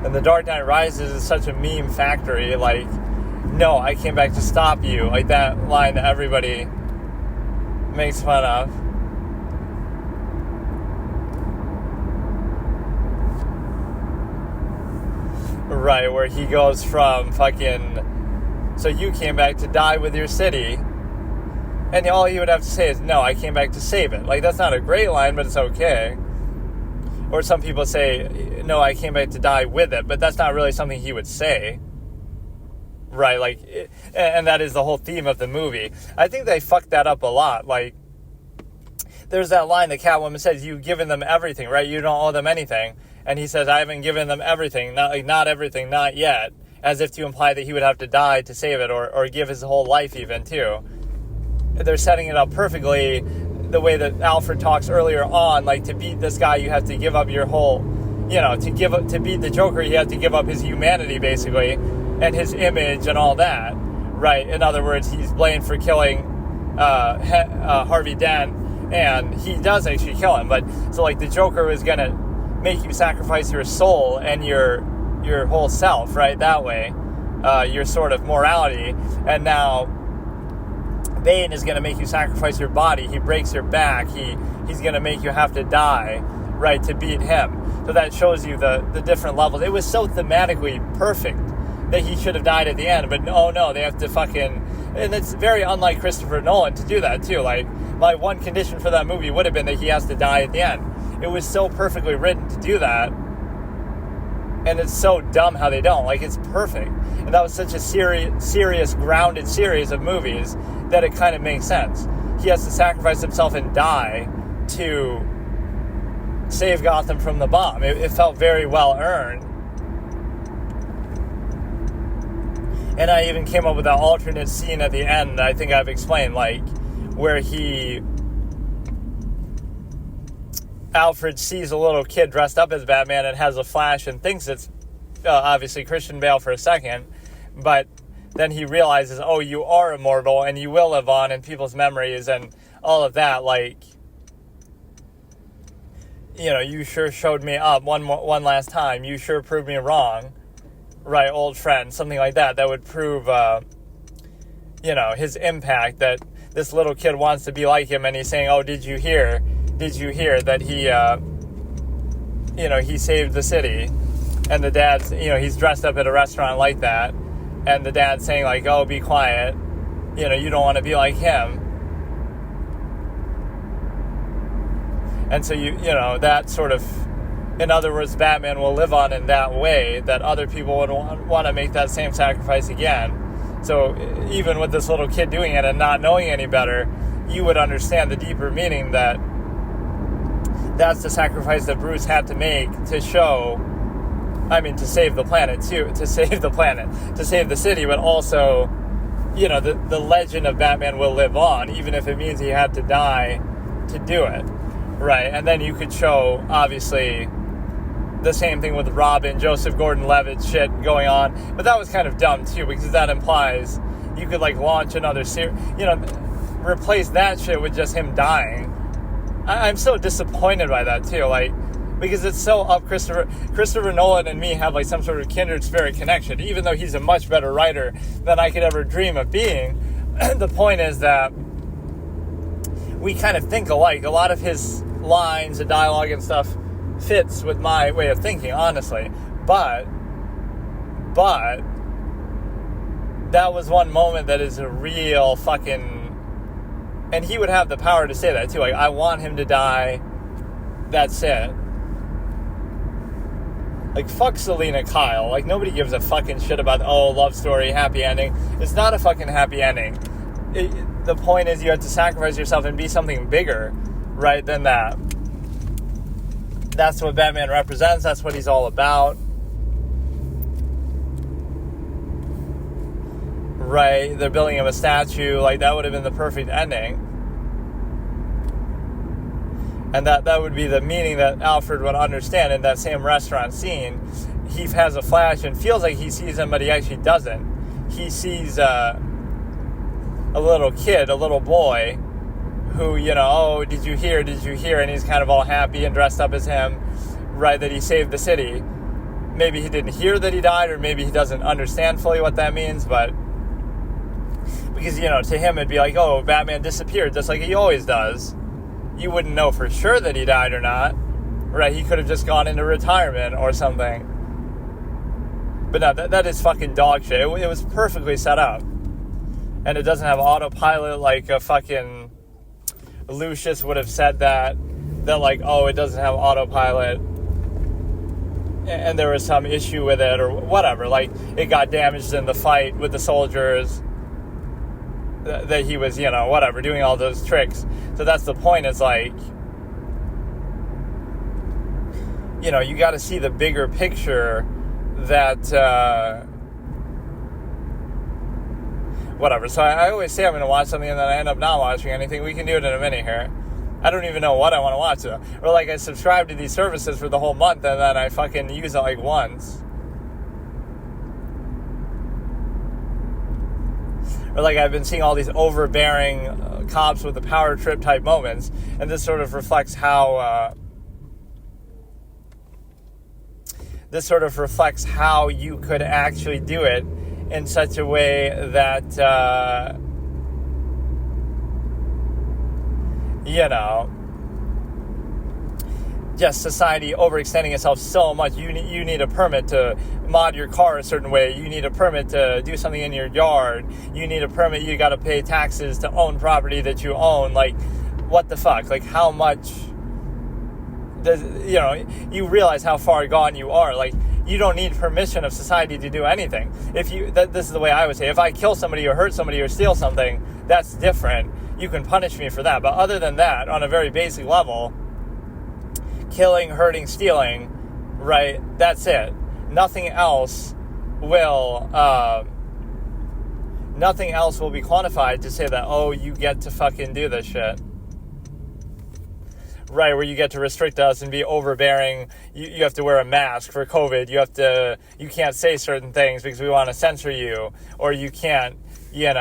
[SPEAKER 1] And The Dark Knight Rises is such a meme factory, like, no, I came back to stop you. Like that line that everybody makes fun of. Right, where he goes from fucking, so you came back to die with your city, and all he would have to say is, no, I came back to save it. Like, that's not a great line, but it's okay. Or some people say, no, I came back to die with it, but that's not really something he would say. Right, like, and that is the whole theme of the movie. I think they fucked that up a lot. Like, there's that line that Catwoman says, you've given them everything, right? You don't owe them anything. And he says, I haven't given them everything, not everything, not yet, as if to imply that he would have to die to save it, or give his whole life even, too. They're setting it up perfectly the way that Alfred talks earlier on, like, to beat this guy, you have to give up your whole, you know, to beat the Joker, you have to give up his humanity, basically, and his image and all that, right? In other words, he's blamed for killing Harvey Dent, and he does actually kill him, but, so, like, the Joker is gonna make you sacrifice your soul and your your whole self, right? That way, your sort of morality. And now Bane is going to make you sacrifice your body. He breaks your back. He's going to make you have to die, right, to beat him. So that shows you the different levels. It was so thematically perfect that he should have died at the end, but no, they have to fucking... And it's very unlike Christopher Nolan to do that, too. Like, my one condition for that movie would have been that he has to die at the end. It was so perfectly written to do that, and it's so dumb how they don't. Like, it's perfect. And that was such a serious, grounded series of movies that it kind of makes sense. He has to sacrifice himself and die to save Gotham from the bomb. It felt very well earned. And I even came up with that alternate scene at the end that I think I've explained, like, where Alfred sees a little kid dressed up as Batman and has a flash and thinks it's obviously Christian Bale for a second, but then he realizes, oh, you are immortal and you will live on in people's memories and all of that. Like, you know, you sure showed me up one last time. You sure proved me wrong. Right, old friend, something like that. That would prove, his impact, that this little kid wants to be like him, and he's saying, oh, did you hear that he saved the city? And the dad's, he's dressed up at a restaurant like that, and the dad's saying, like, oh, be quiet. You don't want to be like him. And so, that sort of... In other words, Batman will live on in that way, that other people would want to make that same sacrifice again. So even with this little kid doing it and not knowing any better, you would understand the deeper meaning that that's the sacrifice that Bruce had to make to save the planet too, to save the city, but also, the legend of Batman will live on, even if it means he had to die to do it, right? And then you could show, obviously, the same thing with Robin, Joseph Gordon-Levitt shit going on. But that was kind of dumb, too, because that implies you could, like, launch another series. Replace that shit with just him dying. I'm so disappointed by that, too. Like, because it's so up Christopher Nolan and me have, like, some sort of kindred spirit connection. Even though he's a much better writer than I could ever dream of being, the point is that we kind of think alike. A lot of his lines and dialogue and stuff fits with my way of thinking, honestly. But that was one moment that is a real fucking... And he would have the power to say that, too. Like, I want him to die. That's it. Like, fuck Selena Kyle. Like, nobody gives a fucking shit about, love story, happy ending. It's not a fucking happy ending. The point is you have to sacrifice yourself and be something bigger, right, than that. That's what Batman represents. That's what he's all about. Right? They're building him a statue. Like, that would have been the perfect ending. And that would be the meaning that Alfred would understand in that same restaurant scene. He has a flash and feels like he sees him, but he actually doesn't. He sees a little kid, a little boy, who, did you hear? And he's kind of all happy and dressed up as him, right, that he saved the city. Maybe he didn't hear that he died, or maybe he doesn't understand fully what that means, but because, to him it'd be like, oh, Batman disappeared, just like he always does. You wouldn't know for sure that he died or not, right? He could have just gone into retirement or something. But no, that is fucking dog shit. It was perfectly set up. And it doesn't have autopilot like a fucking... Lucius would have said that like, oh, it doesn't have autopilot and there was some issue with it or whatever, like it got damaged in the fight with the soldiers, that he was, whatever, doing all those tricks. So that's the point. It's like, you got to see the bigger picture that whatever. So I always say I'm going to watch something and then I end up not watching anything. We can do it in a minute here. I don't even know what I want to watch though. Or like I subscribe to these services for the whole month and then I fucking use it like once. Or like I've been seeing all these overbearing cops with the power trip type moments, and this sort of reflects how this sort of reflects how you could actually do it in such a way that, just society overextending itself so much. You need a permit to mod your car a certain way. You need a permit to do something in your yard. You need a permit. You got to pay taxes to own property that you own. Like, what the fuck? Like, how much does, you realize how far gone you are. Like, you don't need permission of society to do anything. This is the way I would say, if I kill somebody or hurt somebody or steal something, that's different. You can punish me for that. But other than that, on a very basic level, killing, hurting, stealing, right? That's it. Nothing else will be quantified to say that, oh, you get to fucking do this shit. Right, where you get to restrict us and be overbearing. You have to wear a mask for COVID. You can't say certain things because we want to censor you, or you can't, you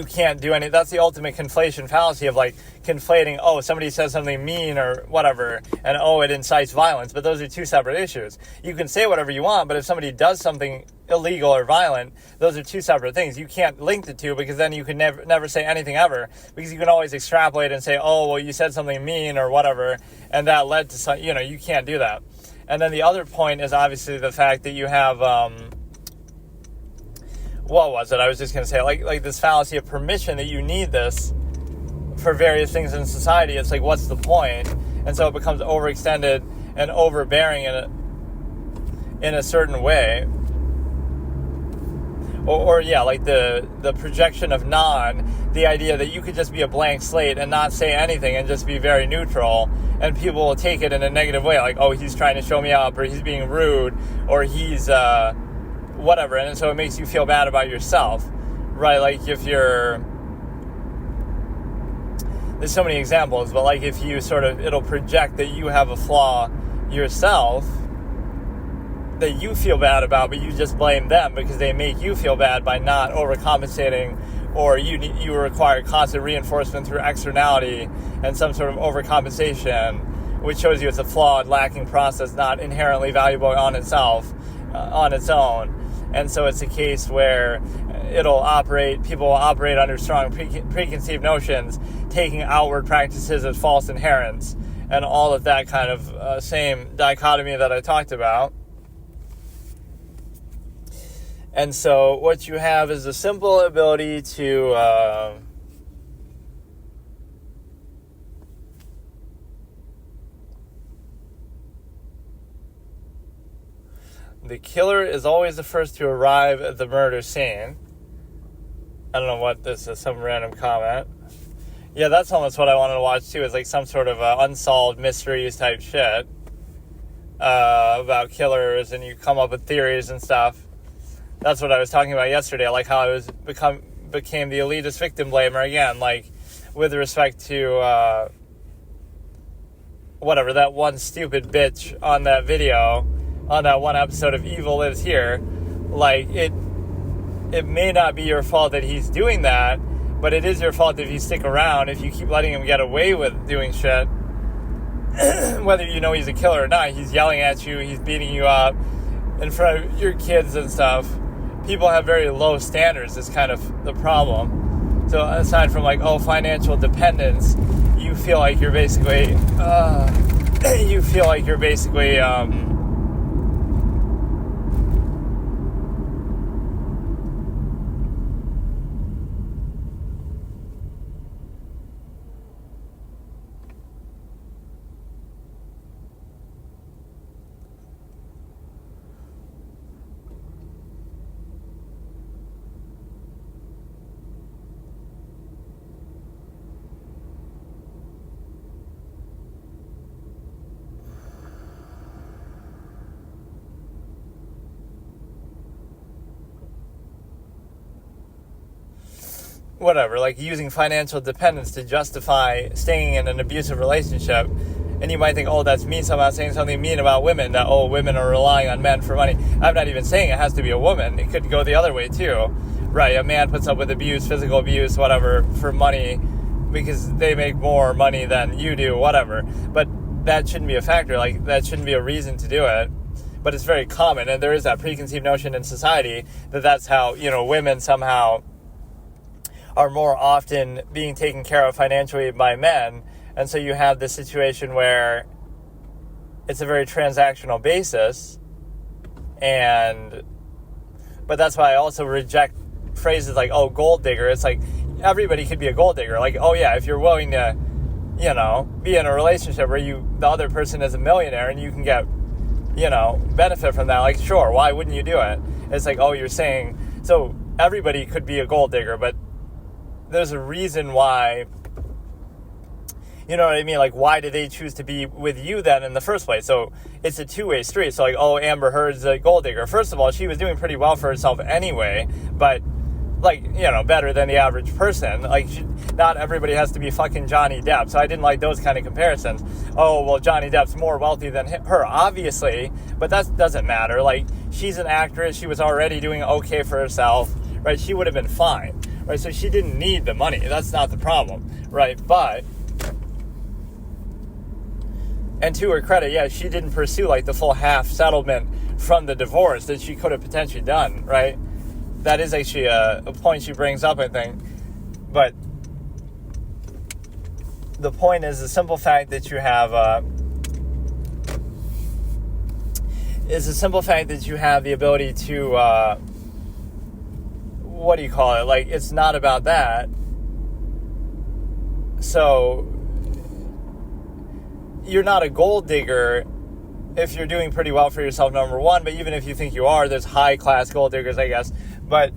[SPEAKER 1] can't do any. That's the ultimate conflation fallacy of like conflating, oh, somebody says something mean or whatever, and oh, it incites violence. But those are two separate issues. You can say whatever you want, but if somebody does something illegal or violent, those are two separate things. You can't link the two, because then you can never say anything ever, because you can always extrapolate and say, oh, well, you said something mean or whatever, and that led to some, you can't do that. And then the other point is obviously the fact that you have, what was it? I was just going to say, like this fallacy of permission, that you need this for various things in society. It's like, what's the point? And so it becomes overextended and overbearing in a certain way. Or like the projection of the idea that you could just be a blank slate and not say anything and just be very neutral, and people will take it in a negative way, like, oh, he's trying to show me up, or he's being rude, or he's whatever, and so it makes you feel bad about yourself, right? Like, if you're, there's so many examples, but like if you it'll project that you have a flaw yourself that you feel bad about, but you just blame them because they make you feel bad by not overcompensating, or you require constant reinforcement through externality and some sort of overcompensation, which shows you it's a flawed, lacking process, not inherently valuable on its own. And so it's a case where people will operate under strong preconceived notions, taking outward practices as false inherents, and all of that kind of same dichotomy that I talked about. And so what you have is a simple ability to the killer is always the first to arrive at the murder scene. I don't know what this is, some random comment. Yeah, that's almost what I wanted to watch too, is like some sort of unsolved mysteries type shit about killers, and you come up with theories and stuff. That's what I was talking about yesterday, like how I became the elitist victim blamer again, like with respect to whatever, that one stupid bitch on that video, on that one episode of Evil Lives Here. Like, it may not be your fault that he's doing that, but it is your fault if you stick around, if you keep letting him get away with doing shit. Whether you know he's a killer or not, he's yelling at you, he's beating you up in front of your kids and stuff. People have very low standards, is kind of the problem. So aside from like, oh, financial dependence, you feel like you're basically, whatever, like using financial dependence to justify staying in an abusive relationship. And you might think, oh, that's mean, so I'm not saying something mean about women, that, oh, women are relying on men for money. I'm not even saying it has to be a woman. It could go the other way too, right? A man puts up with abuse, physical abuse, whatever, for money, because they make more money than you do, whatever. But that shouldn't be a factor. Like, that shouldn't be a reason to do it. But it's very common, and there is that preconceived notion in society that that's how, women somehow are more often being taken care of financially by men. And so you have this situation where it's a very transactional basis. But that's why I also reject phrases like, oh, gold digger. It's like, everybody could be a gold digger. Like, oh yeah, if you're willing to, be in a relationship where the other person is a millionaire and you can get, benefit from that, like, sure, why wouldn't you do it? It's like, oh, you're saying, so everybody could be a gold digger, but there's a reason why, you know what I mean? Like, why did they choose to be with you then in the first place? So it's a two-way street. So like, oh, Amber Heard's a gold digger. First of all, she was doing pretty well for herself anyway, but like, better than the average person. Like, not everybody has to be fucking Johnny Depp. So I didn't like those kind of comparisons. Oh, well, Johnny Depp's more wealthy than her, obviously, but that doesn't matter. Like, she's an actress. She was already doing okay for herself, right? She would have been fine, right? So she didn't need the money. That's not the problem, right? But, and to her credit, yeah, she didn't pursue like the full half settlement from the divorce that she could have potentially done, right? That is actually a point she brings up, I think. But the point is the simple fact that you have the ability to what do you call it? Like, it's not about that. So you're not a gold digger if you're doing pretty well for yourself, number one. But even if you think you are, there's high-class gold diggers, I guess. But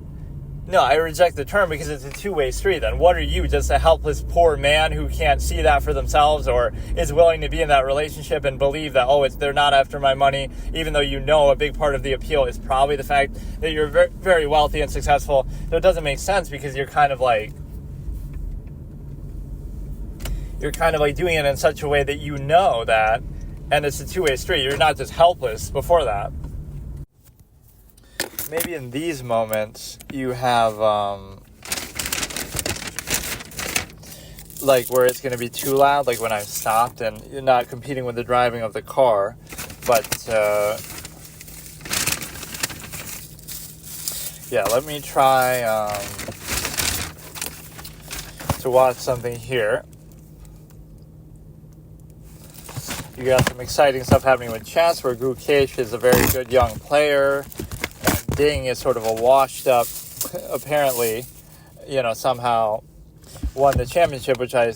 [SPEAKER 1] no, I reject the term because it's a two-way street. Then what are you, just a helpless poor man who can't see that for themselves, or is willing to be in that relationship and believe that, oh, they're not after my money, even though a big part of the appeal is probably the fact that you're very, very wealthy and successful. So it doesn't make sense because you're kind of like doing it in such a way that that, and it's a two-way street. You're not just helpless before that. Maybe in these moments you have like where it's going to be too loud, like when I've stopped and you're not competing with the driving of the car. But yeah, let me try to watch something here. You got some exciting stuff happening with chess, where Gukesh is a very good young player. Ding is sort of a washed up, apparently, somehow won the championship, which I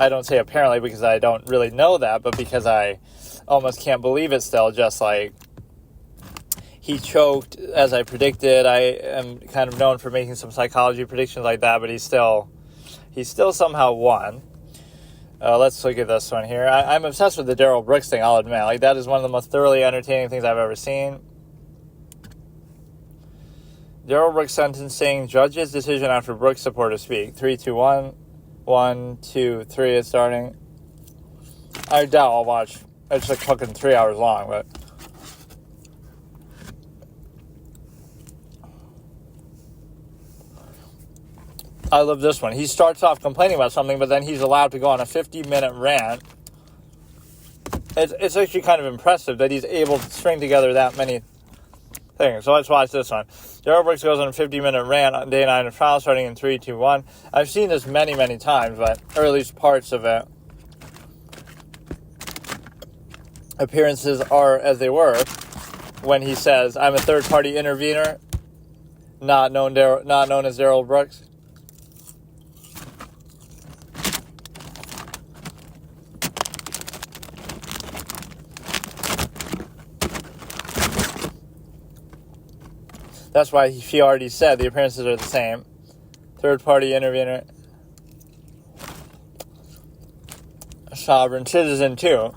[SPEAKER 1] don't say apparently because I don't really know that, but because I almost can't believe it still, just like he choked as I predicted. I am kind of known for making some psychology predictions like that, but he still somehow won. Let's look at this one here. I'm obsessed with the Darrell Brooks thing, I'll admit. Like, that is one of the most thoroughly entertaining things I've ever seen. Darrell Brooks sentencing, judge's decision after Brooks supporters speak. 3, 2, 1. 1, 2, 3 is starting. I doubt I'll watch. It's like fucking 3 hours long, but I love this one. He starts off complaining about something, but then he's allowed to go on a 50-minute rant. It's actually kind of impressive that he's able to string together that many things. So let's watch this one. Darrell Brooks goes on a 50-minute rant on day 9 of trial, starting in 3, 2, 1. I've seen this many, many times, or at least parts of it. Appearances are as they were when he says, "I'm a third-party intervener, not known as Darrell Brooks." That's why she already said the appearances are the same. Third-party intervener. Sovereign citizen, too.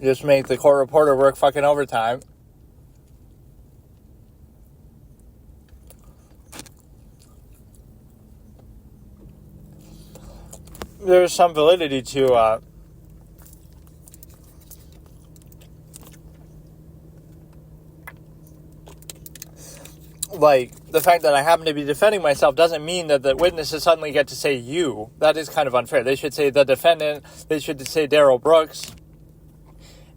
[SPEAKER 1] Just make the court reporter work fucking overtime. There's some validity to like, the fact that I happen to be defending myself doesn't mean that the witnesses suddenly get to say you. That is kind of unfair. They should say the defendant. They should say Daryl Brooks.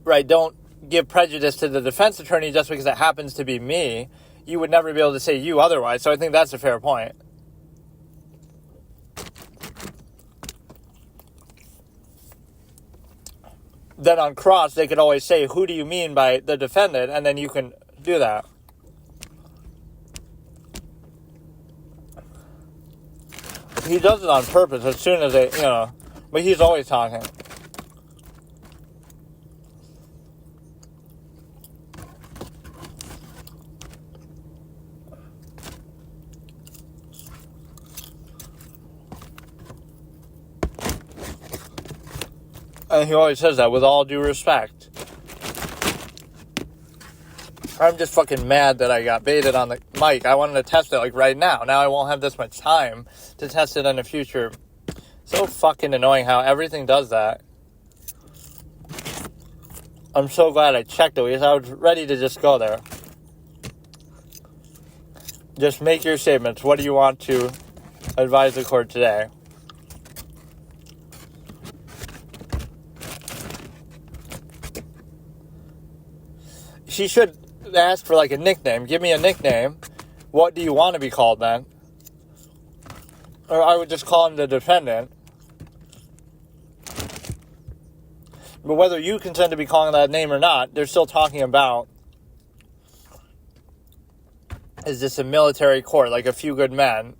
[SPEAKER 1] Right? Don't give prejudice to the defense attorney just because it happens to be me. You would never be able to say you otherwise. So I think that's a fair point. Then on cross, they could always say, who do you mean by the defendant? And then you can do that. He does it on purpose as soon as they, but he's always talking. And he always says that with all due respect. I'm just fucking mad that I got baited on the mic. I wanted to test it like right now. Now I won't have this much time to test it in the future. So fucking annoying how everything does that. I'm so glad I checked it because I was ready to just go there. Just make your statements. What do you want to advise the court today? She should ask for like a nickname. Give me a nickname. What do you want to be called then? Or I would just call him the defendant. But whether you consent to be calling that name or not, they're still talking about, is this a military court, like A Few Good Men?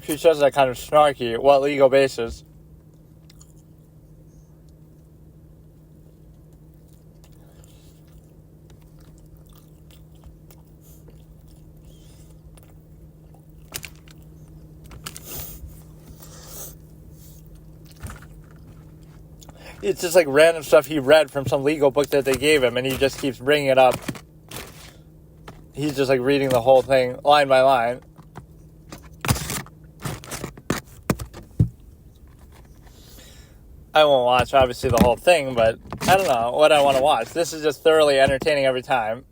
[SPEAKER 1] She says that kind of snarky. What legal basis? It's just like random stuff he read from some legal book that they gave him, and he just keeps bringing it up. He's just like reading the whole thing line by line. I won't watch, obviously, the whole thing, but I don't know what I want to watch. This is just thoroughly entertaining every time.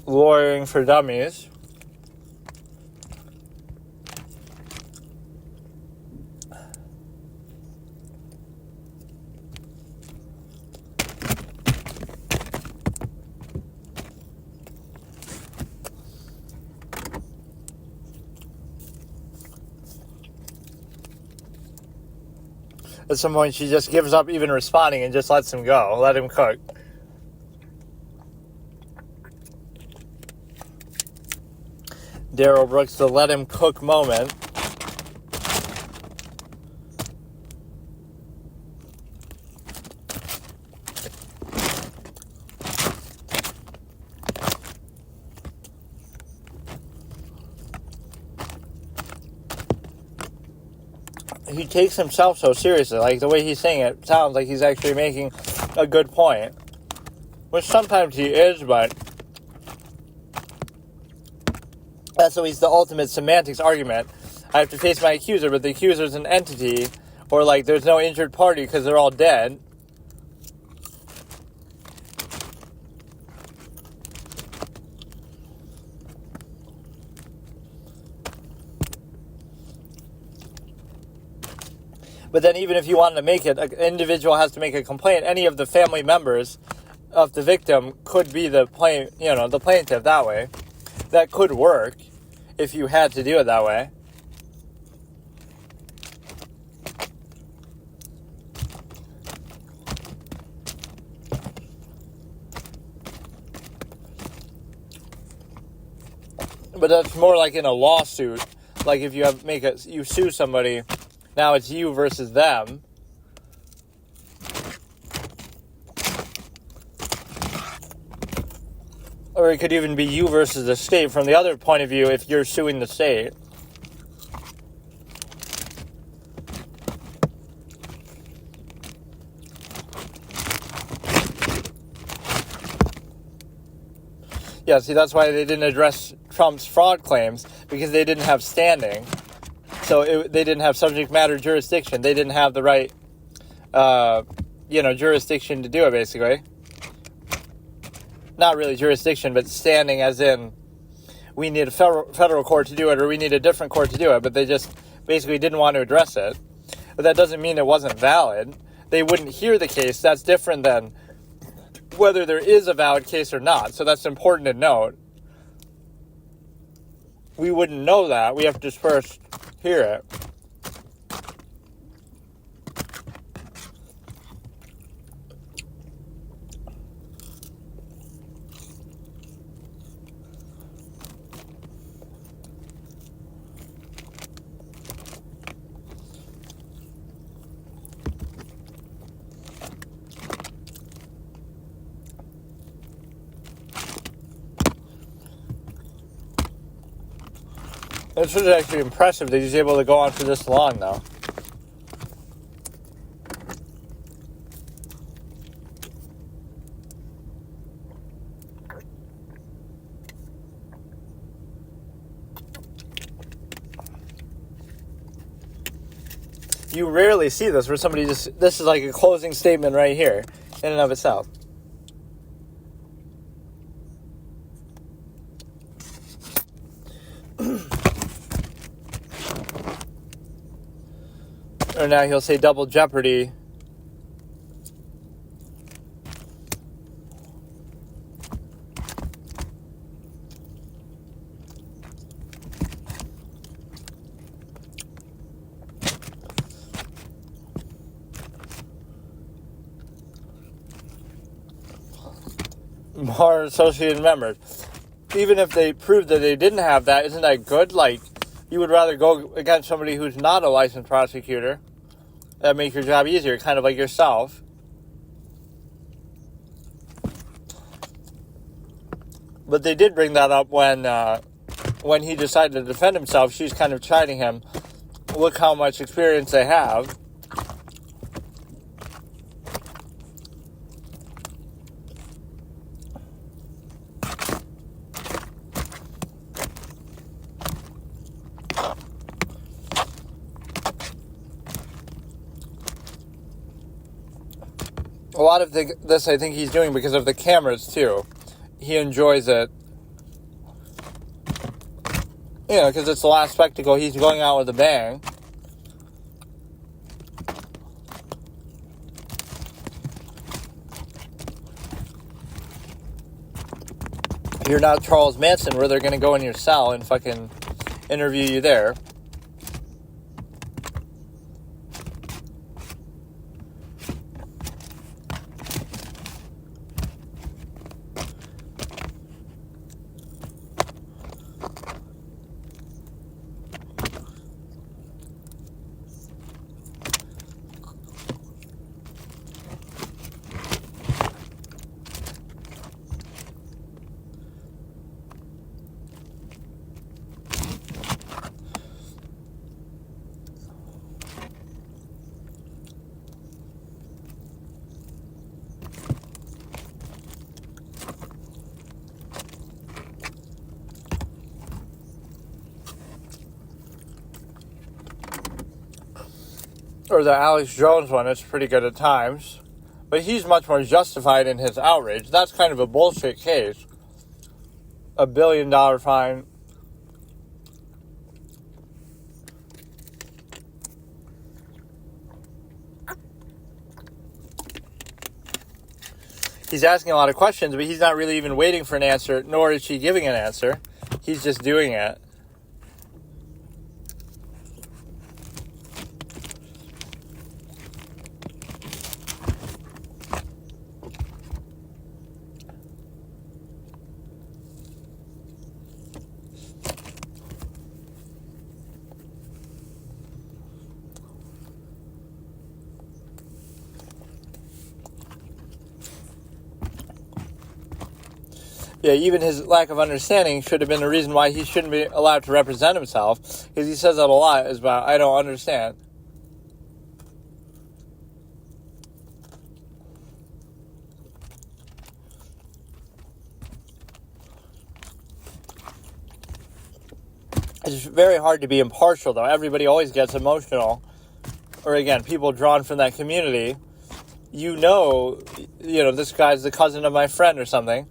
[SPEAKER 1] Lawyering for Dummies. At some point, she just gives up even responding and just lets him go. Let him cook. Daryl Brooks, the let him cook moment. He takes himself so seriously. Like, the way he's saying it sounds like he's actually making a good point. Which sometimes he is, but that's always the ultimate semantics argument. I have to face my accuser, but the accuser's an entity. Or, like, there's no injured party because they're all dead. But then even if you wanted to make it, an individual has to make a complaint. Any of the family members of the victim could be the plaintiff that way. That could work if you had to do it that way. But that's more like in a lawsuit. Like if you you sue somebody, now it's you versus them. Or it could even be you versus the state from the other point of view if you're suing the state. Yeah, see, that's why they didn't address Trump's fraud claims, because they didn't have standing. So they didn't have subject matter jurisdiction. They didn't have the right, jurisdiction to do it, basically. Not really jurisdiction, but standing as in we need a federal court to do it or we need a different court to do it. But they just basically didn't want to address it. But that doesn't mean it wasn't valid. They wouldn't hear the case. That's different than whether there is a valid case or not. So that's important to note. We wouldn't know that. We have to just first hear it. This was actually impressive that he's able to go on for this long, though. You rarely see this where somebody this is like a closing statement right here, in and of itself. Or now he'll say double jeopardy. More associated members. Even if they proved that they didn't have that, isn't that good? Like, you would rather go against somebody who's not a licensed prosecutor. That make your job easier, kind of like yourself. But they did bring that up when he decided to defend himself. She's kind of chiding him. Look how much experience they have. A lot of this I think he's doing because of the cameras, too. He enjoys it. You know, because it's the last spectacle. He's going out with a bang. You're not Charles Manson, where they're going to go in your cell and fucking interview you there. Or the Alex Jones one, it's pretty good at times. But he's much more justified in his outrage. That's kind of a bullshit case. $1 billion fine. He's asking a lot of questions, but he's not really even waiting for an answer, nor is she giving an answer. He's just doing it. Yeah, even his lack of understanding should have been a reason why he shouldn't be allowed to represent himself. Because he says that a lot, is about, I don't understand. It's very hard to be impartial, though. Everybody always gets emotional. Or again, people drawn from that community. This guy's the cousin of my friend or something.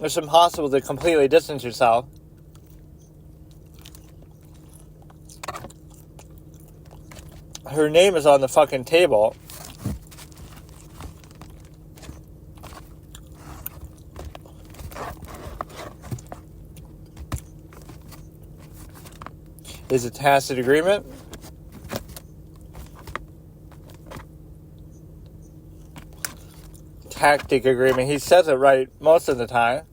[SPEAKER 1] It's impossible to completely distance yourself. Her name is on the fucking table. Is a tacit agreement? Tactic agreement. He says it right most of the time.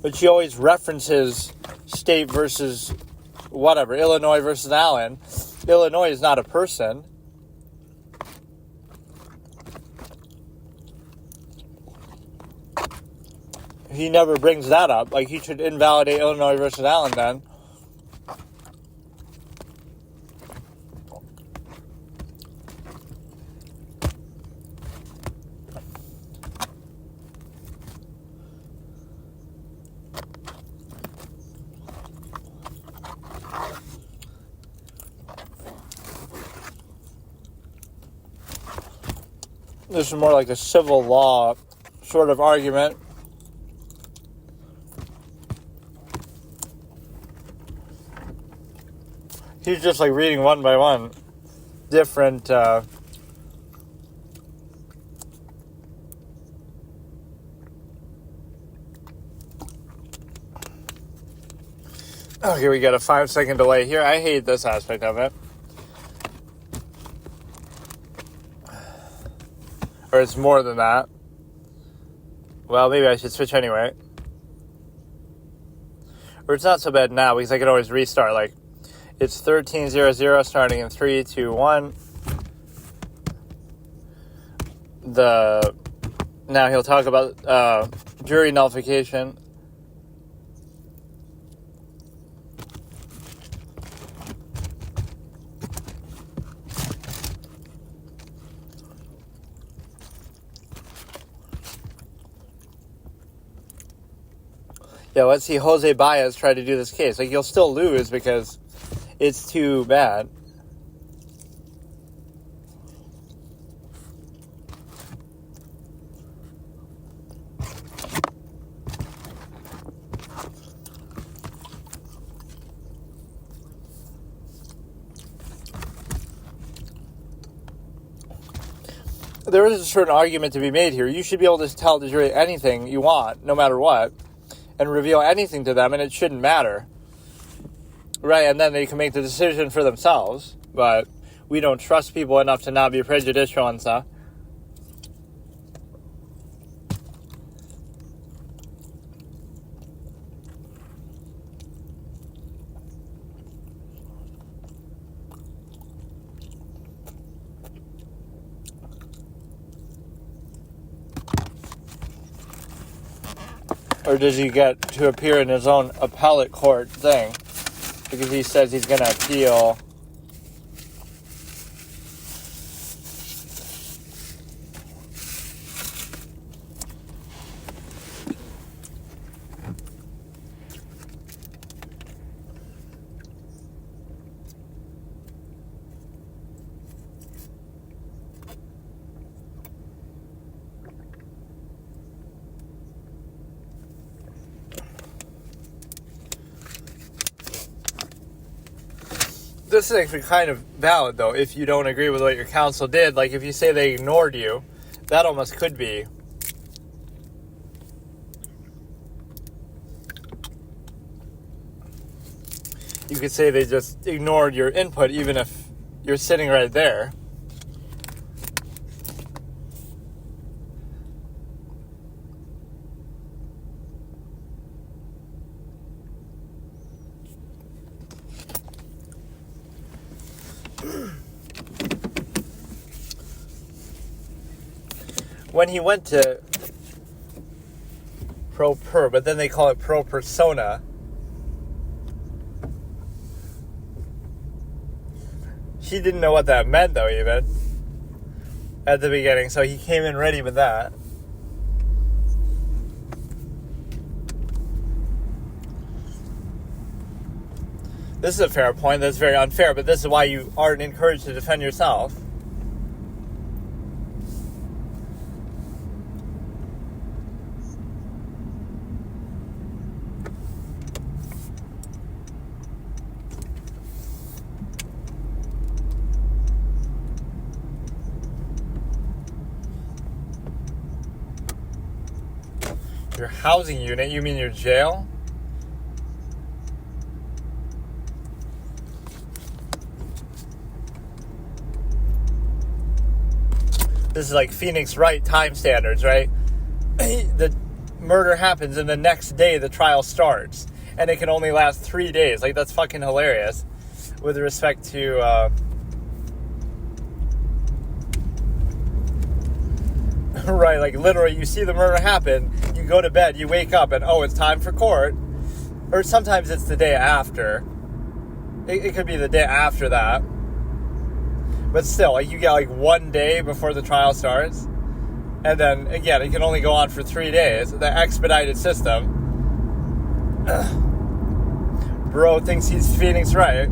[SPEAKER 1] But she always references state versus whatever, Illinois versus Allen. Illinois is not a person. He never brings that up. Like, he should invalidate Illinois versus Allen then. This is more like a civil law sort of argument. He's just like reading one by one different okay, we got a 5-second delay here. I hate this aspect of it. Or it's more than that. Well, maybe I should switch anyway. Or it's not so bad now because I can always restart. Like, it's 13:00 starting in 3, 2, 1. Now he'll talk about jury nullification. Yeah, let's see Jose Baez try to do this case. Like, you'll still lose because it's too bad. There is a certain argument to be made here. You should be able to tell the jury anything you want, no matter what, and reveal anything to them, and it shouldn't matter. Right, and then they can make the decision for themselves, but we don't trust people enough to not be prejudicial and stuff. Or does he get to appear in his own appellate court thing? Because he says he's going to appeal. This is actually kind of valid, though, if you don't agree with what your counsel did. Like, if you say they ignored you, that almost could be. You could say they just ignored your input, even if you're sitting right there. When he went to pro per, but then they call it pro persona, he didn't know what that meant, though, even at the beginning. So he came in ready with that. This is a fair point. That's very unfair, but this is why you aren't encouraged to defend yourself. Your housing unit? You mean your jail? This is like Phoenix Wright time standards, right? The murder happens and the next day the trial starts. And it can only last 3 days. Like, that's fucking hilarious. With respect to... right, like literally you see the murder happen, you go to bed, you wake up, and oh, it's time for court. Or sometimes it's the day after. It could be the day after that. But still, like, you get like 1 day before the trial starts. And then, again, it can only go on for 3 days. The expedited system. Bro thinks he's Phoenix Wright.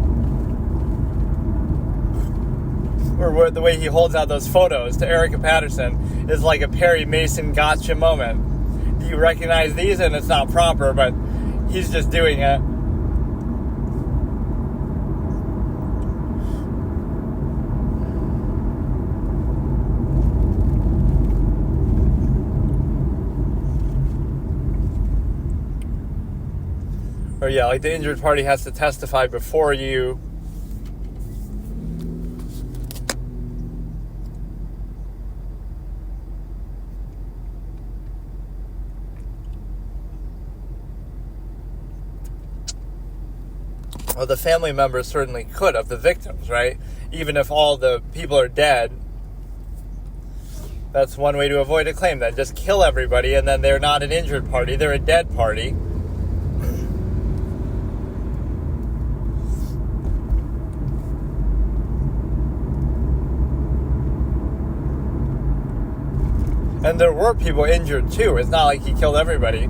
[SPEAKER 1] Or the way he holds out those photos to Erica Patterson is like a Perry Mason gotcha moment. Do you recognize these? And it's not proper, but he's just doing it. Or yeah, like the injured party has to testify before you. Well, the family members certainly could of the victims, right? Even if all the people are dead, that's one way to avoid a claim then. Just kill everybody and then they're not an injured party, they're a dead party. And there were people injured too. It's not like he killed everybody.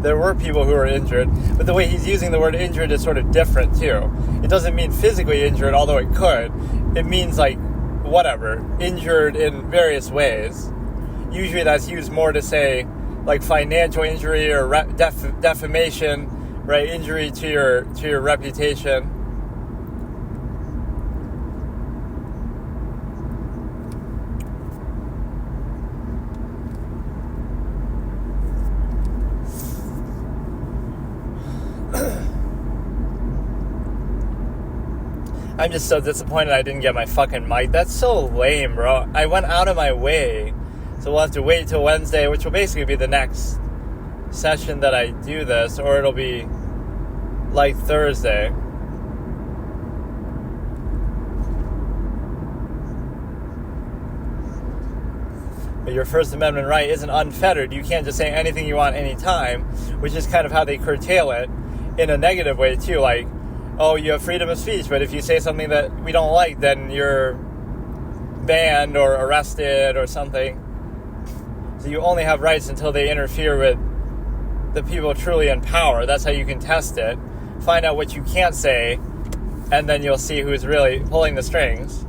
[SPEAKER 1] There were people who were injured. But the way he's using the word injured is sort of different too. It doesn't mean physically injured, although it could. It means like, whatever, injured in various ways. Usually that's used more to say like financial injury or defamation, right? Injury to your reputation. I'm just so disappointed I didn't get my fucking mic. That's so lame, bro. I went out of my way. So we'll have to wait till Wednesday, which will basically be the next session that I do this, or it'll be like Thursday. But your First Amendment right isn't unfettered. You can't just say anything you want anytime, which is kind of how they curtail it in a negative way too. Like, oh, you have freedom of speech, but if you say something that we don't like, then you're banned or arrested or something. So you only have rights until they interfere with the people truly in power. That's how you can test it. Find out what you can't say, and then you'll see who's really pulling the strings.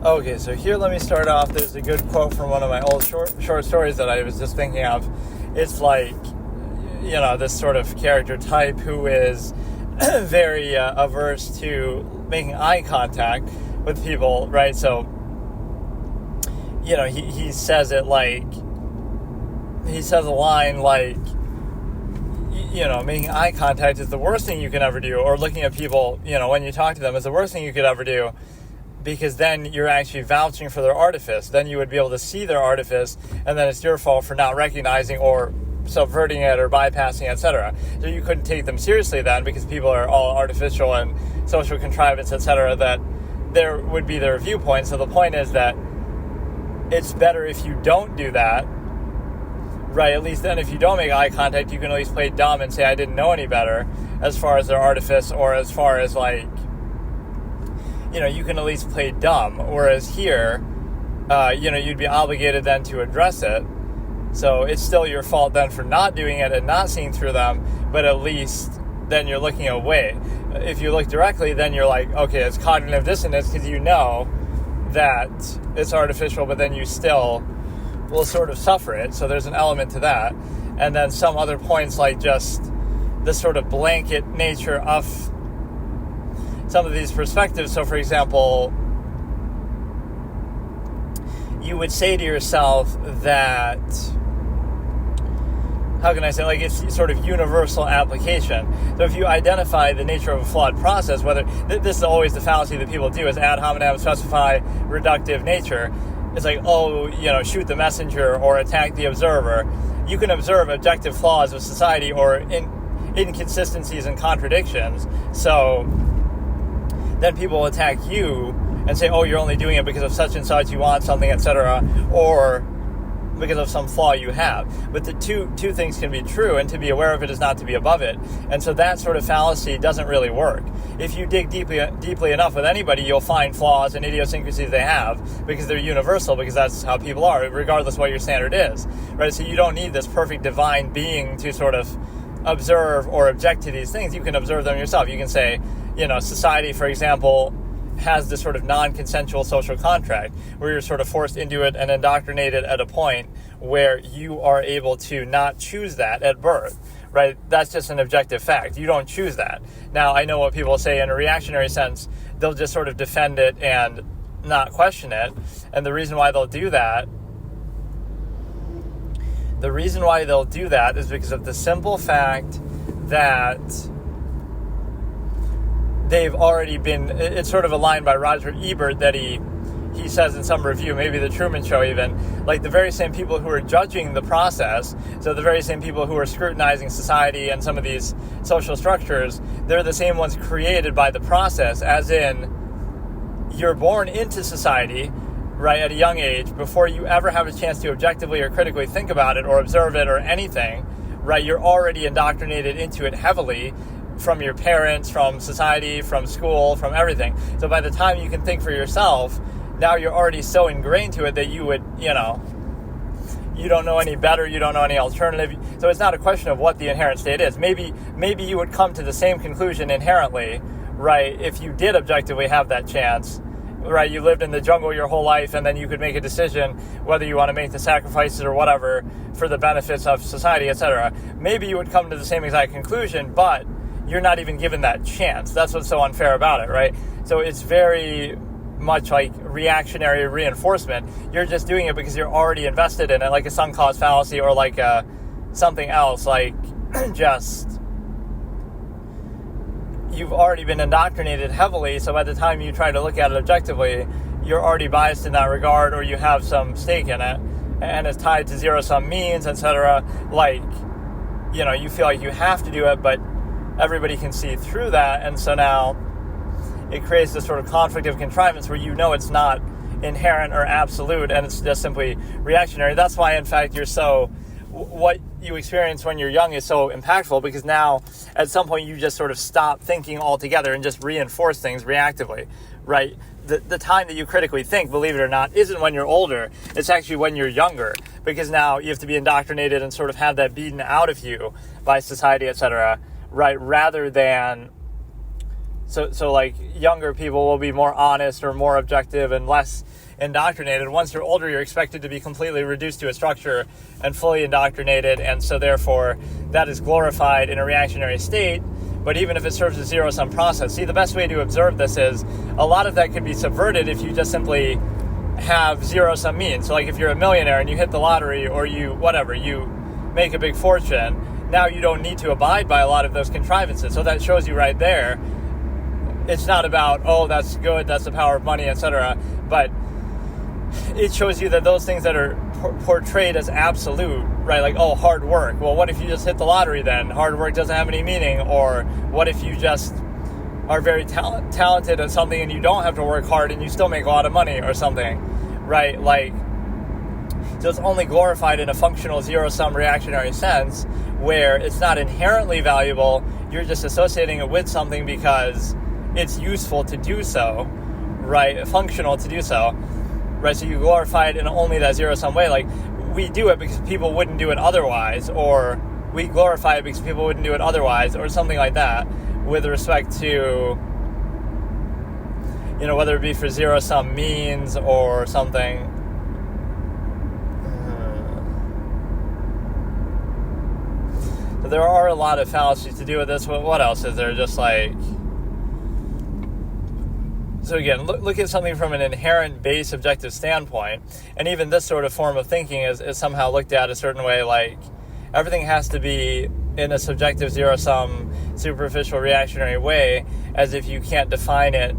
[SPEAKER 1] Okay, so here let me start off. There's a good quote from one of my old short stories that I was just thinking of. It's like, you know, this sort of character type who is very averse to making eye contact with people, right? So, you know, he says it like, he says a line like, you know, making eye contact is the worst thing you can ever do, or looking at people, you know, when you talk to them is the worst thing you could ever do, because then you're actually vouching for their artifice. Then you would be able to see their artifice, and then it's your fault for not recognizing or subverting it or bypassing, etc. So you couldn't take them seriously then, because people are all artificial and social contrivance, etc. That there would be their viewpoint. So the point is that it's better if you don't do that, right? At least then if you don't make eye contact, you can at least play dumb and say, I didn't know any better, as far as their artifice, or as far as like, you can at least play dumb. Whereas here, you'd be obligated then to address it. So it's still your fault then for not doing it and not seeing through them, but at least then you're looking away. If you look directly, then you're like, okay, it's cognitive dissonance because you know that it's artificial, but then you still will sort of suffer it. So there's an element to that. And then some other points like just the sort of blanket nature of some of these perspectives. So for example, you would say to yourself that, how can I say, like it's sort of universal application. So if you identify the nature of a flawed process, whether, this is always the fallacy that people do, is ad hominem specify reductive nature. It's like, shoot the messenger or attack the observer. You can observe objective flaws of society or inconsistencies and contradictions. So then people will attack you and say, oh, you're only doing it because of such and such, you want something, etc., or because of some flaw you have. But the two things can be true, and to be aware of it is not to be above it. And so that sort of fallacy doesn't really work. If you dig deeply enough with anybody, you'll find flaws and idiosyncrasies they have because they're universal, because that's how people are, regardless of what your standard is, right? So you don't need this perfect divine being to sort of observe or object to these things. You can observe them yourself. You can say, society, for example, has this sort of non-consensual social contract where you're sort of forced into it and indoctrinated at a point where you are able to not choose that at birth, right? That's just an objective fact. You don't choose that. Now, I know what people say in a reactionary sense, they'll just sort of defend it and not question it. And the reason why they'll do that is because of the simple fact that they've already been, it's sort of a line by Roger Ebert that he says in some review, maybe The Truman Show even, like the very same people who are judging the process, so the very same people who are scrutinizing society and some of these social structures, they're the same ones created by the process, as in you're born into society, right, at a young age, before you ever have a chance to objectively or critically think about it or observe it or anything, right? You're already indoctrinated into it heavily from your parents, from society, from school, from everything. So by the time you can think for yourself, now you're already so ingrained to it that you would, you don't know any better, you don't know any alternative. So it's not a question of what the inherent state is. Maybe you would come to the same conclusion inherently, right, if you did objectively have that chance, right? You lived in the jungle your whole life, and then you could make a decision whether you want to make the sacrifices or whatever for the benefits of society, etc. Maybe you would come to the same exact conclusion, but you're not even given that chance. That's what's so unfair about it, right? So it's very much like reactionary reinforcement. You're just doing it because you're already invested in it, like a sunk cost fallacy, or like something else, like just you've already been indoctrinated heavily, so by the time you try to look at it objectively, you're already biased in that regard, or you have some stake in it, and it's tied to zero-sum means, etc. Like, you feel like you have to do it, but everybody can see through that, and so now it creates this sort of conflict of contrivance where it's not inherent or absolute, and it's just simply reactionary. That's why, in fact, what you experience when you're young is so impactful, because now, at some point, you just sort of stop thinking altogether and just reinforce things reactively, right? The time that you critically think, believe it or not, isn't when you're older. It's actually when you're younger, because now you have to be indoctrinated and sort of have that beaten out of you by society, etc., right, rather than, so like younger people will be more honest or more objective and less indoctrinated. Once you're older, you're expected to be completely reduced to a structure and fully indoctrinated, and so therefore that is glorified in a reactionary state. But even if it serves a zero-sum process, see, the best way to observe this is a lot of that could be subverted if you just simply have zero-sum means. So like if you're a millionaire and you hit the lottery, or you make a big fortune, now you don't need to abide by a lot of those contrivances. So that shows you right there, it's not about, oh, that's good, that's the power of money, etc. But it shows you that those things that are portrayed as absolute, right, like, oh, hard work. Well, what if you just hit the lottery then? Hard work doesn't have any meaning. Or what if you just are very talented at something and you don't have to work hard and you still make a lot of money or something, right? Like, so it's only glorified in a functional zero-sum reactionary sense, where it's not inherently valuable. You're just associating it with something because it's useful to do so, right, functional to do so, right? So you glorify it in only that zero-sum way. Like, we do it because people wouldn't do it otherwise, or we glorify it because people wouldn't do it otherwise, or something like that, with respect to, whether it be for zero-sum means or something. So there are a lot of fallacies to do with this. What else is there? Just like... So again, look at something from an inherent base objective standpoint, and even this sort of form of thinking is somehow looked at a certain way, like everything has to be in a subjective zero-sum, superficial reactionary way, as if you can't define it,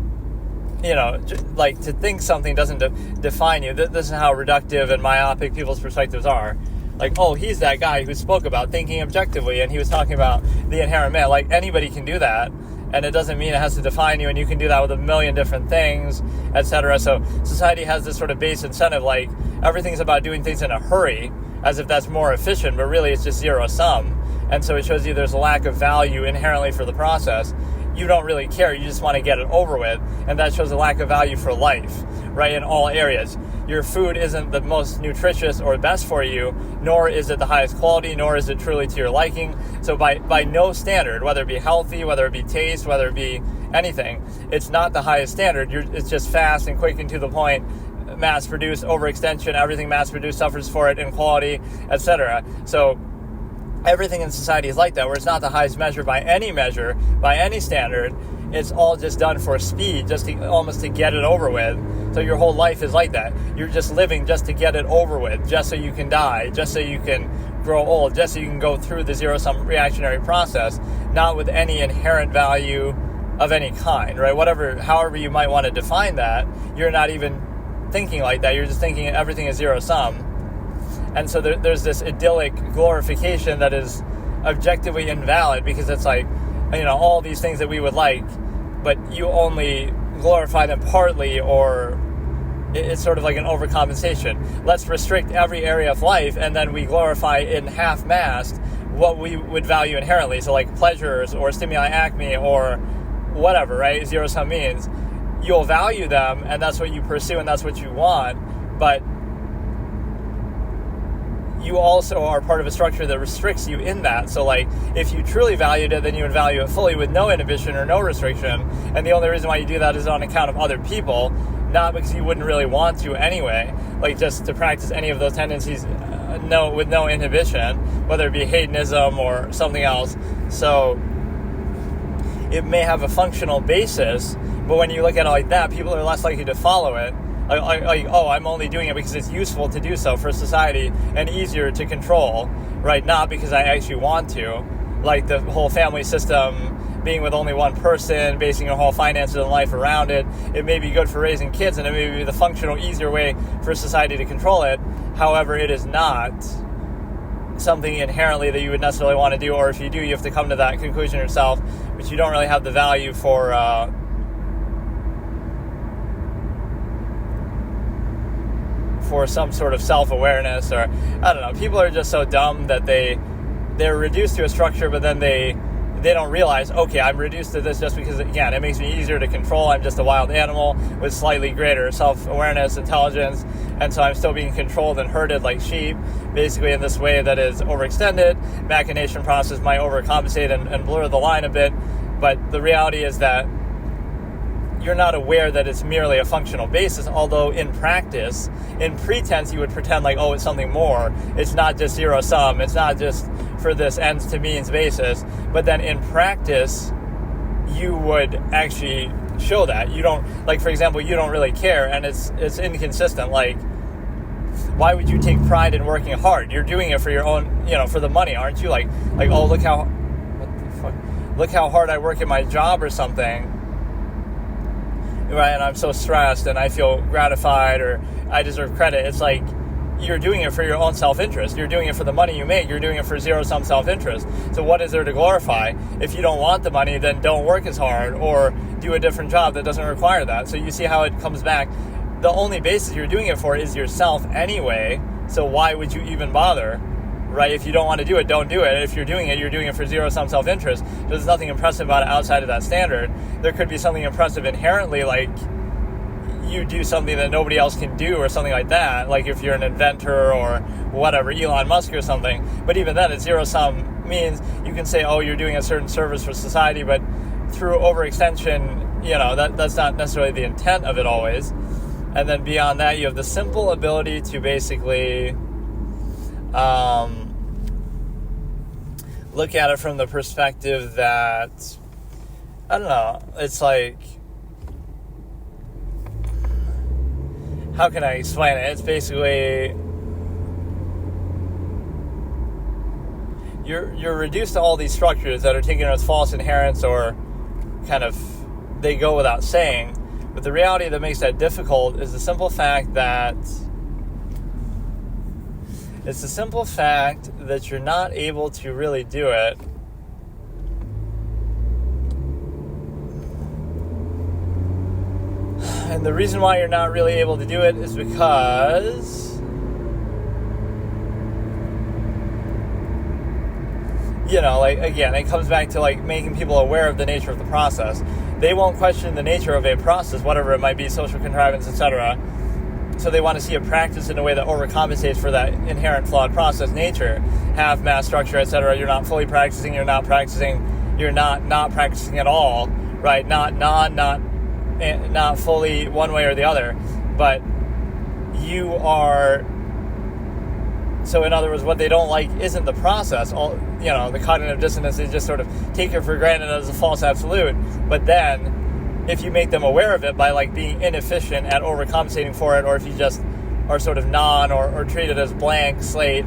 [SPEAKER 1] like to think something doesn't define you. This is how reductive and myopic people's perspectives are. Like, oh, he's that guy who spoke about thinking objectively, and he was talking about the inherent man. Like, anybody can do that. And it doesn't mean it has to define you, and you can do that with a million different things, etc. So society has this sort of base incentive, like everything's about doing things in a hurry, as if that's more efficient, but really it's just zero-sum. And so it shows you there's a lack of value inherently for the process. You don't really care, you just want to get it over with, and that shows a lack of value for life, right, in all areas. Your food isn't the most nutritious or best for you, nor is it the highest quality, nor is it truly to your liking. So by no standard, whether it be healthy, whether it be taste, whether it be anything, it's not the highest standard. It's just fast and quick and to the point, mass-produced, overextension, everything mass-produced suffers for it in quality, etc. So everything in society is like that, where it's not the highest measure, by any standard. It's all just done for speed, just almost to get it over with. So your whole life is like that. You're just living just to get it over with, just so you can die, just so you can grow old, just so you can go through the zero-sum reactionary process, not with any inherent value of any kind, right? However you might want to define that, you're not even thinking like that. You're just thinking everything is zero-sum. And so there's this idyllic glorification that is objectively invalid, because it's like, all these things that we would like, but you only glorify them partly, or it's sort of like an overcompensation. Let's restrict every area of life, and then we glorify in half-mast what we would value inherently. So like pleasures or stimuli acme or whatever, right? Zero-sum means. You'll value them, and that's what you pursue, and that's what you want, but you also are part of a structure that restricts you in that. So like, if you truly valued it, then you would value it fully with no inhibition or no restriction. And the only reason why you do that is on account of other people, not because you wouldn't really want to anyway, like just to practice any of those tendencies with no inhibition, whether it be hedonism or something else. So it may have a functional basis, but when you look at it like that, people are less likely to follow it. Like, oh, I'm only doing it because it's useful to do so for society and easier to control, right? Not because I actually want to. Like the whole family system, being with only one person, basing your whole finances and life around it. It may be good for raising kids, and it may be the functional, easier way for society to control it. However, it is not something inherently that you would necessarily want to do, or if you do, you have to come to that conclusion yourself, but you don't really have the value for some sort of self-awareness, or I don't know. People are just so dumb that they're reduced to a structure, but then they don't realize, okay, I'm reduced to this just because, again, it makes me easier to control. I'm just a wild animal with slightly greater self-awareness, intelligence, and so I'm still being controlled and herded like sheep, basically in this way that is overextended. Machination process might overcompensate and blur the line a bit, but the reality is that you're not aware that it's merely a functional basis, although in practice, in pretense, you would pretend like, oh, it's something more. It's not just zero-sum. It's not just for this ends to means basis. But then in practice, you would actually show that. You don't, like, for example, you don't really care, and it's inconsistent. Like, why would you take pride in working hard? You're doing it for your own, for the money, aren't you? Like, oh, look how hard I work at my job or something. Right, and I'm so stressed and I feel gratified or I deserve credit. It's like you're doing it for your own self-interest. You're doing it for the money you make. You're doing it for zero-sum self-interest. So what is there to glorify? If you don't want the money, then don't work as hard or do a different job that doesn't require that. So you see how it comes back. The only basis you're doing it for is yourself anyway. So why would you even bother? Right? If you don't want to do it, don't do it. If you're doing it for zero-sum self-interest. There's nothing impressive about it outside of that standard. There could be something impressive inherently, like, you do something that nobody else can do or something like that, like if you're an inventor or whatever, Elon Musk or something. But even then, it's zero-sum means you can say, oh, you're doing a certain service for society, but through overextension, that's not necessarily the intent of it always. And then beyond that, you have the simple ability to basically look at it from the perspective that, I don't know, it's like, how can I explain it? It's basically, you're reduced to all these structures that are taken as false inherents or kind of, they go without saying. But the reality that makes that difficult is the simple fact that you're not able to really do it and the reason why you're not really able to do it is because again, it comes back to making people aware of the nature of the process. They won't question the nature of a process, whatever it might be, social contrivance, etc. So they want to see it practiced in a way that overcompensates for that inherent flawed process nature, half-mass structure, etc. You're not fully practicing, you're not practicing, you're not practicing at all, right? Not fully one way or the other, but you are. So in other words, what they don't like isn't the process. The cognitive dissonance, they just sort of take it for granted as a false absolute. But then, if you make them aware of it by being inefficient at overcompensating for it, or if you just are sort of or treat it as blank slate,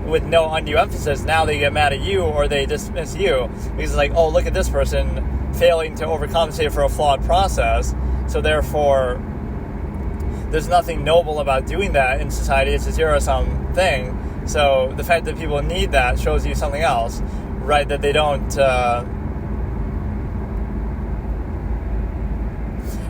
[SPEAKER 1] with no undue emphasis, now they get mad at you or they dismiss you because it's oh, look at this person failing to overcompensate for a flawed process. So therefore, there's nothing noble about doing that in society. It's a zero-sum thing. So the fact that people need that shows you something else, right? That they don't.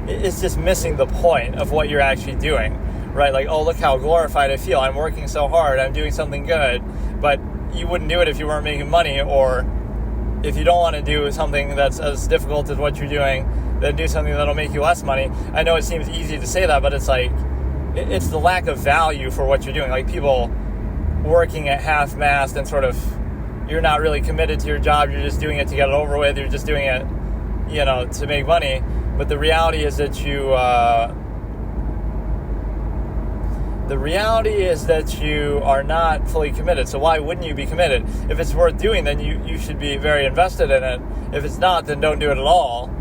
[SPEAKER 1] It's just missing the point of what you're actually doing, right? Oh, look how glorified I feel. I'm working so hard. I'm doing something good. But you wouldn't do it if you weren't making money, or if you don't want to do something that's as difficult as what you're doing, then do something that'll make you less money. I know it seems easy to say that, but it's it's the lack of value for what you're doing. People working at half-mast and sort of, you're not really committed to your job. You're just doing it to get it over with. You're just doing it, to make money. But the reality is that you are not fully committed. So why wouldn't you be committed? If it's worth doing, then you should be very invested in it. If it's not, then don't do it at all.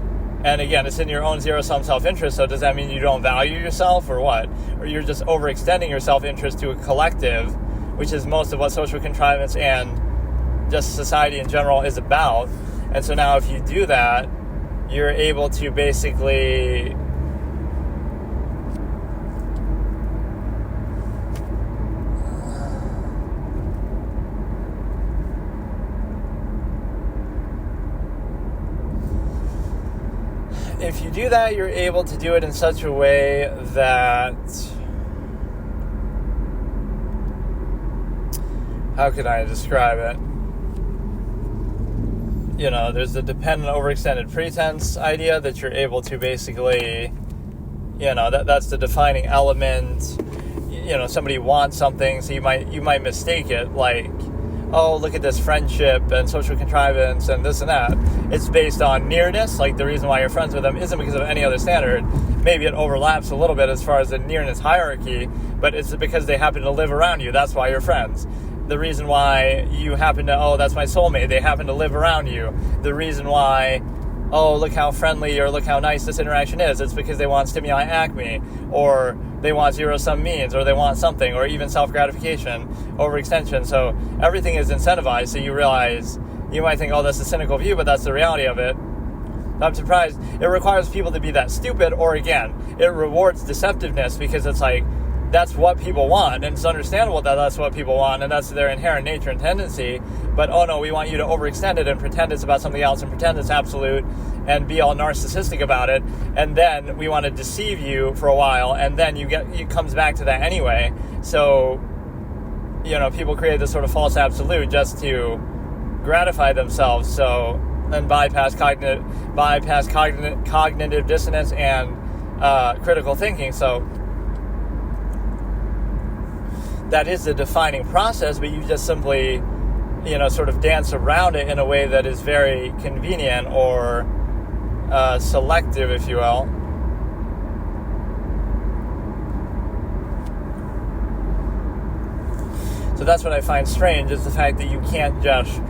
[SPEAKER 1] And again, it's in your own zero-sum self-interest. So does that mean you don't value yourself or what? Or you're just overextending your self-interest to a collective, which is most of what social contrivance and just society in general is about. And so now if you do that, you're able to basically if you do that, you're able to do it in such a way that, how can I describe it? There's the dependent overextended pretense idea that you're able to basically, that's the defining element. Somebody wants something, so you might mistake it oh, look at this friendship and social contrivance and this and that. It's based on nearness. The reason why you're friends with them isn't because of any other standard. Maybe it overlaps a little bit as far as the nearness hierarchy, but it's because they happen to live around you. That's why you're friends. The reason why you happen to, oh, that's my soulmate, they happen to live around you. The reason why, oh, look how friendly or look how nice this interaction is, it's because they want stimuli acme, or they want zero-sum means, or they want something, or even self-gratification, overextension. So everything is incentivized, so you realize, you might think, oh, that's a cynical view, but that's the reality of it. I'm surprised. It requires people to be that stupid, or again, it rewards deceptiveness because it's that's what people want, and it's understandable that that's what people want, and that's their inherent nature and tendency. But oh no, we want you to overextend it and pretend it's about something else and pretend it's absolute and be all narcissistic about it, and then we want to deceive you for a while, and then it comes back to that anyway. So people create this sort of false absolute just to gratify themselves, so and bypass cognitive dissonance and critical thinking. So that is the defining process, but you just simply, sort of dance around it in a way that is very convenient or selective, if you will. So that's what I find strange, is the fact that you can't just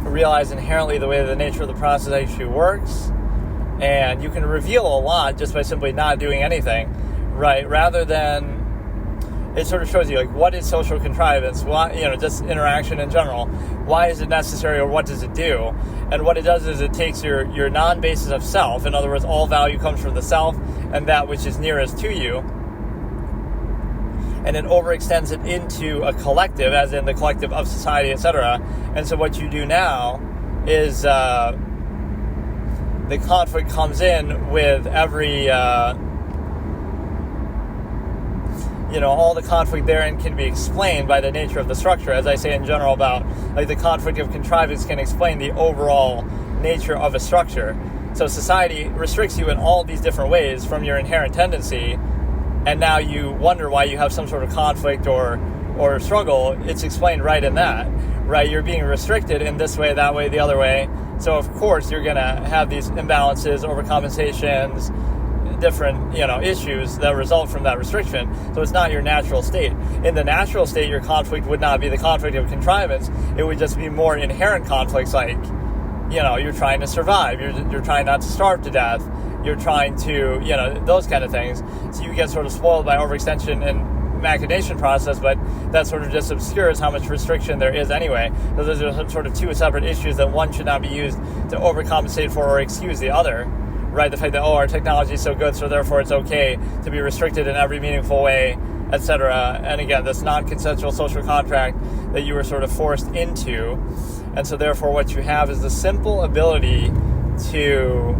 [SPEAKER 1] realize inherently the way the nature of the process actually works, and you can reveal a lot just by simply not doing anything, right? Rather than, it sort of shows you, like, what is social contrivance? Why, just interaction in general. Why is it necessary, or what does it do? And what it does is it takes your non-basis of self. In other words, all value comes from the self and that which is nearest to you, and it overextends it into a collective, as in the collective of society, etc. And so what you do now is the conflict comes in with every, all the conflict therein can be explained by the nature of the structure. As I say in general about, like, the conflict of contrivance can explain the overall nature of a structure. So society restricts you in all these different ways from your inherent tendency, and now you wonder why you have some sort of conflict or struggle. It's explained right in that, right? You're being restricted in this way, that way, the other way. So of course you're going to have these imbalances, overcompensations, different, issues that result from that restriction. So it's not your natural state. In the natural state, your conflict would not be the conflict of contrivance. It would just be more inherent conflicts, like, you're trying to survive. You're trying not to starve to death. You're trying to, those kind of things. So you get sort of spoiled by overextension and machination process, but that sort of just obscures how much restriction there is anyway. So those are sort of two separate issues that one should not be used to overcompensate for or excuse the other, right? The fact that, our technology is so good, so therefore it's okay to be restricted in every meaningful way, etc. And again, this non-consensual social contract that you were sort of forced into. And so therefore what you have is the simple ability to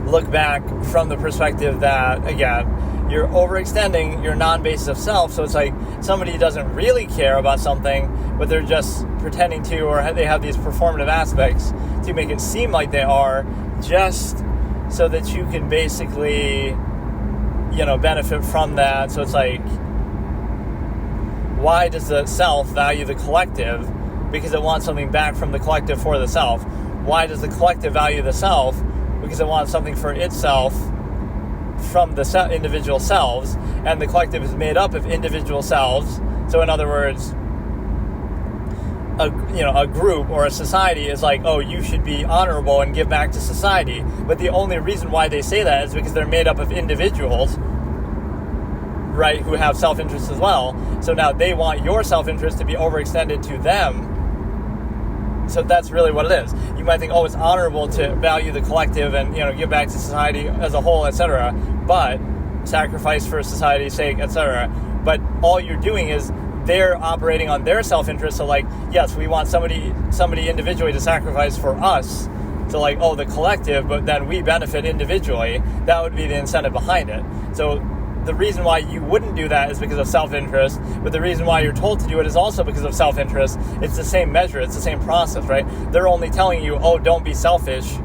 [SPEAKER 1] look back from the perspective that, again, you're overextending your non-basis of self. So it's like somebody doesn't really care about something, but they're just pretending to, or they have these performative aspects to make it seem like they are, just so that you can basically, benefit from that. So it's like, why does the self value the collective? Because it wants something back from the collective for the self. Why does the collective value the self? Because it wants something for itself from the individual selves, and the collective is made up of individual selves. So in other words, a group or a society is like, you should be honorable and give back to society. But the only reason why they say that is because they're made up of individuals, right, who have self-interest as well. So now they want your self-interest to be overextended to them. So that's really what it is. You might think, it's honorable to value the collective and, give back to society as a whole, etc., but sacrifice for society's sake, etc. But all you're doing is they're operating on their self-interest. So, like, yes, we want somebody individually to sacrifice for us, to, like, the collective, but then we benefit individually. That would be the incentive behind it. So the reason why you wouldn't do that is because of self-interest, but the reason why you're told to do it is also because of self-interest. It's the same measure, it's the same process, right? They're only telling you, don't be selfish,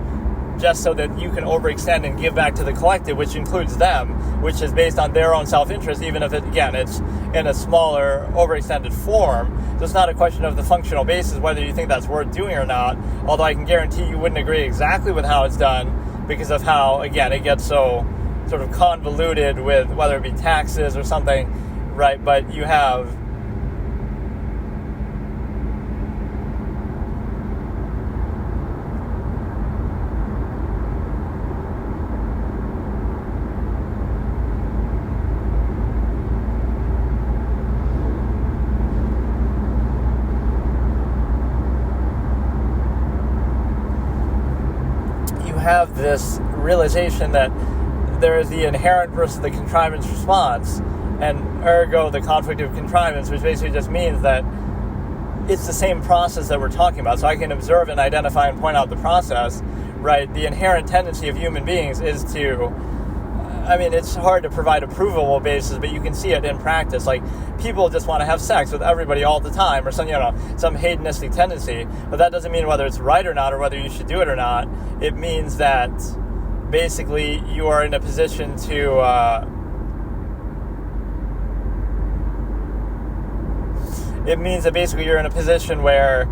[SPEAKER 1] just so that you can overextend and give back to the collective, which includes them, which is based on their own self-interest, even if, it's in a smaller, overextended form. So it's not a question of the functional basis, whether you think that's worth doing or not, although I can guarantee you wouldn't agree exactly with how it's done because of how, again, it gets so sort of convoluted with whether it be taxes or something, right? But you have this realization that there is the inherent versus the contrivance response, and ergo the conflict of contrivance, which basically just means that it's the same process that we're talking about. So I can observe and identify and point out the process, right? The inherent tendency of human beings is to I mean, it's hard to provide a provable basis, but you can see it in practice. Like, people just want to have sex with everybody all the time, or some hedonistic tendency. But that doesn't mean whether it's right or not, or whether you should do it or not. It means that basically you are in a position to it means that basically you're in a position where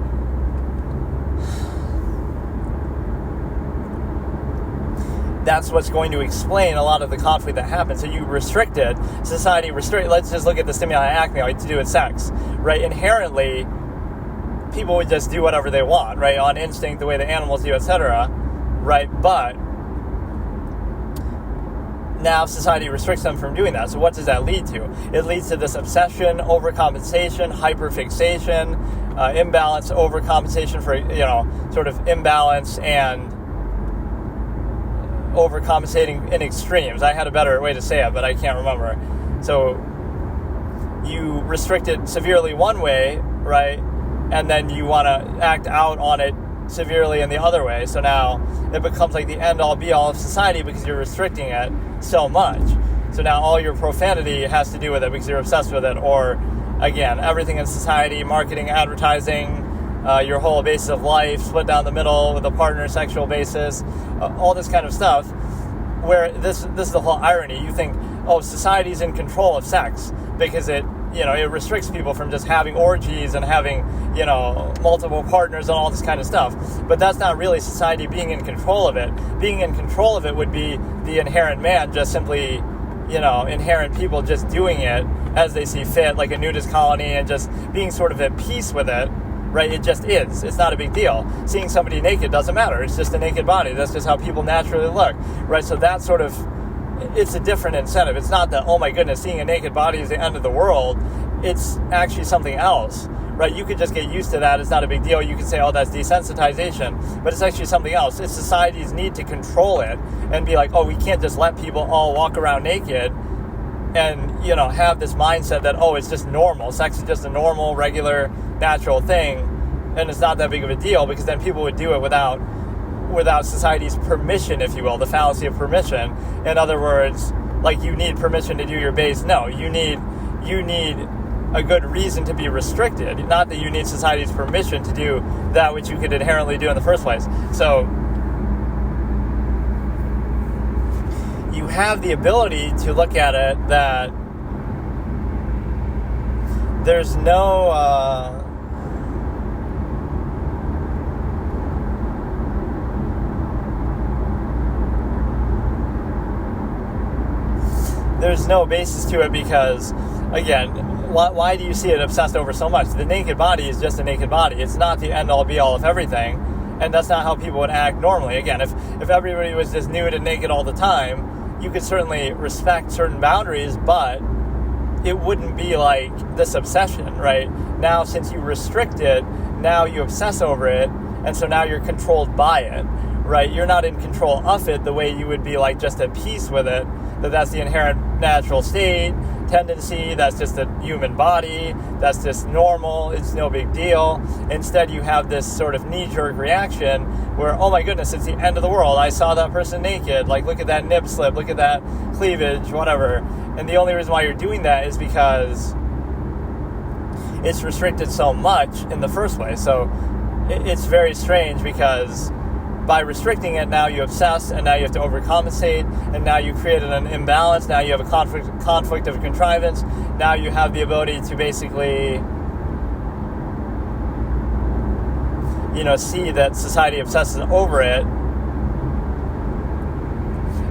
[SPEAKER 1] that's what's going to explain a lot of the conflict that happens. So you restricted, society restrict. Let's just look at the stimuli acme, like to do with sex, right? Inherently, people would just do whatever they want, right? On instinct, the way the animals do, etc., right? But now society restricts them from doing that. So what does that lead to? It leads to this obsession, overcompensation, hyperfixation, imbalance, overcompensation for, sort of imbalance and overcompensating in extremes. I had a better way to say it, but I can't remember. So you restrict it severely one way, right? And then you want to act out on it severely in the other way. So now it becomes like the end-all be-all of society because you're restricting it so much. So now all your profanity has to do with it because you're obsessed with it. Or, again, everything in society, marketing, advertising, your whole basis of life, split down the middle with a partner, sexual basis, all this kind of stuff, where this is the whole irony. You think, oh, society's in control of sex because it restricts people from just having orgies and having, multiple partners and all this kind of stuff. But that's not really society being in control of it. Being in control of it would be the inherent man just simply, inherent people just doing it as they see fit, like a nudist colony, and just being sort of at peace with it. Right, it just is. It's not a big deal. Seeing somebody naked doesn't matter. It's just a naked body. That's just how people naturally look. Right, so that's sort of, it's a different incentive. It's not that, oh my goodness, seeing a naked body is the end of the world. It's actually something else. Right, you could just get used to that. It's not a big deal. You could say, oh, that's desensitization. But it's actually something else. It's society's need to control it and be like, oh, we can't just let people all walk around naked and, have this mindset that, oh, it's just normal. Sex is just a normal, regular, natural thing, and it's not that big of a deal, because then people would do it without society's permission, if you will, the fallacy of permission. In other words, like, you need permission to do your base. No, you need a good reason to be restricted, not that you need society's permission to do that which you could inherently do in the first place. So you have the ability to look at it that there's no basis to it, because, again, why do you see it obsessed over so much? The naked body is just a naked body. It's not the end-all be-all of everything, and that's not how people would act normally. Again, if everybody was just nude and naked all the time, you could certainly respect certain boundaries, but it wouldn't be like this obsession, right? Now, since you restrict it, now you obsess over it, and so now you're controlled by it, right? You're not in control of it the way you would be like just at peace with it, that's the inherent natural state, tendency, that's just a human body, that's just normal, it's no big deal. Instead, you have this sort of knee-jerk reaction where, oh my goodness, it's the end of the world, I saw that person naked, like, look at that nip slip, look at that cleavage, whatever. And the only reason why you're doing that is because it's restricted so much in the first place. So it's very strange, because by restricting it, now you obsess, and now you have to overcompensate, and now you created an imbalance, now you have a conflict of contrivance, now you have the ability to basically, see that society obsesses over it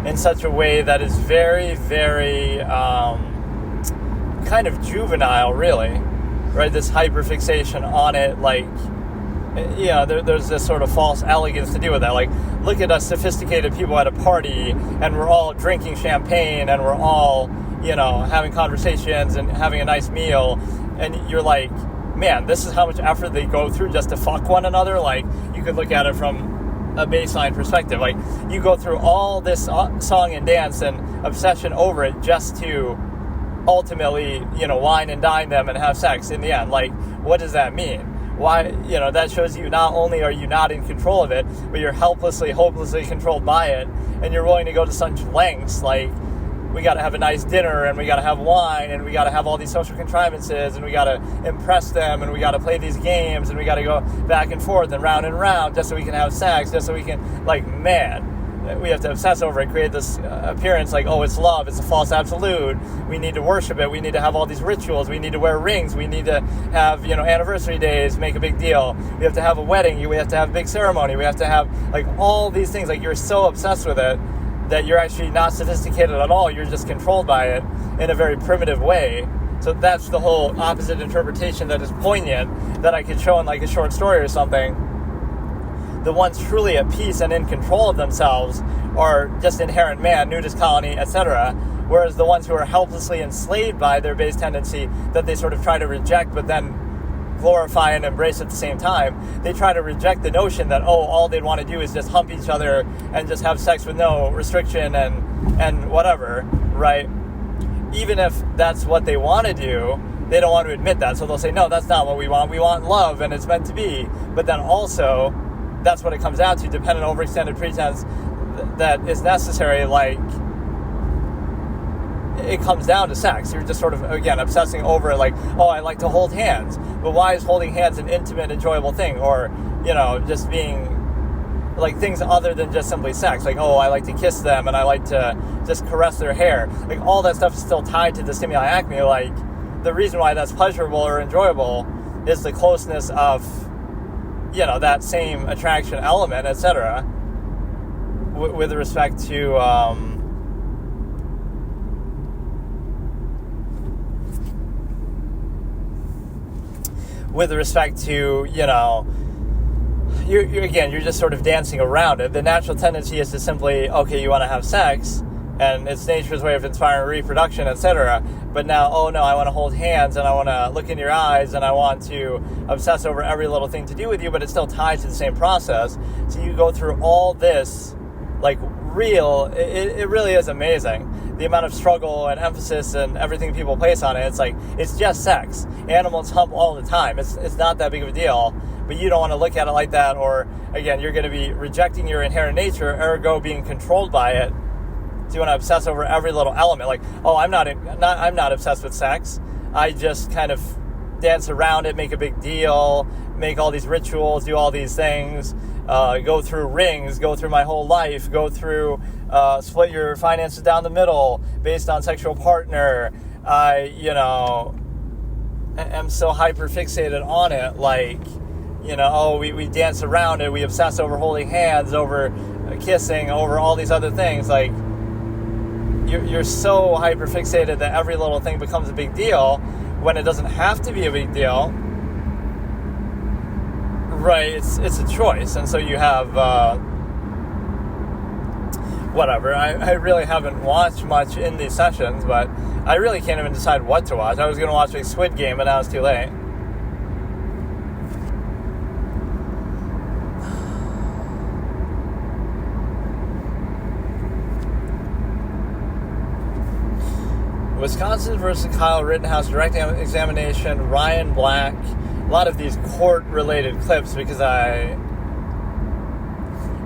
[SPEAKER 1] in such a way that is very, very kind of juvenile, really, right? This hyperfixation on it, like, there's this sort of false elegance to do with that. Like, look at us sophisticated people at a party, and we're all drinking champagne, and we're all, having conversations and having a nice meal, and you're like, man, this is how much effort they go through just to fuck one another. Like, you could look at it from a baseline perspective. Like, you go through all this song and dance and obsession over it just to ultimately, wine and dine them and have sex in the end. Like, what does that mean? Why, that shows you not only are you not in control of it, but you're helplessly, hopelessly controlled by it, and you're willing to go to such lengths, like, we got to have a nice dinner, and we got to have wine, and we got to have all these social contrivances, and we got to impress them, and we got to play these games, and we got to go back and forth and round just so we can have sex, just so we can, like, man, we have to obsess over it, create this appearance like, oh, it's love, it's a false absolute, we need to worship it, we need to have all these rituals, we need to wear rings, we need to have, anniversary days, make a big deal, we have to have a wedding, we have to have a big ceremony, we have to have, like, all these things. Like, you're so obsessed with it that you're actually not sophisticated at all, you're just controlled by it in a very primitive way. So that's the whole opposite interpretation that is poignant, that I could show in, like, a short story or something. The ones truly at peace and in control of themselves are just inherent man, nudist colony, etc. Whereas the ones who are helplessly enslaved by their base tendency that they sort of try to reject but then glorify and embrace at the same time, they try to reject the notion that, all they'd want to do is just hump each other and just have sex with no restriction and whatever, right? Even if that's what they want to do, they don't want to admit that. So they'll say, no, that's not what we want. We want love, and it's meant to be. But then also, that's what it comes down to, dependent on overextended pretense that is necessary. Like, it comes down to sex. You're just sort of, again, obsessing over it, like, I like to hold hands. But why is holding hands an intimate, enjoyable thing? Or, just being, like, things other than just simply sex. Like, I like to kiss them, and I like to just caress their hair. Like, all that stuff is still tied to the stimuli acme. Like, the reason why that's pleasurable or enjoyable is the closeness of, that same attraction element, etc. With respect to, you're just sort of dancing around it. The natural tendency is to simply, you want to have sex, and it's nature's way of inspiring reproduction, etc. But now, I want to hold hands, and I want to look in your eyes, and I want to obsess over every little thing to do with you, but it's still tied to the same process. So you go through all this, like, it really is amazing. The amount of struggle and emphasis and everything people place on it. It's like, it's just sex. Animals hump all the time. It's not that big of a deal, but you don't want to look at it like that, or, again, you're going to be rejecting your inherent nature, ergo being controlled by it. So you want to obsess over every little element. Like, I'm not obsessed with sex. I just kind of dance around it, make a big deal, make all these rituals, do all these things, go through rings, go through my whole life, go through split your finances down the middle based on sexual partner. I, am so hyper fixated on it. Like, we dance around it, we obsess over holding hands, over kissing, over all these other things. Like, you're so hyper fixated that every little thing becomes a big deal when it doesn't have to be a big deal. Right, it's a choice. And so you have whatever. I really haven't watched much in these sessions, but I really can't even decide what to watch. I was going to watch a Squid Game, but now it's too late. Wisconsin versus Kyle Rittenhouse direct examination, Ryan Black. A lot of these court-related clips because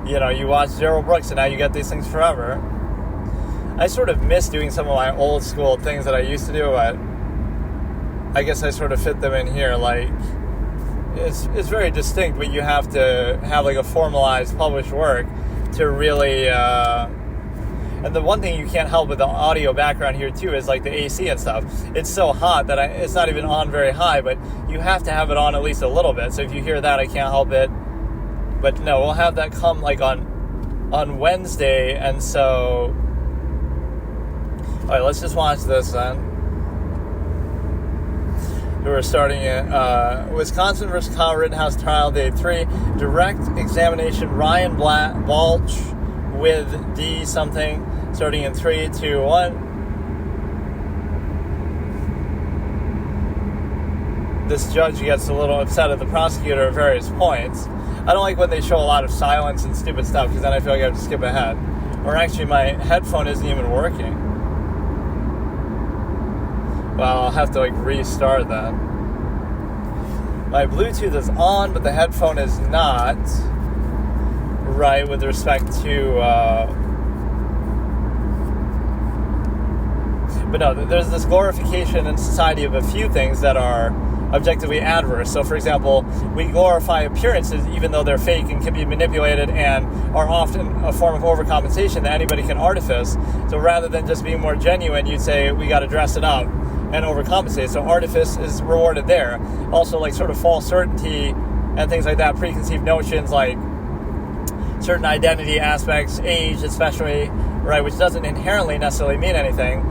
[SPEAKER 1] you watch Darrell Brooks and now you get these things forever. I sort of miss doing some of my old school things that I used to do, but I guess I sort of fit them in here. Like, it's very distinct, but you have to have like a formalized published work to really... And the one thing you can't help with the audio background here, too, is like the AC and stuff. It's so hot that it's not even on very high, but you have to have it on at least a little bit. So if you hear that, I can't help it. But no, we'll have that come like on Wednesday. And so, all right, let's just watch this then. We're starting at Wisconsin versus Kyle Rittenhouse trial, day 3. Direct examination, Ryan Balch with D something, starting in 3, 2, 1. This judge gets a little upset at the prosecutor at various points. I don't like when they show a lot of silence and stupid stuff, because then I feel like I have to skip ahead. Or actually, my headphone isn't even working. Well, I'll have to like restart that. My Bluetooth is on, but the headphone is not. Right, with respect to But no, there's this glorification in society of a few things that are objectively adverse. So, for example, we glorify appearances even though they're fake and can be manipulated and are often a form of overcompensation that anybody can artifice. So rather than just being more genuine, you'd say we got to dress it up and overcompensate. So artifice is rewarded there. Also, like sort of false certainty and things like that, preconceived notions like certain identity aspects, age especially, right, which doesn't inherently necessarily mean anything.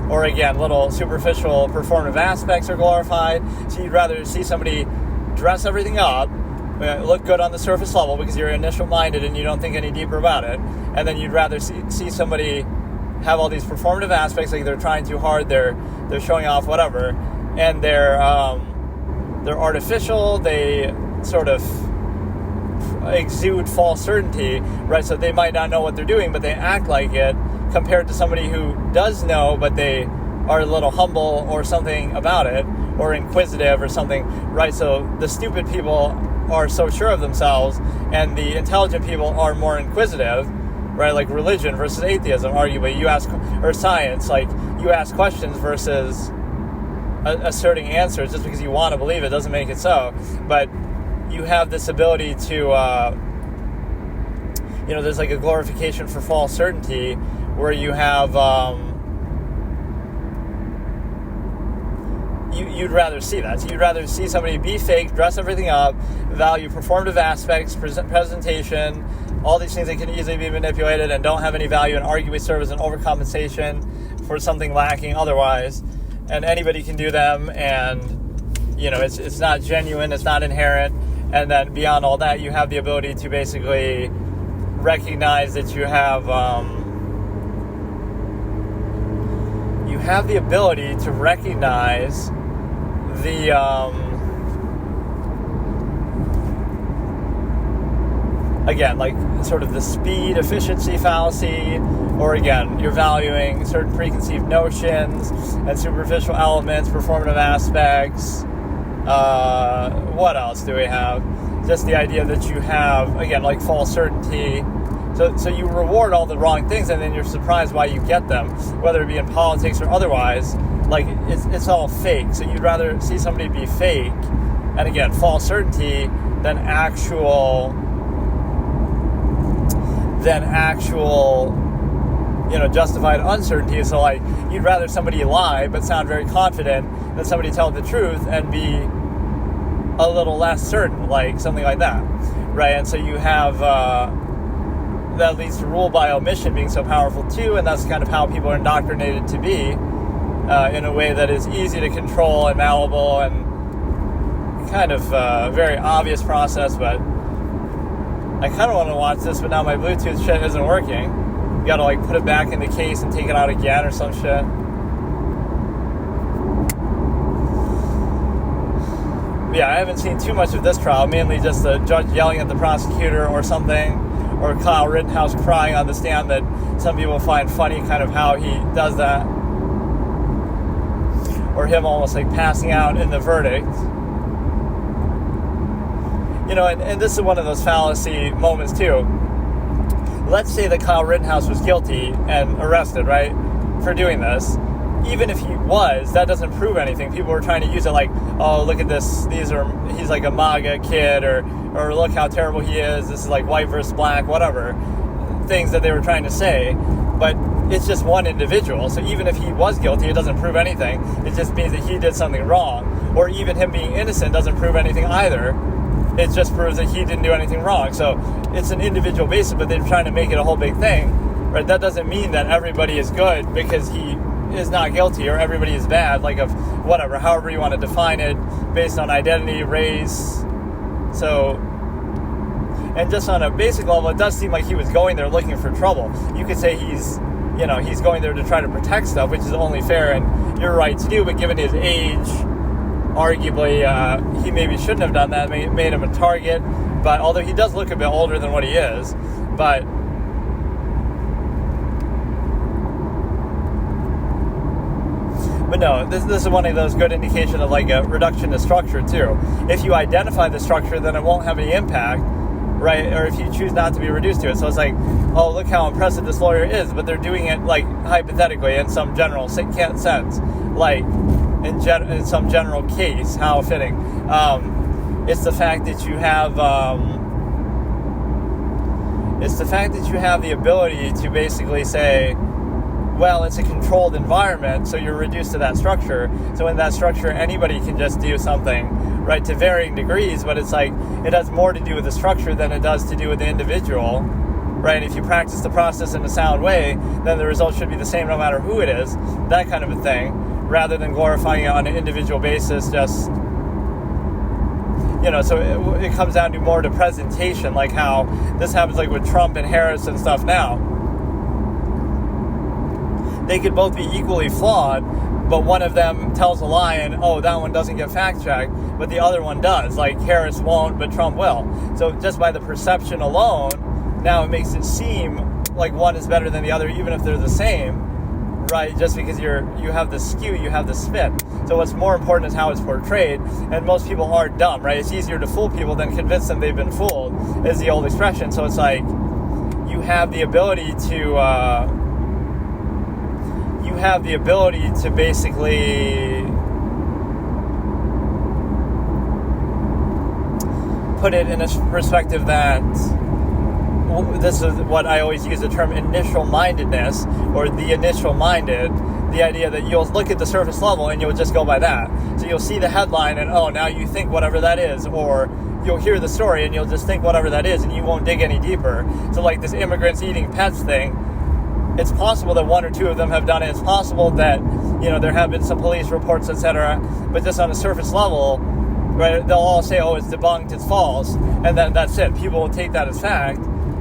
[SPEAKER 1] Or again, little superficial performative aspects are glorified. So you'd rather see somebody dress everything up, look good on the surface level because you're initial minded and you don't think any deeper about it. And then you'd rather see somebody have all these performative aspects, like they're trying too hard, they're showing off whatever, and they're artificial, they sort of exude false certainty, right? So they might not know what they're doing, but they act like it, compared to somebody who does know, but they are a little humble or something about it, or inquisitive or something, right? So the stupid people are so sure of themselves, and the intelligent people are more inquisitive, right? Like religion versus atheism, arguably. Or science, like you ask questions versus asserting answers. Just because you want to believe it doesn't make it so. But you have this ability to, there's like a glorification for false certainty, where you have, you'd rather see that. So you'd rather see somebody be fake, dress everything up, value performative aspects, presentation, all these things that can easily be manipulated and don't have any value and arguably serve as an overcompensation for something lacking otherwise. And anybody can do them, and, it's not genuine, it's not inherent. And then beyond all that, you have the ability to basically recognize that you have the ability to recognize the again, like sort of the speed efficiency fallacy, or again, you're valuing certain preconceived notions and superficial elements, performative aspects. What else do we have? Just the idea that you have, again, like false certainty. So you reward all the wrong things, and then you're surprised why you get them, whether it be in politics or otherwise. Like it's all fake. So you'd rather see somebody be fake, and again, false certainty, than actual, justified uncertainty. So like you'd rather somebody lie but sound very confident than somebody tell the truth and be a little less certain, like something like that, right? And so you have that leads to rule by omission being so powerful too, and that's kind of how people are indoctrinated to be, in a way that is easy to control and malleable and kind of very obvious process. But I kind of want to watch this, but now my Bluetooth shit isn't working. You gotta like put it back in the case and take it out again or some shit. Yeah, I haven't seen too much of this trial, mainly just the judge yelling at the prosecutor or something, or Kyle Rittenhouse crying on the stand that some people find funny, kind of how he does that, or him almost like passing out in the verdict. And this is one of those fallacy moments too. Let's say that Kyle Rittenhouse was guilty and arrested, right, for doing this. Even if he was, that doesn't prove anything. People were trying to use it like, oh, look at this, he's like a MAGA kid, or look how terrible he is, this is like white versus black, whatever, things that they were trying to say. But it's just one individual, so even if he was guilty, it doesn't prove anything. It just means that he did something wrong. Or even him being innocent doesn't prove anything either. It just proves that he didn't do anything wrong. So it's an individual basis, but they're trying to make it a whole big thing, right? That doesn't mean that everybody is good because he is not guilty, or everybody is bad, like of whatever, however you want to define it, based on identity, race. So, and just on a basic level, it does seem like he was going there looking for trouble. You could say he's going there to try to protect stuff, which is only fair and you're right to do, but given his age, arguably, he maybe shouldn't have done that, made him a target. But although he does look a bit older than what he is, but no, this is one of those good indications of like a reduction to structure too. If you identify the structure, then it won't have any impact. right? Or if you choose not to be reduced to it. So it's like, oh, look how impressive this lawyer is, but they're doing it like hypothetically in some general sense, like in some general case. How fitting. It's the fact that you have the ability to basically say, well, it's a controlled environment, so you're reduced to that structure. So in that structure, anybody can just do something, right, to varying degrees, but it's like it has more to do with the structure than it does to do with the individual, right? And if you practice the process in a sound way, then the result should be the same no matter who it is, that kind of a thing, rather than glorifying it on an individual basis, just, so it comes down to more to presentation, like how this happens like with Trump and Harris and stuff now. They could both be equally flawed, but one of them tells a lie and, oh, that one doesn't get fact-checked, but the other one does. Like Harris won't, but Trump will. So just by the perception alone, now it makes it seem like one is better than the other, even if they're the same, right? Just because you have the skew, you have the spin. So what's more important is how it's portrayed, and most people are dumb, right? It's easier to fool people than convince them they've been fooled, is the old expression. So it's like you have the ability to basically put it in a perspective that, this is what I always use the term initial mindedness, or the initial minded, the idea that you'll look at the surface level and you'll just go by that. So you'll see the headline and, oh, now you think whatever that is, or you'll hear the story and you'll just think whatever that is and you won't dig any deeper. So like this immigrants eating pets thing, it's possible that one or two of them have done it. It's possible that, there have been some police reports, etc. But just on a surface level, right, they'll all say, oh, it's debunked, it's false. And then that's it. People will take that as fact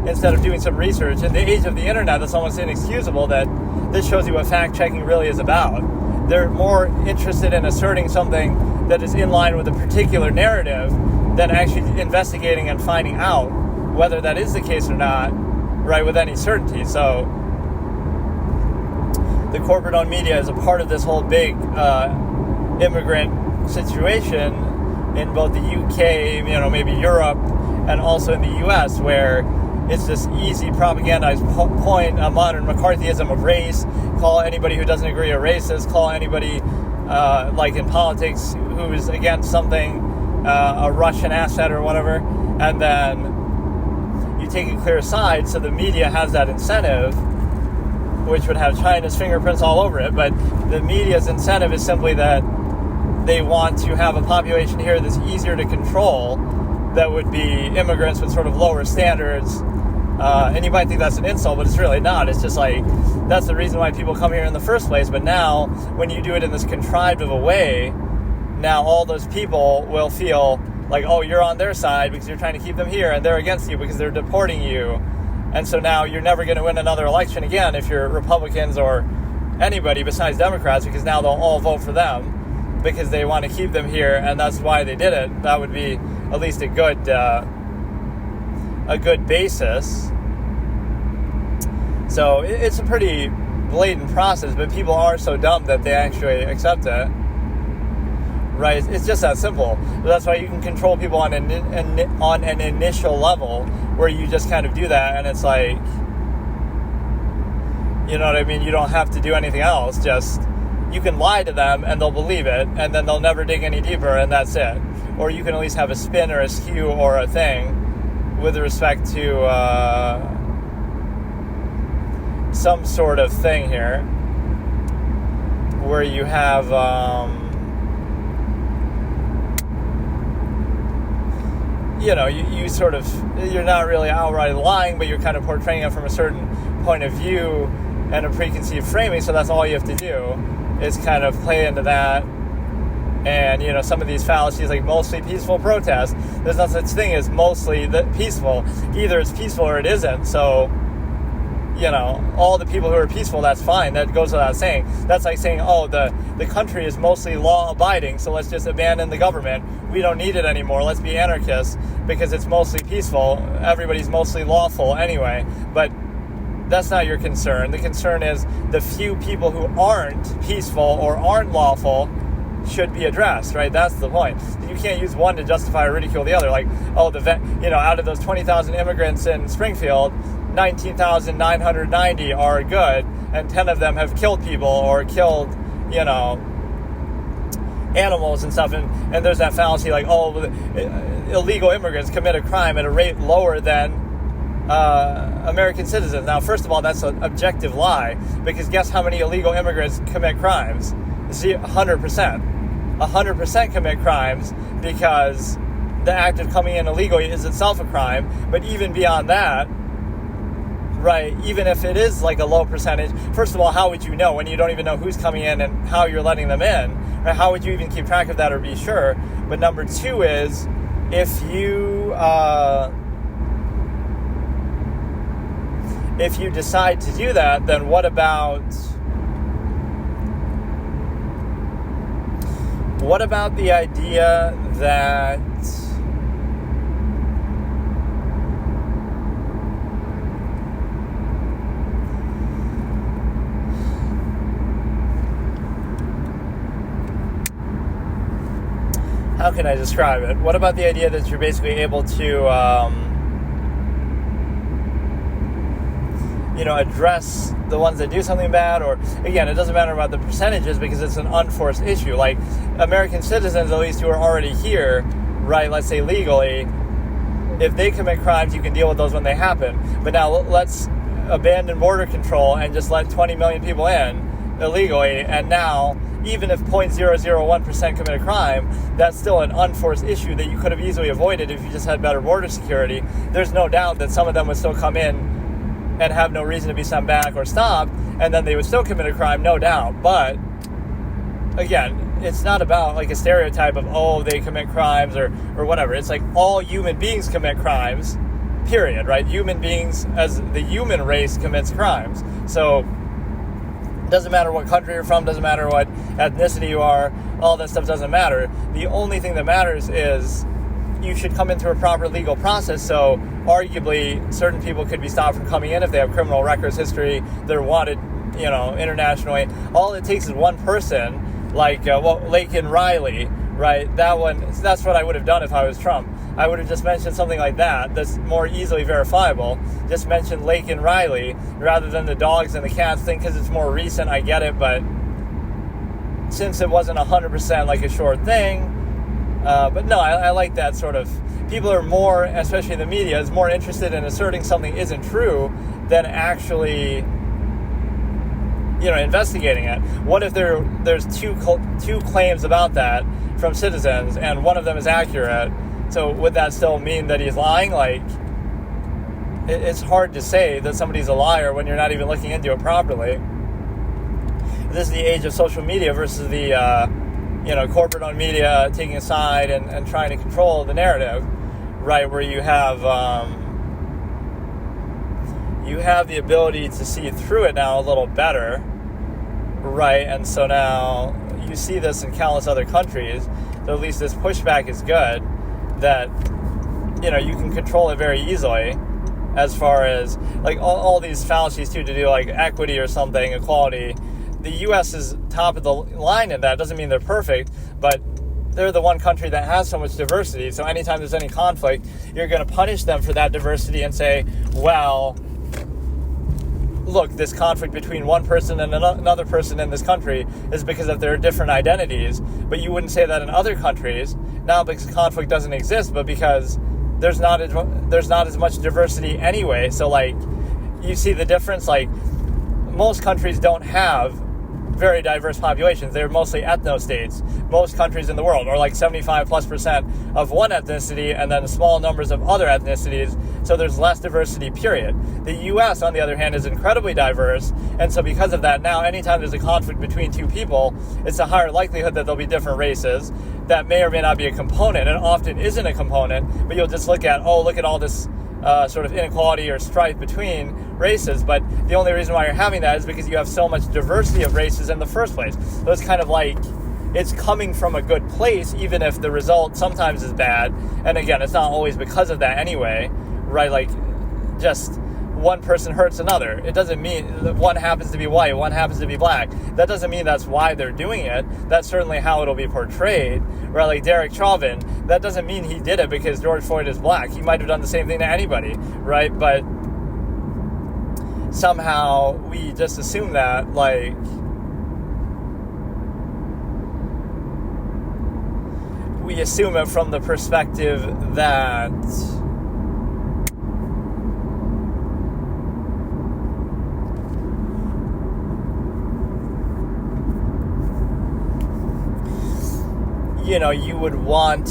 [SPEAKER 1] instead of doing some research. In the age of the internet, that's almost inexcusable that this shows you what fact-checking really is about. They're more interested in asserting something that is in line with a particular narrative than actually investigating and finding out whether that is the case or not, right, with any certainty. So the corporate-owned media is a part of this whole big immigrant situation in both the UK, maybe Europe, and also in the US, where it's this easy propagandized point, a modern McCarthyism of race, call anybody who doesn't agree a racist, call anybody, like in politics, who is against something, a Russian asset or whatever, and then you take a clear side, so the media has that incentive, which would have China's fingerprints all over it, but the media's incentive is simply that they want to have a population here that's easier to control, that would be immigrants with sort of lower standards, and you might think that's an insult, but it's really not. It's just like, that's the reason why people come here in the first place, but now, when you do it in this contrived of a way, now all those people will feel like, oh, you're on their side because you're trying to keep them here, and they're against you because they're deporting you. And so now you're never going to win another election again if you're Republicans or anybody besides Democrats, because now they'll all vote for them because they want to keep them here, and that's why they did it. That would be at least a good basis. So it's a pretty blatant process, but people are so dumb that they actually accept it. Right? It's just that simple. That's why you can control people on an initial level, where you just kind of do that, and it's like, you know what I mean? You don't have to do anything else. Just, you can lie to them and they'll believe it, and then they'll never dig any deeper, and that's it. Or you can at least have a spin or a skew or a thing with respect to some sort of thing here, where you have you sort of, you're not really outright lying, but you're kind of portraying it from a certain point of view and a preconceived framing, so that's all you have to do is kind of play into that. And, some of these fallacies, like mostly peaceful protests, there's no such thing as mostly peaceful. Either it's peaceful or it isn't. So, all the people who are peaceful, that's fine. That goes without saying. That's like saying, oh, the country is mostly law-abiding, so let's just abandon the government. We don't need it anymore. Let's be anarchists because it's mostly peaceful. Everybody's mostly lawful anyway. But that's not your concern. The concern is the few people who aren't peaceful or aren't lawful, should be addressed, right? That's the point. You can't use one to justify or ridicule the other. Like, oh, out of those 20,000 immigrants in Springfield, 19,990 are good, and 10 of them have killed people or killed, animals and stuff. And there's that fallacy like, oh, illegal immigrants commit a crime at a rate lower than American citizens. Now, first of all, that's an objective lie, because guess how many illegal immigrants commit crimes? 100%. 100% commit crimes, because the act of coming in illegally is itself a crime. But even beyond that, right, even if it is like a low percentage, first of all, how would you know when you don't even know who's coming in and how you're letting them in? Right? How would you even keep track of that or be sure? But number two is, if you decide to do that, then what about the idea that how can I describe it? What about the idea that you're basically able to address the ones that do something bad? Or again, it doesn't matter about the percentages, because it's an unforced issue. Like, American citizens, at least, who are already here, right, let's say legally, if they commit crimes, you can deal with those when they happen. But now let's abandon border control and just let 20 million people in illegally, and now even if 0.001% commit a crime, that's still an unforced issue that you could have easily avoided if you just had better border security. There's no doubt that some of them would still come in and have no reason to be sent back or stopped, and then they would still commit a crime, no doubt. But again, it's not about like a stereotype of, oh, they commit crimes or whatever. It's like all human beings commit crimes, period, right? Human beings as the human race commits crimes. So doesn't matter what country you're from, doesn't matter what ethnicity you are, all that stuff doesn't matter. The only thing that matters is you should come in through a proper legal process. So arguably, certain people could be stopped from coming in if they have criminal records history, they're wanted, internationally. All it takes is one person, like Laken Riley, right? That's what I would have done if I was Trump. I would have just mentioned something like that that's more easily verifiable. Just mention Laken Riley rather than the dogs and the cats thing, because it's more recent, I get it, but since it wasn't 100% like a sure thing, but no, I like that sort of, people are more, especially the media, is more interested in asserting something isn't true than actually, investigating it. What if there's two claims about that from citizens, and one of them is accurate? So would that still mean that he's lying? Like, it's hard to say that somebody's a liar when you're not even looking into it properly. This is the age of social media versus the, corporate-owned media taking a side and trying to control the narrative, right? Where you have the ability to see through it now a little better, right? And so now you see this in countless other countries. So at least this pushback is good, that you can control it very easily, as far as like all these fallacies too, to do like equity or something, equality. The U.S. is top of the line in that. Doesn't mean they're perfect, but they're the one country that has so much diversity. So anytime there's any conflict, you're going to punish them for that diversity and say, well, look, this conflict between one person and another person in this country is because of their different identities. But you wouldn't say that in other countries, not because conflict doesn't exist, but because there's not as much diversity anyway. So like, you see the difference. Like, most countries don't have very diverse populations. They're mostly ethno-states. Most countries in the world are like 75+% of one ethnicity, and then small numbers of other ethnicities. So there's less diversity, period. The U.S., on the other hand, is incredibly diverse. And so because of that, now anytime there's a conflict between two people, it's a higher likelihood that there'll be different races. That may or may not be a component, and often isn't a component, but you'll just look at all this sort of inequality or strife between races. But the only reason why you're having that is because you have so much diversity of races in the first place. So it's kind of like, it's coming from a good place, even if the result sometimes is bad. And again, it's not always because of that anyway, right? Like, just one person hurts another. It doesn't mean that one happens to be white, one happens to be black. That doesn't mean that's why they're doing it. That's certainly how it'll be portrayed. Right, like Derek Chauvin, that doesn't mean he did it because George Floyd is black. He might have done the same thing to anybody, right? But somehow we just assume that, like, we assume it from the perspective that you would want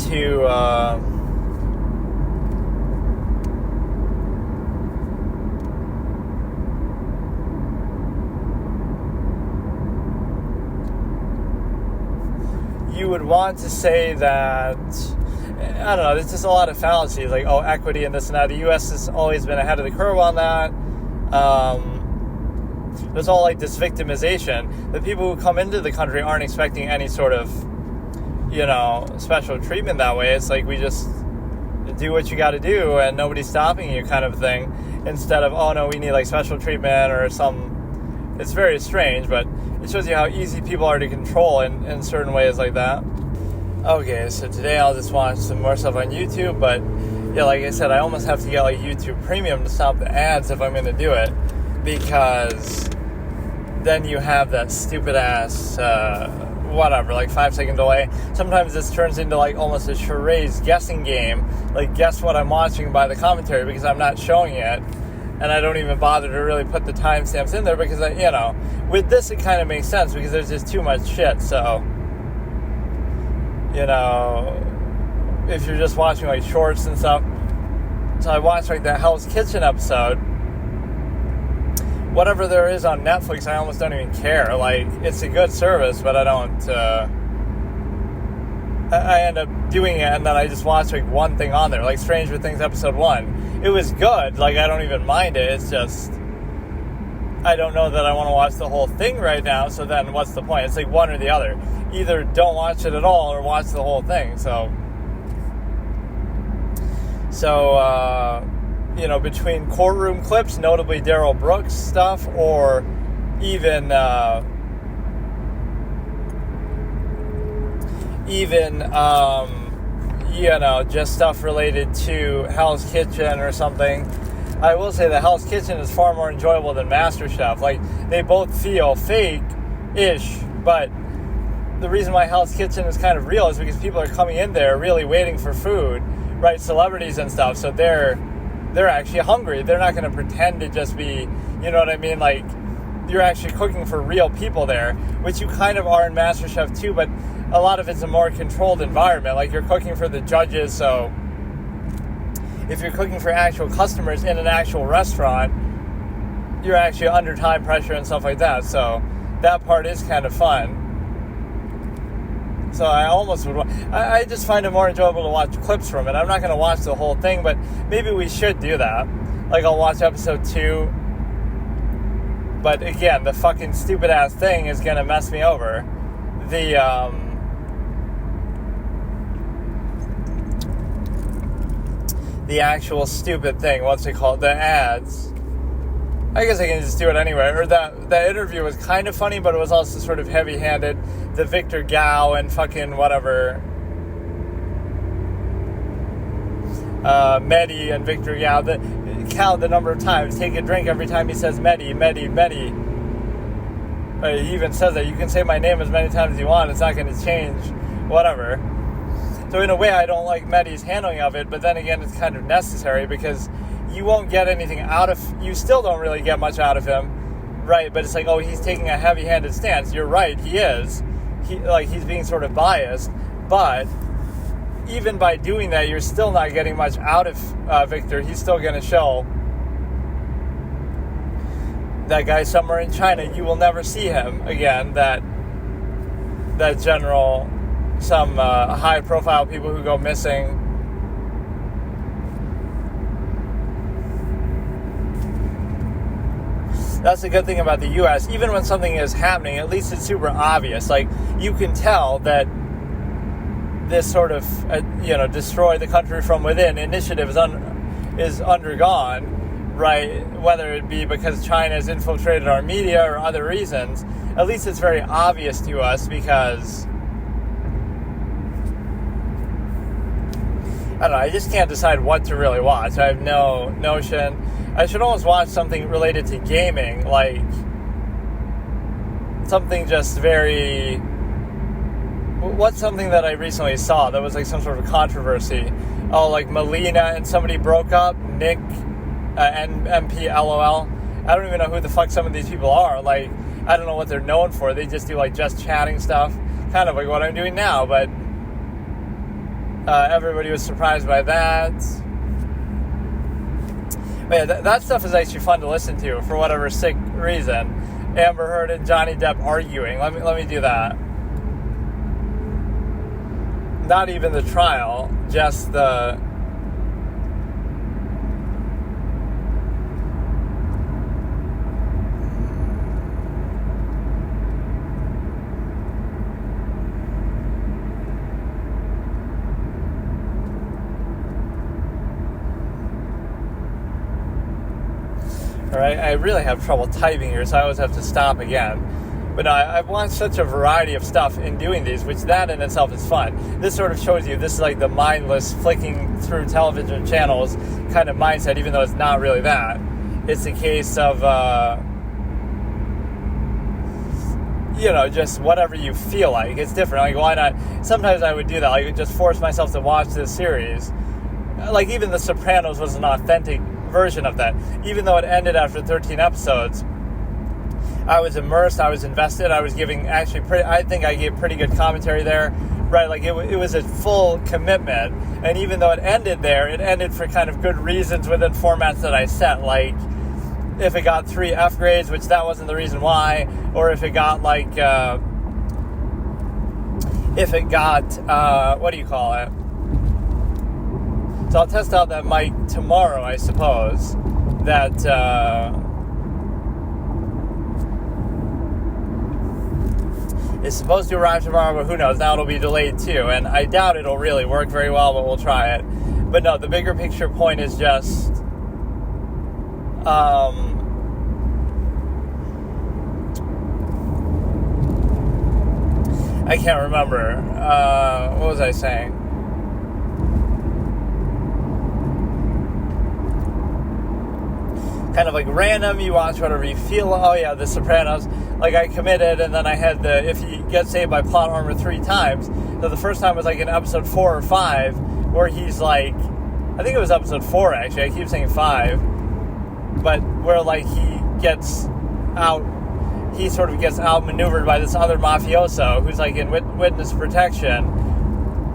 [SPEAKER 1] to say that, I don't know, there's just a lot of fallacies, like, equity and this and that. The U.S. has always been ahead of the curve on that. There's all, like, this victimization. The people who come into the country aren't expecting any sort of, special treatment that way. It's like, we just do what you got to do and nobody's stopping you kind of thing, instead of, oh no, we need like special treatment or some. It's very strange, but it shows you how easy people are to control in certain ways like that. Okay, so today I'll just watch some more stuff on YouTube, but yeah, like I said, I almost have to get like YouTube Premium to stop the ads if I'm going to do it, because then you have that stupid ass like 5-second delay. Sometimes this turns into like almost a charades guessing game, like guess what I'm watching by the commentary, because I'm not showing it, and I don't even bother to really put the timestamps in there, because with this it kind of makes sense because there's just too much shit. So if you're just watching like shorts and stuff, so I watched like the Hell's Kitchen episode. Whatever there is on Netflix, I almost don't even care. Like, it's a good service, but I don't, I end up doing it, and then I just watch, like, one thing on there, like Stranger Things episode 1. It was good, like, I don't even mind it, it's just, I don't know that I want to watch the whole thing right now, so then what's the point? It's like one or the other. Either don't watch it at all, or watch the whole thing, so between courtroom clips, notably Darrell Brooks stuff, or even just stuff related to Hell's Kitchen or something. I will say that Hell's Kitchen is far more enjoyable than MasterChef. Like, they both feel fake-ish, but the reason why Hell's Kitchen is kind of real is because people are coming in there really waiting for food, right? Celebrities and stuff, so they're actually hungry. They're not going to pretend to just be, you know what I mean? Like, you're actually cooking for real people there, which you kind of are in MasterChef too, but a lot of it's a more controlled environment. Like, you're cooking for the judges, so if you're cooking for actual customers in an actual restaurant, you're actually under time pressure and stuff like that. So that part is kind of fun. So I almost would. I just find it more enjoyable to watch clips from it. I'm not going to watch the whole thing, but maybe we should do that. Like, I'll watch episode 2. But again, the fucking stupid ass thing is going to mess me over. The actual stupid thing. What's it called? The ads. I guess I can just do it anyway. Or that interview was kind of funny, but it was also sort of heavy-handed. The Victor Gao and fucking whatever. Mehdi and Victor Gao. Count the number of times. Take a drink every time he says Mehdi, Mehdi, Mehdi. He even says that you can say my name as many times as you want. It's not going to change. Whatever. So in a way, I don't like Mehdi's handling of it. But then again, it's kind of necessary because you won't get anything out of. You still don't really get much out of him. Right, but it's like, oh, he's taking a heavy-handed stance. You're right, he is. He's being sort of biased. But even by doing that, you're still not getting much out of Victor. He's still going to show that guy somewhere in China. You will never see him again. That general, some high-profile people who go missing. That's the good thing about the U.S. Even when something is happening, at least it's super obvious. Like, you can tell that this sort of, destroy the country from within initiative is undergone, right? Whether it be because China has infiltrated our media or other reasons, at least it's very obvious to us because, I don't know, I just can't decide what to really watch. I have no notion. I should almost watch something related to gaming, like something just very... What's something that I recently saw that was like some sort of controversy? Oh, like Melina and somebody broke up, Nick, MP, LOL. I don't even know who the fuck some of these people are. Like, I don't know what they're known for. They just do like just chatting stuff, kind of like what I'm doing now, but everybody was surprised by that. But yeah, that stuff is actually fun to listen to for whatever sick reason. Amber Heard and Johnny Depp arguing. Let me do that. Not even the trial, just the... Alright, I really have trouble typing here, so I always have to stop again. But no, I've watched such a variety of stuff in doing these, which that in itself is fun. This sort of shows you, this is like the mindless flicking through television channels kind of mindset, even though it's not really that. It's a case of, just whatever you feel like. It's different. Like, why not? Sometimes I would do that. Like, just force myself to watch this series. Like, even The Sopranos was an authentic version of that. Even though it ended after 13 episodes, I was immersed, I was invested, I was giving I think I gave pretty good commentary there, right? Like, it was a full commitment, and even though it ended there, it ended for kind of good reasons within formats that I set, like, if it got 3 F grades, which that wasn't the reason why, or if it got, like, what do you call it? So I'll test out that mic tomorrow, I suppose, that, it's supposed to arrive tomorrow, but who knows? Now it'll be delayed too, and I doubt it'll really work very well, but we'll try it. But no, the bigger picture point is just, I can't remember. What was I saying? Kind of like random, you watch whatever you feel. Oh yeah, The Sopranos. Like, I committed, and then I had if you get saved by plot armor 3 times. So the first time was like in episode 4 or 5, where he's like, I think it was episode 4 actually, I keep saying 5, but where like he sort of gets outmaneuvered by this other mafioso who's like in witness protection,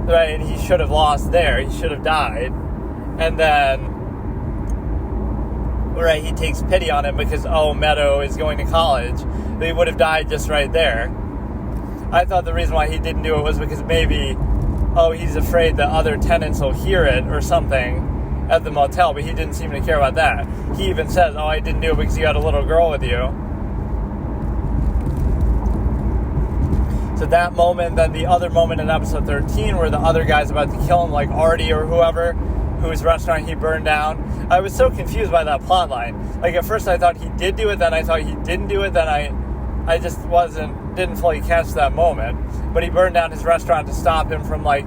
[SPEAKER 1] right? And he should have lost there, he should have died, and then, right, he takes pity on him because, Meadow is going to college. He would have died just right there. I thought the reason why he didn't do it was because maybe, he's afraid that other tenants will hear it or something at the motel, but he didn't seem to care about that. He even says, I didn't do it because you had a little girl with you. So that moment, then the other moment in episode 13 where the other guy's about to kill him, like Artie or whoever, whose restaurant he burned down. I was so confused by that plot line. Like, at first I thought he did do it, then I thought he didn't do it, then I just didn't fully catch that moment. But he burned down his restaurant to stop him from, like,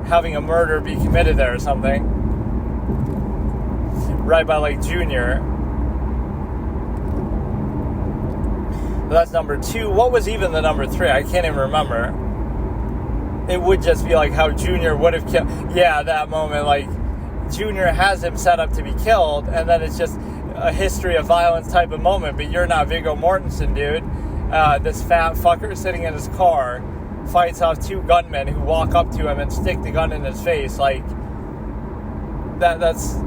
[SPEAKER 1] having a murder be committed there or something. Right by, like, Junior. So that's number 2. What was even the number 3? I can't even remember. It would just be, like, how Junior would have killed... Yeah, that moment, like... Junior has him set up to be killed, and then it's just a history of violence type of moment, but you're not Viggo Mortensen, dude. This fat fucker sitting in his car fights off 2 gunmen who walk up to him and stick the gun in his face. Like, that's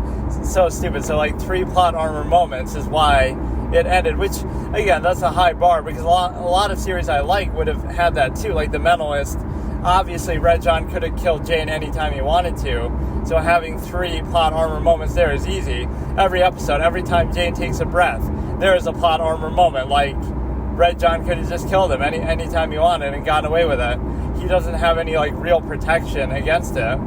[SPEAKER 1] so stupid. So, like, 3 plot armor moments is why it ended, which, again, that's a high bar, because a lot of series I like would have had that too, like The Mentalist. Obviously, Red John could have killed Jane anytime he wanted to, so having 3 plot armor moments there is easy. Every episode, every time Jane takes a breath, there is a plot armor moment. Like, Red John could have just killed him anytime he wanted and gotten away with it. He doesn't have any, like, real protection against it.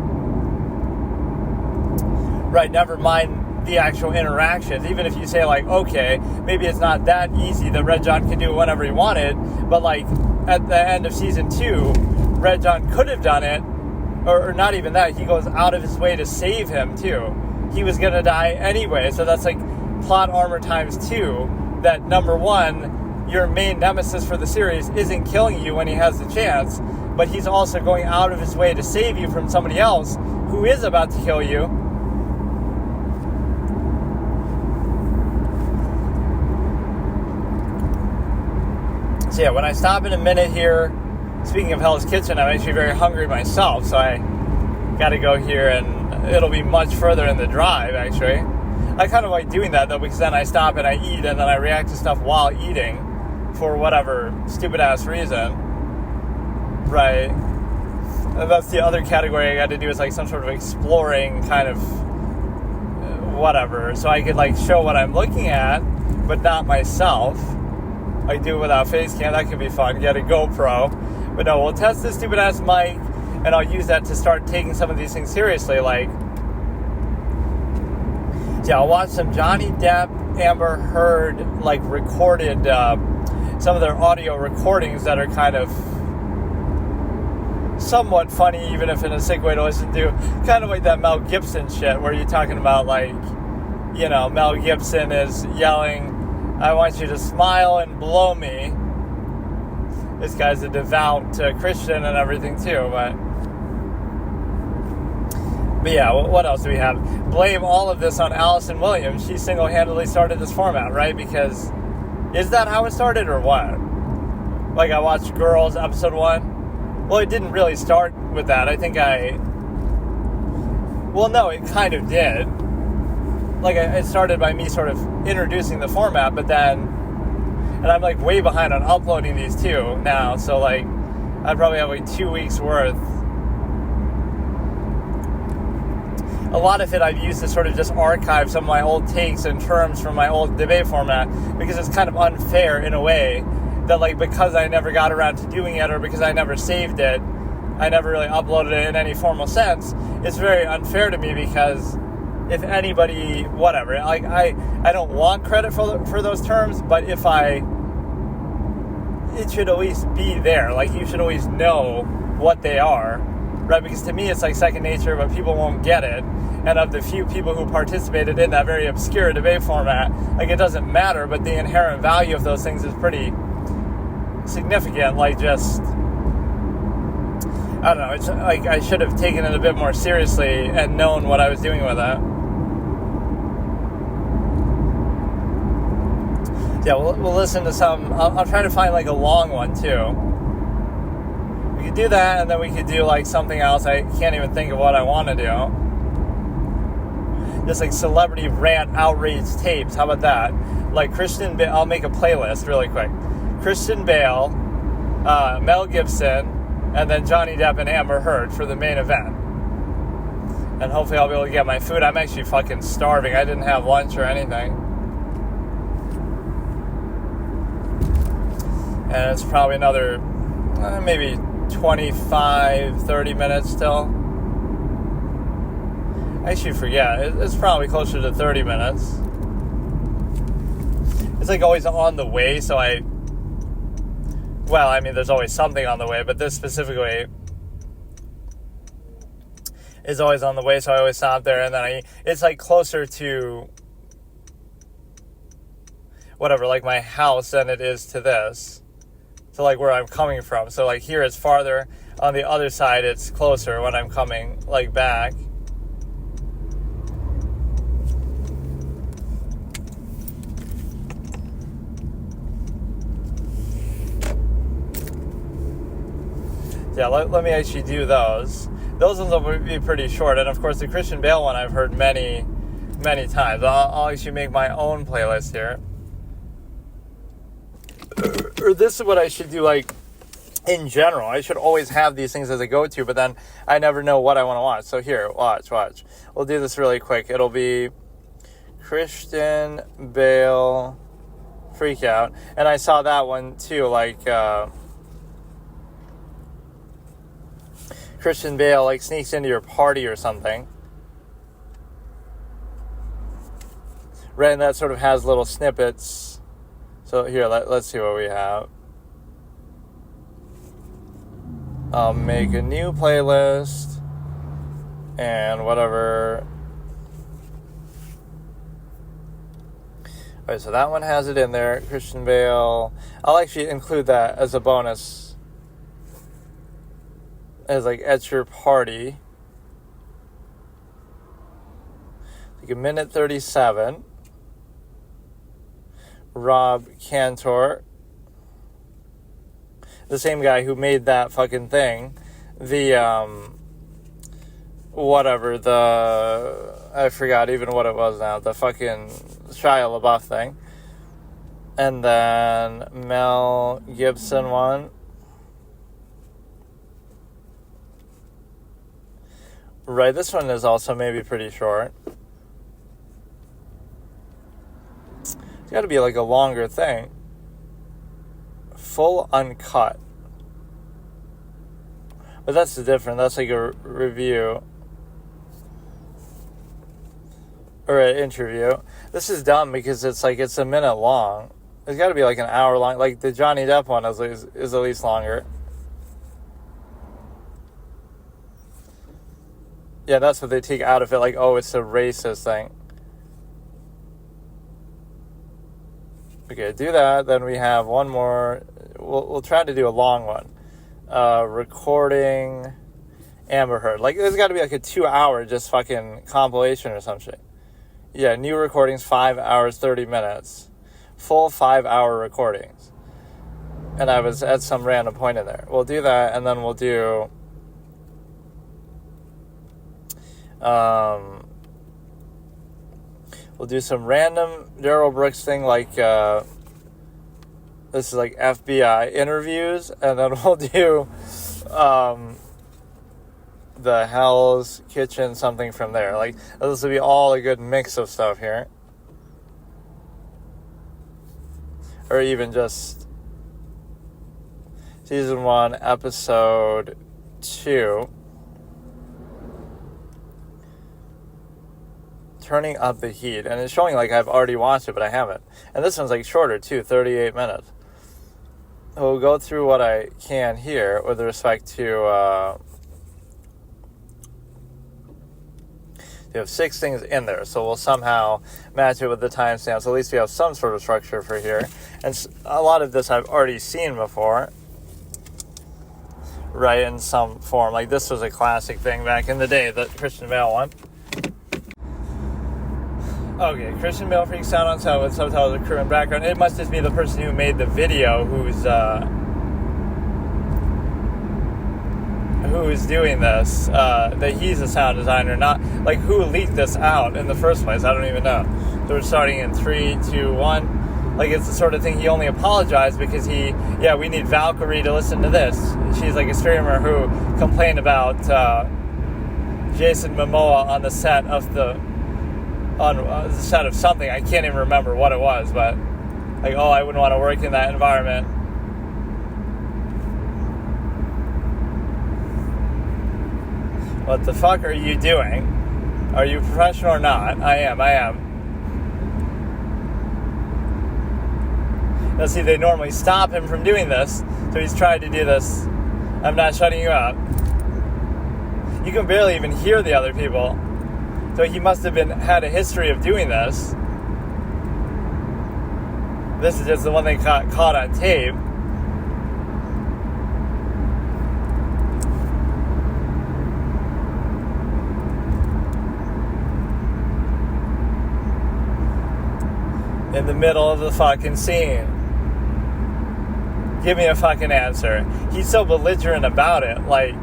[SPEAKER 1] Right, never mind the actual interactions. Even if you say, like, okay, maybe it's not that easy that Red John can do it whenever he wanted, but, like, at the end of season 2, Red John could have done it, or not even that, he goes out of his way to save him, too. He was going to die anyway, so that's, like, plot armor times 2, that, number one, your main nemesis for the series isn't killing you when he has the chance, but he's also going out of his way to save you from somebody else who is about to kill you. So yeah, when I stop in a minute here, speaking of Hell's Kitchen, I'm actually very hungry myself, so I got to go here, and it'll be much further in the drive, actually. I kind of like doing that, though, because then I stop and I eat, and then I react to stuff while eating for whatever stupid-ass reason. Right. And that's the other category I got to do, is like some sort of exploring kind of whatever, so I could like show what I'm looking at, but not myself. Like do it without face cam. That could be fun. Get a GoPro. But no, we'll test this stupid ass mic, and I'll use that to start taking some of these things seriously. Like, yeah, I'll watch some Johnny Depp, Amber Heard, like recorded, some of their audio recordings that are kind of somewhat funny, even if in a sick way to listen to. Kind of like that Mel Gibson shit, where you're talking about, like, you know, Mel Gibson is yelling, "I want you to smile and blow me." This guy's a devout Christian and everything too, but yeah, what else do we have? Blame all of this on Allison Williams. She single-handedly started this format, right? Because is that how it started or what? Like, I watched Girls episode 1. Well, it didn't really start with that. I think well, no, it kind of did. Like, it started by me sort of introducing the format, but then, and I'm like way behind on uploading these too now, so like, I probably have like 2 weeks worth. A lot of it I've used to sort of just archive some of my old takes and terms from my old debate format, because it's kind of unfair in a way that, like, because I never got around to doing it, or because I never saved it, I never really uploaded it in any formal sense, it's very unfair to me, because if anybody, whatever, like, I don't want credit for those terms, but it should at least be there. Like, you should always know what they are, right? Because to me, it's like second nature, but people won't get it. And of the few people who participated in that very obscure debate format, like, it doesn't matter, but the inherent value of those things is pretty significant. Like, just, I don't know, it's like I should have taken it a bit more seriously and known what I was doing with it. Yeah, we'll listen to some. I'll try to find like a long one too. We could do that, and then we could do like something else. I can't even think of what I want to do. Just like celebrity rant outrage tapes. How about that? Like Christian Bale. I'll make a playlist really quick. Christian Bale, Mel Gibson, and then Johnny Depp and Amber Heard for the main event. And hopefully I'll be able to get my food. I'm actually fucking starving. I didn't have lunch or anything. And it's probably another, maybe 25, 30 minutes still. I actually forget. It's probably closer to 30 minutes. It's like always on the way, so there's always something on the way, but this specifically is always on the way, so I always stop there, and then it's like closer to whatever, like my house than it is to this. So like where I'm coming from. So like here it's farther. On the other side it's closer when I'm coming like back. Yeah, let me actually do those. Those ones will be pretty short. And of course the Christian Bale one I've heard many, many times. I'll actually make my own playlist here. Or this is what I should do, like, in general. I should always have these things as a go-to, but then I never know what I want to watch. So here, watch. We'll do this really quick. It'll be Christian Bale Freak Out. And I saw that one, too, like, Christian Bale, like, sneaks into your party or something. Right, and that sort of has little snippets. So here, let's see what we have. I'll make a new playlist and whatever. Alright, so that one has it in there. Christian Bale. I'll actually include that as a bonus. As like at your party. Like a minute 37. Rob Cantor. The same guy who made that fucking thing. The, whatever, I forgot even what it was now. The fucking Shia LaBeouf thing. And then Mel Gibson one. Right, this one is also maybe pretty short. It's got to be like a longer thing. Full uncut. But that's the difference. That's like a review. Or an interview. This is dumb because it's like it's a minute long. It's got to be like an hour long. Like the Johnny Depp one is at least longer. Yeah, that's what they take out of it. Like, oh, it's a racist thing. Okay, do that. Then we have one more. We'll try to do a long one. Recording Amber Heard. Like, there's got to be like a 2-hour just fucking compilation or some shit. Yeah, new recordings, 5 hours, 30 minutes. Full 5-hour recordings. And I was at some random point in there. We'll do that, and then we'll do... we'll do some random Darryl Brooks thing, like, this is like FBI interviews, and then we'll do, the Hell's Kitchen, something from there. Like, this will be all a good mix of stuff here. Or even just season 1, episode 2. Turning up the heat. And it's showing like I've already watched it, but I haven't. And this one's like shorter too, 38 minutes. We'll go through what I can here with respect to... you have 6 things in there, so we'll somehow match it with the timestamps. At least we have some sort of structure for here. And a lot of this I've already seen before, right, in some form. Like, this was a classic thing back in the day, the Christian Bale one. Okay, Christian Bale freaks out on set with subtitles of crew and background. It must just be the person who made the video who's doing this, that he's a sound designer, not, like, who leaked this out in the first place. I don't even know. So we're starting in 3, 2, 1. Like, it's the sort of thing he only apologized because we need Valkyrie to listen to this. She's like a streamer who complained about Jason Momoa on the set of something. I can't even remember what it was, but like, oh, I wouldn't want to work in that environment. What the fuck are you doing? Are you professional or not? I am. Now see, they normally stop him from doing this, so he's tried to do this. I'm not shutting you up. You can barely even hear the other people. So he must have had a history of doing this. This is just the one they caught on tape. In the middle of the fucking scene. Give me a fucking answer. He's so belligerent about it, like,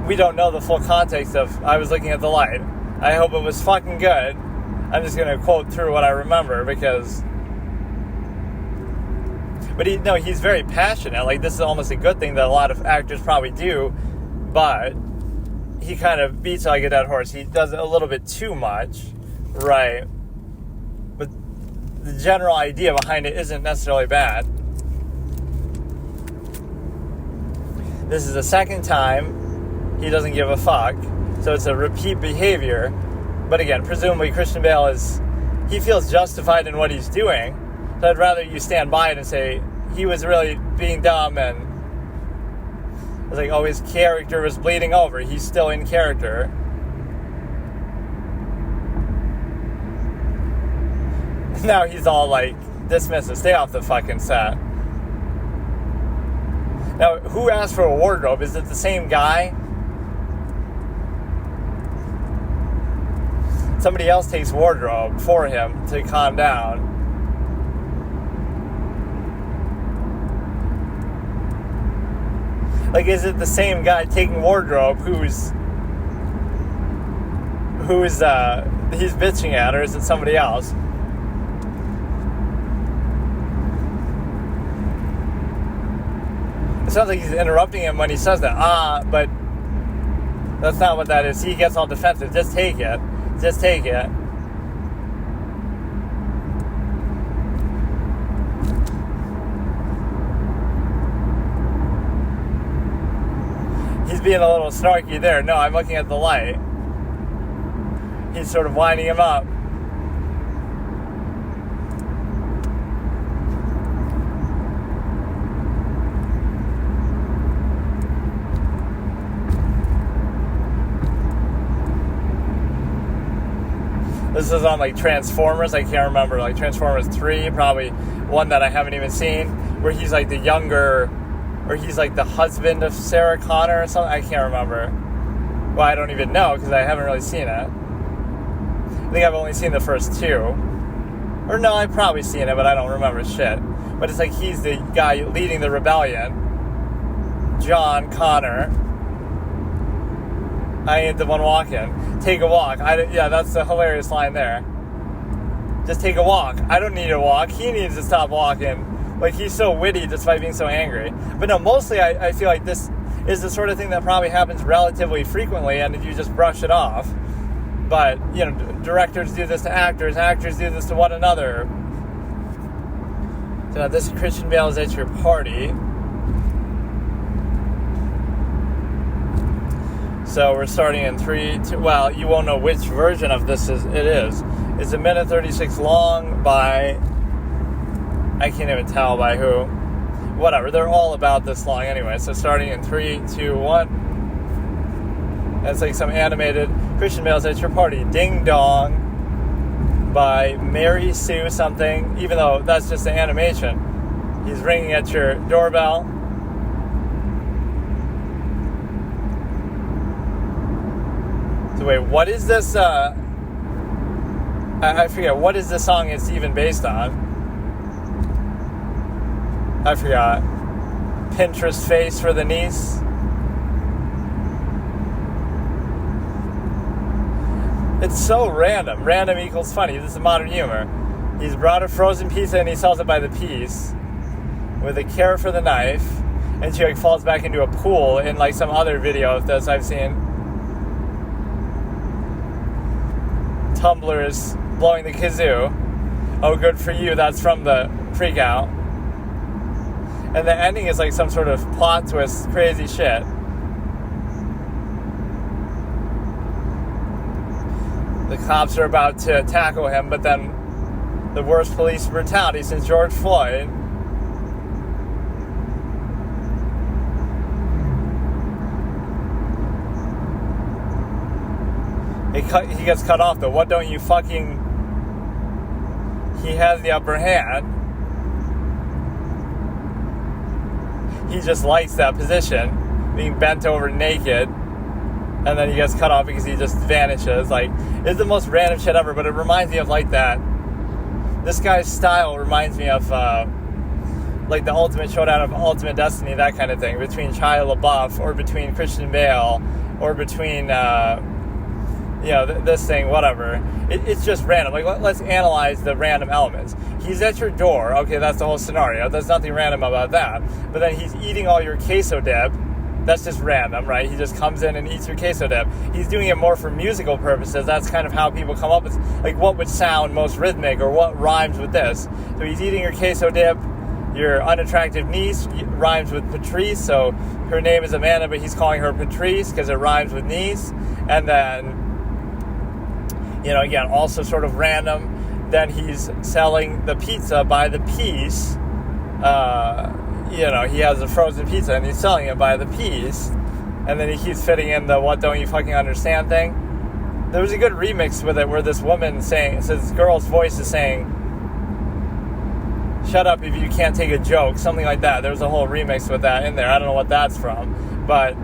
[SPEAKER 1] we don't know the full context of, I was looking at the light. I hope it was fucking good. I'm just going to quote through what I remember because... But he's very passionate. Like, this is almost a good thing that a lot of actors probably do, but he kind of beats like a dead horse. He does it a little bit too much, right? But the general idea behind it isn't necessarily bad. This is the second time he doesn't give a fuck, so it's a repeat behavior. But again, presumably Christian Bale is he feels justified in what he's doing. So I'd rather you stand by it and say he was really being dumb, and it's like, oh, his character was bleeding over. He's still in character. Now he's all like dismissive. Stay off the fucking set. Now, who asked for a wardrobe? Is it the same guy? Somebody else takes wardrobe for him to calm down. Like, is it the same guy taking wardrobe who's he's bitching at, or is it somebody else? It sounds like he's interrupting him when he says that. But that's not what that is. He gets all defensive. Just take it. Just take it. He's being a little snarky there. No, I'm looking at the light. He's sort of winding him up. This is on like Transformers. I can't remember, like Transformers 3, probably one that I haven't even seen, where he's like the younger, or he's like the husband of Sarah Connor or something. I can't remember. Well, I don't even know because I haven't really seen it. I think I've only seen the first two. Or no, I've probably seen it, but I don't remember shit. But it's like he's the guy leading the rebellion. John Connor. I ain't the one walking. Take a walk. Yeah, that's the hilarious line there. Just take a walk. I don't need to walk. He needs to stop walking. Like, he's so witty despite being so angry. But no, mostly I feel like this is the sort of thing that probably happens relatively frequently, and you just brush it off. But, you know, directors do this to actors. Actors do this to one another. So now this Christian Bale is at your party. So we're starting in 3, 2, well, you won't know which version of this it is. It's 1 minute 36 long by, I can't even tell by who. Whatever, they're all about this long anyway. So starting in 3, 2, 1. It's like some animated Christian Bale's at your party. Ding Dong by Mary Sue something, even though that's just an animation. He's ringing at your doorbell. So wait, what is this, I forget, what is this song it's even based on? I forgot. Pinterest face for the niece? It's so random. Random equals funny. This is modern humor. He's brought a frozen pizza and he sells it by the piece with a carrot for the knife, and she like falls back into a pool in like some other video of this I've seen. Tumblr is blowing the kazoo. Oh, good for you. That's from the Freak Out. And the ending is like some sort of plot twist, crazy shit. The cops are about to tackle him, but then the worst police brutality since George Floyd. He gets cut off, though. What don't you fucking... He has the upper hand. He just likes that position, being bent over naked, and then he gets cut off because he just vanishes. Like, it's the most random shit ever, but it reminds me of, like, that... This guy's style reminds me of, like, the Ultimate Showdown of Ultimate Destiny, that kind of thing, between Shia LaBeouf, or between Christian Bale, or between... this thing, whatever. It's just random. Like, let's analyze the random elements. He's at your door. Okay, that's the whole scenario. There's nothing random about that. But then he's eating all your queso dip. That's just random, right? He just comes in and eats your queso dip. He's doing it more for musical purposes. That's kind of how people come up with, like, what would sound most rhythmic or what rhymes with this. So he's eating your queso dip. Your unattractive niece rhymes with Patrice, so her name is Amanda, but he's calling her Patrice because it rhymes with niece. And then... again, also sort of random. then he's selling the pizza by the piece. He has a frozen pizza and he's selling it by the piece. And then he keeps fitting in the "what don't you fucking understand" thing. There was a good remix with it where this woman saying, so this girl's voice is saying, "Shut up if you can't take a joke," something like that. There was a whole remix with that in there. I don't know what that's from, but,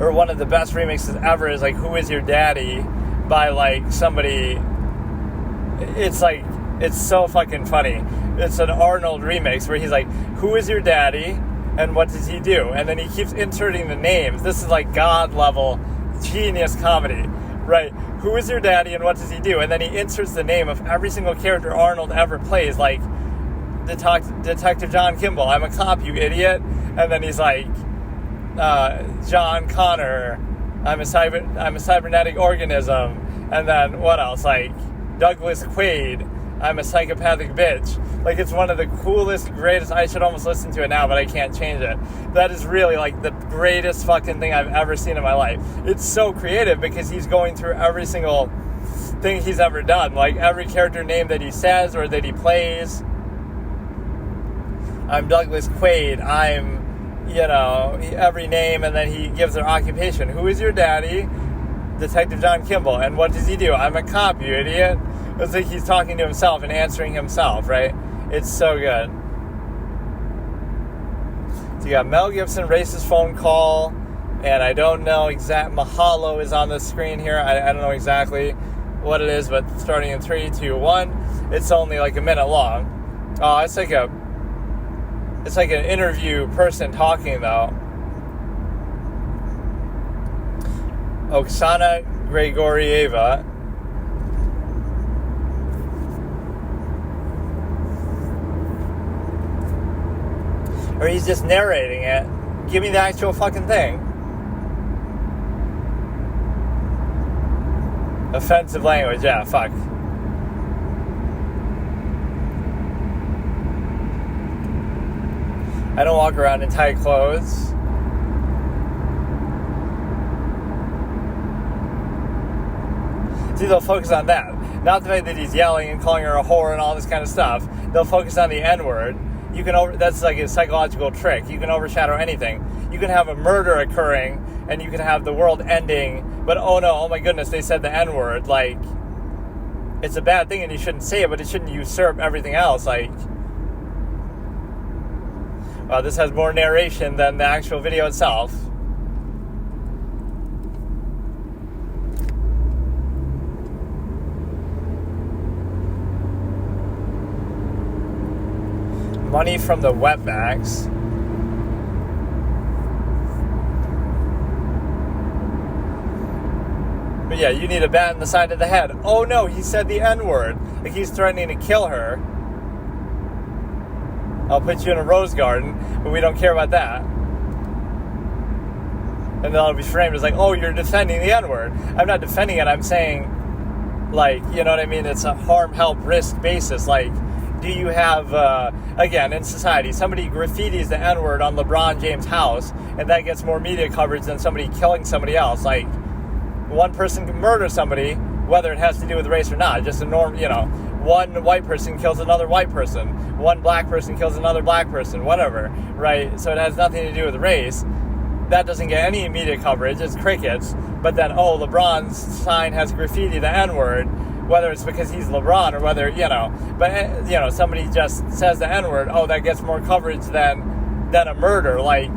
[SPEAKER 1] or one of the best remixes ever is like "Who Is Your Daddy" by like somebody. It's like, it's so fucking funny. It's an Arnold remix where he's like, "Who is your daddy and what does he do?" And then he keeps inserting the names. This is like God level genius comedy, right? "Who is your daddy and what does he do?" And then he inserts the name of every single character Arnold ever plays, like Detective John Kimball, "I'm a cop, you idiot." And then he's like, John Connor, I'm a cybernetic organism. And then what else? Like Douglas Quaid, "I'm a psychopathic bitch." Like, it's one of the coolest, greatest. I should almost listen to it now, but I can't change it. That is really like the greatest fucking thing I've ever seen in my life. It's so creative because he's going through every single thing he's ever done, like every character name that he says or that he plays. "I'm Douglas Quaid." I'm, every name, and then he gives their occupation. "Who is your daddy?" Detective John Kimball. "And what does he do?" "I'm a cop, you idiot." It's like he's talking to himself and answering himself, right? It's so good. So you got Mel Gibson, racist phone call, and I don't know Mahalo is on the screen here. I don't know exactly what it is, but starting in 3, 2, 1. It's only like a minute long. Oh, it's like an interview person talking though. Oksana Grigorieva. Or he's just narrating it. Give me the actual fucking thing. Offensive language, yeah, fuck. I don't walk around in tight clothes. See, they'll focus on that. Not the fact that he's yelling and calling her a whore and all this kind of stuff. They'll focus on the N-word. That's like a psychological trick. You can overshadow anything. You can have a murder occurring and you can have the world ending, but oh no, oh my goodness, they said the N-word. Like, it's a bad thing and you shouldn't say it, but it shouldn't usurp everything else. Like, wow, this has more narration than the actual video itself. Money from the wetbacks. But yeah, you need a bat in the side of the head. Oh no, he said the N-word. Like he's threatening to kill her. I'll put you in a rose garden, but we don't care about that. And then I'll be framed as like, oh, you're defending the N-word. I'm not defending it, I'm saying, like, you know what I mean? It's a harm, help, risk basis. Like, do you have, again, in society, somebody graffitis the N-word on LeBron James' house, and that gets more media coverage than somebody killing somebody else. Like, one person can murder somebody, whether it has to do with race or not. Just a norm, one white person kills another white person. One black person kills another black person, whatever, right? So it has nothing to do with race. That doesn't get any media coverage. It's crickets. But then, LeBron's sign has graffiti the N-word, whether it's because he's LeBron or whether, but, somebody just says the N-word, that gets more coverage than a murder. Like,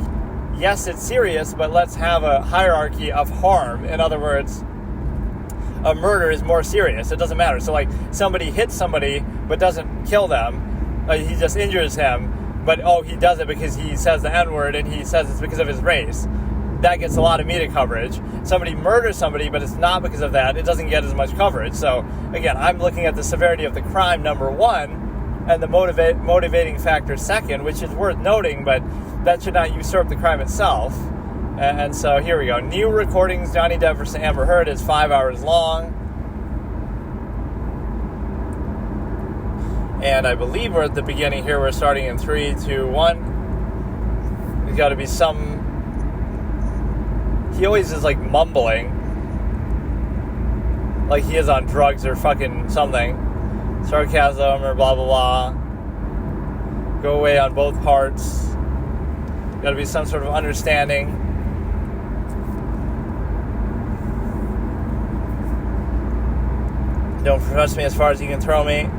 [SPEAKER 1] yes, it's serious, but let's have a hierarchy of harm. In other words, a murder is more serious. It doesn't matter. So, like, somebody hits somebody but doesn't kill them. He just injures him, but, he does it because he says the N-word and he says it's because of his race. That gets a lot of media coverage. Somebody murders somebody, but it's not because of that. It doesn't get as much coverage. So, again, I'm looking at the severity of the crime, number one, and the motivating factor second, which is worth noting, but that should not usurp the crime itself. And so here we go. New recordings, Johnny Depp versus Amber Heard, is 5 hours long. And I believe we're at the beginning here. We're starting in 3, 2, 1. There's got to be some... He always is like mumbling. like he is on drugs or fucking something. Sarcasm or blah blah blah. Go away on both parts. Gotta be some sort of understanding. Don't trust me as far as you can throw me.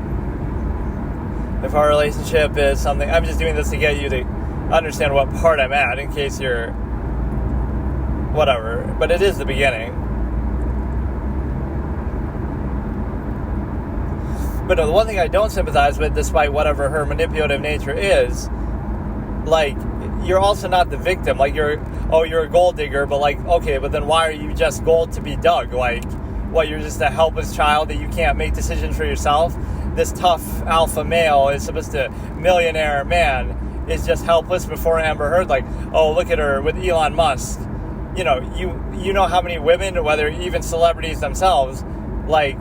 [SPEAKER 1] If our relationship is something, I'm just doing this to get you to understand what part I'm at in case you're whatever, but it is the beginning. But no, the one thing I don't sympathize with, despite whatever her manipulative nature is, like, you're also not the victim. Like, you're a gold digger, but like, okay, but then why are you just gold to be dug? Like, what, you're just a helpless child that you can't make decisions for yourself? This tough alpha male is supposed to, millionaire man, is just helpless before Amber Heard. Like, oh, look at her with Elon Musk. You know, you know how many women, whether even celebrities themselves, like,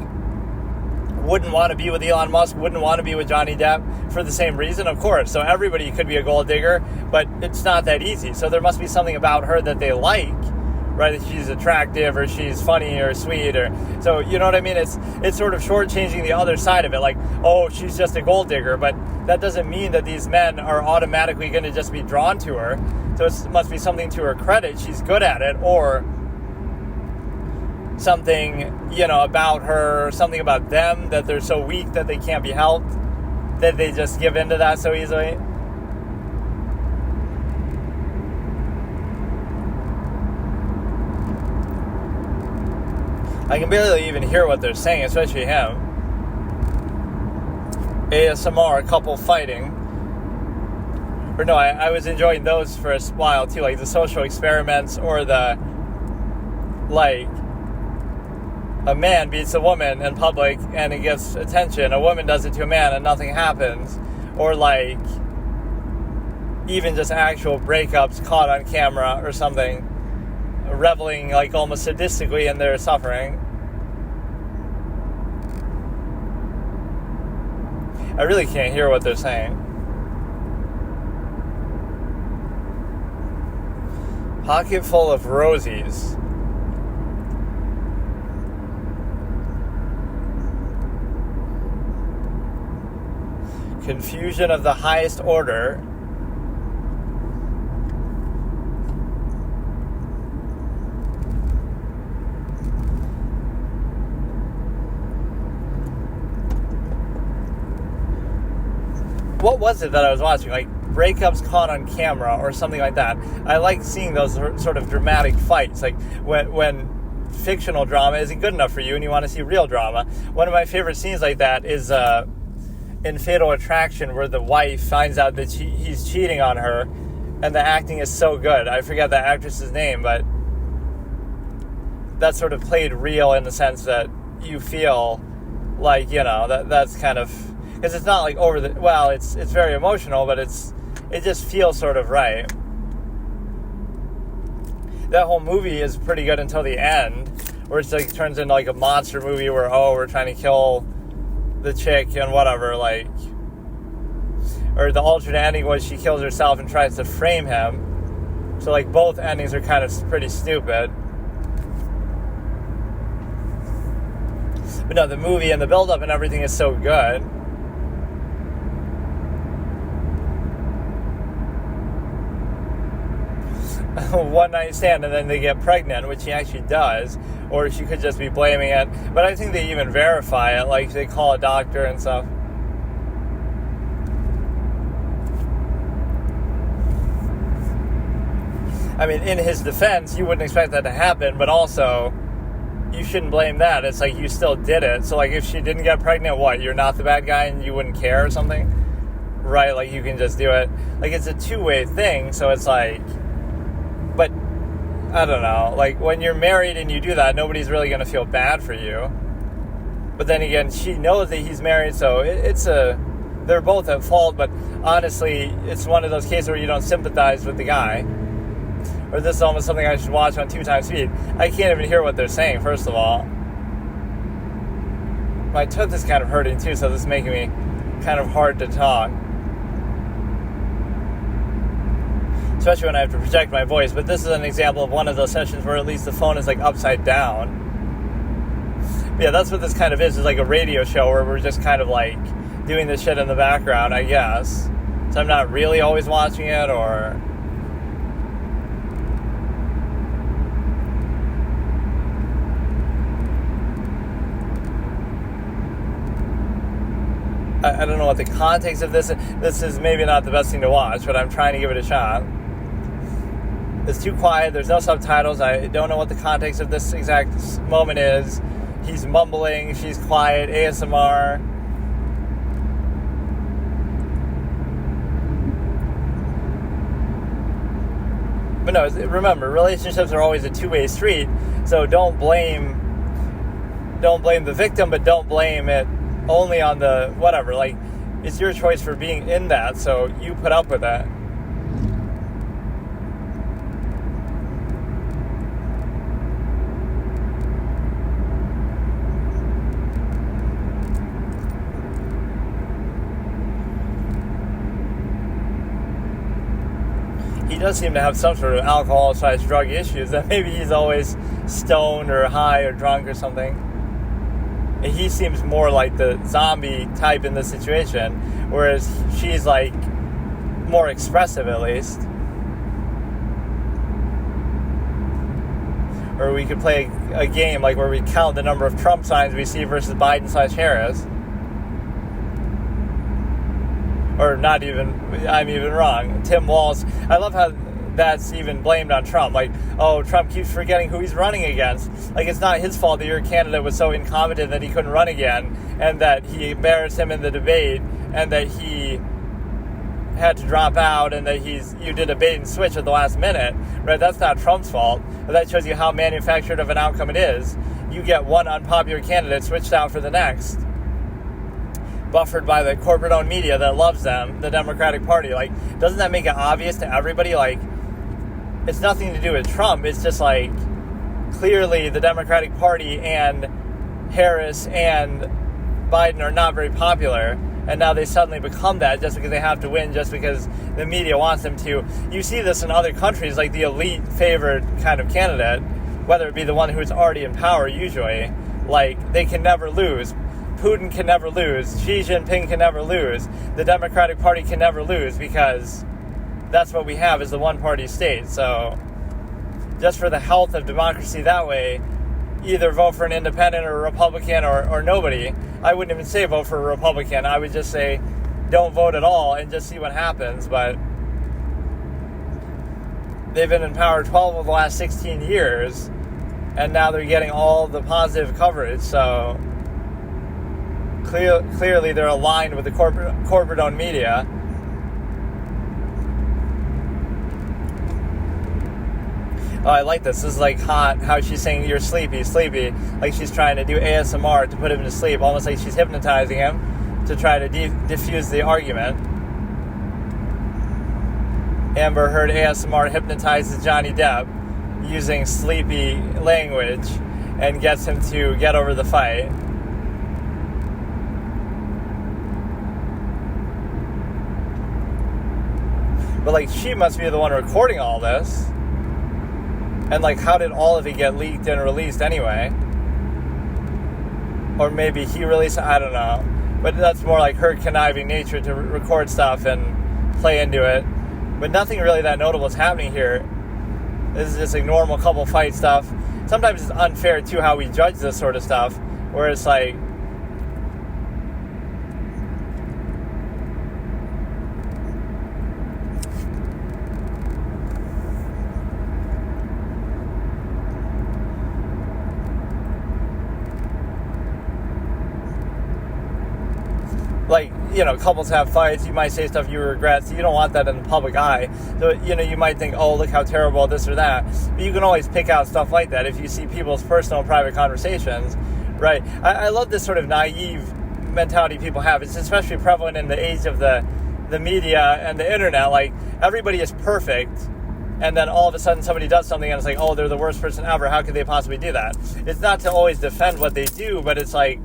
[SPEAKER 1] wouldn't want to be with Elon Musk, wouldn't want to be with Johnny Depp for the same reason, of course. So everybody could be a gold digger, but it's not that easy. So there must be something about her that they like, right? That she's attractive or she's funny or sweet, or so, you know what I mean? It's sort of shortchanging the other side of it. Like, oh, she's just a gold digger, but that doesn't mean that these men are automatically going to just be drawn to her. So it must be something to her credit. She's good at it, or something, you know, about her, something about them, that they're so weak that they can't be helped, that they just give into that so easily. I can barely even hear what they're saying, especially him. ASMR, a couple fighting. Or no, I was enjoying those for a while too, like the social experiments, or the, like, a man beats a woman in public and it gets attention. A woman does it to a man and nothing happens. Or like, even just actual breakups caught on camera or something, reveling like almost sadistically in their suffering. I really can't hear what they're saying. Pocket full of rosies. Confusion of the highest order. What was it that I was watching? Like breakups caught on camera or something like that. I like seeing those sort of dramatic fights. Like when fictional drama isn't good enough for you and you want to see real drama. One of my favorite scenes like that is in Fatal Attraction, where the wife finds out that he's cheating on her, and the acting is so good. I forget the actress's name, but that's sort of played real in the sense that you feel like, you know, that's kind of, because it's not like over the, well, it's very emotional, but it just feels sort of right. That whole movie is pretty good until the end, where it's like turns into like a monster movie where, oh, we're trying to kill the chick and whatever, like, or the alternate ending was she kills herself and tries to frame him. So like both endings are kind of pretty stupid. But no, the movie and the build-up and everything is so good. One night stand and then they get pregnant, which he actually does, or she could just be blaming it, but I think they even verify it, like they call a doctor and stuff. I mean, in his defense, you wouldn't expect that to happen, but also you shouldn't blame that. It's like you still did it. So like if she didn't get pregnant, what, you're not the bad guy and you wouldn't care or something, right? Like you can just do it. Like it's a two-way thing, so it's like, but I don't know, like when you're married and you do that, nobody's really going to feel bad for you. But then again, she knows that he's married, so they're both at fault, but honestly, it's one of those cases where you don't sympathize with the guy. Or this is almost something I should watch on 2 times speed. I can't even hear what they're saying, first of all. My tooth is kind of hurting too, so this is making me kind of hard to talk. Especially when I have to project my voice, but this is an example of one of those sessions where at least the phone is like upside down. Yeah, that's what this kind of is. It's like a radio show where we're just kind of like doing this shit in the background, I guess. So I'm not really always watching it, or... I don't know what the context of this is. This is maybe not the best thing to watch, but I'm trying to give it a shot. It's too quiet. There's no subtitles. I don't know what the context of this exact moment is. He's mumbling. She's quiet. ASMR. But no, remember, relationships are always a two-way street. So don't blame the victim, but don't blame it only on the whatever. Like, it's your choice for being in that, so you put up with that. He does seem to have some sort of alcohol/drug issues, that maybe he's always stoned or high or drunk or something. He seems more like the zombie type in this situation, whereas she's like more expressive, at least. Or we could play a game like where we count the number of Trump signs we see versus Biden/Harris. Or not even, I'm even wrong. Tim Walz. I love how that's even blamed on Trump. Like, oh, Trump keeps forgetting who he's running against. Like, it's not his fault that your candidate was so incompetent that he couldn't run again, and that he embarrassed him in the debate, and that he had to drop out, and that you did a bait and switch at the last minute, right? That's not Trump's fault. But that shows you how manufactured of an outcome it is. You get one unpopular candidate switched out for the next, buffered by the corporate-owned media that loves them, the Democratic Party. Like, doesn't that make it obvious to everybody? Like, it's nothing to do with Trump. It's just like, clearly the Democratic Party and Harris and Biden are not very popular, and now they suddenly become that just because they have to win, just because the media wants them to. You see this in other countries, like the elite favored kind of candidate, whether it be the one who's already in power usually. Like, they can never lose. Putin can never lose. Xi Jinping can never lose. The Democratic Party can never lose, because that's what we have, is the one-party state. So just for the health of democracy that way, either vote for an independent or a Republican or nobody. I wouldn't even say vote for a Republican. I would just say don't vote at all and just see what happens. But they've been in power 12 of the last 16 years, and now they're getting all the positive coverage. So clearly they're aligned with the corporate-owned media. Oh, I like this. This is like hot, how she's saying you're sleepy. Like she's trying to do ASMR to put him to sleep, almost like she's hypnotizing him to try to diffuse the argument. Amber Heard ASMR hypnotizes Johnny Depp using sleepy language and gets him to get over the fight. But like, she must be the one recording all this. And like, how did all of it get leaked and released anyway? Or maybe he released it, I don't know. But that's more like her conniving nature to record stuff and play into it. But nothing really that notable is happening here. This is just like normal couple fight stuff. Sometimes it's unfair too how we judge this sort of stuff, where it's like, you know, couples have fights, you might say stuff you regret, so you don't want that in the public eye. So, you know, you might think, oh, look how terrible this or that. But you can always pick out stuff like that if you see people's personal private conversations, right? I love this sort of naive mentality people have. It's especially prevalent in the age of the media and the internet. Like, everybody is perfect, and then all of a sudden somebody does something and it's like, oh, they're the worst person ever. How could they possibly do that? It's not to always defend what they do, but it's like,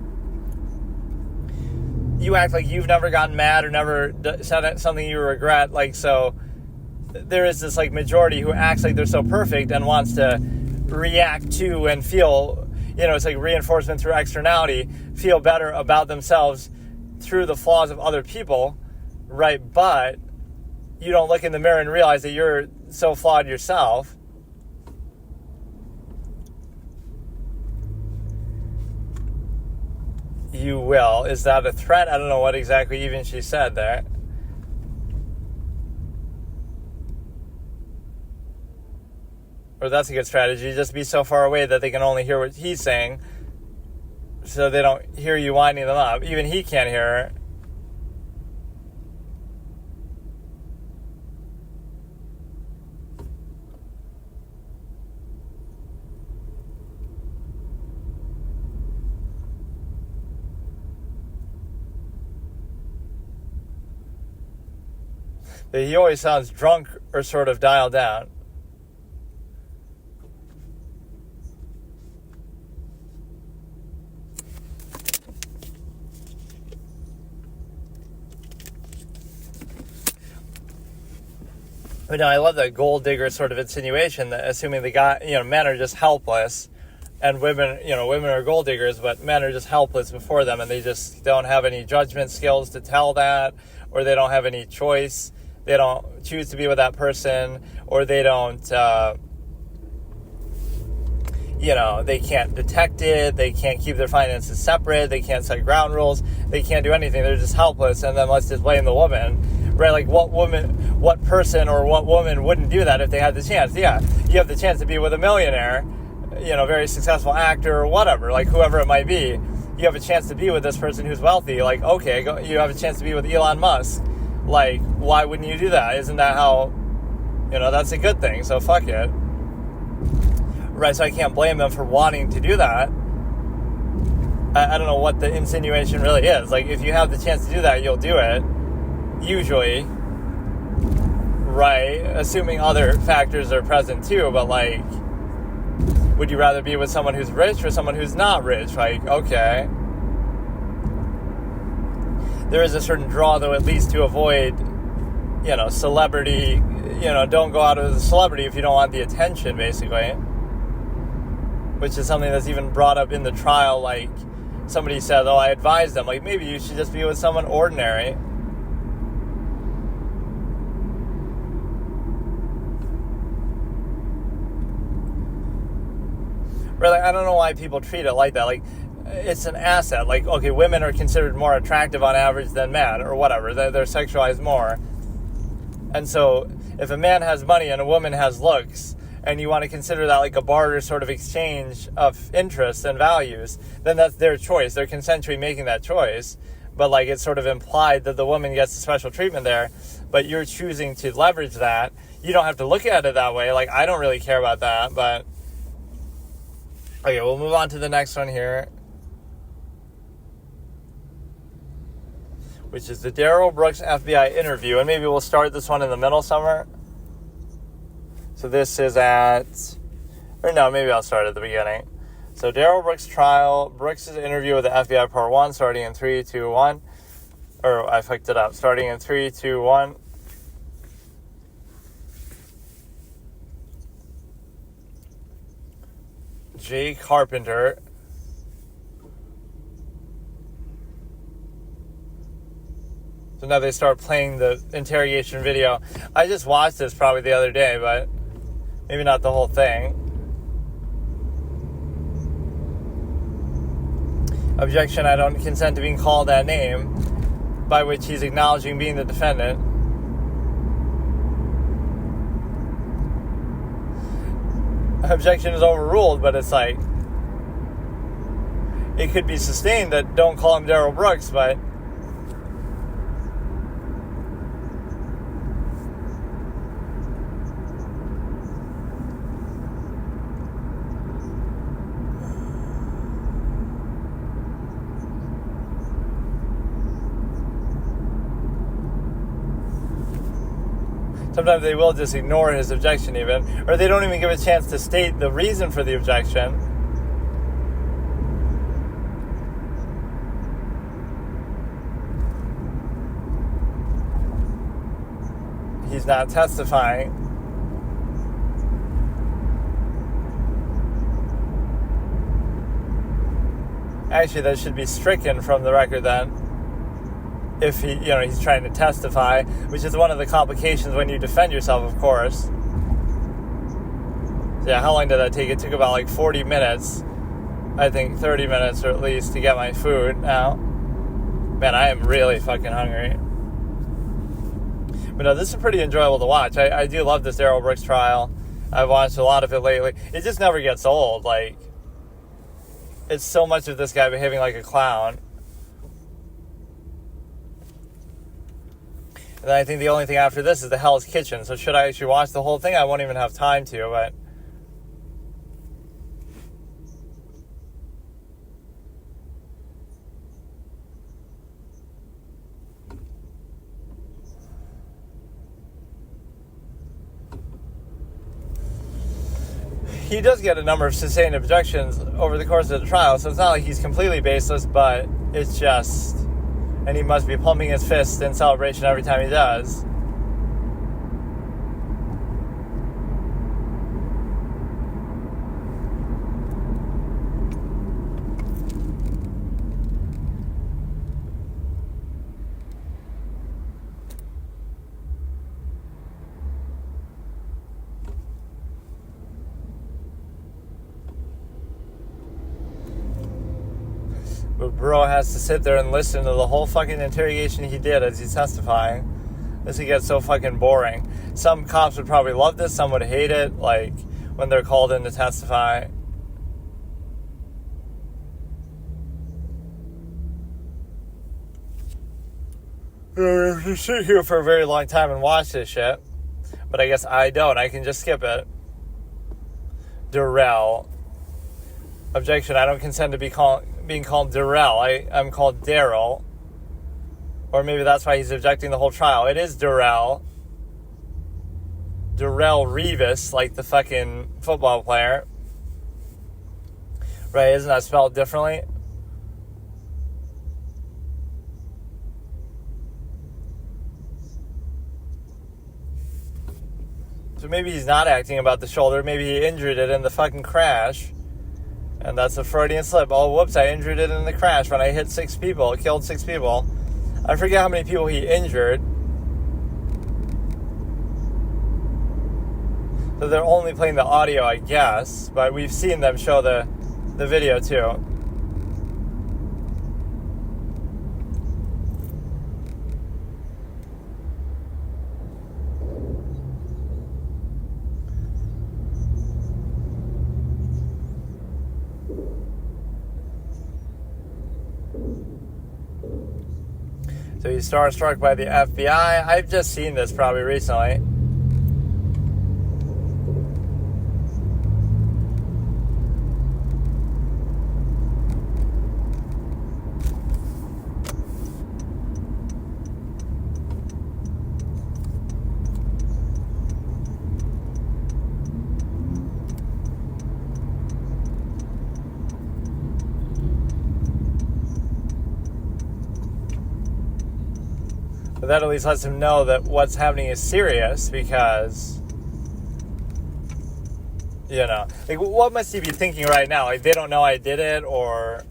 [SPEAKER 1] you act like you've never gotten mad or never said something you regret. Like, so there is this like majority who acts like they're so perfect and wants to react to and feel, it's like reinforcement through externality, feel better about themselves through the flaws of other people, right? But you don't look in the mirror and realize that you're so flawed yourself. You will. Is that a threat? I don't know what exactly even she said there. Or that's a good strategy. Just be so far away that they can only hear what he's saying, so they don't hear you winding them up. Even he can't hear her. He always sounds drunk or sort of dialed down. But no, I love that gold digger sort of insinuation that assuming the guy, men are just helpless, and women are gold diggers, but men are just helpless before them, and they just don't have any judgment skills to tell that, or they don't have any choice. They don't choose to be with that person, or they don't, they can't detect it. They can't keep their finances separate. They can't set ground rules. They can't do anything. They're just helpless. And then let's just blame the woman, right? Like what person or what woman wouldn't do that if they had the chance? Yeah, you have the chance to be with a millionaire, very successful actor or whatever, like whoever it might be. You have a chance to be with this person who's wealthy. Like, okay, you have a chance to be with Elon Musk. Like, why wouldn't you do that? Isn't that how, that's a good thing, so fuck it. Right, so I can't blame them for wanting to do that. I don't know what the insinuation really is. Like, if you have the chance to do that, you'll do it. Usually. Right, assuming other factors are present too, but like, would you rather be with someone who's rich or someone who's not rich? Like, okay. There is a certain draw, though, at least to avoid, celebrity. Don't go out as a celebrity if you don't want the attention, basically. Which is something that's even brought up in the trial. Like, somebody said, I advised them, like, maybe you should just be with someone ordinary. Really, I don't know why people treat it like that. Like, it's an asset. Like, okay, women are considered more attractive on average than men, or whatever. They're sexualized more. And so, if a man has money and a woman has looks, and you want to consider that like a barter sort of exchange of interests and values, then that's their choice. They're consensually making that choice. But like, it's sort of implied that the woman gets special treatment there, but you're choosing to leverage that. You don't have to look at it that way. Like, I don't really care about that, but... Okay, we'll move on to the next one here, which is the Darrell Brooks FBI interview. And maybe we'll start this one in the middle somewhere. So this is maybe I'll start at the beginning. So Darrell Brooks trial, Brooks' interview with the FBI part 1, starting in 3, 2, 1. Or I fucked it up. Starting in 3, 2, 1. Jay Carpenter. So now they start playing the interrogation video. I just watched this probably the other day, but maybe not the whole thing. Objection, I don't consent to being called that name, by which he's acknowledging being the defendant. Objection is overruled, but it's like, it could be sustained that don't call him Darrell Brooks, but sometimes they will just ignore his objection even, or they don't even give a chance to state the reason for the objection. He's not testifying. Actually, that should be stricken from the record then. If he's trying to testify, which is one of the complications when you defend yourself, of course. So yeah, how long did that take? It took about 40 minutes. I think 30 minutes or at least to get my food now. Man, I am really fucking hungry. But no, this is pretty enjoyable to watch. I do love this Darrell Brooks trial. I've watched a lot of it lately. It just never gets old. It's so much of this guy behaving like a clown. And then I think the only thing after this is the Hell's Kitchen. So should I actually watch the whole thing? I won't even have time to, but... He does get a number of sustained objections over the course of the trial, so it's not like he's completely baseless, but it's just... And he must be pumping his fist in celebration every time he does. But bro has to sit there and listen to the whole fucking interrogation he did as he's testifying. This would get so fucking boring. Some cops would probably love this, some would hate it, when they're called in to testify. You have to sit here for a very long time and watch this shit. But I guess I don't. I can just skip it. Darrell. Objection, I don't consent to being called Darrell. I'm called Darrell. Or maybe that's why he's objecting the whole trial. It is Darrell. Darrell Revis, like the fucking football player. Right, isn't that spelled differently? So maybe he's not acting about the shoulder. Maybe he injured it in the fucking crash. And that's a Freudian slip. Oh, whoops, I injured it in the crash when I hit 6 people. It killed 6 people. I forget how many people he injured. So they're only playing the audio, I guess. But we've seen them show the video, too. So he's starstruck by the FBI. I've just seen this probably recently. But that at least lets him know that what's happening is serious because, what must he be thinking right now? They don't know I did it, or...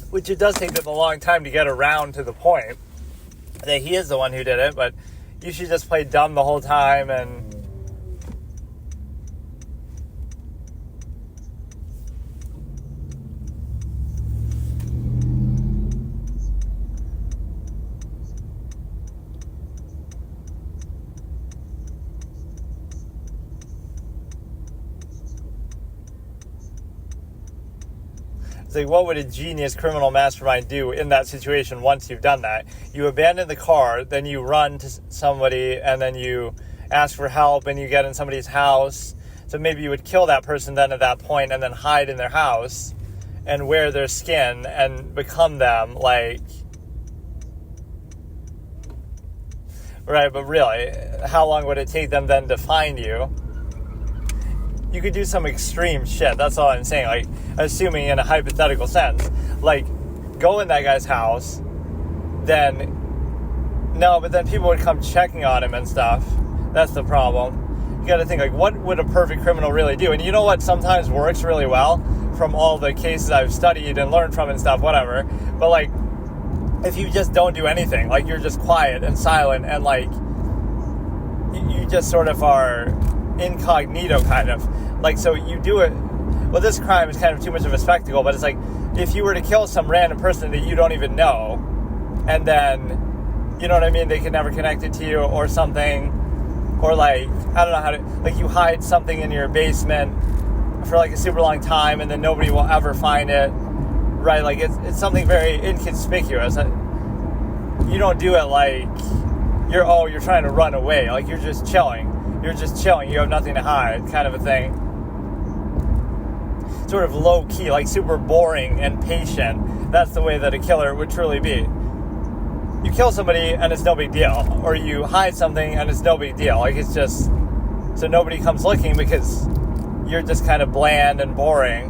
[SPEAKER 1] Which it does take them a long time to get around to the point that he is the one who did it, but you should just play dumb the whole time and... It's what would a genius criminal mastermind do in that situation once you've done that? You abandon the car, then you run to somebody, and then you ask for help, and you get in somebody's house. So maybe you would kill that person then at that point, and then hide in their house, and wear their skin, and become them, Right, but really, how long would it take them then to find you? You could do some extreme shit. That's all I'm saying. Assuming in a hypothetical sense. Go in that guy's house. Then... No, but then people would come checking on him and stuff. That's the problem. you got to think, like, what would a perfect criminal really do? And you know what sometimes works really well from all the cases I've studied and learned from and stuff, whatever. But, like, if you just don't do anything, like, you're just quiet and silent and, like, you just sort of are incognito, kind of. Like, so you do it. Well, this crime is kind of too much of a spectacle, but it's like, if you were to kill some random person that you don't even know, and then, you know what I mean, they could never connect it to you or something, or, like, I don't know how to, like, you hide something in your basement for, like, a super long time, and then nobody will ever find it, right? Like, it's something very inconspicuous. You don't do it like you're trying to run away. Like, you're just chilling. You have nothing to hide, kind of a thing. Sort of low-key, like super boring and patient. That's the way that a killer would truly be. You kill somebody and it's no big deal. Or you hide something and it's no big deal. Like, it's just, so nobody comes looking because you're just kind of bland and boring.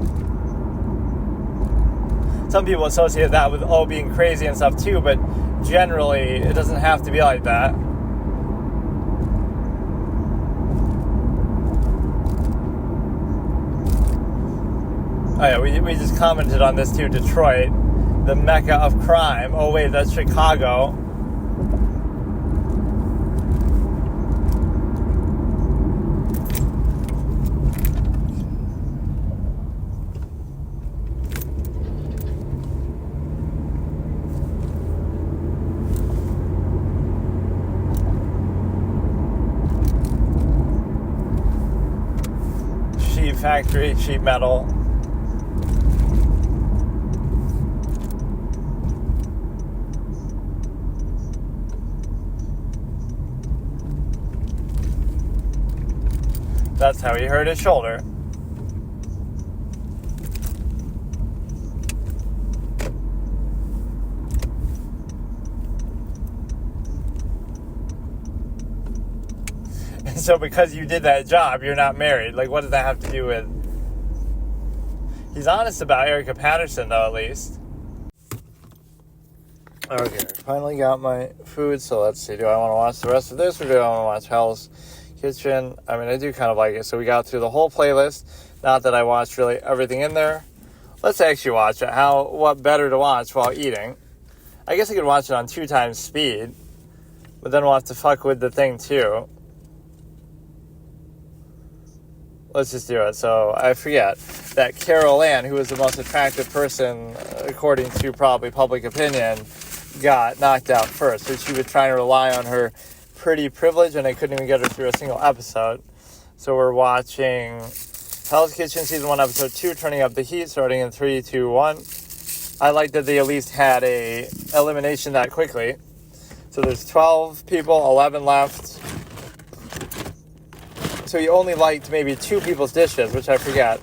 [SPEAKER 1] Some people associate that with, being crazy and stuff too, but generally it doesn't have to be like that. Oh yeah, we just commented on this too. Detroit, the mecca of crime. Oh wait, that's Chicago. Sheet factory, sheet metal. That's how he hurt his shoulder. And so because you did that job, you're not married. Like, what does that have to do with... He's honest about Erica Patterson, though, at least. Okay, finally got my food, so let's see. Do I want to watch the rest of this, or do I want to watch Hell's Kitchen? I mean, I do kind of like it. So we got through the whole playlist. Not that I watched really everything in there. Let's actually watch it. What better to watch while eating? I guess I could watch it on 2 times speed, but then we'll have to fuck with the thing too. Let's just do it. So I forget that Carol Ann, who was the most attractive person, according to probably public opinion, got knocked out first. So she was trying to rely on her pretty privilege, and I couldn't even get her through a single episode. So we're watching Hell's Kitchen Season 1, Episode 2, Turning Up the Heat, starting in 3, 2, 1. I like that they at least had a elimination that quickly. So there's 12 people, 11 left. So he only liked maybe 2 people's dishes, which I forget.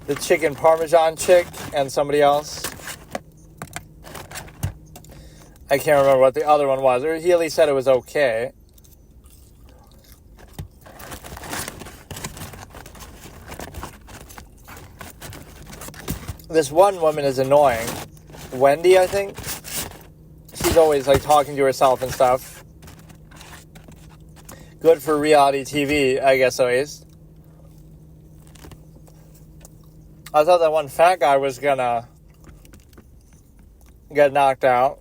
[SPEAKER 1] The chicken parmesan chick and somebody else. I can't remember what the other one was. Or he at least said it was okay. This one woman is annoying. Wendy, I think. She's always like talking to herself and stuff. Good for reality TV, I guess, at least. I thought that one fat guy was gonna get knocked out.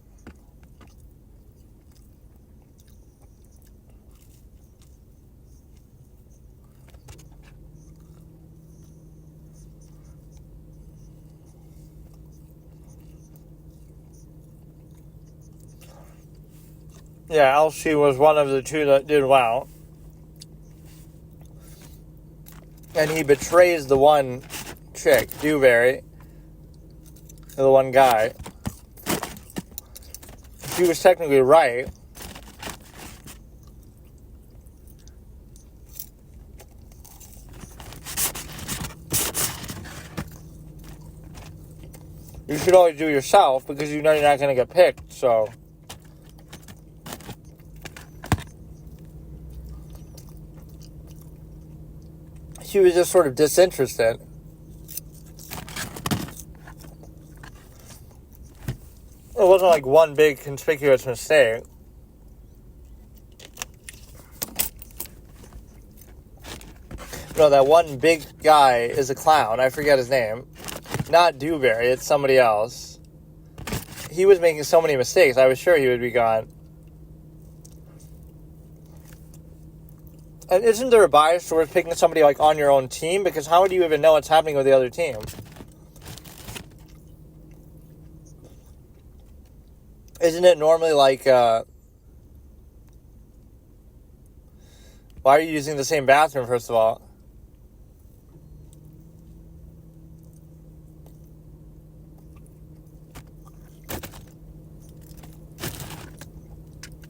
[SPEAKER 1] Yeah, Elsie was one of the 2 that did well. And he betrays the one chick, Dewberry, the one guy. She was technically right. You should always do it yourself because you know you're not going to get picked, so... She was just sort of disinterested. It wasn't like one big conspicuous mistake. No, that one big guy is a clown. I forget his name. Not Dewberry, it's somebody else. He was making so many mistakes, I was sure he would be gone. And isn't there a bias towards picking somebody like on your own team? Because how would you even know what's happening with the other team? Isn't it normally like, why are you using the same bathroom, first of all?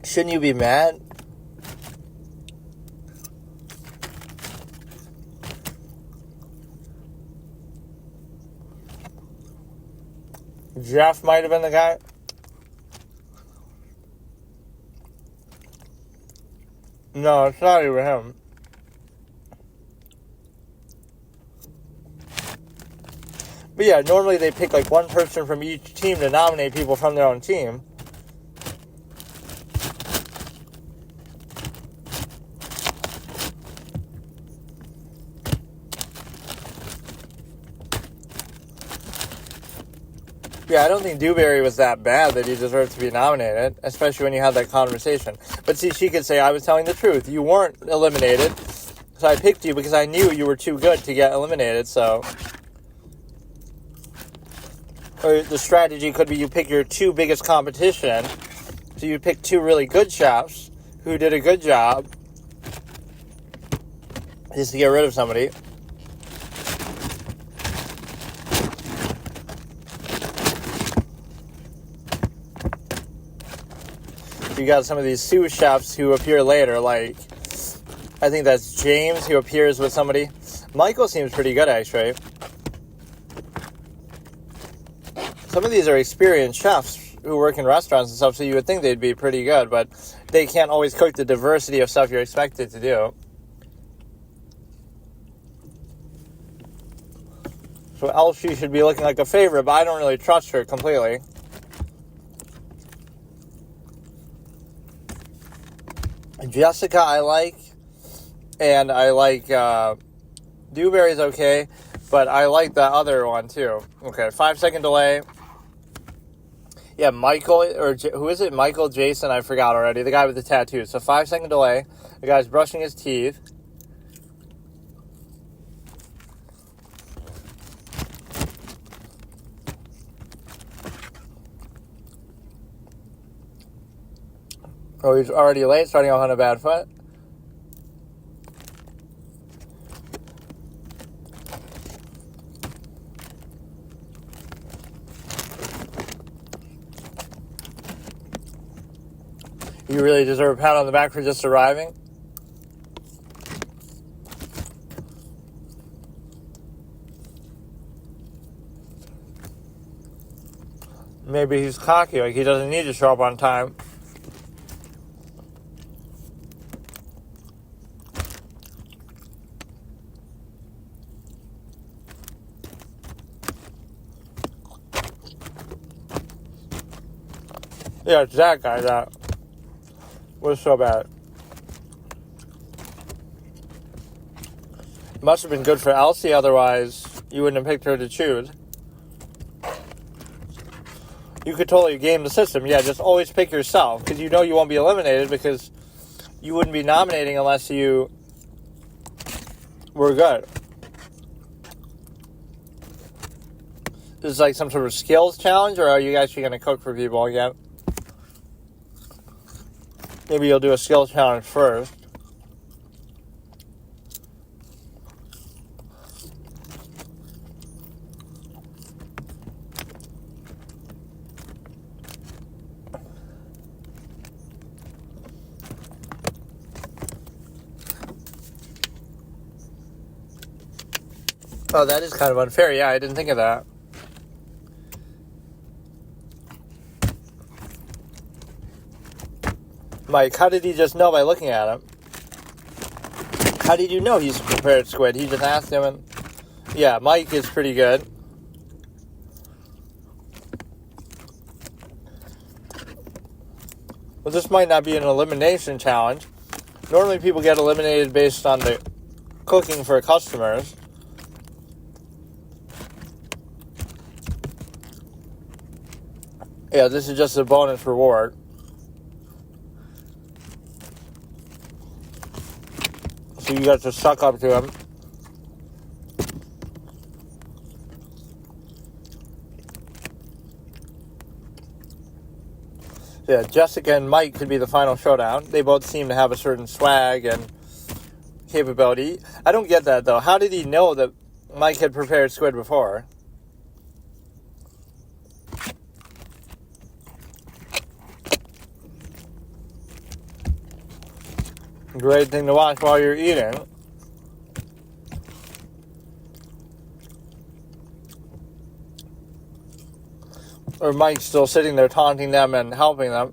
[SPEAKER 1] Shouldn't you be mad? Jeff might have been the guy. No, it's not even him. But yeah, normally they pick like one person from each team to nominate people from their own team. Yeah, I don't think Dewberry was that bad that he deserved to be nominated, especially when you had that conversation. But see, she could say, I was telling the truth. You weren't eliminated, so I picked you because I knew you were too good to get eliminated, so... Or the strategy could be you pick your two biggest competition, so you pick two really good chefs who did a good job, just to get rid of somebody. You got some of these sous chefs who appear later, like, I think that's James who appears with somebody. Michael seems pretty good, actually. Some of these are experienced chefs who work in restaurants and stuff, so you would think they'd be pretty good, but they can't always cook the diversity of stuff you're expected to do. So Elsie should be looking like a favorite, but I don't really trust her completely. Jessica I like, and I like Dewberry's okay, but I like the other one too. Okay, 5-second delay. Yeah, Michael, or who is it? Michael, Jason, I forgot already. The guy with the tattoos. So 5-second delay. The guy's brushing his teeth. Oh, he's already late, starting off on a bad foot. You really deserve a pat on the back for just arriving. Maybe he's cocky, like he doesn't need to show up on time. Yeah, it's that guy that was so bad. It must have been good for Elsie, otherwise you wouldn't have picked her to choose. You could totally game the system. Yeah, just always pick yourself, because you know you won't be eliminated, because you wouldn't be nominating unless you were good. This is like some sort of skills challenge, or are you actually going to cook for people again? Maybe you'll do a skills challenge first. Oh, that is kind of unfair. Yeah, I didn't think of that. Mike, how did he just know by looking at him? How did you know he's a prepared squid? He just asked him and... Yeah, Mike is pretty good. Well, this might not be an elimination challenge. Normally people get eliminated based on the cooking for customers. Yeah, this is just a bonus reward. So you got to suck up to him. Yeah, Jessica and Mike could be the final showdown. They both seem to have a certain swag and capability. I don't get that, though. How did he know that Mike had prepared squid before? Great thing to watch while you're eating. Or Mike's still sitting there taunting them and helping them.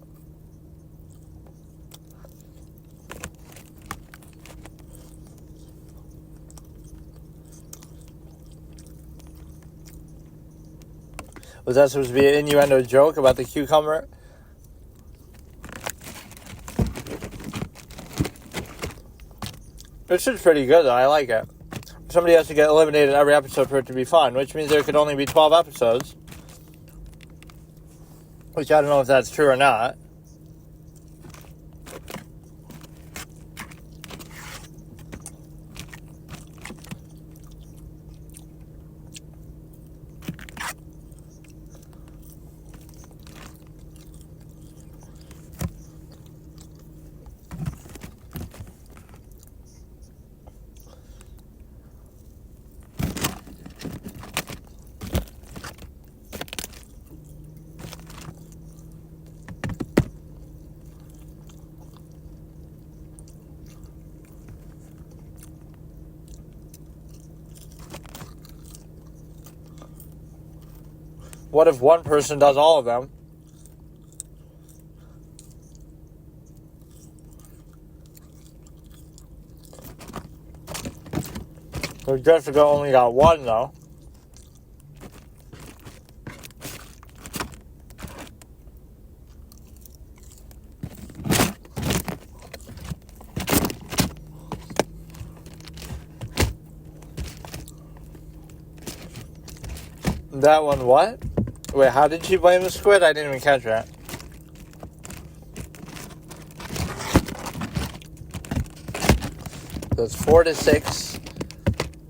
[SPEAKER 1] Was that supposed to be an innuendo joke about the cucumber? This is pretty good, though. I like it. Somebody has to get eliminated every episode for it to be fun, which means there could only be 12 episodes. Which I don't know if that's true or not. What if one person does all of them? So Jessica only got one, though. That one what? Wait, how did she blame the squid? I didn't even catch that. That's 4-6,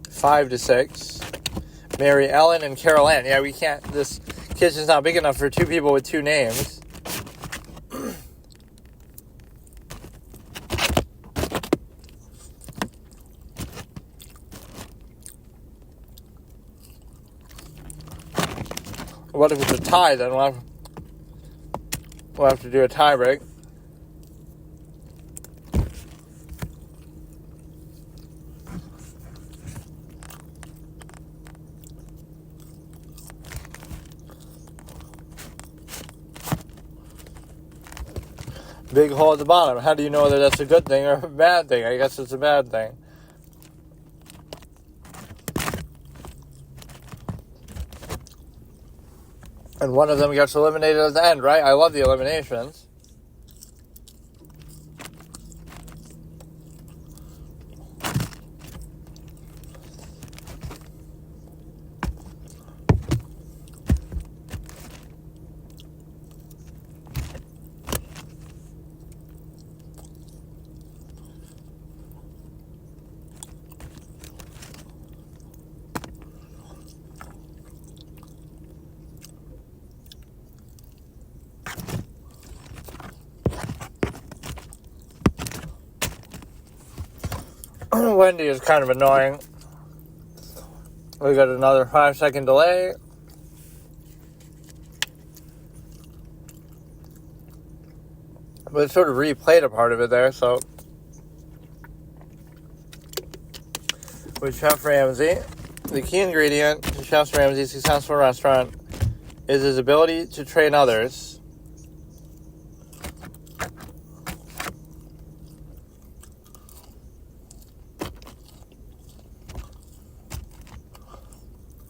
[SPEAKER 1] 5-6. Mary Ellen and Carol Ann. Yeah, we can't. This kitchen's not big enough for two people with two names. What if it's a tie? Then we'll have to do a tie break. Big hole at the bottom. How do you know whether that's a good thing or a bad thing? I guess it's a bad thing. And one of them gets eliminated at the end, right? I love the eliminations. Wendy is kind of annoying. We got another 5-second delay. But it sort of replayed a part of it there, so. With Chef Ramsay, the key ingredient to Chef Ramsay's successful restaurant is his ability to train others.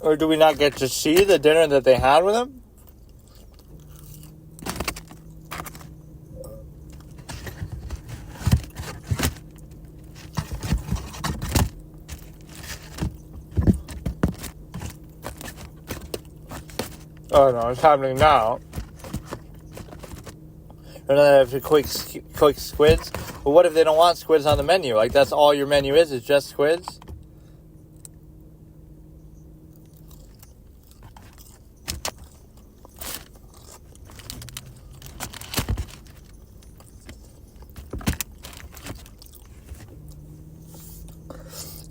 [SPEAKER 1] Or do we not get to see the dinner that they had with him? Oh no, it's happening now. And then they have to cook squids. But what if they don't want squids on the menu? Like, that's all your menu is just squids?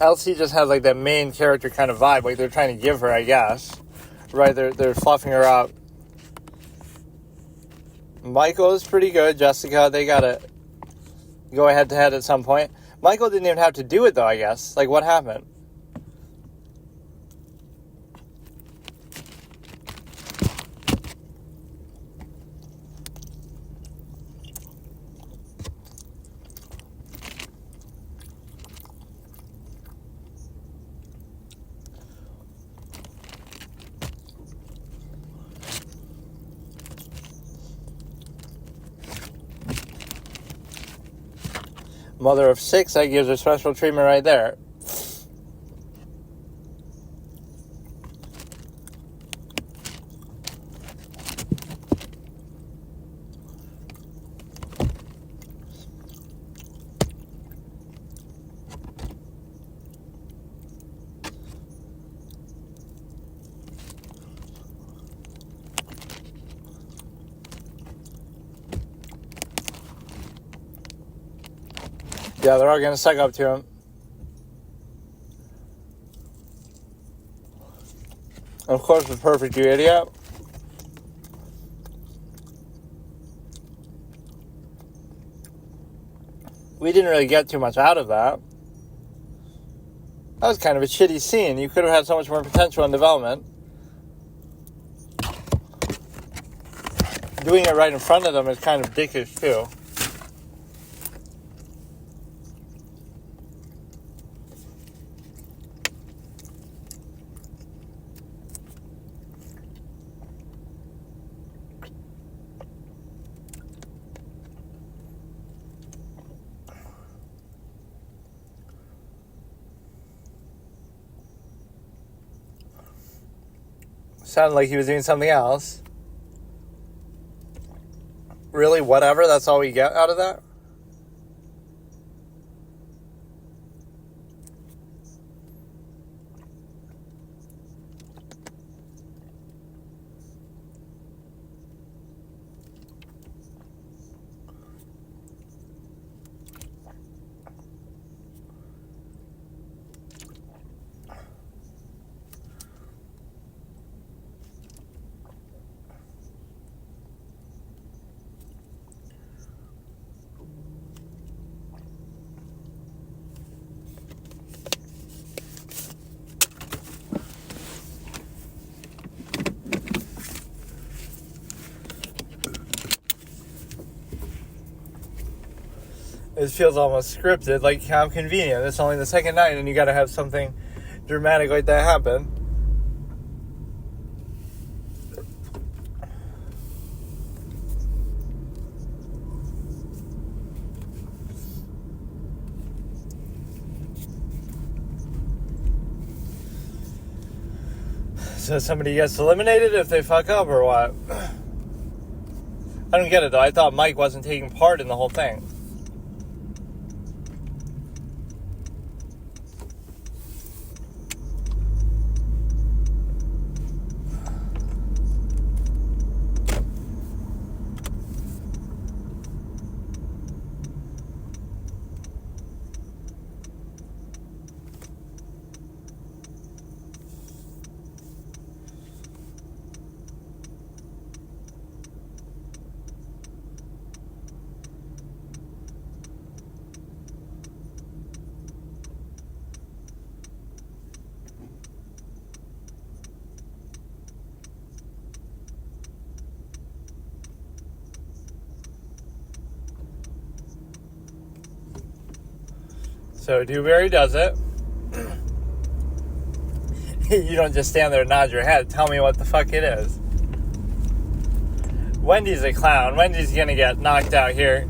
[SPEAKER 1] Elsie just has, like, that main character kind of vibe. Like, they're trying to give her, I guess. Right? They're fluffing her up. Michael is pretty good. Jessica, they gotta go head-to-head at some point. Michael didn't even have to do it, though, I guess. Like, what happened? Mother of 6, that gives her special treatment right there. Yeah, they're all going to suck up to him. Of course, the perfect you idiot. We didn't really get too much out of that. That was kind of a shitty scene. You could have had so much more potential in development. Doing it right in front of them is kind of dickish, too. Sounded like he was doing something else. Really? Whatever? That's all we get out of that? It feels almost scripted, like how convenient. It's only the second night and you gotta have something dramatic like that happen. So somebody gets eliminated if they fuck up or what? I don't get it though. I thought Mike wasn't taking part in the whole thing. So Dewberry does it. You don't just stand there and nod your head. Tell me what the fuck it is. Wendy's a clown. Wendy's gonna get knocked out here.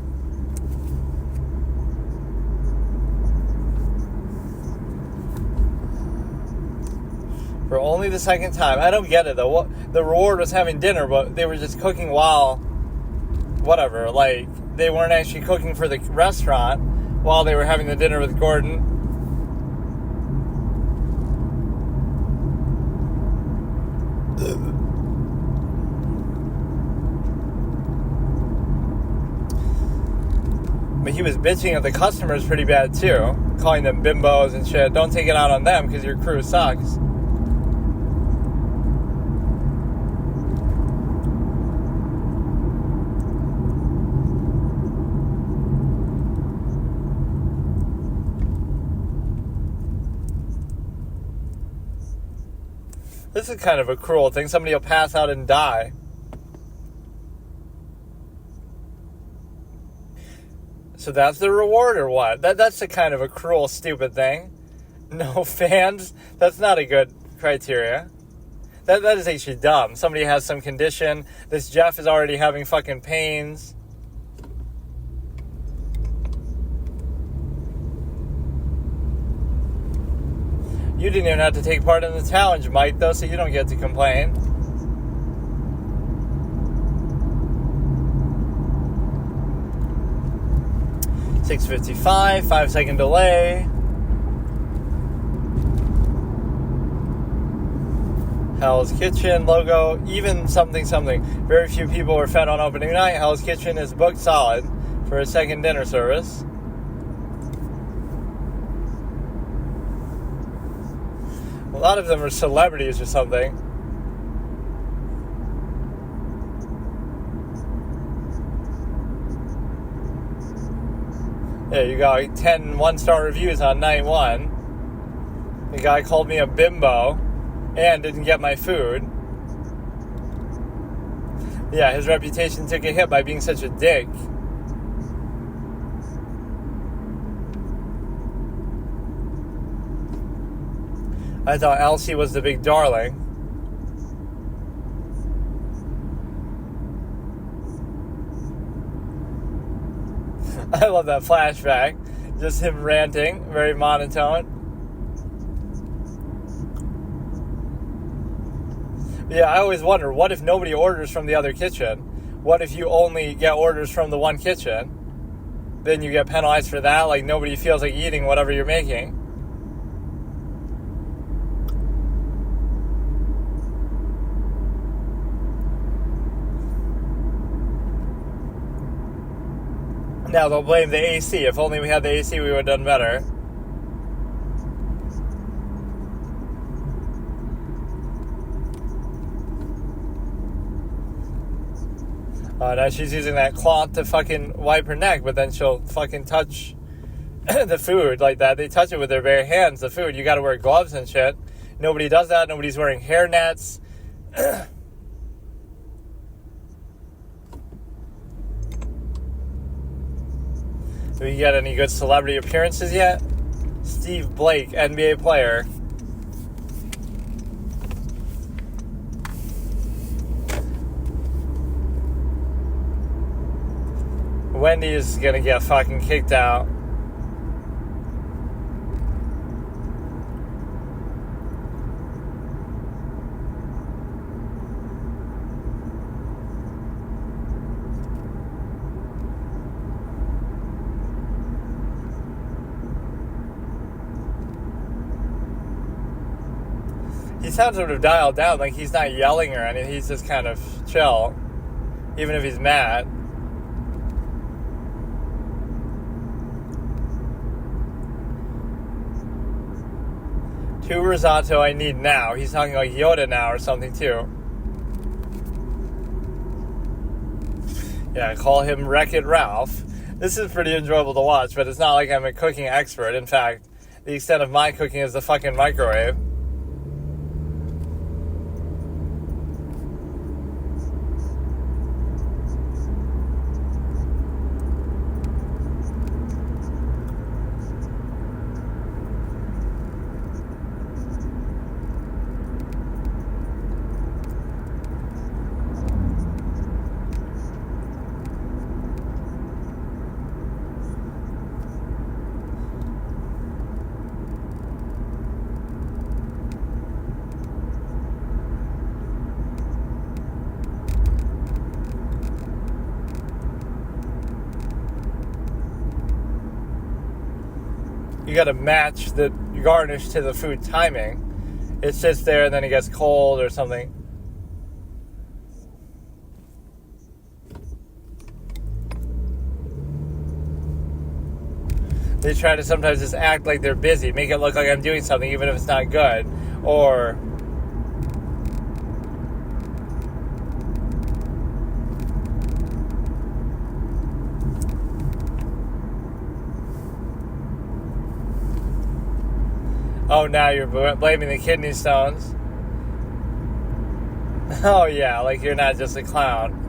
[SPEAKER 1] For only the second time. I don't get it, though. What, the reward was having dinner, but they were just cooking while... Whatever. Like, they weren't actually cooking for the restaurant while they were having the dinner with Gordon. But he was bitching at the customers pretty bad, too. Calling them bimbos and shit. Don't take it out on them, because your crew sucks. This is kind of a cruel thing. Somebody will pass out and die. So that's the reward or what? That's a kind of a cruel, stupid thing. No fans? That's not a good criteria. That is actually dumb. Somebody has some condition. This Jeff is already having fucking pains. You didn't even have to take part in the challenge, Mike, though, so you don't get to complain. $6.55, 5-second delay. Hell's Kitchen logo, even something. Very few people were fed on opening night. Hell's Kitchen is booked solid for a second dinner service. A lot of them are celebrities or something. Yeah, you got 10 one-star reviews on night one. The guy called me a bimbo and didn't get my food. Yeah, his reputation took a hit by being such a dick. I thought Elsie was the big darling. I love that flashback. Just him ranting, very monotone. Yeah, I always wonder, what if nobody orders from the other kitchen? What if you only get orders from the one kitchen? Then you get penalized for that, like nobody feels like eating whatever you're making. Now they'll blame the AC. If only we had the AC, we would have done better. Now she's using that cloth to fucking wipe her neck, but then she'll fucking touch the food like that. They touch it with their bare hands, the food. You gotta wear gloves and shit. Nobody does that. Nobody's wearing hair nets. Do we get any good celebrity appearances yet? Steve Blake, NBA player. Wendy is gonna get fucking kicked out. He sounds sort of dialed down, like he's not yelling or anything, he's just kind of chill, even if he's mad. Two risotto I need now. He's talking like Yoda now or something too. Yeah, call him Wreck-It Ralph. This is pretty enjoyable to watch, but it's not like I'm a cooking expert. In fact, the extent of my cooking is the fucking microwave. you got to match the garnish to the food timing. It sits there and then it gets cold or something. They try to sometimes just act like they're busy, make it look like I'm doing something even if it's not good. Or oh, now you're blaming the kidney stones. Oh yeah, like you're not just a clown.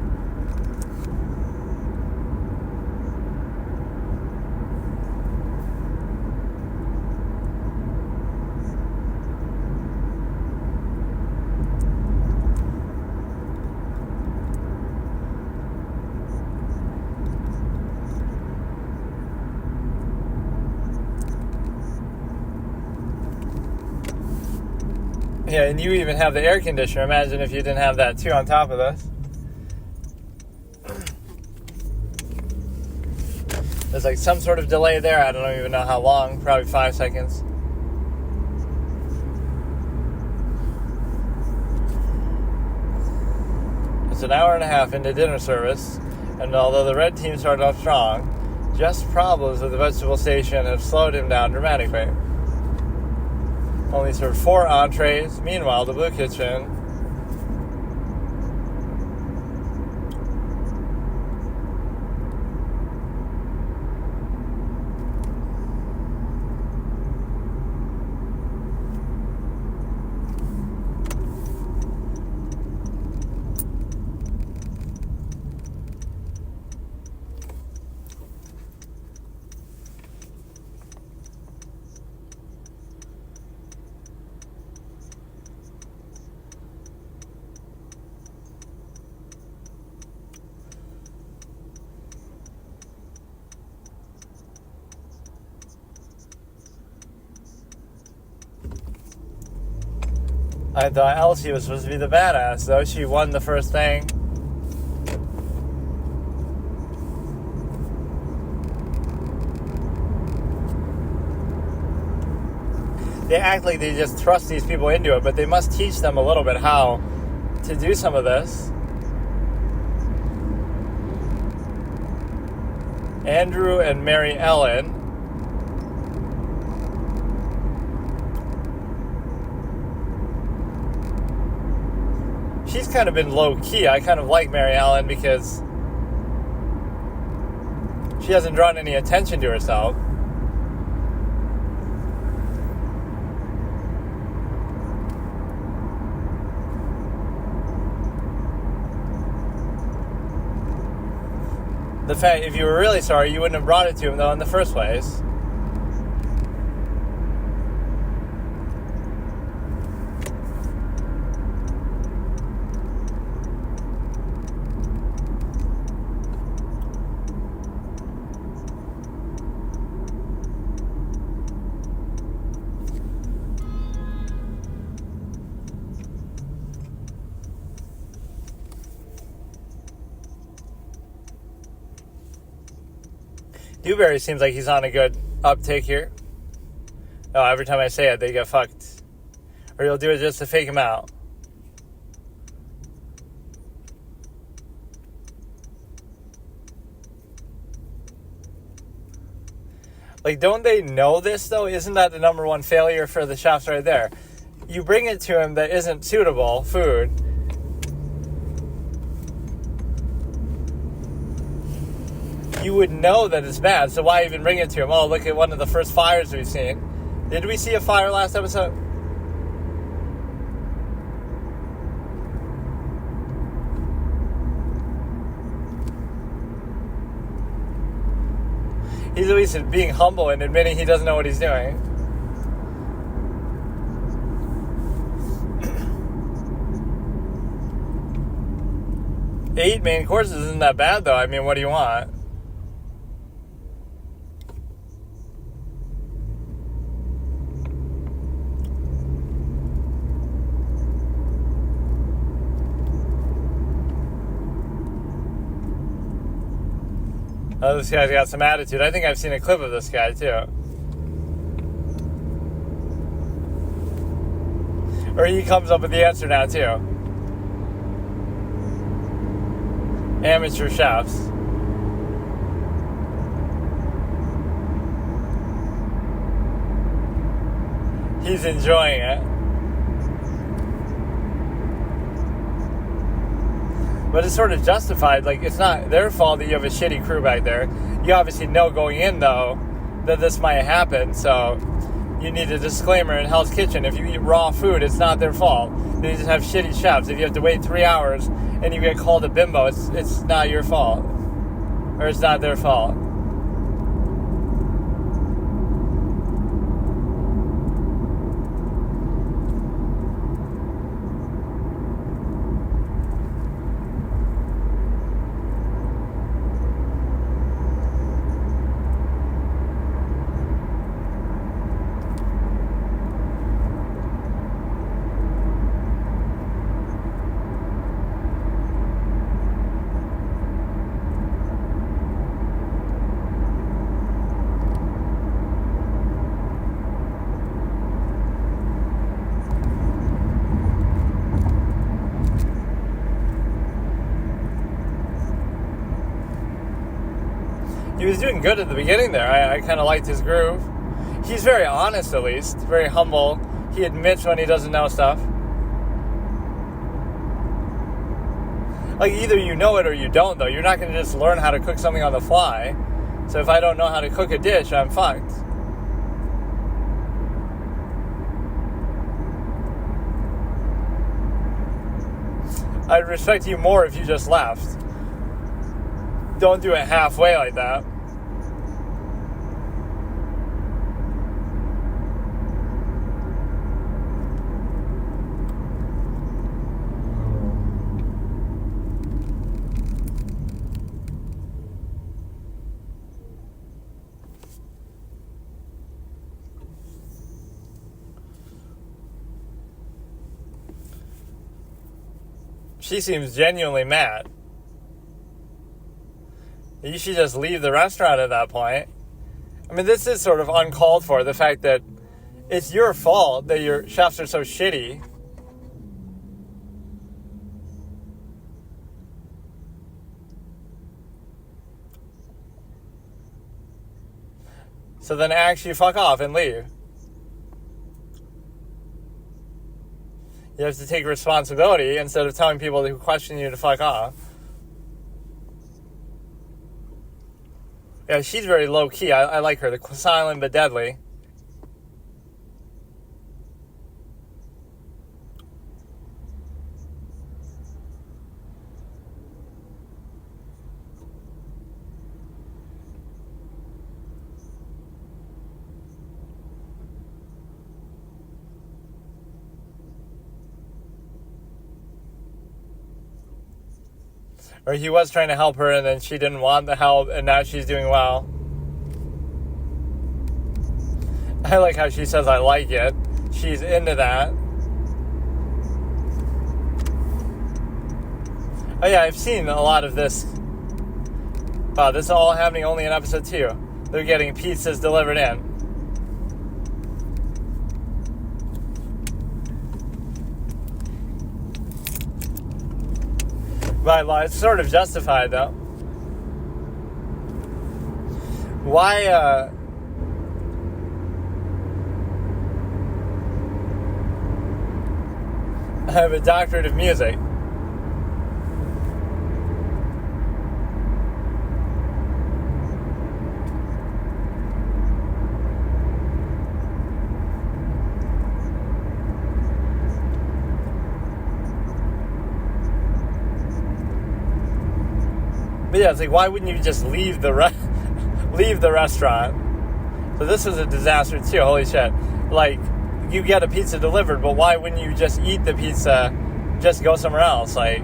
[SPEAKER 1] Yeah, and you even have the air conditioner. Imagine if you didn't have that too on top of this. There's like some sort of delay there. I don't even know how long. Probably 5 seconds. It's an hour and a half into dinner service, and although the red team started off strong, just problems with the vegetable station have slowed him down dramatically. Only served 4 entrees. Meanwhile, the Blue Kitchen I thought Elsie was supposed to be the badass, though. She won the first thing. They act like they just thrust these people into it, but they must teach them a little bit how to do some of this. Andrew and Mary Ellen. She's kind of been low-key. I kind of like Mary Ellen because she hasn't drawn any attention to herself. The fact, if you were really sorry, you wouldn't have brought it to him, though, in the first place. Dewberry seems like he's on a good uptick here. Oh, every time I say it, they get fucked. Or you'll do it just to fake him out. Like, don't they know this, though? Isn't that the number one failure for the chefs right there? You bring it to him that isn't suitable food. You would know that it's bad, so why even bring it to him? Oh, look at one of the first fires we've seen. Did we see a fire last episode? He's at least being humble and admitting he doesn't know what he's doing. Eight main courses isn't that bad, though. I mean, what do you want? Oh, this guy's got some attitude. I think I've seen a clip of this guy, too. Or he comes up with the answer now, too. Amateur chefs. He's enjoying it. But it's sort of justified. Like, it's not their fault that you have a shitty crew back there. You obviously know going in, though, that this might happen. So you need a disclaimer in Hell's Kitchen. If you eat raw food, it's not their fault. They just have shitty chefs. If you have to wait 3 hours and you get called a bimbo, it's not your fault. Or it's not their fault. He was doing good at the beginning there. I kind of liked his groove. He's very honest, at least. Very humble. He admits when he doesn't know stuff. Like, either you know it or you don't, though. You're not going to just learn how to cook something on the fly. So if I don't know how to cook a dish, I'm fucked. I'd respect you more if you just left. Don't do it halfway like that. She seems genuinely mad. You should just leave the restaurant at that point. I mean, this is sort of uncalled for, the fact that it's your fault that your chefs are so shitty. So then actually fuck off and leave. You have to take responsibility instead of telling people who question you to fuck off. Yeah, she's very low-key. I like her. The silent but deadly. Or he was trying to help her and then she didn't want the help and now she's doing well. I like how she says I like it. She's into that. Oh yeah, I've seen a lot of this. This is all happening only in episode 2. They're getting pizzas delivered in. But it's sort of justified, though. Why, I have a doctorate of music. But yeah, it's like, why wouldn't you just leave the restaurant? So this was a disaster too. Holy shit! Like, you get a pizza delivered, but why wouldn't you just eat the pizza? Just go somewhere else. Like,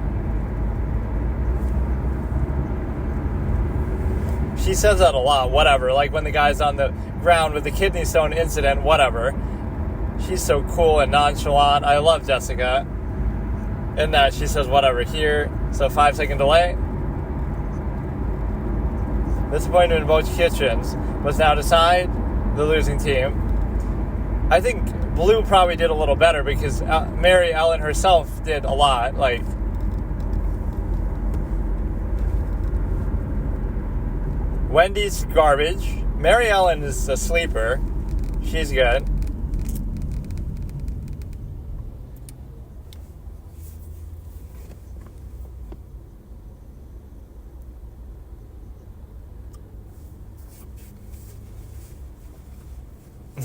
[SPEAKER 1] she says that a lot. Whatever. Like when the guy's on the ground with the kidney stone incident. Whatever. She's so cool and nonchalant. I love Jessica. In that she says whatever here. So 5-second delay. Disappointment in both kitchens was now decide the losing team. I think Blue probably did a little better because Mary Ellen herself did a lot. Like, Wendy's garbage. Mary Ellen is a sleeper. She's good.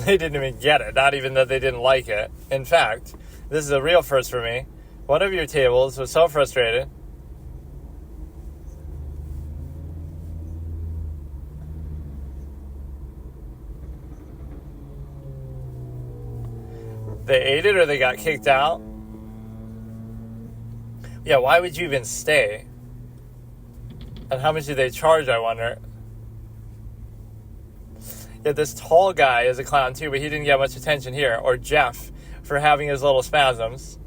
[SPEAKER 1] They didn't even get it. Not even that they didn't like it. In fact, this is a real first for me. One of your tables was so frustrated. They ate it or they got kicked out? Yeah, why would you even stay? And how much do they charge, I wonder? Yeah, this tall guy is a clown too, but he didn't get much attention here. Or Jeff for having his little spasms.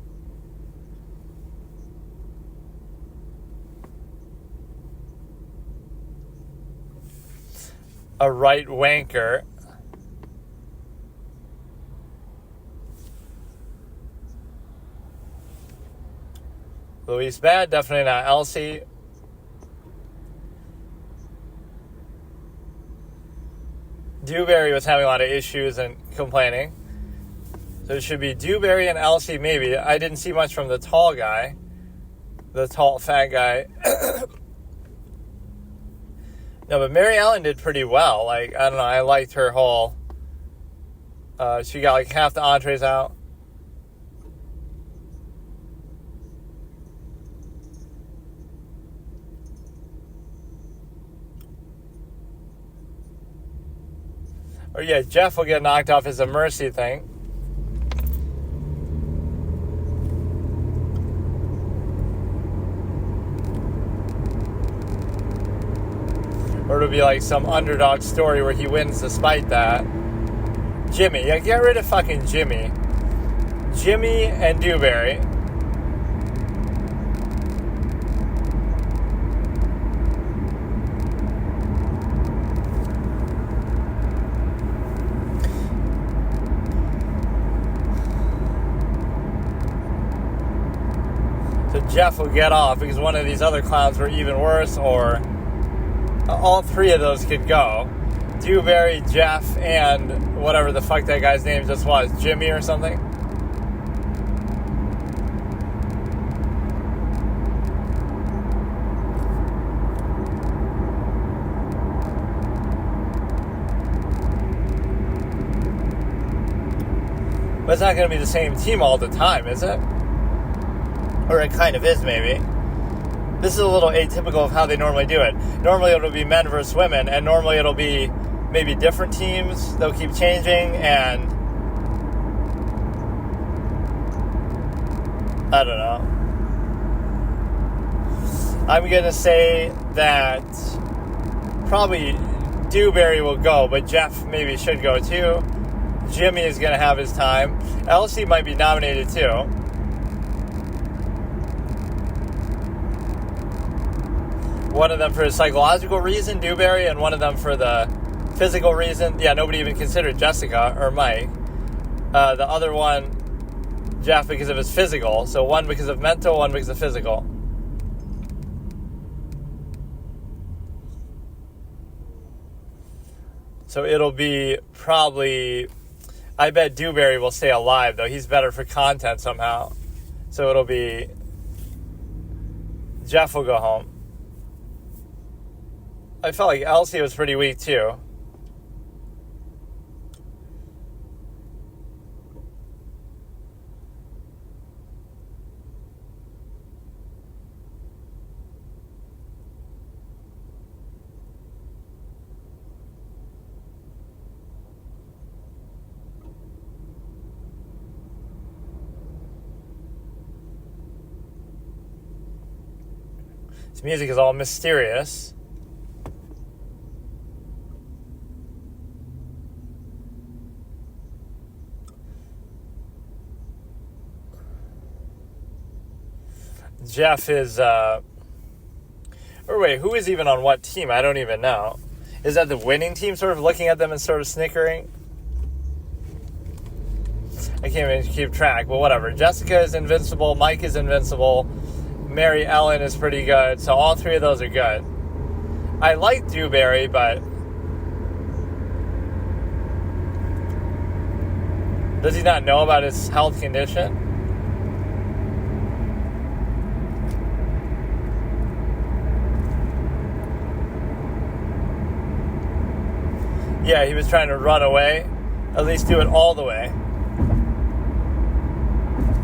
[SPEAKER 1] A right wanker. Louise bad, definitely not Elsie. Dewberry was having a lot of issues and complaining. So it should be Dewberry and Elsie maybe. I didn't see much from the tall guy. The tall, fat guy. No, but Mary Ellen did pretty well. Like, I don't know, I liked her whole... she got like half the entrees out. Or yeah, Jeff will get knocked off as a mercy thing. Or it'll be like some underdog story where he wins despite that. Jimmy. Yeah, get rid of fucking Jimmy. Jimmy and Dewberry. Jeff will get off because one of these other clowns were even worse, or all three of those could go. Dewberry, Jeff, and whatever the fuck that guy's name just was, Jimmy or something. But it's not going to be the same team all the time, is it? Or it kind of is, maybe. This is a little atypical of how they normally do it. Normally it'll be men versus women, and normally it'll be maybe different teams. They'll keep changing, and I don't know. I'm going to say that probably Dewberry will go, but Jeff maybe should go too. Jimmy is going to have his time. Elsie might be nominated too. One of them for a psychological reason, Dewberry, and one of them for the physical reason. Yeah, nobody even considered Jessica or Mike. The other one, Jeff, because of his physical. So one because of mental, one because of physical. So it'll be probably... I bet Dewberry will stay alive, though. He's better for content somehow. So it'll be... Jeff will go home. I felt like Elsie was pretty weak, too. This music is all mysterious. Jeff is, or wait, who is even on what team? I don't even know. Is that the winning team sort of looking at them and sort of snickering? I can't even keep track, but whatever. Jessica is invincible. Mike is invincible. Mary Ellen is pretty good. So all three of those are good. I like Dewberry, but does he not know about his health condition? Yeah, he was trying to run away. At least do it all the way.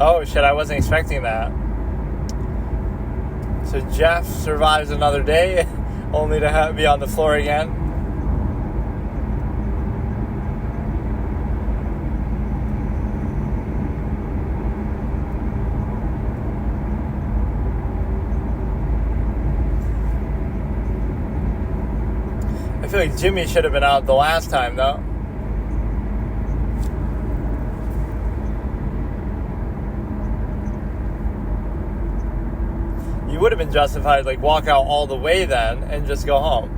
[SPEAKER 1] Oh shit, I wasn't expecting that. So Jeff survives another day, only to be on the floor again. I feel like Jimmy should have been out the last time, though. You would have been justified, like, walk out all the way then and just go home.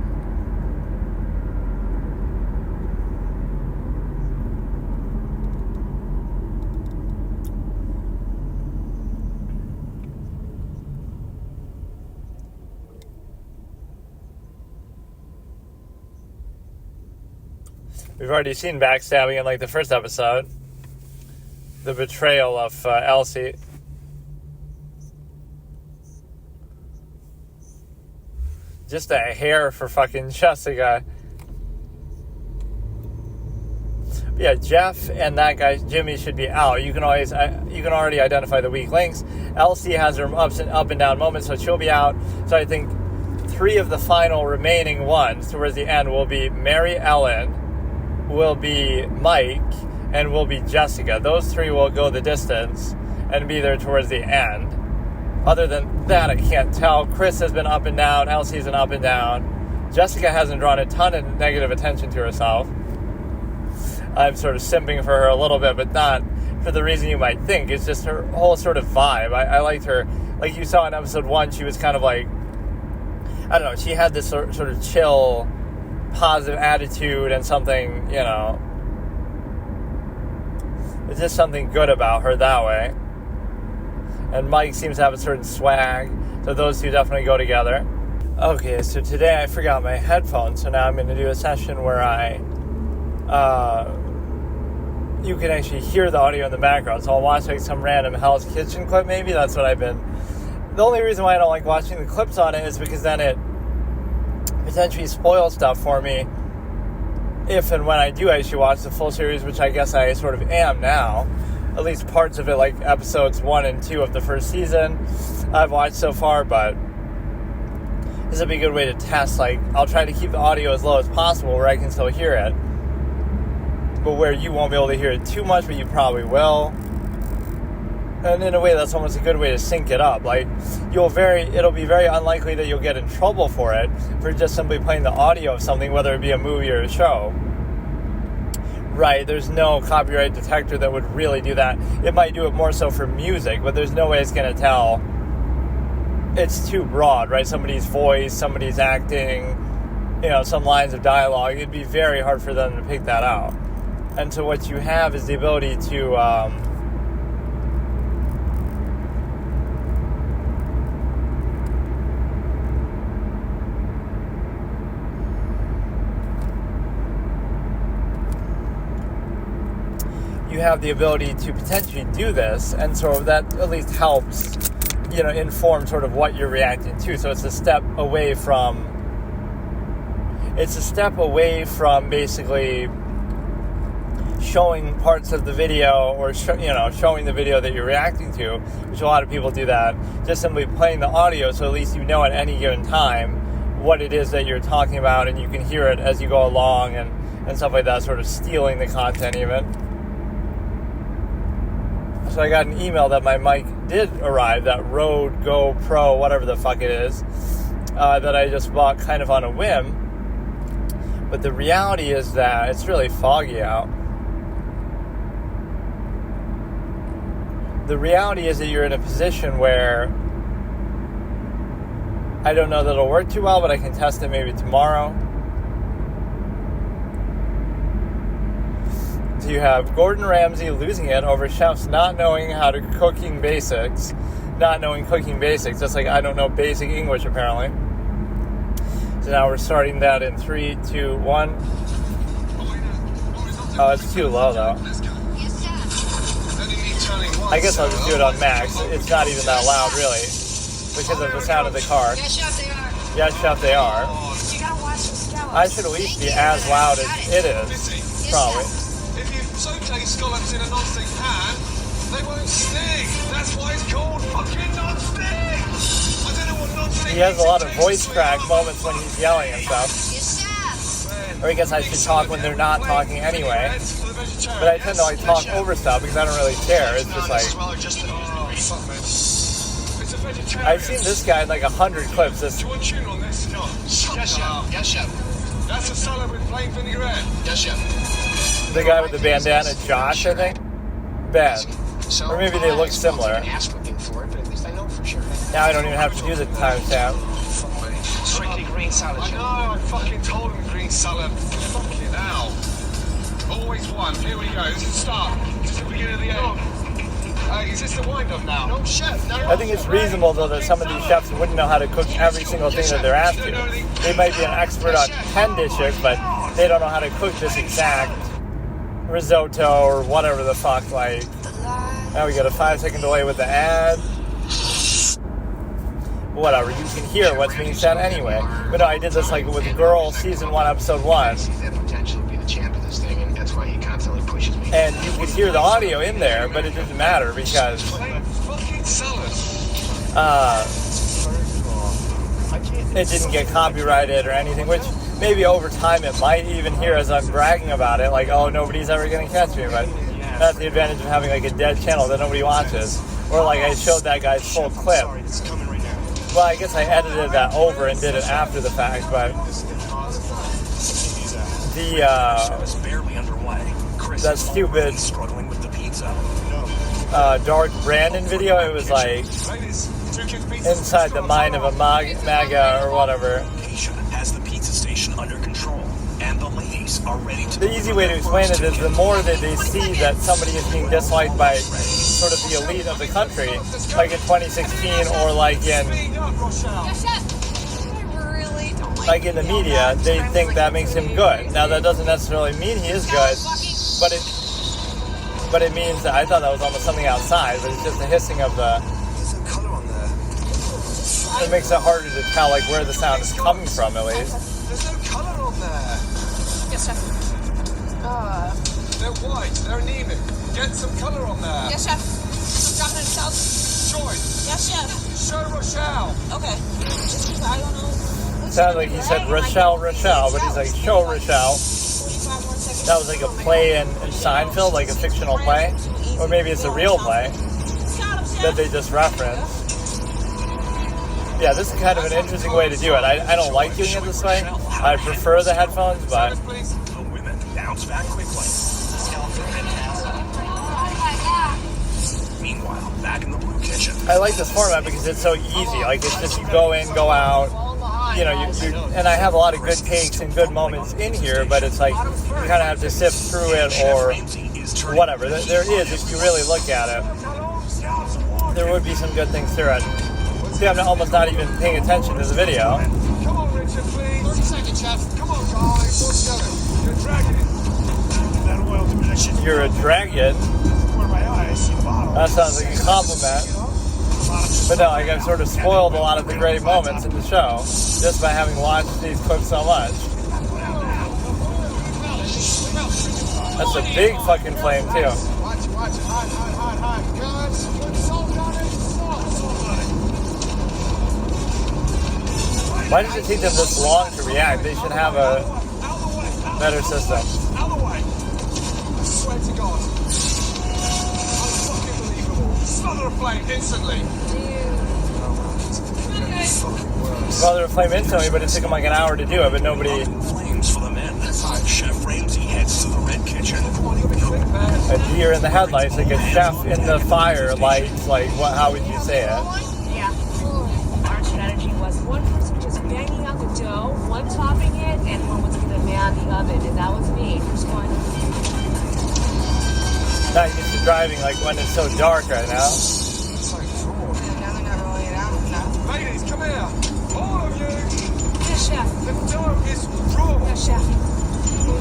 [SPEAKER 1] We've already seen backstabbing in, like, the first episode. The betrayal of Elsie. Just a hair for fucking Jessica. Yeah, Jeff and that guy Jimmy should be out. You can already identify the weak links. Elsie has her up and down moments, so she'll be out. So I think 3 of the final remaining ones towards the end will be Mary Ellen, will be Mike, and will be Jessica. Those 3 will go the distance and be there towards the end. Other than that, I can't tell. Chris has been up and down. Elsie's been up and down. Jessica hasn't drawn a ton of negative attention to herself. I'm sort of simping for her a little bit, but not for the reason you might think. It's just her whole sort of vibe. I liked her. Like you saw in episode 1, she was kind of like, I don't know, she had this sort of chill, positive attitude and something, you know, it's just something good about her that way. And Mike seems to have a certain swag, so those two definitely go together. Okay, so today I forgot my headphones, so now I'm going to do a session where you can actually hear the audio in the background. So I'll watch like some random Hell's Kitchen clip maybe. That's what I've been... The only reason why I don't like watching the clips on it is because then it potentially spoils stuff for me if and when I do actually watch the full series, which I guess I sort of am now. At least parts of it, like episodes 1 and 2 of the first season, I've watched so far, but this would be a good way to test. Like, I'll try to keep the audio as low as possible where I can still hear it, but where you won't be able to hear it too much, but you probably will. And in a way, that's almost a good way to sync it up. Like, it'll be very unlikely that you'll get in trouble for it, for just simply playing the audio of something, whether it be a movie or a show. Right, there's no copyright detector that would really do that. It might do it more so for music, but there's no way it's going to tell. It's too broad, right? Somebody's voice, somebody's acting, you know, some lines of dialogue. It'd be very hard for them to pick that out. And so what you have is the ability to... you have the ability to potentially do this, and so that at least helps, you know, inform sort of what you're reacting to. So it's a step away from basically showing parts of the video or showing the video that you're reacting to, which a lot of people do that, just simply playing the audio, so at least you know at any given time what it is that you're talking about, and you can hear it as you go along and stuff like that, sort of stealing the content even. So I got an email that my mic did arrive, that Rode Go Pro, whatever the fuck it is, that I just bought kind of on a whim. But the reality is that it's really foggy out. The reality is that you're in a position where I don't know that it'll work too well, but I can test it maybe tomorrow. to have Gordon Ramsay losing it over chefs not knowing cooking basics, just like I don't know basic English apparently. So now we're starting that in 3, 2, 1. Oh, it's too low though. I guess I'll just do it on max. It's not even that loud really, because of the sound of the car.
[SPEAKER 2] Yes, chef, they are.
[SPEAKER 1] Yes, chef, they are.
[SPEAKER 2] You gotta watch the scallops.
[SPEAKER 1] I should at least be as loud as it is, probably.
[SPEAKER 3] If you saute scallops in a non-stick pan, they won't stick. That's why it's called fucking non-stick. I don't know what non-stick is.
[SPEAKER 1] He has a lot of voice crack moments when he's yelling and stuff.
[SPEAKER 2] Yes, chef.
[SPEAKER 1] Or I guess I should talk when they're not talking anyway. But I tend to like talk over stuff because I don't really care. It's just like I've seen this guy in like 100 clips.
[SPEAKER 3] Do you want tune on this? No. Yes, chef. Yes, chef. That's a salad with plain vinaigrette. Yes, chef.
[SPEAKER 1] The guy with the bandana, Josh, I think. Ben. Or maybe they look similar. Now I don't even have to do the timestamp.
[SPEAKER 3] Strictly green salad. I know. I fucking told him green salad. Fucking hell. Always one. Here we go. This is the start. This is the beginning of the end. Is this the wind-up now? No, chef. No.
[SPEAKER 1] I think it's reasonable, though, that some of these chefs wouldn't know how to cook every single thing that they're asked to. They might be an expert on 10 dishes, but they don't know how to cook this exact risotto or whatever the fuck. Like, now we got a 5-second delay with the ad. Whatever, you can hear what's being said anyway. But no, I did this like with Girl Season 1, Episode 1. And you could hear the audio in there, but it didn't matter because it didn't get copyrighted or anything, which maybe over time it might even hear as I'm bragging about it, like, oh, nobody's ever going to catch me, but that's the advantage of having like a dead channel that nobody watches. Or like I showed that guy's full clip. Well, I guess I edited that over and did it after the fact, but that stupid Dark Brandon video, it was like inside the mind of a MAGA or whatever.
[SPEAKER 4] Has the pizza station under control, and the ladies are ready to.
[SPEAKER 1] The easy way to explain it is the more that they see that somebody is being disliked by sort of the elite of the country, like in 2016 or like in the media, they think that makes him good. Now that doesn't necessarily mean he is good, but it means that I thought that was almost something outside, but it's just the hissing of the. It makes it harder to tell like where the sound is coming from, at least.
[SPEAKER 3] There's no colour on there.
[SPEAKER 2] Yes, chef.
[SPEAKER 3] They're white. They're anemic. Get some colour on there.
[SPEAKER 2] Yes, chef. Drop it in south.
[SPEAKER 3] Joy.
[SPEAKER 2] Yes, chef.
[SPEAKER 3] Show Rochelle.
[SPEAKER 2] Okay. Just because I don't know.
[SPEAKER 1] Sounded like he said Rochelle, but he's like, show Rochelle. That was like a play in Seinfeld, like a fictional play. Or maybe it's a real play that they just referenced. Yeah, this is kind of an interesting way to do it. I don't like doing it this way. I prefer the headphones, but...
[SPEAKER 4] The women bounce back quickly. Meanwhile, back in the blue kitchen.
[SPEAKER 1] I like this format because it's so easy. Like, it's just you go in, go out. You know, and I have a lot of good takes and good moments in here, but it's like you kind of have to sift through it or whatever. There is, if you really look at it, there would be some good things through it. See, I'm almost not even paying attention to the video.
[SPEAKER 3] Come on, Richard, please. 30 seconds, chef. Come on, guys. You're a dragon.
[SPEAKER 4] That oil diminishes.
[SPEAKER 1] You're a dragon?
[SPEAKER 4] Where my eyes see the bottom.
[SPEAKER 1] That sounds like a compliment. But no, like I've sort of spoiled a lot of the great moments in the show just by having watched these clips so much. That's a big fucking flame too. Why does it take them this long to react? They should have a better system.
[SPEAKER 3] Out of the way. I swear to God. Unfucking believable. Smother a flame instantly.
[SPEAKER 1] Smother a flame instantly, but it took them like an hour to do it, but nobody...
[SPEAKER 4] Flames for the men. Chef Ramsay heads to the red kitchen.
[SPEAKER 1] A deer in the headlights, like a chef in the fire lights, like what? How would you say it?
[SPEAKER 5] Yeah. Our strategy was one person just banging out the dough, one topping it, and one was going to man the oven, and that was me. First one.
[SPEAKER 1] not used to driving like when it's so dark right now.
[SPEAKER 3] So fraud.
[SPEAKER 2] Now they're not rolling it out. No.
[SPEAKER 3] Ladies, come here. All of you.
[SPEAKER 2] Yes, chef.
[SPEAKER 3] The dough is raw.
[SPEAKER 2] Yes, chef.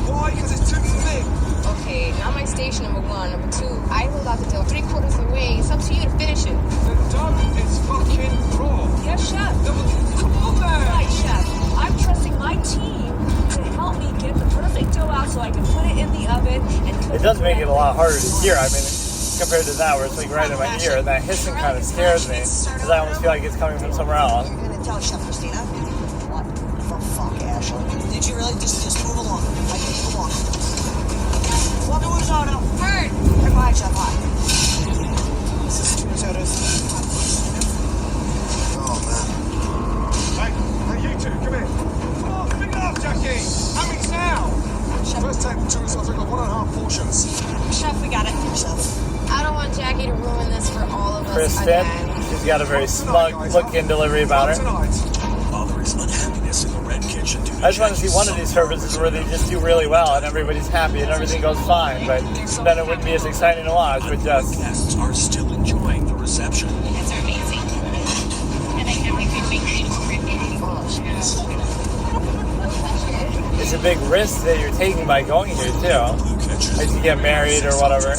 [SPEAKER 3] Why? Because it's too thick.
[SPEAKER 5] Okay, now my station, number one. Number two, I hold out the dough 3/4 of the way. It's up to you to finish it.
[SPEAKER 3] The dough is fucking raw.
[SPEAKER 5] Yes, chef.
[SPEAKER 3] Come on, man.
[SPEAKER 5] Right, chef. I'm trusting my team to help me get the perfect dough out so I can put it in the oven and cook
[SPEAKER 1] It does make it a lot harder to hear. I mean, compared to that where it's like right in my ear, and that hissing kind of scares me because I almost feel like it's coming from somewhere else.
[SPEAKER 6] You're gonna tell Chef Christina? What? For fuck, Ashley. Did you really just move along? I can move along. What the risotto?
[SPEAKER 2] Bird.
[SPEAKER 6] Hey, bye, Chef. Hi.
[SPEAKER 3] This is two potatoes. Oh, man. Hey, you two, come here. Oh, pick it up, Jackie. How many's now? First take two risotto. I've got 1.5 portions.
[SPEAKER 2] Chef, we got it.
[SPEAKER 6] Chef.
[SPEAKER 5] I don't want Jackie to ruin this for all of us
[SPEAKER 1] Kristen,
[SPEAKER 5] again.
[SPEAKER 1] she's got a very smug look and delivery about her.
[SPEAKER 3] Tonight.
[SPEAKER 4] While there is unhappiness in the Red Kitchen due to
[SPEAKER 1] I just want to see one of these services where they just do really well and everybody's happy and everything goes fine, but then it wouldn't be as exciting to watch, but just...
[SPEAKER 4] guests are still enjoying the reception.
[SPEAKER 7] It's amazing. And I can't wait to make
[SPEAKER 1] It's a big risk that you're taking by going here, too.
[SPEAKER 4] Blue Kitchen.
[SPEAKER 1] Like you get married or whatever.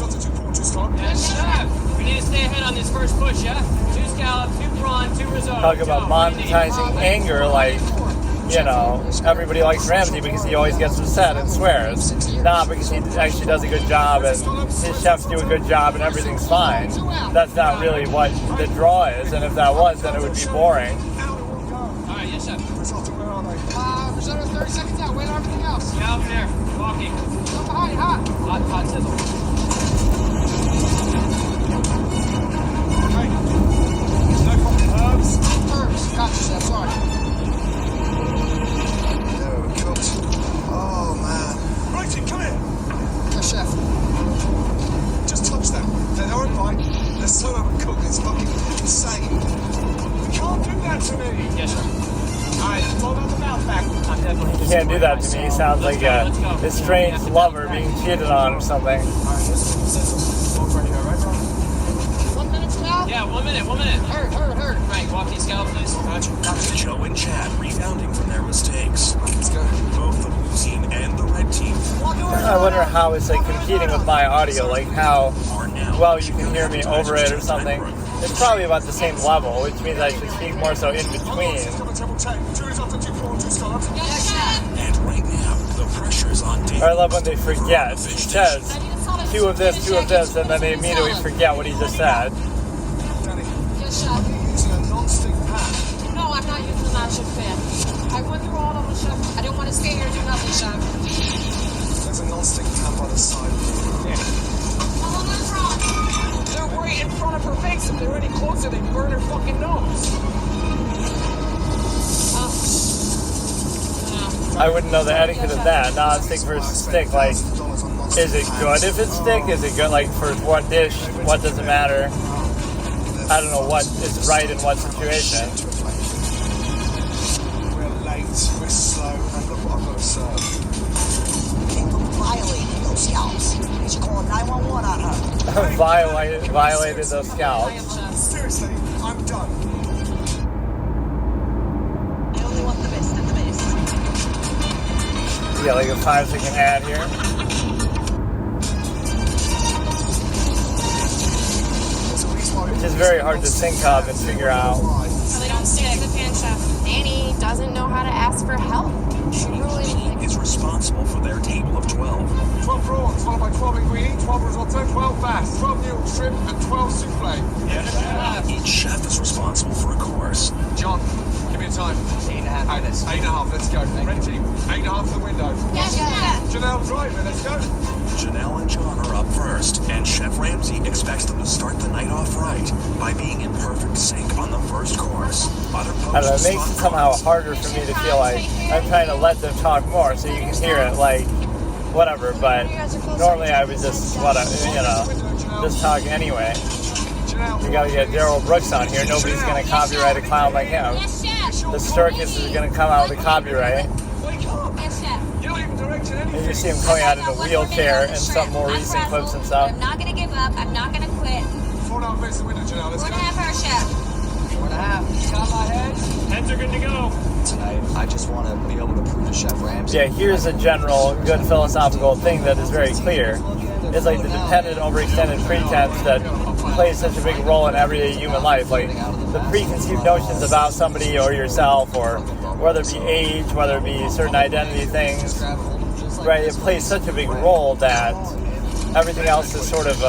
[SPEAKER 8] We need to stay ahead on this first push, yeah? 2 scallops, 2 prawn, 2 risotto.
[SPEAKER 1] Talk about monetizing anger like, you know, everybody likes Ramsay because he always gets upset and swears. Not because he actually does a good job and his chefs do a good job and everything's fine. That's not really what the draw is, and if that was, then it would be boring.
[SPEAKER 8] Alright, yes, chef.
[SPEAKER 3] Risotto, where are they?
[SPEAKER 2] Risotto 30 seconds out. Wait on everything else.
[SPEAKER 8] Get out there. Walking.
[SPEAKER 2] Go behind you, hot.
[SPEAKER 8] Hot sizzle.
[SPEAKER 3] Hey, no fucking herbs.
[SPEAKER 2] Herbs. Gotcha, chef. Sorry.
[SPEAKER 3] There we go. Oh, man. Critic, come here.
[SPEAKER 2] Yes, chef.
[SPEAKER 3] Just touch them. They aren't right. They're so overcooked. It's fucking insane. You can't do that to me.
[SPEAKER 8] Yes, sir. Alright, hold out the mouth back. I'm definitely...
[SPEAKER 1] You can't do that to me. He sounds like a strange lover being cheated on or something.
[SPEAKER 3] Alright, let's go. Ready to go, right?
[SPEAKER 2] 1 minute to now.
[SPEAKER 8] Yeah, 1 minute, 1 minute.
[SPEAKER 2] Hurry.
[SPEAKER 8] Frank, walk these scallops, please. Gotcha.
[SPEAKER 4] Joe and Chad rebounding from their mistakes.
[SPEAKER 3] Let's go.
[SPEAKER 4] Both the blue team and the red team
[SPEAKER 1] I wonder how it's like competing with my audio, like how
[SPEAKER 4] are now.
[SPEAKER 1] well you can hear me over it or something. It's probably about the same level, which means I should speak more so in between.
[SPEAKER 3] Come on, double take. 2 risotto, 2 prawn, 2 scallops.
[SPEAKER 2] Yes, chef.
[SPEAKER 4] And right now, the pressure's on Dave.
[SPEAKER 1] I love when they forget. He says 2 of this, 2 of this, and then they immediately forget what he just said.
[SPEAKER 3] Danny,
[SPEAKER 2] Yes, chef.
[SPEAKER 3] you're using a non-stick pan.
[SPEAKER 2] No, I'm not using the non-chef pan. I went through all of them, chef. I didn't want to stay here and do nothing, chef.
[SPEAKER 3] There's a non-stick pan by the side.
[SPEAKER 8] They're right in front of her face. If they're any closer, they burn her fucking nose.
[SPEAKER 1] I wouldn't know the etiquette of that. Non-stick versus stick. Like, is it good if it's stick? Is it good like for one dish? What does it matter? I don't know what is right in what situation.
[SPEAKER 3] We're late, we're slow, and look what I've got to serve.
[SPEAKER 6] People violated those scalps. You should call 911 on her.
[SPEAKER 1] Violated those scalps.
[SPEAKER 3] Seriously, I'm done.
[SPEAKER 6] I only want the best and the best.
[SPEAKER 1] Yeah, like a 5-second ad here.
[SPEAKER 3] There's a reason why we
[SPEAKER 1] Which is very hard to think of and figure out.
[SPEAKER 2] So they don't stick to the pan, chef.
[SPEAKER 5] Nanny doesn't know how to ask for help. She really
[SPEAKER 4] Is responsible for their table of 12.
[SPEAKER 3] 12 prawns, followed by 12 linguine, 12 risotto, 12 bass, 12 noodle shrimp, and 12 souffle.
[SPEAKER 4] Each chef is responsible for a course.
[SPEAKER 3] John, give me a time. 8.5 minutes. 8.5, let's go. Red team, 8.5 for the window.
[SPEAKER 2] Yes, chef.
[SPEAKER 3] Janelle driver, let's go.
[SPEAKER 4] Janelle and John are up first, and Chef Ramsay expects them to start the night off right by being in perfect sync on the first course. Other
[SPEAKER 1] I don't know, it makes it somehow harder for me to feel like I'm trying to let them talk more so you can hear it, like, whatever, but normally I would just, just talk anyway. We gotta get Daryl Brooks on here, nobody's gonna copyright a clown like him.
[SPEAKER 2] Yes, chef.
[SPEAKER 1] The circus is gonna come out with a copyright.
[SPEAKER 3] Wake up.
[SPEAKER 2] Yes, chef.
[SPEAKER 3] You don't even direct
[SPEAKER 1] And you see him coming out in a wheelchair and some more recent clips and stuff.
[SPEAKER 5] I'm not going to give up. I'm not going to quit.
[SPEAKER 3] 4.5 minutes the window, Janelle. Let's
[SPEAKER 5] 1.5
[SPEAKER 3] go.
[SPEAKER 5] hours, chef.
[SPEAKER 8] 4.5. Got my head.
[SPEAKER 9] Heads are good to go.
[SPEAKER 6] Tonight, I just want to be able to prove to Chef Ramsay.
[SPEAKER 1] Yeah, here's a general good philosophical thing that is very clear. It's like the dependent overextended pretense that plays such a big role in everyday human life. Like the preconceived notions about somebody or yourself, or whether it be age, whether it be certain identity things, right? It plays such a big role that everything else is sort of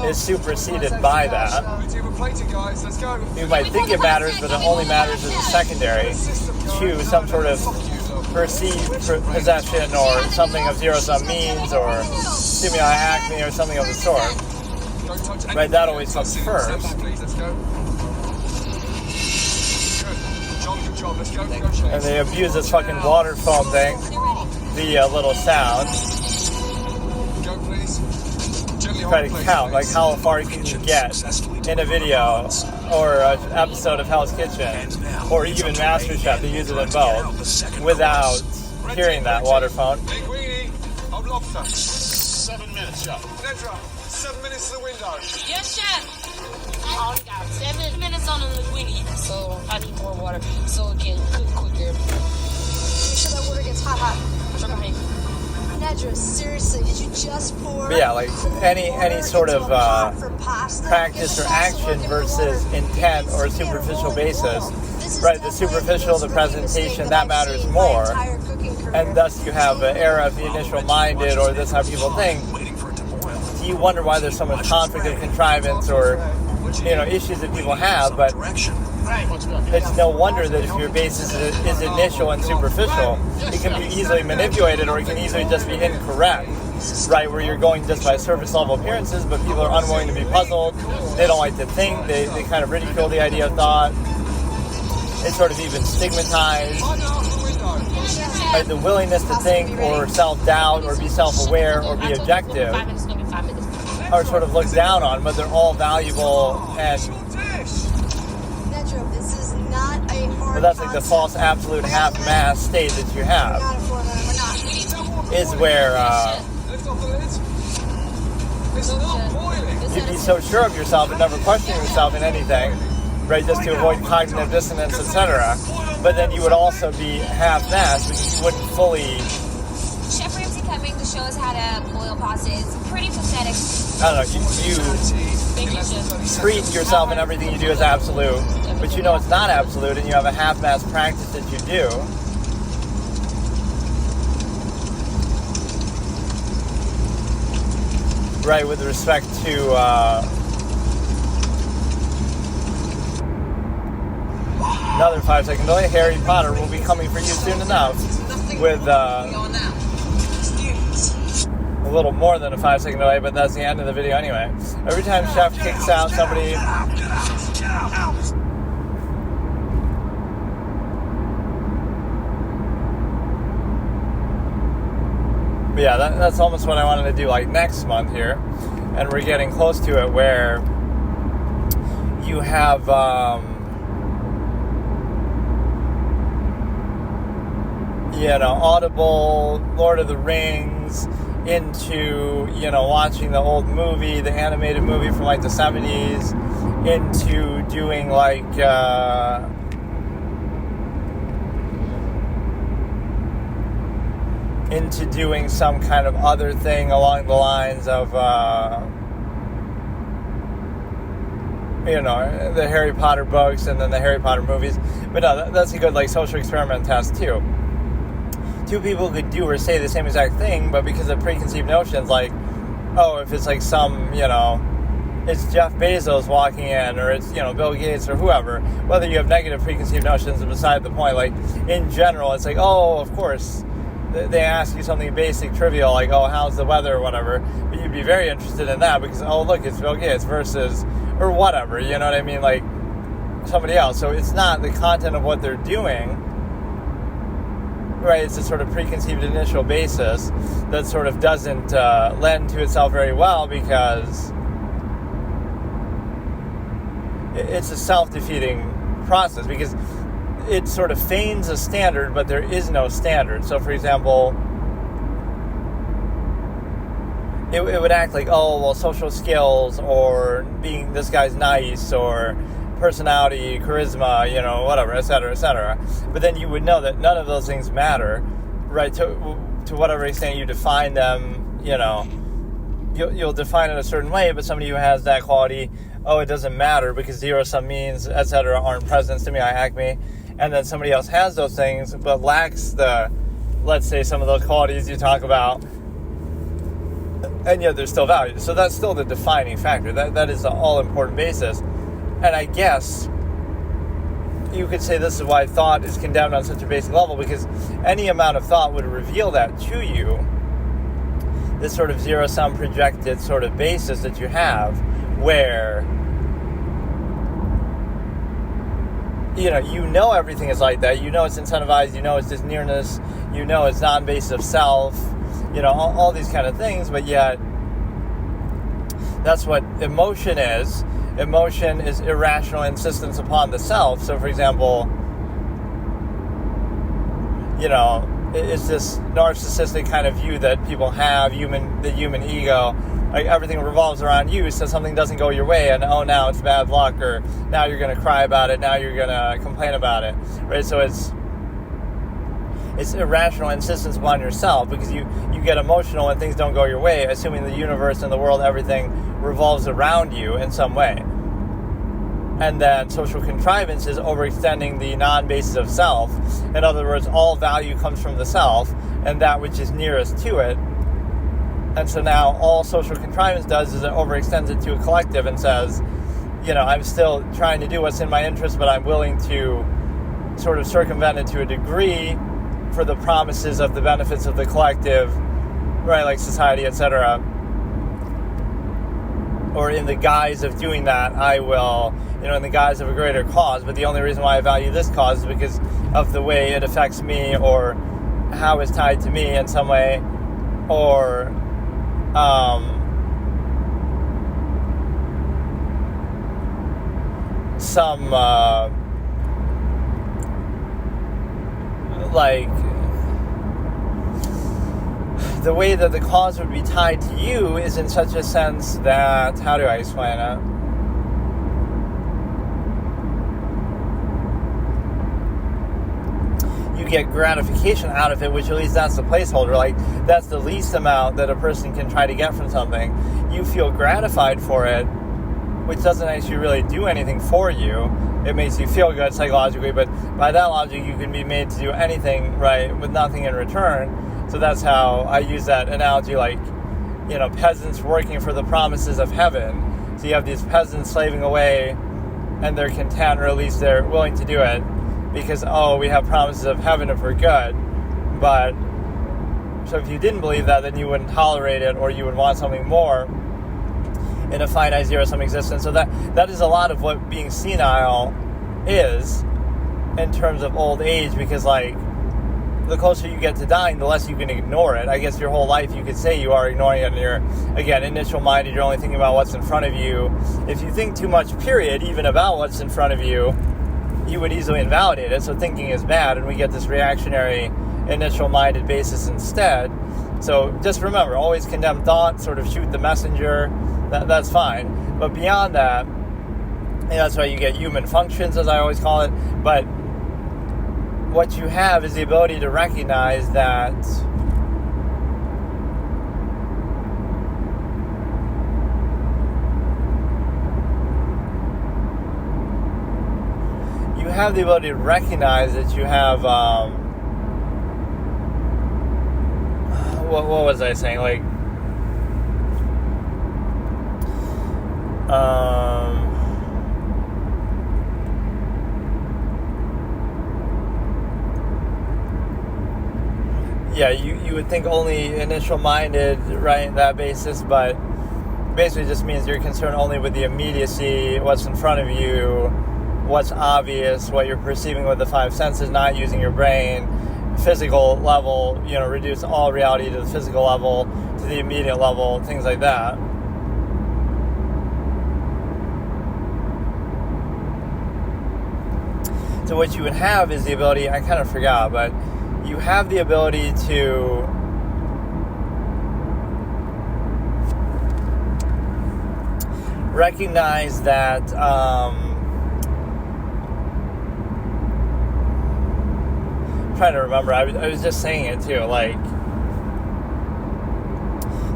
[SPEAKER 1] is superseded by that. You might think it matters, but it only matters as a secondary to some sort of perceived possession or something of zero-sum means or stimuli acme or something of the sort. Right, that always comes first. And they abuse this fucking water foam thing, the little sound. Try to count, like how far can you get in a video or an episode of Hell's Kitchen or even MasterChef. They use it in both without hearing that water phone.
[SPEAKER 3] Linguini of lobster.
[SPEAKER 9] 7 minutes, Chef.
[SPEAKER 3] Nedra, 7 minutes to the window.
[SPEAKER 2] Yes, chef. I only got 7 minutes on the linguine, so I need more water so it can cook quicker.
[SPEAKER 5] Make sure that water gets hot.
[SPEAKER 2] Okay.
[SPEAKER 5] Nedra, seriously, did you just pour?
[SPEAKER 1] But yeah, like any sort of practice or action versus intent or superficial basis, right? The superficial, the presentation, that matters more. And thus you have an era of the initial minded, or that's how people think. You wonder why there's so much conflict and contrivance or, issues that people have, but it's no wonder that if your basis is initial and superficial, it can be easily manipulated or it can easily just be incorrect, right? Where you're going just by surface level appearances, but people are unwilling to be puzzled. They don't like to think. They kind of ridicule the idea of thought. It's sort of even stigmatized. Right? The willingness to think or self-doubt or be self-aware or be objective
[SPEAKER 2] 5 minutes, maybe 5 minutes.
[SPEAKER 1] are sort of looked down on, but they're all valuable and
[SPEAKER 5] This is not a hard
[SPEAKER 1] but that's like the false absolute half-mass state that you have is where you'd be so sure of yourself and never question yourself in anything, right, just to avoid cognitive dissonance, etc. But then you would also be half-mass because you wouldn't fully...
[SPEAKER 5] Chef Ramsay coming to show us how to boil pasta is pretty pathetic.
[SPEAKER 1] I don't know, you treat yourself and everything you do as absolute, but you know it's not absolute and you have a half-mass practice that you do. Right, with respect to another 5-second delay, Harry Potter will be coming for you soon enough with a little more than a 5-second delay, but that's the end of the video anyway. Every time Chef kicks out somebody... But yeah, that's almost what I wanted to do like next month here. And we're getting close to it where you have... Audible, Lord of the Rings, into, watching the old movie, the animated movie from like the 70s, into doing like, into doing some kind of other thing along the lines of, the Harry Potter books and then the Harry Potter movies. But no, that's a good like social experiment test too. Two people could do or say the same exact thing, but because of preconceived notions, like, oh, if it's like some, it's Jeff Bezos walking in, or it's, Bill Gates or whoever, whether you have negative preconceived notions is beside the point. Like, in general, it's like, oh, of course, they ask you something basic, trivial, like, oh, how's the weather or whatever, but you'd be very interested in that because, oh, look, it's Bill Gates versus, or whatever, you know what I mean, like, somebody else. So it's not the content of what they're doing. Right, it's a sort of preconceived initial basis that sort of doesn't lend to itself very well because it's a self-defeating process. Because it sort of feigns a standard, but there is no standard. So, for example, it would act like, oh, well, social skills, or being this guy's nice, or personality, charisma, whatever, etc., etc. But then you would know that none of those things matter, right? To whatever extent you define them, you'll define it a certain way, but somebody who has that quality, oh, it doesn't matter because zero-sum means, etc., aren't present, stimuli, acme. And then somebody else has those things but lacks let's say, some of those qualities you talk about, and yet they're still valued. So that's still the defining factor. That is the all-important basis. And I guess you could say this is why thought is condemned on such a basic level, because any amount of thought would reveal that to you, this sort of zero-sum projected sort of basis that you have, where you know everything is like that. You know it's incentivized. You know it's just nearness. You know it's non-invasive self. All these kind of things. But yet, that's what emotion is. Emotion is irrational insistence upon the self. So, for example, it's this narcissistic kind of view that people have, the human ego. Like, everything revolves around you, so something doesn't go your way, and now it's bad luck, or now you're going to cry about it, now you're going to complain about it, right? So it's irrational insistence upon yourself, because you get emotional when things don't go your way, assuming the universe and the world, everything revolves around you in some way. And then social contrivance is overextending the non-basis of self. In other words, all value comes from the self and that which is nearest to it. And so now all social contrivance does is it overextends it to a collective and says, I'm still trying to do what's in my interest, but I'm willing to sort of circumvent it to a degree for the promises of the benefits of the collective, right, like society, etc. Or in the guise of doing that, I will, in the guise of a greater cause. But the only reason why I value this cause is because of the way it affects me, or how it's tied to me in some way, or some the way that the cause would be tied to you is in such a sense that, how do I explain it? You get gratification out of it, which at least that's the placeholder. Like, that's the least amount that a person can try to get from something. You feel gratified for it, which doesn't actually really do anything for you. It makes you feel good psychologically, but by that logic, you can be made to do anything, right, with nothing in return. So that's how I use that analogy, like, peasants working for the promises of heaven. So you have these peasants slaving away, and they're content, or at least they're willing to do it, because, we have promises of heaven if we're good. But, so if you didn't believe that, then you wouldn't tolerate it, or you would want something more in a finite zero-sum existence. So that is a lot of what being senile is in terms of old age, because, the closer you get to dying, the less you can ignore it. I guess your whole life you could say you are ignoring it, and you're, again, initial-minded, you're only thinking about what's in front of you. If you think too much, period, even about what's in front of you, you would easily invalidate it. So thinking is bad, and we get this reactionary, initial-minded basis instead. So just remember, always condemn thought, sort of shoot the messenger, that's fine. But beyond that, that's why you get human functions, as I always call it, but what you have is the ability to recognize that you have what was I saying? You would think only initial-minded, right, that basis, but basically just means you're concerned only with the immediacy, what's in front of you, what's obvious, what you're perceiving with the five senses, not using your brain, physical level, reduce all reality to the physical level, to the immediate level, things like that. So what you would have is the ability, I kind of forgot, but you have the ability to recognize that I'm trying to remember, I was just saying it too, like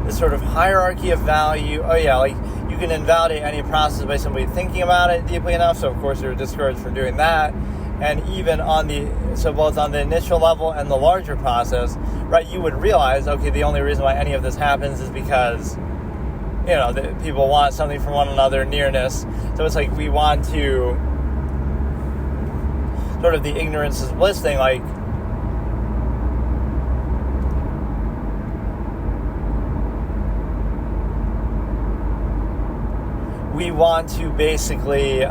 [SPEAKER 1] this sort of hierarchy of value. Oh yeah, like you can invalidate any process by somebody thinking about it deeply enough, so of course you're discouraged from doing that. And even both on the initial level and the larger process, right, you would realize, okay, the only reason why any of this happens is because, people want something from one another, nearness. So it's like we want to, sort of the ignorance is bliss thing, like, we want to basically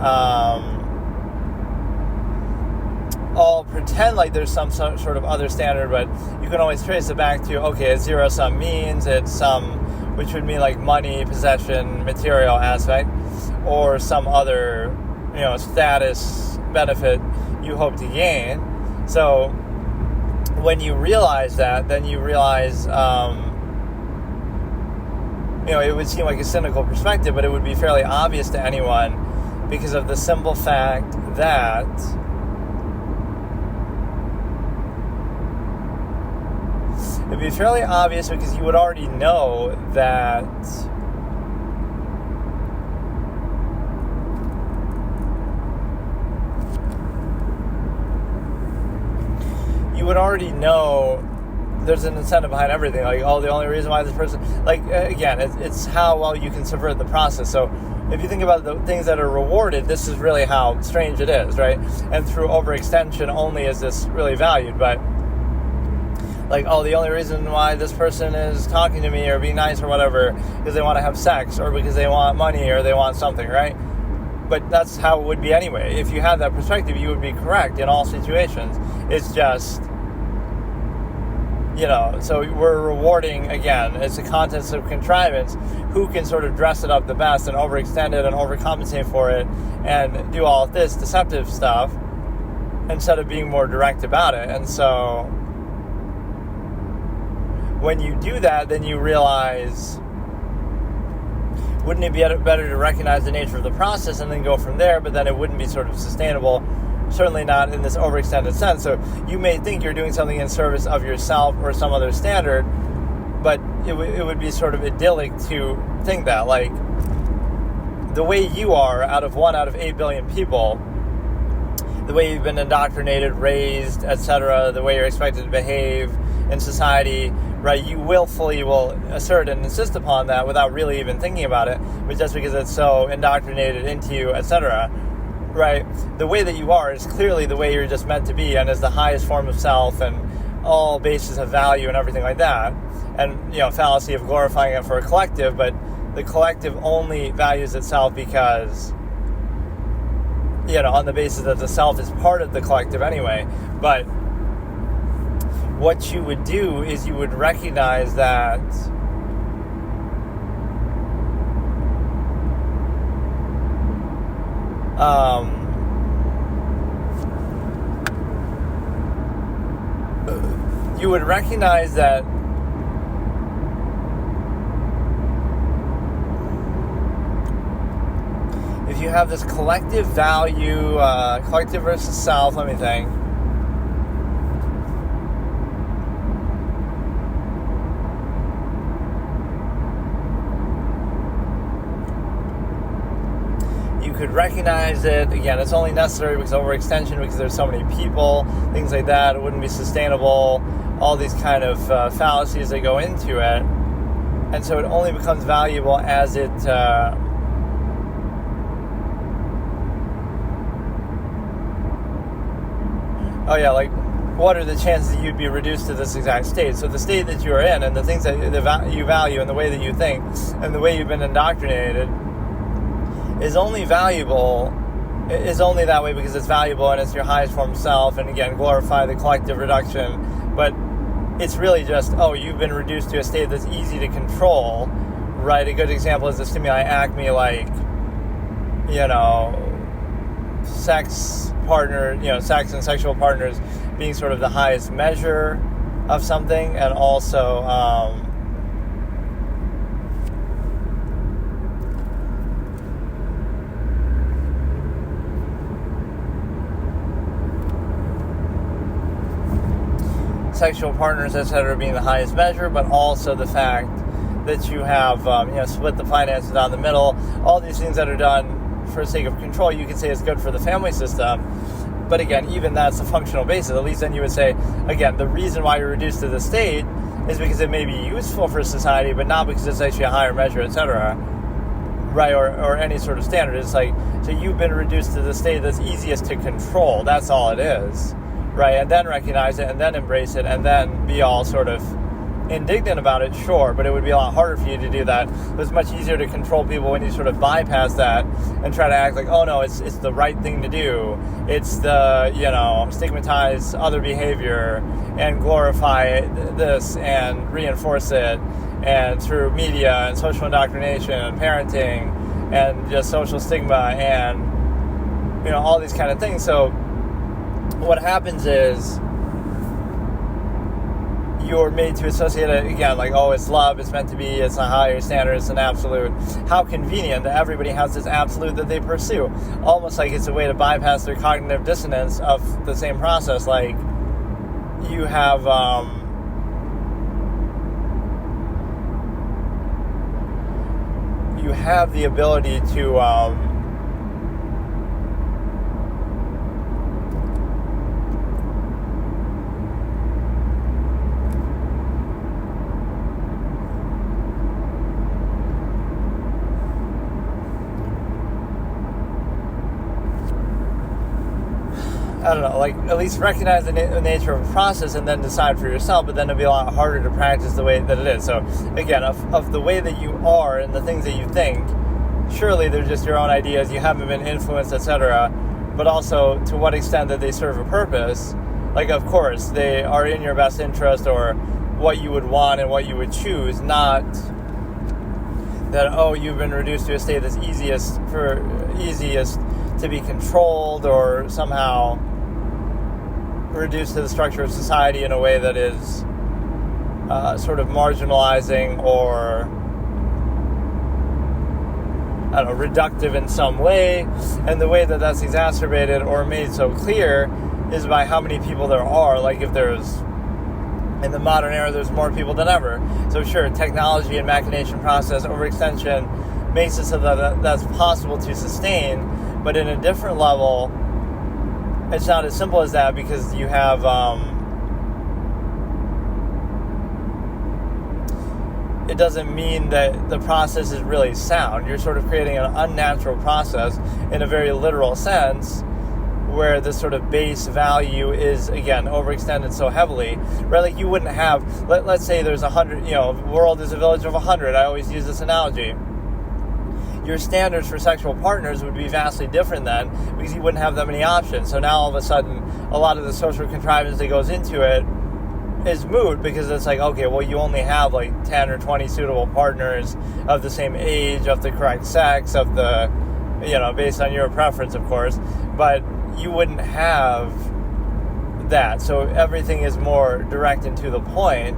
[SPEAKER 1] all pretend like there's some sort of other standard, but you can always trace it back to, okay, a zero-sum means it's some, which would mean like money, possession, material aspect, or some other, status benefit you hope to gain. So when you realize that, then you realize, it would seem like a cynical perspective, but it would be fairly obvious to anyone because of the simple fact that it'd be fairly obvious because you would already know that there's an incentive behind everything. Like, the only reason why this person, like, again, it's how well you can subvert the process. So if you think about the things that are rewarded, this is really how strange it is, right? And through overextension only is this really valued. But like, the only reason why this person is talking to me or being nice or whatever is they want to have sex or because they want money or they want something, right? But that's how it would be anyway. If you had that perspective, you would be correct in all situations. It's just, so we're rewarding, again, it's a contest of contrivance, who can sort of dress it up the best and overextend it and overcompensate for it and do all of this deceptive stuff instead of being more direct about it. And so when you do that, then you realize, wouldn't it be better to recognize the nature of the process and then go from there, but then it wouldn't be sort of sustainable, certainly not in this overextended sense. So you may think you're doing something in service of yourself or some other standard, but it would be sort of idyllic to think that, like, the way you are out of 8 billion people, the way you've been indoctrinated, raised, etc., the way you're expected to behave in society, right, you willfully will assert and insist upon that without really even thinking about it, but just because it's so indoctrinated into you, etc., right, the way that you are is clearly the way you're just meant to be and is the highest form of self and all bases of value and everything like that. And, fallacy of glorifying it for a collective, but the collective only values itself because, on the basis that the self is part of the collective anyway. But what you would do is you would recognize that you would recognize that if you have this collective value, collective versus self, let me think. Could recognize it. Again, it's only necessary because overextension, because there's so many people, things like that. It wouldn't be sustainable. All these kind of fallacies that go into it, and so it only becomes valuable as it. What are the chances that you'd be reduced to this exact state? So the state that you are in, and the things that you value, and the way that you think, and the way you've been indoctrinated, is only valuable, is only that way because it's valuable and it's your highest form of self, and again, glorify the collective reduction, but it's really just, you've been reduced to a state that's easy to control, right? A good example is the stimuli acme, like, sex and sexual partners being sort of the highest measure of something, and also sexual partners, etc., being the highest measure, but also the fact that you have split the finances down the middle. All these things that are done for the sake of control, you could say is good for the family system. But again, even that's a functional basis. At least then you would say, again, the reason why you're reduced to the state is because it may be useful for society, but not because it's actually a higher measure, etc., right? Or any sort of standard. It's like, so you've been reduced to the state that's easiest to control. That's all it is, right? And then recognize it, and then embrace it, and then be all sort of indignant about it, sure, but it would be a lot harder for you to do that. It's much easier to control people when you sort of bypass that and try to act like, oh no, it's the right thing to do. It's the, stigmatize other behavior and glorify this and reinforce it, and through media and social indoctrination and parenting and just social stigma and, all these kind of things. So what happens is, you're made to associate it, again, like, oh, it's love, it's meant to be, it's a higher standard, it's an absolute. How convenient that everybody has this absolute that they pursue. Almost like it's a way to bypass their cognitive dissonance of the same process. Like, you have, the ability to, I don't know, like, at least recognize the nature of a process and then decide for yourself, but then it'll be a lot harder to practice the way that it is. So, again, of the way that you are and the things that you think, surely they're just your own ideas, you haven't been influenced, etc., but also to what extent that they serve a purpose. Like, of course, they are in your best interest, or what you would want and what you would choose, not that, oh, you've been reduced to a state that's easiest to be controlled, or somehow reduced to the structure of society in a way that is sort of marginalizing or, I don't know, reductive in some way. And the way that that's exacerbated or made so clear is by how many people there are. Like, if there's, in the modern era, there's more people than ever. So sure, technology and machination process, overextension makes it so that that's possible to sustain, but in a different level, it's not as simple as that, because you have, it doesn't mean that the process is really sound. You're sort of creating an unnatural process in a very literal sense, where this sort of base value is, again, overextended so heavily, right? Like, you wouldn't have, let's say there's 100, the world is a village of 100. I always use this analogy. Your standards for sexual partners would be vastly different then, because you wouldn't have that many options. So now all of a sudden, a lot of the social contrivance that goes into it is moot, because it's like, okay, well, you only have like 10 or 20 suitable partners of the same age, of the correct sex, of the, based on your preference, of course, but you wouldn't have that. So everything is more direct and to the point,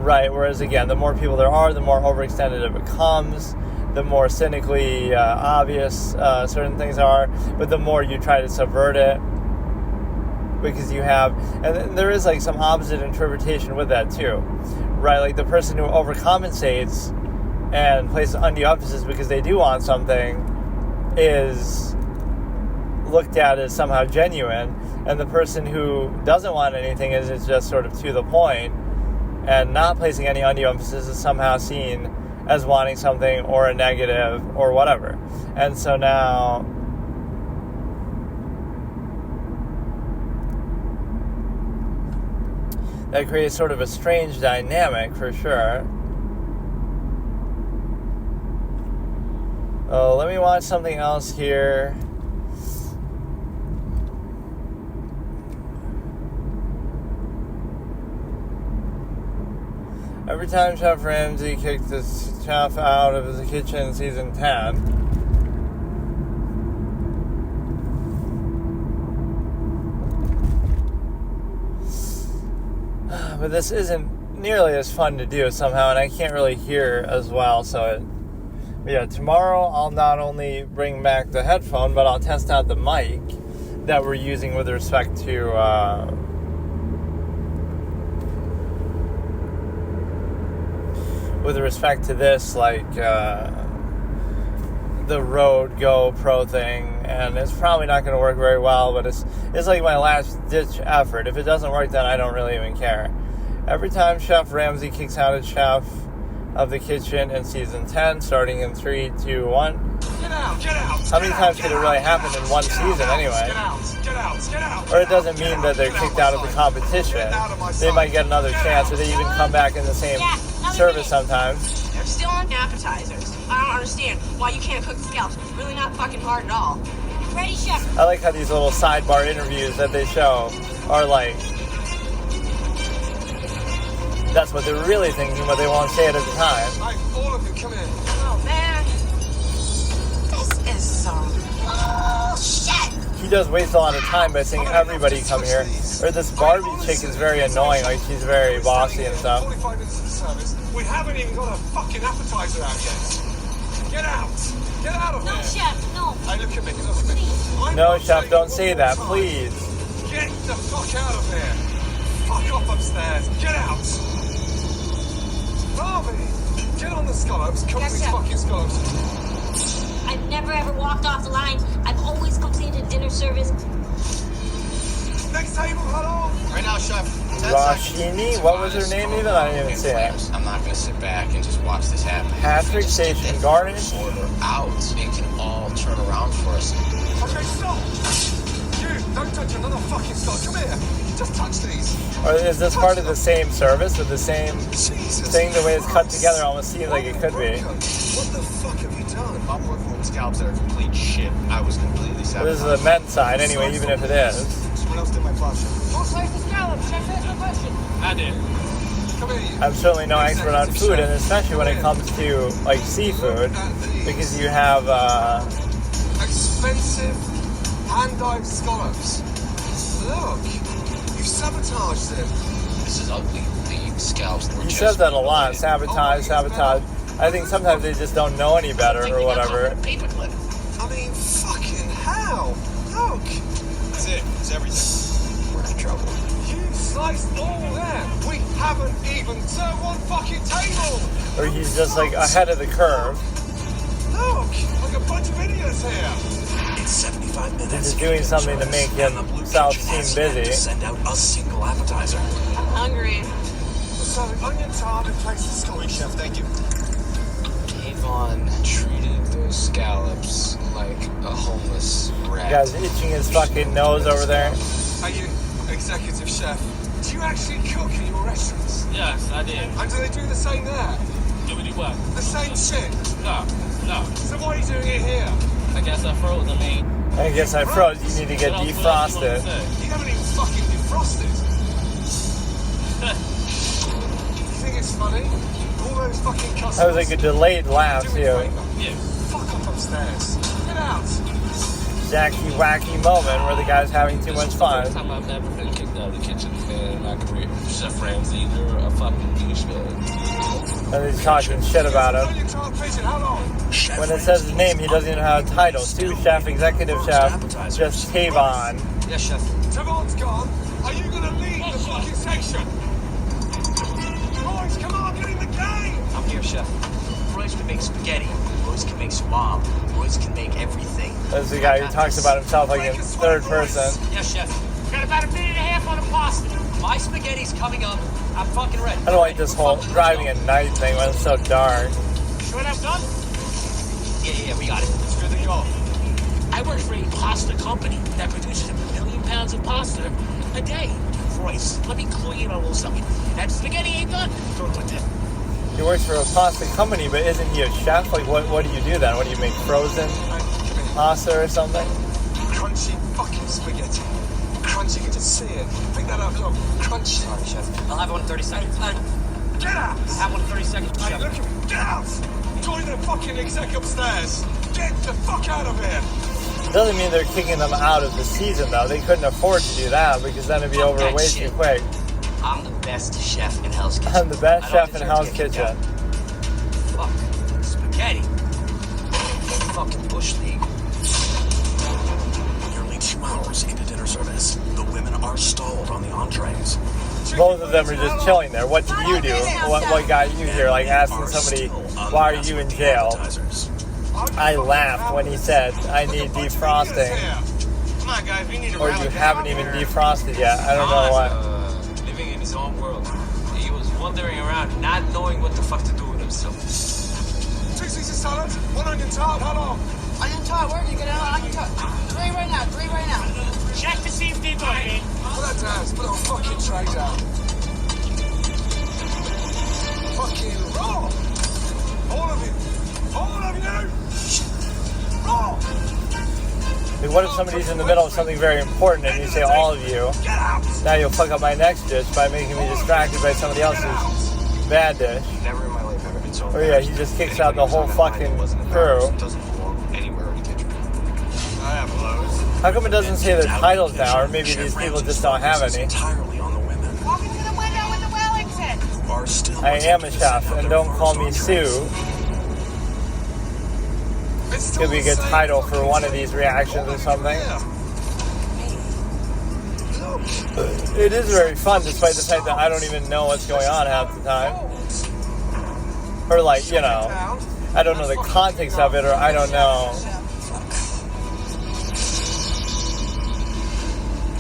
[SPEAKER 1] right? Whereas, again, the more people there are, the more overextended it becomes, the more cynically obvious certain things are, but the more you try to subvert it, because you have, and there is like some opposite interpretation with that too, right? Like, the person who overcompensates and places undue emphasis because they do want something is looked at as somehow genuine, and the person who doesn't want anything is just sort of to the point and not placing any undue emphasis is somehow seen as wanting something, or a negative, or whatever. And so now, that creates sort of a strange dynamic, for sure. Oh, let me watch something else here. Every time Chef Ramsay kicked the chef out of his kitchen in season 10, But this isn't nearly as fun to do somehow, and I can't really hear as well. So, yeah, tomorrow I'll not only bring back the headphone, but I'll test out the mic that we're using with respect to this, like the Rode Go Pro thing, and it's probably not going to work very well, but it's like my last ditch effort. If it doesn't work, then I don't really even care. Every time Chef Ramsay kicks out a chef of the kitchen in season 10, starting in 3, 2, 1.
[SPEAKER 3] Get out!
[SPEAKER 1] How many times could it really happen in one season anyway?
[SPEAKER 3] Get out!
[SPEAKER 1] Or it doesn't mean that they're kicked out of the competition. They might get another chance, or they even come back in the same service sometimes.
[SPEAKER 2] They're still on appetizers. I don't understand why you can't cook scallops. It's really not fucking hard at all. Ready, chef?
[SPEAKER 1] I like how these little sidebar interviews that they show are like, that's what they're really thinking, but they won't say it at the time.
[SPEAKER 3] Hey, all of you, come here.
[SPEAKER 2] Oh, man. This is some bullshit.
[SPEAKER 1] He does waste a lot of time by saying everybody come here. Or this Barbie chick is very annoying, like she's very bossy and stuff.
[SPEAKER 3] 45 minutes of the service. We haven't even got a fucking appetizer out yet. Get out! Get out of here!
[SPEAKER 2] No, chef, no.
[SPEAKER 3] Hey, look at me. I'm
[SPEAKER 1] No,
[SPEAKER 3] not
[SPEAKER 1] chef,
[SPEAKER 3] saying
[SPEAKER 1] don't
[SPEAKER 3] what
[SPEAKER 1] say
[SPEAKER 3] you're
[SPEAKER 1] that,
[SPEAKER 3] fine.
[SPEAKER 1] please.
[SPEAKER 3] Get the fuck out of here! Fuck off upstairs! Get out! Barbie! Get on the scallops! Cook
[SPEAKER 2] Yes,
[SPEAKER 3] these
[SPEAKER 2] chef.
[SPEAKER 3] fucking scallops!
[SPEAKER 2] I've never ever walked off the line. I've always completed dinner service.
[SPEAKER 3] Next table, hello!
[SPEAKER 9] Right now, chef. 10
[SPEAKER 1] Rashini? What was her name even? I didn't even see it.
[SPEAKER 9] I'm not going to sit back and just watch this happen.
[SPEAKER 1] Patrick Station Garnish?
[SPEAKER 9] Order out. It can all turn around for us.
[SPEAKER 3] Okay, stop! You, don't touch another fucking scallop. Come here! Just touch these!
[SPEAKER 1] Or is this part of the same service with the same
[SPEAKER 3] Jesus
[SPEAKER 1] thing? The way it's cut
[SPEAKER 3] Christ.
[SPEAKER 1] together almost seems like it could be.
[SPEAKER 3] What the fuck have you done?
[SPEAKER 9] I'm working with scallops that are complete shit. I was completely
[SPEAKER 1] Well, this is the men's side anyway, even if it is.
[SPEAKER 3] Someone else did my pasta.
[SPEAKER 8] Don't slice the scallops. Chef, that's the question.
[SPEAKER 9] I did.
[SPEAKER 3] Come here, you.
[SPEAKER 1] I'm certainly no expert on food, and especially when it comes to like seafood, because you have
[SPEAKER 3] Expensive hand-dyed scallops. Look, you sabotaged them.
[SPEAKER 9] This is ugly. The scallops were
[SPEAKER 1] he
[SPEAKER 9] just
[SPEAKER 1] says that a lot.
[SPEAKER 9] mutilated.
[SPEAKER 1] Sabotage. I think sometimes they just don't know any better or whatever.
[SPEAKER 9] Paperclip.
[SPEAKER 3] I mean, fucking hell. Look,
[SPEAKER 9] That's it. It's everything. We're in trouble.
[SPEAKER 3] you sliced all that. We haven't even served one fucking table.
[SPEAKER 1] Or he's just like ahead of the curve.
[SPEAKER 3] Look, like a bunch of idiots here.
[SPEAKER 4] It's 75 minutes.
[SPEAKER 1] He's just doing something to make himself seem busy.
[SPEAKER 4] Send out a single appetizer.
[SPEAKER 2] I'm hungry.
[SPEAKER 3] We're serving onion tart in place of scallops.
[SPEAKER 9] Chef, thank you. Avon treated those scallops like a homeless
[SPEAKER 1] The
[SPEAKER 9] rat.
[SPEAKER 1] guy's itching his fucking nose over there.
[SPEAKER 3] Are you executive chef? Do you actually cook in your restaurants?
[SPEAKER 9] Yes, I did.
[SPEAKER 3] And do they do the same there?
[SPEAKER 9] Do we do what?
[SPEAKER 3] The same shit?
[SPEAKER 9] No.
[SPEAKER 3] So why are you doing it here?
[SPEAKER 9] I guess I froze. I mean,
[SPEAKER 1] I guess I froze. You need to get defrosted.
[SPEAKER 3] You haven't even fucking defrosted. You think it's funny? All those fucking customers.
[SPEAKER 1] That was like a delayed laugh
[SPEAKER 3] Do me a
[SPEAKER 1] too.
[SPEAKER 3] favour.
[SPEAKER 9] Yeah.
[SPEAKER 3] Fuck up upstairs. Get out.
[SPEAKER 1] Jacky wacky moment where the guy's having too much fun.
[SPEAKER 9] First time I've never been kicked out of the kitchen in my career. Chef Ramsay, you're a fucking douchebag.
[SPEAKER 1] And he's talking shit about him.
[SPEAKER 3] Onion tart pigeon, how long?
[SPEAKER 1] When it says his name, he doesn't even have a title. Sous chef, executive chef, just Tavon.
[SPEAKER 9] Yes, chef.
[SPEAKER 3] Tavon's gone. Are you going to lead the fucking section? Boys, come on, get in the game.
[SPEAKER 10] I'm here, chef. Royce can make spaghetti. Royce can make swab. Royce can make everything.
[SPEAKER 1] That's the guy who talks about himself like in third person.
[SPEAKER 10] Yes, chef.
[SPEAKER 8] Got about a minute and a half on the pasta.
[SPEAKER 10] My spaghetti's coming up. I'm fucking ready.
[SPEAKER 1] I don't like this whole driving at night thing when it's so dark.
[SPEAKER 8] Sure that's done?
[SPEAKER 10] Yeah, we got it.
[SPEAKER 3] It's good to go.
[SPEAKER 8] I work for a pasta company that produces 1 million pounds of pasta a day. Royce, let me clue you in on a little something. That spaghetti ain't done. Don't put that.
[SPEAKER 1] He works for a pasta company, but isn't he a chef? Like, what do you do then? What do you make, frozen pasta or something?
[SPEAKER 3] Crunchy fucking spaghetti. Crunchy, you can just see it. Pick that up, look. Crunchy.
[SPEAKER 10] Sorry, chef. I'll have one in 30 seconds.
[SPEAKER 3] Get out!
[SPEAKER 10] I'll have one in 30 seconds,
[SPEAKER 3] Hey,
[SPEAKER 10] chef.
[SPEAKER 3] look at me. Get out! Join the fucking exec upstairs. Get the fuck out of here.
[SPEAKER 1] Doesn't mean they're kicking them out of the season, though. They couldn't afford to do that because then it'd be over way too quick.
[SPEAKER 10] I'm the best chef in Hell's Kitchen.
[SPEAKER 1] I'm the best
[SPEAKER 10] I don't
[SPEAKER 1] chef in
[SPEAKER 10] deserve
[SPEAKER 1] Hell's
[SPEAKER 10] to get kicked
[SPEAKER 1] Kitchen.
[SPEAKER 10] out. Fuck. Spaghetti. Fucking Bush League.
[SPEAKER 4] Nearly 2 hours into dinner service, the women are stalled on the entrees.
[SPEAKER 1] Both of them are just chilling there. What did you do? What got you here? Like asking somebody, why are you in jail? I laughed when he said, I need defrosting.
[SPEAKER 10] Come on, guys, we need to
[SPEAKER 1] Or you haven't even defrosted yet. I don't know what.
[SPEAKER 10] Living in his own world. He was wandering around, not knowing what the fuck to do with himself.
[SPEAKER 3] 2 Caesar salad, 1 onion tart, how long?
[SPEAKER 6] Onion tart, where did you get an onion tart? 3 right now, 3 right now.
[SPEAKER 8] Check to see if they're cooking.
[SPEAKER 3] Put that down, put a fucking tray down. Fucking raw! All of you! Raw!
[SPEAKER 1] I mean, what if somebody's in the middle of something very important and you say all of you? Now you'll fuck up my next dish by making me distracted by somebody else's bad dish.
[SPEAKER 9] Never in my life have I been so
[SPEAKER 1] Oh yeah, he just kicks out the whole fucking crew.
[SPEAKER 9] Doesn't belong anywhere in the kitchen.
[SPEAKER 3] I have loads.
[SPEAKER 1] How come it doesn't say their titles now, or maybe these people just don't have any?
[SPEAKER 4] Entirely on the women.
[SPEAKER 5] Walk into the window with the Wellington.
[SPEAKER 4] Are still
[SPEAKER 1] I am a chef, and don't call me Sue. Could be a good title for one of these reactions or something. It is very fun, despite the fact that I don't even know what's going on half the time. Or like, you know, I don't know the context of it, or I don't know.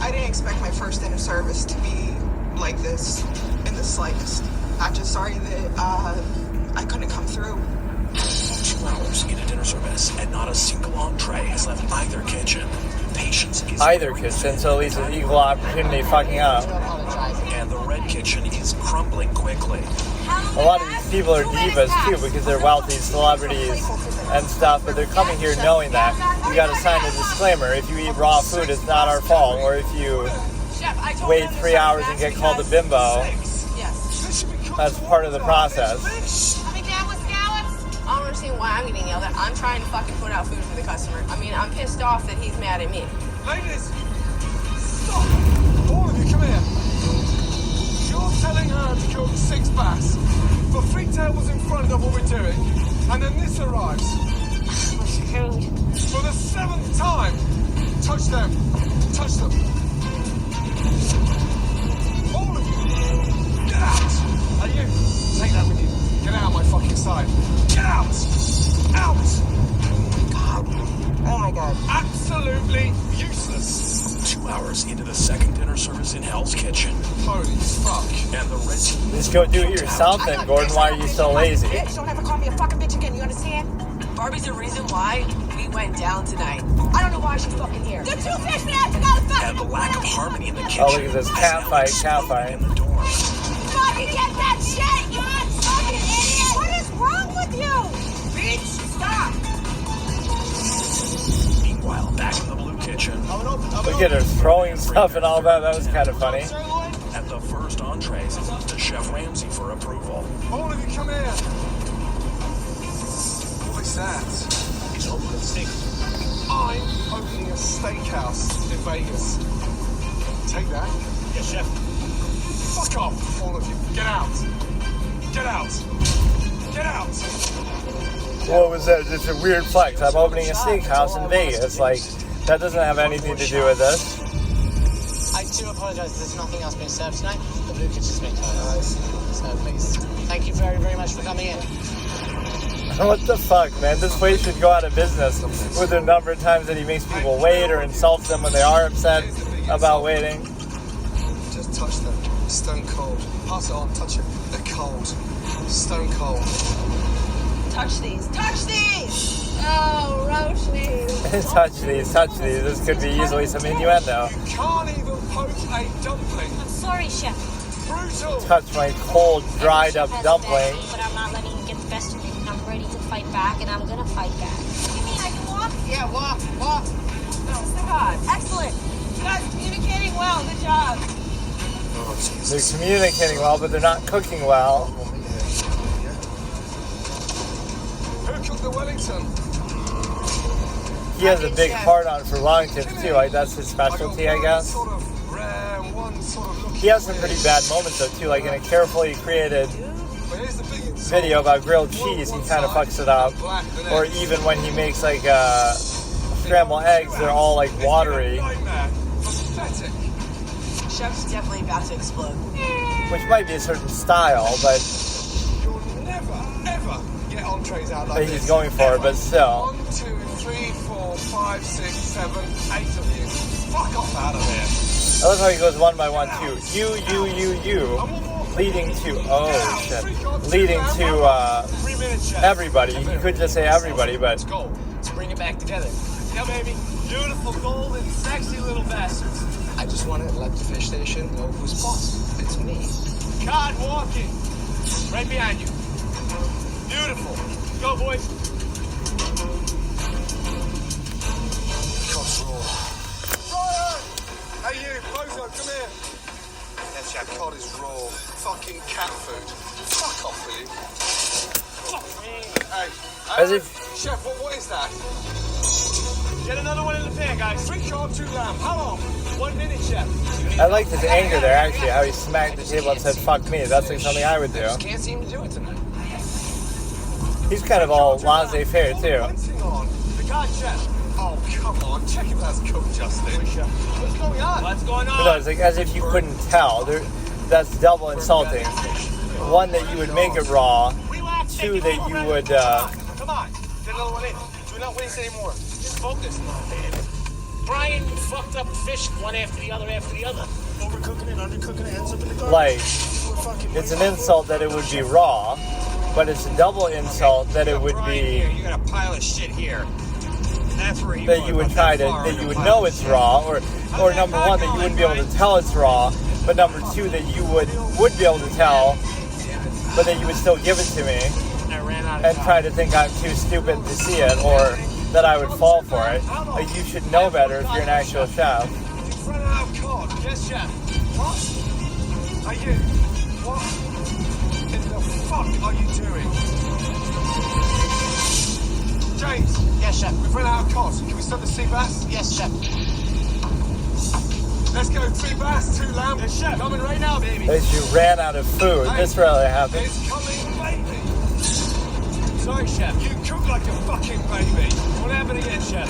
[SPEAKER 11] I didn't expect my first dinner service to be like this in the slightest. I'm just sorry that I couldn't come through.
[SPEAKER 4] 2 hours into dinner service, and not a single entree has left either kitchen. Patience is
[SPEAKER 1] Either kitchen, so at least it's equal opportunity fucking up.
[SPEAKER 4] and the red kitchen is crumbling quickly.
[SPEAKER 1] A lot of these people are divas too because they're wealthy celebrities and stuff, but they're coming here knowing that. You gotta sign a disclaimer. If you eat raw food, it's not our fault. Or if you wait 3 hours and get called a bimbo, that's part of the process.
[SPEAKER 2] Coming down with scallops?
[SPEAKER 12] I don't understand why I'm getting yelled at. I'm trying to fucking put out food for the customer. I mean, I'm pissed off that he's mad at me.
[SPEAKER 3] Ladies, stop! All of you, come here. You're telling her to cook 6 bass for 3 tables in front of what we're doing, and then this arrives. For the 7th time, touch them. Touch them. All of you, get out! Are you? Take that with you. Get out of my fucking side. Get out! Out!
[SPEAKER 6] God. Oh my God.
[SPEAKER 3] Absolutely useless.
[SPEAKER 4] 2 hours into the second dinner service in Hell's Kitchen.
[SPEAKER 3] Holy fuck.
[SPEAKER 4] And the red team...
[SPEAKER 1] Just go do it yourself then, Gordon. Why are you so lazy?
[SPEAKER 5] Bitch, don't ever call me a fucking bitch again, you understand?
[SPEAKER 12] Barbie's the reason why we went down tonight.
[SPEAKER 5] I don't know why she's fucking here.
[SPEAKER 12] The 2 fish man to go fucking.
[SPEAKER 4] And the lack of harmony in the kitchen...
[SPEAKER 1] Oh, look at this cat fight,
[SPEAKER 4] In the door.
[SPEAKER 5] Fucking get that shit, you fucking idiot! What is wrong with you? Bitch, stop!
[SPEAKER 4] Meanwhile, back in the blue kitchen...
[SPEAKER 1] Look at her throwing stuff and all that. That was kind of funny.
[SPEAKER 4] At the first entrees is up to Chef Ramsay for approval.
[SPEAKER 3] All of you, come here. What's that?
[SPEAKER 8] He's opening a steak.
[SPEAKER 3] I'm opening a steakhouse in Vegas. Take that.
[SPEAKER 8] Yes, chef.
[SPEAKER 3] Fuck off, all of you. Get out. Get out. Get out.
[SPEAKER 1] What was that? It's a weird flex. I'm opening a steakhouse in Vegas. Like, that doesn't have anything to do with this.
[SPEAKER 10] I do apologize. There's nothing else being served tonight. The blue kitchen's been closed. So please, thank you very, very much for coming in.
[SPEAKER 1] What the fuck, man? This place should go out of business with the number of times that he makes people wait or insults them when they are upset about waiting.
[SPEAKER 3] Just touch them. Stone cold. Pass it on. Touch it. They're cold. Stone cold.
[SPEAKER 5] Touch these. Touch these! Oh, Roshni.
[SPEAKER 1] Touch these, touch these. This could be easily some innuendo.
[SPEAKER 3] You can't even poke a dumpling.
[SPEAKER 2] I'm sorry, Chef.
[SPEAKER 3] Brutal.
[SPEAKER 1] Touch my cold, dried up dumpling.
[SPEAKER 2] But I'm not letting you get the best of me. I'm ready to fight back, and I'm gonna fight back. You mean I can walk?
[SPEAKER 12] Yeah, walk.
[SPEAKER 5] No, God. Excellent. You guys communicating well. Good job.
[SPEAKER 1] They're communicating well, but they're not cooking well.
[SPEAKER 3] Who cooked the Wellington?
[SPEAKER 1] He has a big heart on for Wellingtons too. Like that's his specialty, I guess.
[SPEAKER 3] Sort of rare one sort of looking
[SPEAKER 1] He has some
[SPEAKER 3] weird.
[SPEAKER 1] pretty bad moments though too, like in a carefully created
[SPEAKER 3] But here's the big insult.
[SPEAKER 1] video about grilled cheese, he kind of fucks it up. Or even when he makes like scrambled eggs, they're all like watery,
[SPEAKER 3] Nightmare. Pathetic.
[SPEAKER 6] Chef's definitely about to explode.
[SPEAKER 1] which might be a certain style, but
[SPEAKER 3] You'll never, ever get entrees out like
[SPEAKER 1] that
[SPEAKER 3] this.
[SPEAKER 1] he's going for it. But still,
[SPEAKER 3] 1, 2, 3, 4, 5, 6, 7, 8 of you. Fuck off out of here.
[SPEAKER 1] I love how he goes one by one too. You, leading to leading to
[SPEAKER 3] 3 minutes, chef.
[SPEAKER 1] everybody. He could just say everybody, but
[SPEAKER 8] Let's go. Let's bring it back together. Yeah, baby. Beautiful, golden, sexy little bastards.
[SPEAKER 9] I just want to let the fish station know who's boss. It's me.
[SPEAKER 8] God walking. Right behind you. Beautiful. Go, boys.
[SPEAKER 3] Cod's raw. Ryan! Hey you, Bozo, come here. That cod is raw. Fucking cat food. Fuck off with you. Hey,
[SPEAKER 1] as if
[SPEAKER 3] Chef, what is that?
[SPEAKER 8] Get another one in the pan, guys.
[SPEAKER 3] 3 cod, 2 lamb. How long?
[SPEAKER 8] 1 minute, chef.
[SPEAKER 1] I liked his anger there actually, how he smacked the table and said "fuck me." That's like something I would do.
[SPEAKER 9] Can't seem to do it tonight.
[SPEAKER 1] He's kind of all laissez-faire too.
[SPEAKER 3] Rinsing on.
[SPEAKER 8] The cod, chef.
[SPEAKER 3] Oh, come on. Check if that's cooked, Justin. What's going on?
[SPEAKER 8] What's going on?
[SPEAKER 1] But no, it's like as if you couldn't tell. That's double insulting. One, that you would make it raw.
[SPEAKER 8] Relax.
[SPEAKER 1] Two, that you would.
[SPEAKER 8] Come on. Get another one in. Do not waste any more. Just focus. Brian, you fucked up fish one after the other after the other.
[SPEAKER 4] Overcooking it, undercooking it, ends up in the garbage.
[SPEAKER 1] Like, it's an insult that it would be raw, but it's a double insult that it would be
[SPEAKER 10] You got a pile of shit here. That's where you
[SPEAKER 1] that you would try to that you would know it's raw, or number one, that you wouldn't be able to tell it's raw, but number two, that you would be able to tell, but that you would still give it to me
[SPEAKER 8] I ran out of
[SPEAKER 1] and try to think I'm too stupid to see it, or that I would fall for it. Like, you should know better if you're an actual chef.
[SPEAKER 3] You've run out of cod.
[SPEAKER 8] Yes, chef.
[SPEAKER 3] What? Are you? What in the fuck are you doing? James.
[SPEAKER 10] Yes, chef.
[SPEAKER 3] We've run out of cod. Can we start the sea bass?
[SPEAKER 10] Yes, chef.
[SPEAKER 3] Let's go. 2 bass, 2 lamb.
[SPEAKER 8] Yes, chef. Coming right now, baby.
[SPEAKER 1] As you ran out of food. This rarely happens.
[SPEAKER 3] It's coming, baby.
[SPEAKER 8] Sorry, chef.
[SPEAKER 3] You cook like a fucking baby.
[SPEAKER 8] What happened again, chef?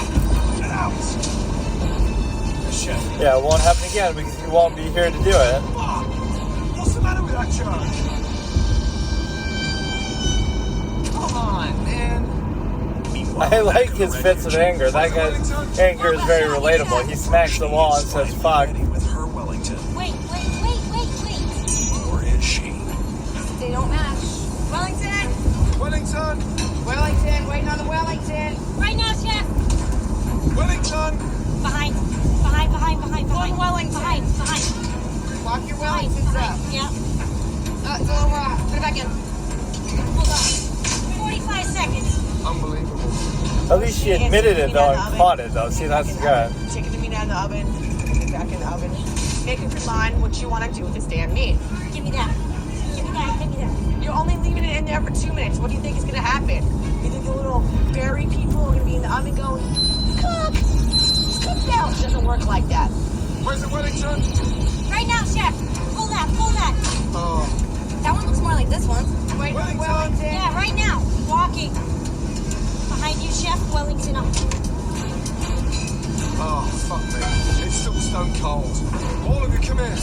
[SPEAKER 3] Get out.
[SPEAKER 8] Yes, chef.
[SPEAKER 1] Yeah, it won't happen again because you won't be here to do it.
[SPEAKER 3] Fuck. What's the matter with that church?
[SPEAKER 8] Come on, man.
[SPEAKER 1] I like his fits of anger. That guy's anger is very relatable. He smacks the wall and says "fuck."
[SPEAKER 4] With her Wellington,
[SPEAKER 5] Wait.
[SPEAKER 4] or is she?
[SPEAKER 5] They don't match. Wellington!
[SPEAKER 3] Wellington.
[SPEAKER 12] Wellington, waiting on the Wellington.
[SPEAKER 5] Right now, chef!
[SPEAKER 3] Wellington.
[SPEAKER 5] Behind.
[SPEAKER 12] One Wellington.
[SPEAKER 5] Behind.
[SPEAKER 12] Walk your Wellingtons up.
[SPEAKER 5] Yeah.
[SPEAKER 12] It's a little raw. Put it back in.
[SPEAKER 5] Hold on. 45 seconds.
[SPEAKER 3] Unbelievable.
[SPEAKER 1] At least she admitted it though and caught it though. See, that's good.
[SPEAKER 6] Take the meat out of the oven. Put it back in the oven. Make up your mind what you want to do with this damn meat.
[SPEAKER 5] Give me that.
[SPEAKER 6] You're only leaving it in there for 2 minutes. What do you think is going to happen? You think the little berry people are going to be in the oven going, cook? Cook now. It doesn't work like that.
[SPEAKER 3] Where's the Wellington?
[SPEAKER 5] Right now, chef. Pull that.
[SPEAKER 3] Oh.
[SPEAKER 5] That one looks more like this one.
[SPEAKER 12] Wait for Wellington.
[SPEAKER 5] Yeah, right now. Walking. Behind you, chef. Wellington up.
[SPEAKER 3] Oh, fuck me. It's still stone cold. All of you, come here.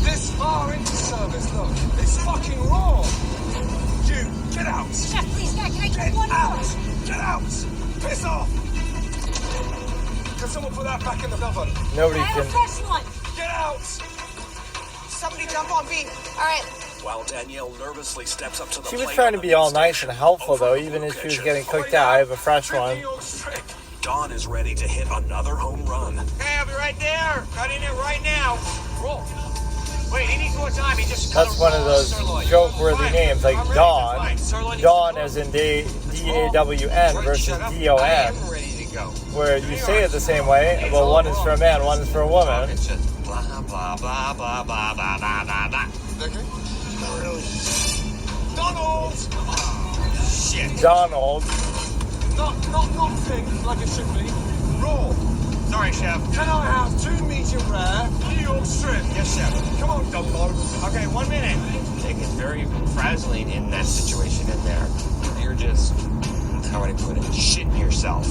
[SPEAKER 3] This far into service, look. It's fucking raw. You, get out.
[SPEAKER 5] Chef, please, can I
[SPEAKER 3] Get
[SPEAKER 5] get one
[SPEAKER 3] out.
[SPEAKER 5] more?
[SPEAKER 3] Get out. Piss off. Can someone put that back in the oven?
[SPEAKER 1] Nobody
[SPEAKER 5] I have a
[SPEAKER 1] can.
[SPEAKER 5] fresh one.
[SPEAKER 3] Get out.
[SPEAKER 6] Somebody jump on me.
[SPEAKER 5] All right.
[SPEAKER 4] While Danielle nervously steps up to the
[SPEAKER 1] She was
[SPEAKER 4] plate
[SPEAKER 1] trying
[SPEAKER 4] on
[SPEAKER 1] to
[SPEAKER 4] the
[SPEAKER 1] be all
[SPEAKER 4] meat
[SPEAKER 1] nice
[SPEAKER 4] station,
[SPEAKER 1] and helpful though,
[SPEAKER 4] over
[SPEAKER 1] even
[SPEAKER 4] Blue
[SPEAKER 1] if she was
[SPEAKER 4] Kitchen.
[SPEAKER 1] getting cooked out. I have a fresh one.
[SPEAKER 4] Dawn is ready to hit another home run.
[SPEAKER 8] Hey, I'll be right there. Cutting it right now. Roll. Wait, he needs more time. He just cut
[SPEAKER 1] That's
[SPEAKER 8] a
[SPEAKER 1] one of
[SPEAKER 8] raw
[SPEAKER 1] those
[SPEAKER 8] sirloin.
[SPEAKER 1] joke-worthy
[SPEAKER 8] Fine.
[SPEAKER 1] names, like
[SPEAKER 8] I'm ready.
[SPEAKER 1] Dawn.
[SPEAKER 8] Fine. Sirloin
[SPEAKER 1] Dawn
[SPEAKER 8] needs
[SPEAKER 1] as in D-A-W-N versus
[SPEAKER 8] Shut up. I
[SPEAKER 1] D-O-N,
[SPEAKER 8] am ready to go.
[SPEAKER 1] where you say it the same way. Well, one is for a man, one is for a woman.
[SPEAKER 8] It's just blah, blah, blah, blah, blah, blah, blah, blah, blah.
[SPEAKER 3] Okay.
[SPEAKER 8] Not really.
[SPEAKER 3] Donald.
[SPEAKER 8] Shit.
[SPEAKER 1] Donald.
[SPEAKER 3] Not pink like it should be. Raw.
[SPEAKER 8] Sorry, chef.
[SPEAKER 3] Can I have 2 medium rare, York strip.
[SPEAKER 8] Yes, chef.
[SPEAKER 3] Come on, dumb bottom.
[SPEAKER 8] Okay, 1 minute. Jake is very frazzling in that situation in there. You're just, how would I put it, shitting yourself.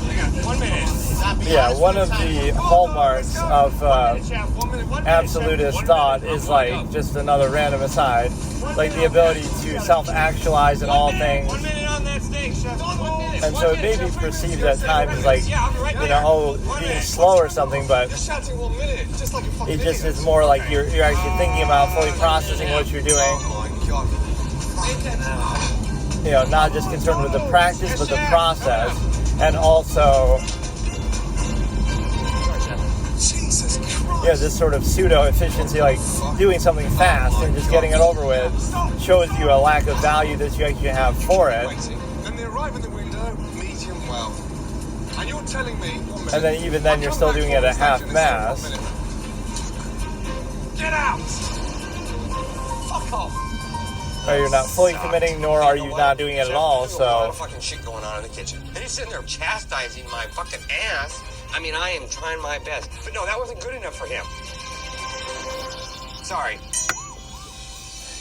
[SPEAKER 8] Hang on, 1 minute.
[SPEAKER 1] Yeah, one of the hallmarks of absolutist thought is like just another random aside, like the ability to self-actualize in all things.
[SPEAKER 8] 1 minute on that steak, chef. 1 minute.
[SPEAKER 1] And so it may be perceived at times as like, you know, oh, being slow or something, but
[SPEAKER 3] You're shouting 1 minute, just like a fucking
[SPEAKER 1] it just
[SPEAKER 3] idiot.
[SPEAKER 1] is more like you're actually thinking about fully processing what you're doing.
[SPEAKER 3] Oh my god.
[SPEAKER 1] You know, not just concerned with the practice, but the process, and also,
[SPEAKER 3] Jesus Christ.
[SPEAKER 1] yeah, this sort of pseudo efficiency, like doing something fast and just getting it over with, shows you a lack of value that you actually have for it.
[SPEAKER 3] Waiting. Then they arrive in the window, medium well. And you're telling me 1 minute.
[SPEAKER 1] And then even then, you're still doing it at half mast.
[SPEAKER 3] Get out! Fuck off!
[SPEAKER 1] Or you're not fully committing, nor are you not doing it at all.
[SPEAKER 8] There's a lot
[SPEAKER 1] So
[SPEAKER 8] of fucking shit going on in the kitchen. And he's sitting there chastising my fucking ass. I mean, I am trying my best. But no, that wasn't good enough for him. Sorry.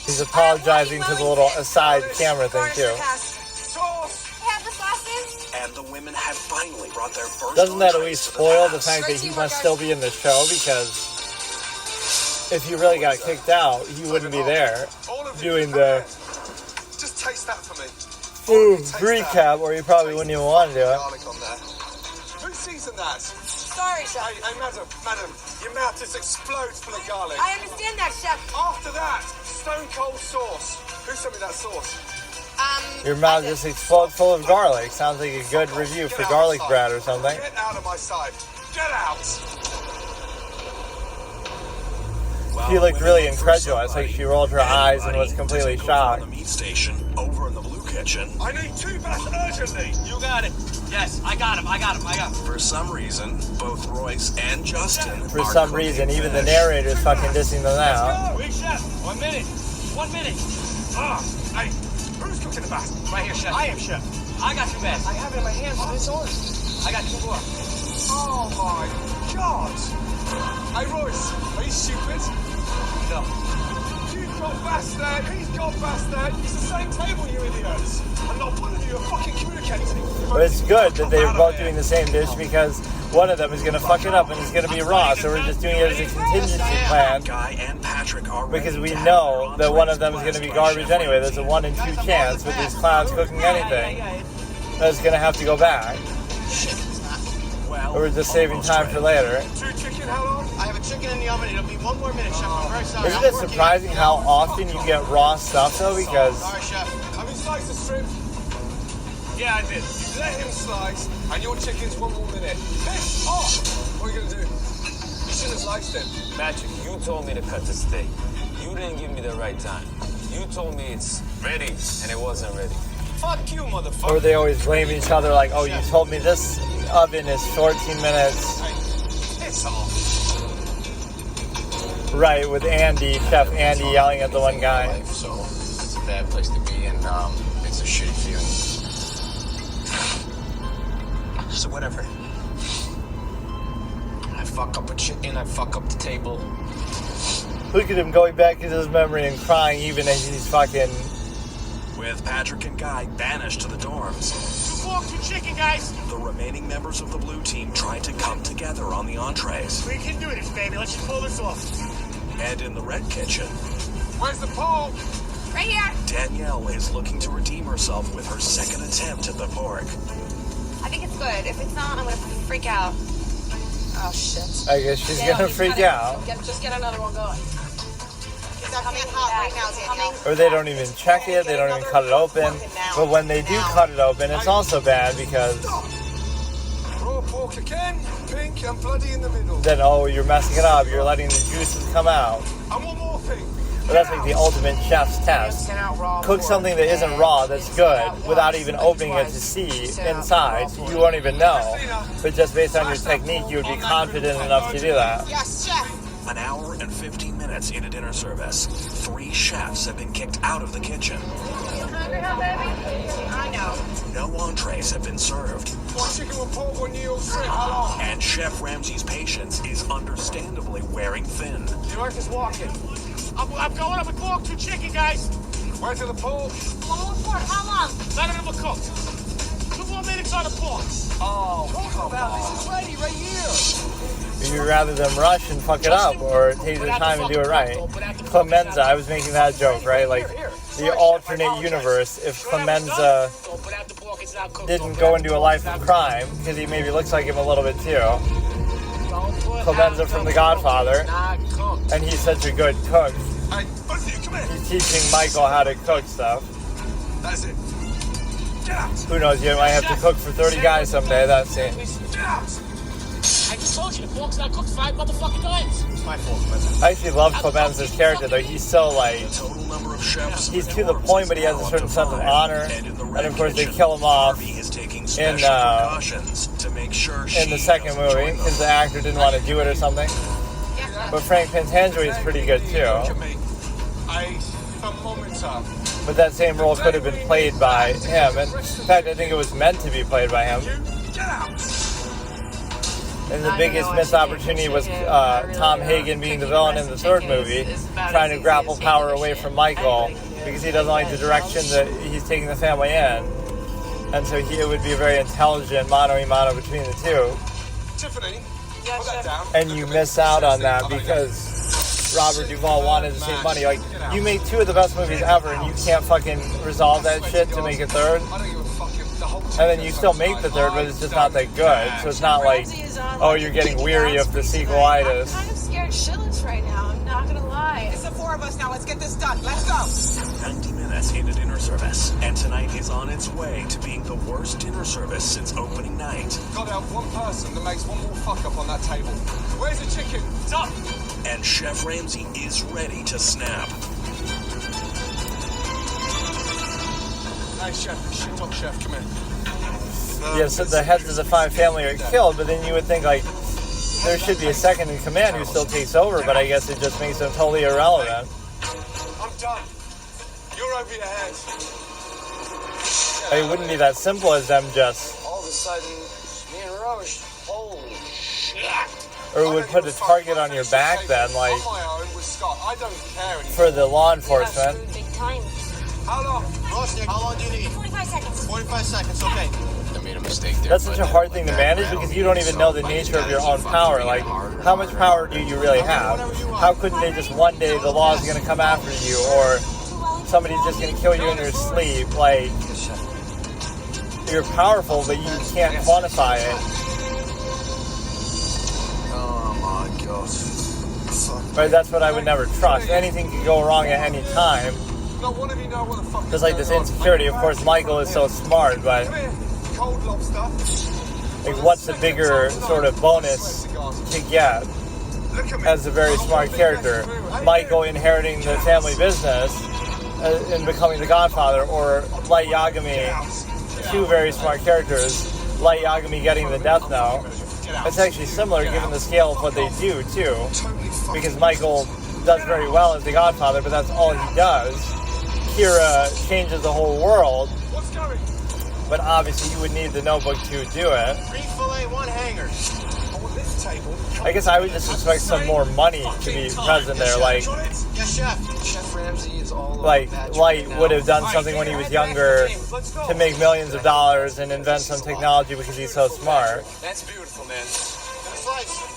[SPEAKER 1] he's apologizing to the little aside camera thing too.
[SPEAKER 3] Sauce!
[SPEAKER 6] Have the sauces?
[SPEAKER 4] And the women have finally brought their first
[SPEAKER 1] Doesn't that at
[SPEAKER 4] entrees
[SPEAKER 1] least
[SPEAKER 4] to
[SPEAKER 1] spoil the
[SPEAKER 4] house.
[SPEAKER 1] fact that he must still be in the show? Because if he really got kicked out, he wouldn't be there
[SPEAKER 3] All of you,
[SPEAKER 1] doing
[SPEAKER 3] come
[SPEAKER 1] the
[SPEAKER 3] here. Just taste that for me.
[SPEAKER 1] food recap, or he probably wouldn't even want to do it.
[SPEAKER 3] Garlic on there. Who seasoned that?
[SPEAKER 6] Sorry, chef.
[SPEAKER 3] Hey, madam, your mouth just explodes full of garlic.
[SPEAKER 6] I understand that, chef.
[SPEAKER 3] After that, stone cold sauce. Who sent me that sauce?
[SPEAKER 1] Your mouth just explodes full of garlic. Sounds like a good review for garlic bread or something.
[SPEAKER 3] Get out of my sight. Get out!
[SPEAKER 1] She looked really incredulous, like she rolled her eyes and was completely shocked.
[SPEAKER 4] On the meat station, over in the blue kitchen.
[SPEAKER 3] I need 2 baths urgently.
[SPEAKER 8] You got it. Yes, I got him.
[SPEAKER 4] For some reason, both Royce and Justin
[SPEAKER 1] For
[SPEAKER 4] are
[SPEAKER 1] some
[SPEAKER 4] cooking
[SPEAKER 1] reason, even the
[SPEAKER 4] fish.
[SPEAKER 1] narrator's fucking dissing them out.
[SPEAKER 8] Wait, chef. 1 minute. 1 minute.
[SPEAKER 3] Hey, who's cooking the bath?
[SPEAKER 8] Right here, chef. I am, chef. I got 2 bags.
[SPEAKER 10] I have it in my hands. It's yours.
[SPEAKER 8] I got 2 more.
[SPEAKER 3] Oh my god! Hey Royce, are you stupid?
[SPEAKER 8] No.
[SPEAKER 3] You've got bass there, he's got bass there. It's the same table, you idiots. And not one of you are fucking communicating.
[SPEAKER 1] But it's good that they're both doing the same dish because one of them is going to fuck it up and it's going to be raw. So we're just doing it as a contingency plan
[SPEAKER 4] Guy and Patrick are
[SPEAKER 1] because
[SPEAKER 4] ready
[SPEAKER 1] we
[SPEAKER 4] to have
[SPEAKER 1] know
[SPEAKER 4] their
[SPEAKER 1] that one of them
[SPEAKER 4] entrees
[SPEAKER 1] is going to be
[SPEAKER 4] blessed by
[SPEAKER 1] garbage
[SPEAKER 4] Chef
[SPEAKER 1] anyway. There's a 1 in 2 chance with these clowns cooking anything that's going to have to go back.
[SPEAKER 4] Well,
[SPEAKER 1] Or we're just saving time for later.
[SPEAKER 3] 2 chicken, how long?
[SPEAKER 8] I have a chicken in the oven. It'll be 1 more minute, chef. I'm very sorry.
[SPEAKER 1] Isn't it surprising how often you get raw stuff though? Because
[SPEAKER 8] Sorry, chef.
[SPEAKER 3] Have you sliced the strip?
[SPEAKER 8] Yeah, I did.
[SPEAKER 3] Let him slice, and your chicken's 1 more minute. Piss off! What are you going to do? You should have sliced it.
[SPEAKER 9] Patrick, you told me to cut the steak. You didn't give me the right time. You told me it's ready, and it wasn't ready. Fuck you, motherfucker.
[SPEAKER 1] or they always blame each other like, oh, you told me this oven is 14 minutes.
[SPEAKER 3] Piss off.
[SPEAKER 1] Right, with Andy, Chef Andy yelling at the one guy.
[SPEAKER 9] So it's a bad place to be, and it's a shitty feeling. So whatever. I fuck up a chicken, I fuck up the table.
[SPEAKER 1] Look at him going back into his memory and crying even as he's fucking...
[SPEAKER 4] With Patrick and Guy banished to the dorms,
[SPEAKER 8] 2 pork, 2 chicken, guys.
[SPEAKER 4] the remaining members of the blue team tried to come together on the entrees.
[SPEAKER 8] We can do this, baby. Let's just pull this off.
[SPEAKER 4] And in the red kitchen,
[SPEAKER 3] Where's the pork?
[SPEAKER 6] Right here.
[SPEAKER 4] Danielle is looking to redeem herself with her second attempt at the pork.
[SPEAKER 6] I think it's good. If it's not, I'm gonna freak out.
[SPEAKER 12] Oh, shit.
[SPEAKER 1] I guess she's
[SPEAKER 12] Danielle,
[SPEAKER 1] gonna
[SPEAKER 12] he's
[SPEAKER 1] freak
[SPEAKER 12] cutting.
[SPEAKER 1] out.
[SPEAKER 12] Just get another one going.
[SPEAKER 6] It's coming hot right now, Danielle.
[SPEAKER 1] Or they don't even check it, they don't even cut it open. But when they do cut it open, it's also bad because
[SPEAKER 3] Raw pork again, pink and bloody in the middle.
[SPEAKER 1] then, oh, you're messing it up, you're letting the juices come out.
[SPEAKER 3] And one more thing.
[SPEAKER 1] But that's like the ultimate chef's test. Cook something that isn't raw, that's good, without even opening it to see inside. You won't even know. But just based on your technique, you would be confident enough to do that.
[SPEAKER 6] Yes, chef.
[SPEAKER 4] An hour and 15 minutes into dinner service, 3 chefs have been kicked out of the kitchen.
[SPEAKER 6] I know.
[SPEAKER 4] No entrees have been served.
[SPEAKER 3] 1 chicken, 1 pork, 1 New York strip. How long?
[SPEAKER 4] And Chef Ramsay's patience is understandably wearing thin.
[SPEAKER 8] New York is walking. I'm going up and walk to chicken, guys.
[SPEAKER 3] Where's the pork?
[SPEAKER 2] One more for how long?
[SPEAKER 8] None of them are cooked. 2 more minutes on the pork.
[SPEAKER 3] Oh, come on. This is ready right here.
[SPEAKER 1] You'd rather them rush and fuck it up or take their time and do it right. Clemenza, I was making that joke, right? Like, the alternate universe, if Clemenza didn't go into a life of crime, because he maybe looks like him a little bit too. Clemenza from The Godfather, and he's such a good cook. He's teaching Michael how to cook stuff.
[SPEAKER 3] That's it.
[SPEAKER 1] Who knows, you might have to cook for 30 guys someday, that scene.
[SPEAKER 8] I just told you, the pork's not cooked 5 motherfucking times. It's my fault,
[SPEAKER 1] I actually love Clemenza's character, though. He's so, like, he's to the point, but he has a certain sense of honor. And, of course, they kill him off in the second movie, because the actor didn't want to do it or something. But Frank Pentangeli is pretty good, too.
[SPEAKER 3] A thermometer.
[SPEAKER 1] But that same role could have been played by him. And, in fact, I think it was meant to be played by him. And the biggest missed opportunity was Tom Hagen being the villain in the third movie, trying to grapple power away from Michael because he doesn't like the direction that he's taking the family in. And so it would be a very intelligent mano-a-mano between the two.
[SPEAKER 3] Tiffany, put that down.
[SPEAKER 1] And you miss out on that because Robert Duvall wanted to save money. Like, you make 2 of the best movies ever and you can't fucking resolve that shit to make a third. And then you still make the third, but it's just not that good. So it's not like, oh, you're getting weary of the sequelitis.
[SPEAKER 6] I'm kind of scared shitless right now. I'm not gonna lie.
[SPEAKER 11] It's the 4 of us now. Let's get this done. Let's go.
[SPEAKER 4] 90 minutes into dinner service, and tonight is on its way to being the worst dinner service since opening night.
[SPEAKER 3] Gotta have one person that makes one more fuck up on that table. Where's the chicken? It's up.
[SPEAKER 4] And Chef Ramsay is ready to snap.
[SPEAKER 3] Hey, Chef. Shit talk, Chef. Come here.
[SPEAKER 1] Yes, so the heads of the 5 family are killed, but then you would think, like, there should be a second in command who still takes over, but I guess it just makes them totally irrelevant.
[SPEAKER 3] I'm done. You're over your head.
[SPEAKER 1] It wouldn't be that simple as them just...
[SPEAKER 9] All of a sudden, me and Roche, holy shit.
[SPEAKER 1] Or it would put a target on your back then, like,
[SPEAKER 3] On my own with Scott. I don't care anymore.
[SPEAKER 1] for the law enforcement.
[SPEAKER 2] Big time.
[SPEAKER 3] How long?
[SPEAKER 10] Roshnik, how long do you need?
[SPEAKER 2] 45 seconds.
[SPEAKER 10] 45 seconds, okay.
[SPEAKER 9] I made a mistake there.
[SPEAKER 1] That's such a hard thing to manage because you don't even know the nature of your own power. Like, how much power do you really have? How couldn't they just one day, the law is going to come after you, or somebody's just going to kill you in your sleep? Like, you're powerful, but you can't quantify it.
[SPEAKER 9] Oh my god.
[SPEAKER 1] Right, that's what I would never trust. Anything could go wrong at any time.
[SPEAKER 3] Not one of you know what the fuck is
[SPEAKER 1] Just like this
[SPEAKER 3] going on.
[SPEAKER 1] insecurity. Of course, Michael is so smart, but
[SPEAKER 3] Come here. Cold lobster.
[SPEAKER 1] like, what's the bigger sort of bonus to get as a very smart character? Michael inheriting the family business and becoming the Godfather, or Light Yagami, 2 very smart characters. Light Yagami getting the death note. It's actually similar given the scale of what they do too, because Michael does very well as the Godfather, but that's all he does. Kira changes the whole world, but obviously you would need the notebook to do it.
[SPEAKER 10] 3 fillet, 1 hanger.
[SPEAKER 1] I guess I would just expect some more money to be present there, like
[SPEAKER 10] Yes, chef.
[SPEAKER 9] Chef Ramsay is all
[SPEAKER 1] like Light would have done something when he was younger to make millions of dollars and invent some technology because he's so smart.
[SPEAKER 9] That's beautiful, man.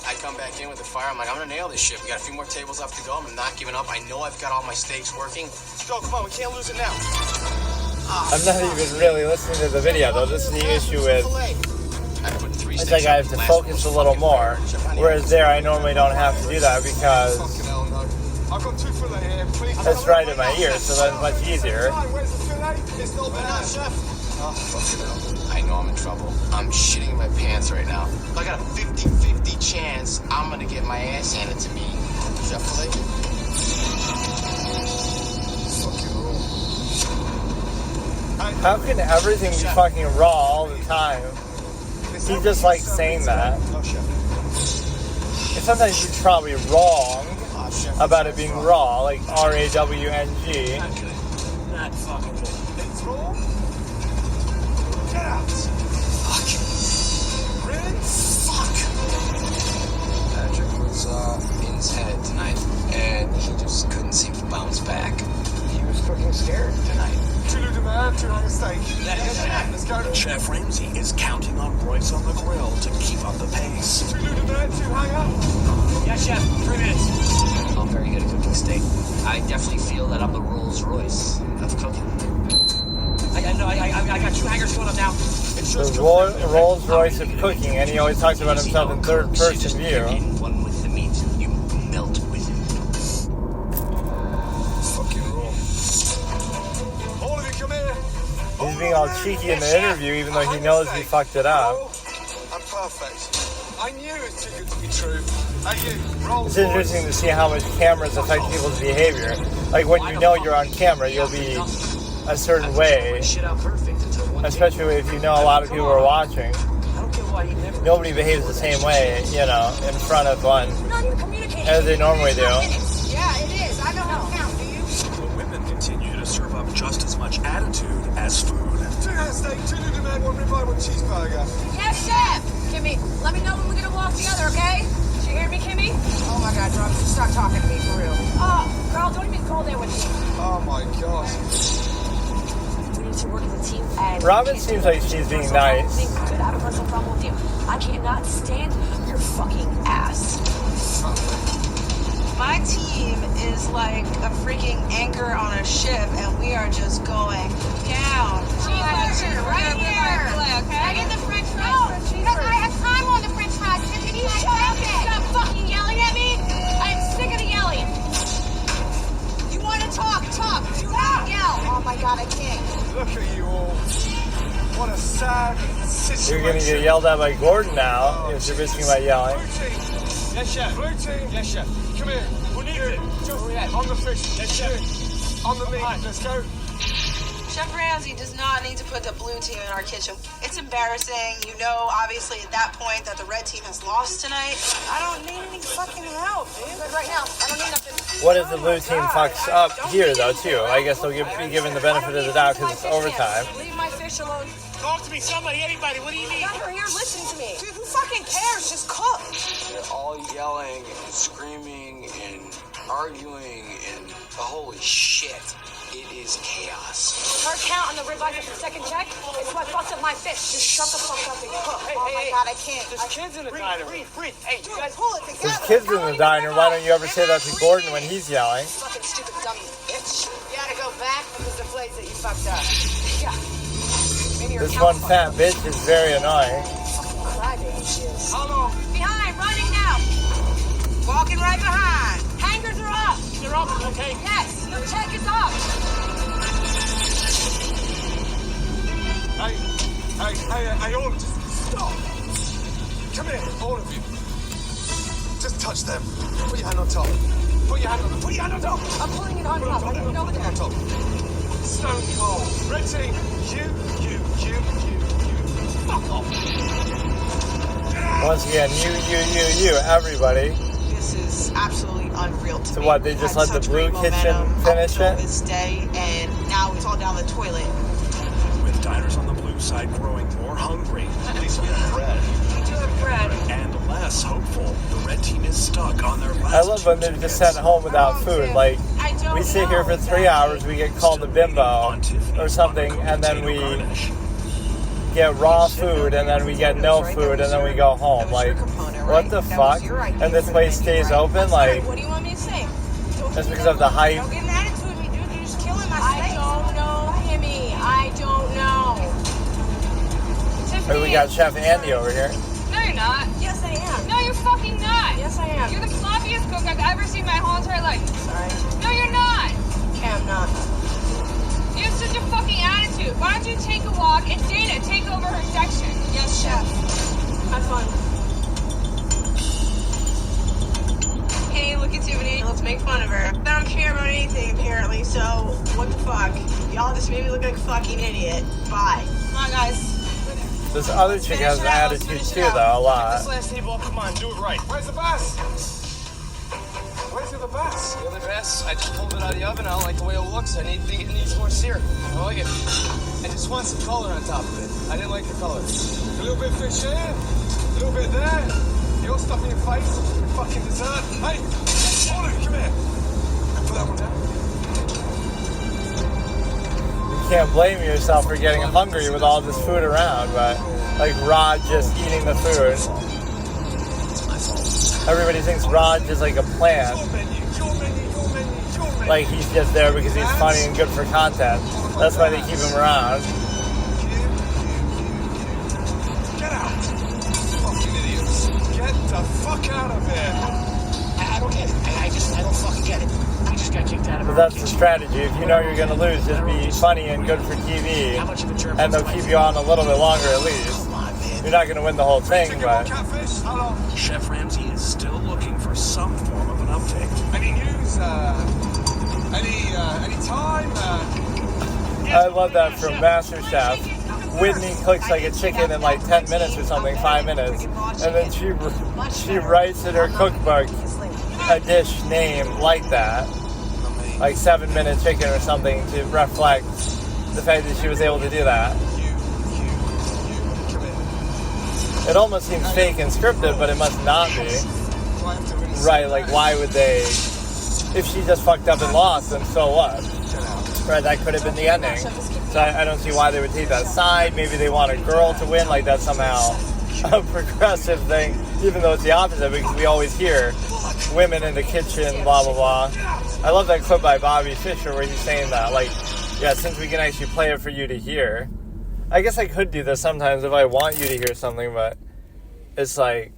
[SPEAKER 9] I come back in with the fire. I'm like, I'm gonna nail this shit. We got a few more tables left to go. I'm not giving up. I know I've got all my steaks working.
[SPEAKER 10] Let's go, come on, we can't lose it now.
[SPEAKER 1] I'm not even really listening to the video though. This is the issue with, it's like I have to focus a little more, whereas there I normally don't have to do that because
[SPEAKER 3] I've got 2 fillet here. Please.
[SPEAKER 1] it's right in my ear, so that's much easier.
[SPEAKER 3] Where's the fillet? It's not bad.
[SPEAKER 10] Chef.
[SPEAKER 9] Oh, fucking hell. I know I'm in trouble. I'm shitting in my pants right now. If I got a 50-50 chance, I'm gonna get my ass handed to me. Chef Filet?
[SPEAKER 1] How can everything be fucking raw all the time? He just likes saying that. And sometimes he's probably wrong about it being raw, like R-A-W-N-G.
[SPEAKER 8] Not fucking good.
[SPEAKER 3] It's raw? Get out.
[SPEAKER 9] Fuck.
[SPEAKER 3] Really?
[SPEAKER 9] Fuck.
[SPEAKER 8] Yes, chef. 3 minutes.
[SPEAKER 10] I'm very good at cooking steak. I definitely feel that I'm the Rolls Royce of cooking. I got 2 hangers going up now.
[SPEAKER 1] The Rolls Royce of cooking, and he always talks about himself in third person view.
[SPEAKER 4] One with the meat, you melt with it.
[SPEAKER 3] Fucking raw. All of you, come here.
[SPEAKER 1] He's being all cheeky in the interview, even though he knows he fucked it up.
[SPEAKER 3] I'm perfect. I knew it was too good to be true. Hey, you, roll.
[SPEAKER 1] It's interesting to see how much cameras affect people's behavior. Like when you know you're on camera, you'll be a certain way. Especially if you know a lot of people are watching. Nobody behaves the same way, you know, in front of one as they normally do.
[SPEAKER 6] Yeah, it is. I know how to count. Do you?
[SPEAKER 4] The women continue to serve up just as much attitude as food.
[SPEAKER 3] 2 hand steak, 2 new demand, 1 ribeye, 1 cheeseburger.
[SPEAKER 6] Yes, chef. Kimmy, let me know when we're gonna walk together, okay? Did you hear me, Kimmy? Oh my God, Rob, stop talking to me for real. Carl, don't even go there with me.
[SPEAKER 3] Oh my God.
[SPEAKER 6] We need to work as a team. And
[SPEAKER 1] Robin seems like she's being nice.
[SPEAKER 6] I could have a personal problem with you. I cannot stand your fucking ass.
[SPEAKER 11] My team is like a freaking anchor on a ship, and we are just going down.
[SPEAKER 7] Cheeseburger, right here. Okay. I get the French fries. Because I have time on the French fries. Can you shut up? Stop fucking yelling at me. I am sick of the yelling.
[SPEAKER 6] You want to talk? Do not yell. Oh my God, I can't.
[SPEAKER 3] Look at you all. What a sad situation.
[SPEAKER 1] You're gonna get yelled at by Gordon now if you're bitching about yelling.
[SPEAKER 3] Blue team.
[SPEAKER 8] Yes, chef.
[SPEAKER 3] Blue team.
[SPEAKER 8] Yes, chef.
[SPEAKER 3] Come here.
[SPEAKER 8] Who needs it?
[SPEAKER 3] Just on the fish.
[SPEAKER 8] Yes, chef.
[SPEAKER 3] On the meat. Let's go.
[SPEAKER 11] Chef Ramsay does not need to put the blue team in our kitchen. It's embarrassing. You know, obviously, at that point, that the red team has lost tonight. I don't need any fucking help, dude.
[SPEAKER 6] But right now, I don't need nothing.
[SPEAKER 1] What if the blue team fucks up here, though, too? I guess they'll be given the benefit of the doubt because it's overtime.
[SPEAKER 6] Leave my fish alone.
[SPEAKER 8] Talk to me, somebody, anybody. What do you need?
[SPEAKER 6] Got her here listening to me. Dude, who fucking cares? Just cook.
[SPEAKER 9] They're all yelling and screaming and arguing and holy shit. It is chaos.
[SPEAKER 6] Her count on the ribeye for the second check is what fucked up my fish. Just shut the fuck up and cook. Oh my God, I can't.
[SPEAKER 8] There's kids in the diner. Breathe. Hey, you guys.
[SPEAKER 6] Pull it together.
[SPEAKER 1] There's kids in the diner. Why don't you ever say that to Gordon when he's yelling?
[SPEAKER 6] Fucking stupid dummy bitch.
[SPEAKER 12] You gotta go back because the place that you fucked up.
[SPEAKER 6] Yeah. Maybe her
[SPEAKER 1] This
[SPEAKER 6] count
[SPEAKER 1] one fat bitch is very annoying.
[SPEAKER 6] fucking crybaby she is.
[SPEAKER 3] How long?
[SPEAKER 6] Behind, running now.
[SPEAKER 11] Walking right behind.
[SPEAKER 6] Hangers are up.
[SPEAKER 8] They're up, okay?
[SPEAKER 6] Yes, the check is up.
[SPEAKER 3] Hey, all of you. Stop. Come here, all of you. Just touch them. Put your hand on top. Put your hand on top.
[SPEAKER 6] I'm pulling it on top. I don't know what
[SPEAKER 3] on top. Stone cold. Red team. You. Fuck off.
[SPEAKER 1] Once again, you, everybody.
[SPEAKER 11] This is absolutely unreal to
[SPEAKER 1] So
[SPEAKER 11] me.
[SPEAKER 1] what, they just let the blue kitchen finish it?
[SPEAKER 11] This day, and now it's all down the toilet.
[SPEAKER 4] With diners on the blue side growing more hungry. At least we have bread. And less hopeful. The red team is stuck on their last
[SPEAKER 1] I love when they're just sent home without food. Like, we sit here for 3 hours, we get called a bimbo or something, and then we get raw food, and then we get no food, and then we go home. Like, what the fuck? And this place stays open? Like,
[SPEAKER 6] What do you want me to say?
[SPEAKER 1] that's because of the hype.
[SPEAKER 6] Don't get an attitude with me, dude. You're just killing my steak. I don't know, Kimmy. I don't know.
[SPEAKER 1] Or we got Chef Andy over here.
[SPEAKER 7] No, you're not.
[SPEAKER 6] Yes, I am.
[SPEAKER 7] No, you're fucking not.
[SPEAKER 6] Yes, I am.
[SPEAKER 7] You're the sloppiest cook I've ever seen my whole entire life.
[SPEAKER 6] Sorry.
[SPEAKER 7] No, you're not.
[SPEAKER 6] Okay, I'm not.
[SPEAKER 7] You have such a fucking attitude. Why don't you take a walk and Dana take over her section?
[SPEAKER 6] Yes, chef. Have fun.
[SPEAKER 12] Hey, look at Tiffany. Let's make fun of her. I don't care about anything, apparently, so what the fuck? Y'all just made me look like a fucking idiot. Bye.
[SPEAKER 11] Come on, guys.
[SPEAKER 1] This other chick has an attitude too, though, a lot.
[SPEAKER 8] This last table, come on, do it right.
[SPEAKER 3] Where's the bass? Where's the bass?
[SPEAKER 9] The other best, I just pulled it out of the oven. I don't like the way it looks. I think it needs more sear. I like it. I just want some color on top of it. I didn't like the color.
[SPEAKER 3] A little bit of fish here, a little bit there. You're stuffing your face with fucking dessert. Hey, Ollie, come here. Put that one down.
[SPEAKER 1] You can't blame yourself for getting hungry with all this food around, but like Rod just eating the food.
[SPEAKER 9] It's my fault.
[SPEAKER 1] everybody thinks Raj is like a plant. Like he's just there because he's funny and good for content. That's why they keep him around.
[SPEAKER 3] Get out! Fucking idiots. Get the fuck out of here.
[SPEAKER 8] I don't get it. I don't fucking get it. We just got kicked out of
[SPEAKER 1] But that's the strategy. If you know you're going to lose, just be funny and good for TV. And they'll keep you on a little bit longer at least. You're not going to win the whole thing, but...
[SPEAKER 4] Chef Ramsay is still looking for some form of an update.
[SPEAKER 3] Any news? Any time?
[SPEAKER 1] I love that from MasterChef. Whitney cooks like a chicken in like 10 minutes or something, 5 minutes. And then she writes in her cookbook a dish name like that. Like 7-minute chicken or something to reflect the fact that she was able to do that. It almost seems fake and scripted, but it must not be. Right, like why would they... If she just fucked up and lost, then so what? Right, that could have been the ending. So I don't see why they would take that side. Maybe they want a girl to win, like that's somehow a progressive thing, even though it's the opposite, because we always hear women in the kitchen, blah, blah, blah. I love that clip by Bobby Fischer where he's saying that, like, yeah, since we can actually play it for you to hear. I guess I could do this sometimes if I want you to hear something, but it's like...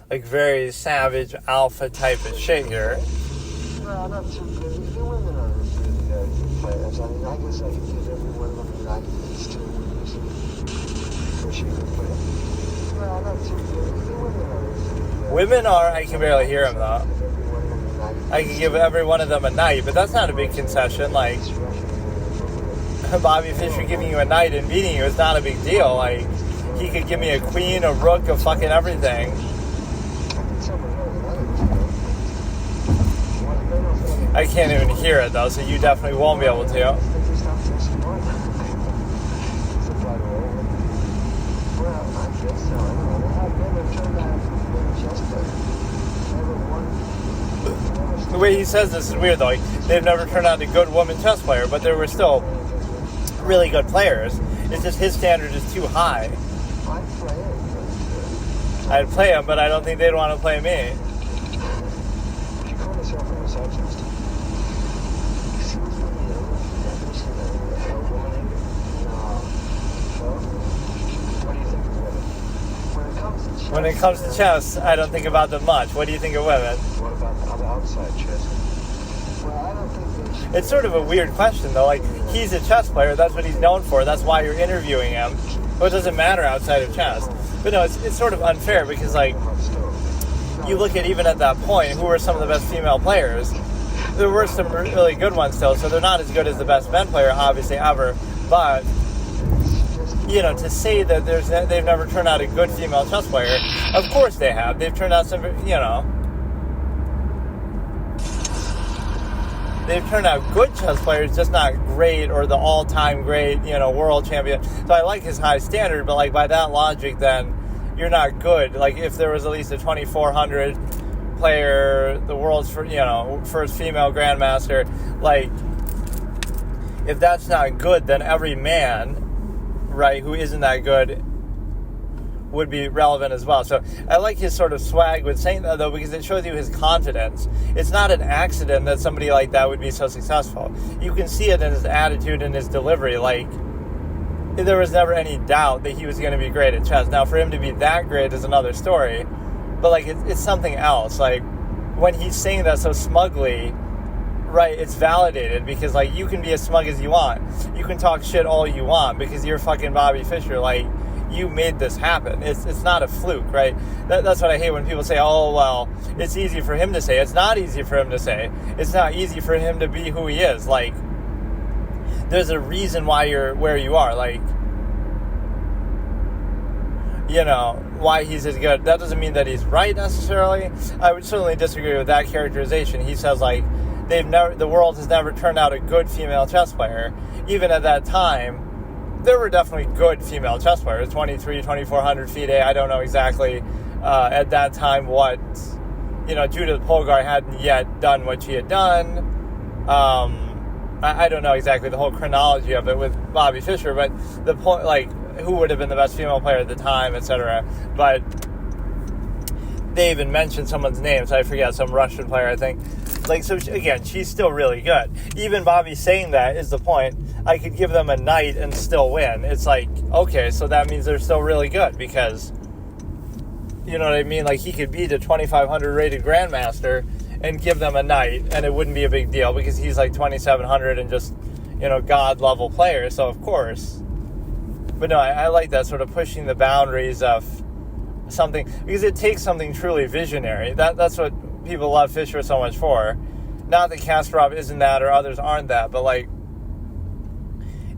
[SPEAKER 1] like very savage alpha type of shit here.
[SPEAKER 13] No, not too good. The women are really good players. I mean, I guess I could give every one of them the United States for sure good player. No, not too good. The women are really good.
[SPEAKER 1] Women are, I can barely hear him though. I can give every one of them a night, but that's not a big concession. Like, Bobby Fischer giving you a night and beating you is not a big deal. Like, he could give me a queen, a rook, a fucking everything. I can't even hear it though, so you definitely won't be able to. The way he says this is weird though. Like, they've never turned out a good woman chess player, but there were still really good players. It's just his standard is too high. I'd play him, but I don't think they'd want to play me. When it comes to chess, I don't think about them much. What do you think of women?
[SPEAKER 13] What about outside chess? Well, I don't think
[SPEAKER 1] it's sort of a weird question, though. Like, he's a chess player. That's what he's known for. That's why you're interviewing him. But it doesn't matter outside of chess. But no, it's sort of unfair because, like, you look at even at that point, who were some of the best female players? There were some really good ones still, so they're not as good as the best men player, obviously, ever. But... you know, to say that they've never turned out a good female chess player, of course they have. They've turned out some, you know, they've turned out good chess players, just not great or the all-time great, you know, world champion. So I like his high standard, but like by that logic, then you're not good. Like if there was at least a 2400 player, the world's first female grandmaster, like if that's not good, then every man, right, who isn't that good would be relevant as well. So I like his sort of swag with saying that, though, because it shows you his confidence. It's not an accident that somebody like that would be so successful. You can see it in his attitude and his delivery. Like, there was never any doubt that he was going to be great at chess. Now, for him to be that great is another story, but, like, it's something else. Like, when he's saying that so smugly, right, it's validated because, like, you can be as smug as you want. You can talk shit all you want because you're fucking Bobby Fischer. Like, you made this happen. It's not a fluke, right? That's what I hate when people say, oh, well, it's easy for him to say. It's not easy for him to say. It's not easy for him to be who he is. Like, there's a reason why you're where you are. Like, you know, why he's as good. That doesn't mean that he's right necessarily. I would certainly disagree with that characterization. He says, like, the world has never turned out a good female chess player. Even at that time, there were definitely good female chess players, 2,400 FIDE. I don't know exactly at that time what, Judith Polgar hadn't yet done what she had done. I don't know exactly the whole chronology of it with Bobby Fischer, but the point, like, who would have been the best female player at the time, etc. But they even mentioned someone's name, so I forget, some Russian player, I think. Like, so, again, she's still really good. Even Bobby saying that is the point. I could give them a night and still win. It's like, okay, so that means they're still really good because, you know what I mean? Like, he could beat a 2,500 rated Grandmaster and give them a night, and it wouldn't be a big deal because he's like 2,700 and just, God-level player, so of course. But no, I like that sort of pushing the boundaries of something, because it takes something truly visionary. That's what people love Fischer so much for. Not that Kasparov isn't that or others aren't that, but like,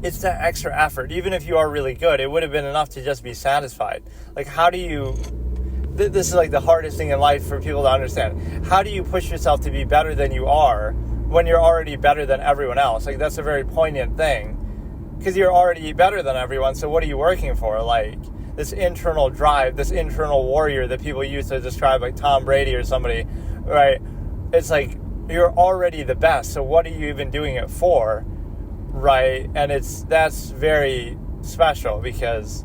[SPEAKER 1] it's that extra effort. Even if you are really good, it would have been enough to just be satisfied. Like, how do you... This is like the hardest thing in life for people to understand. How do you push yourself to be better than you are when you're already better than everyone else? Like, that's a very poignant thing. Because you're already better than everyone, so what are you working for? Like, this internal drive, this internal warrior that people use to describe, like Tom Brady or somebody, right? It's like, you're already the best, so what are you even doing it for, right? And that's very special because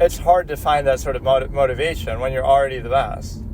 [SPEAKER 1] it's hard to find that sort of motivation when you're already the best.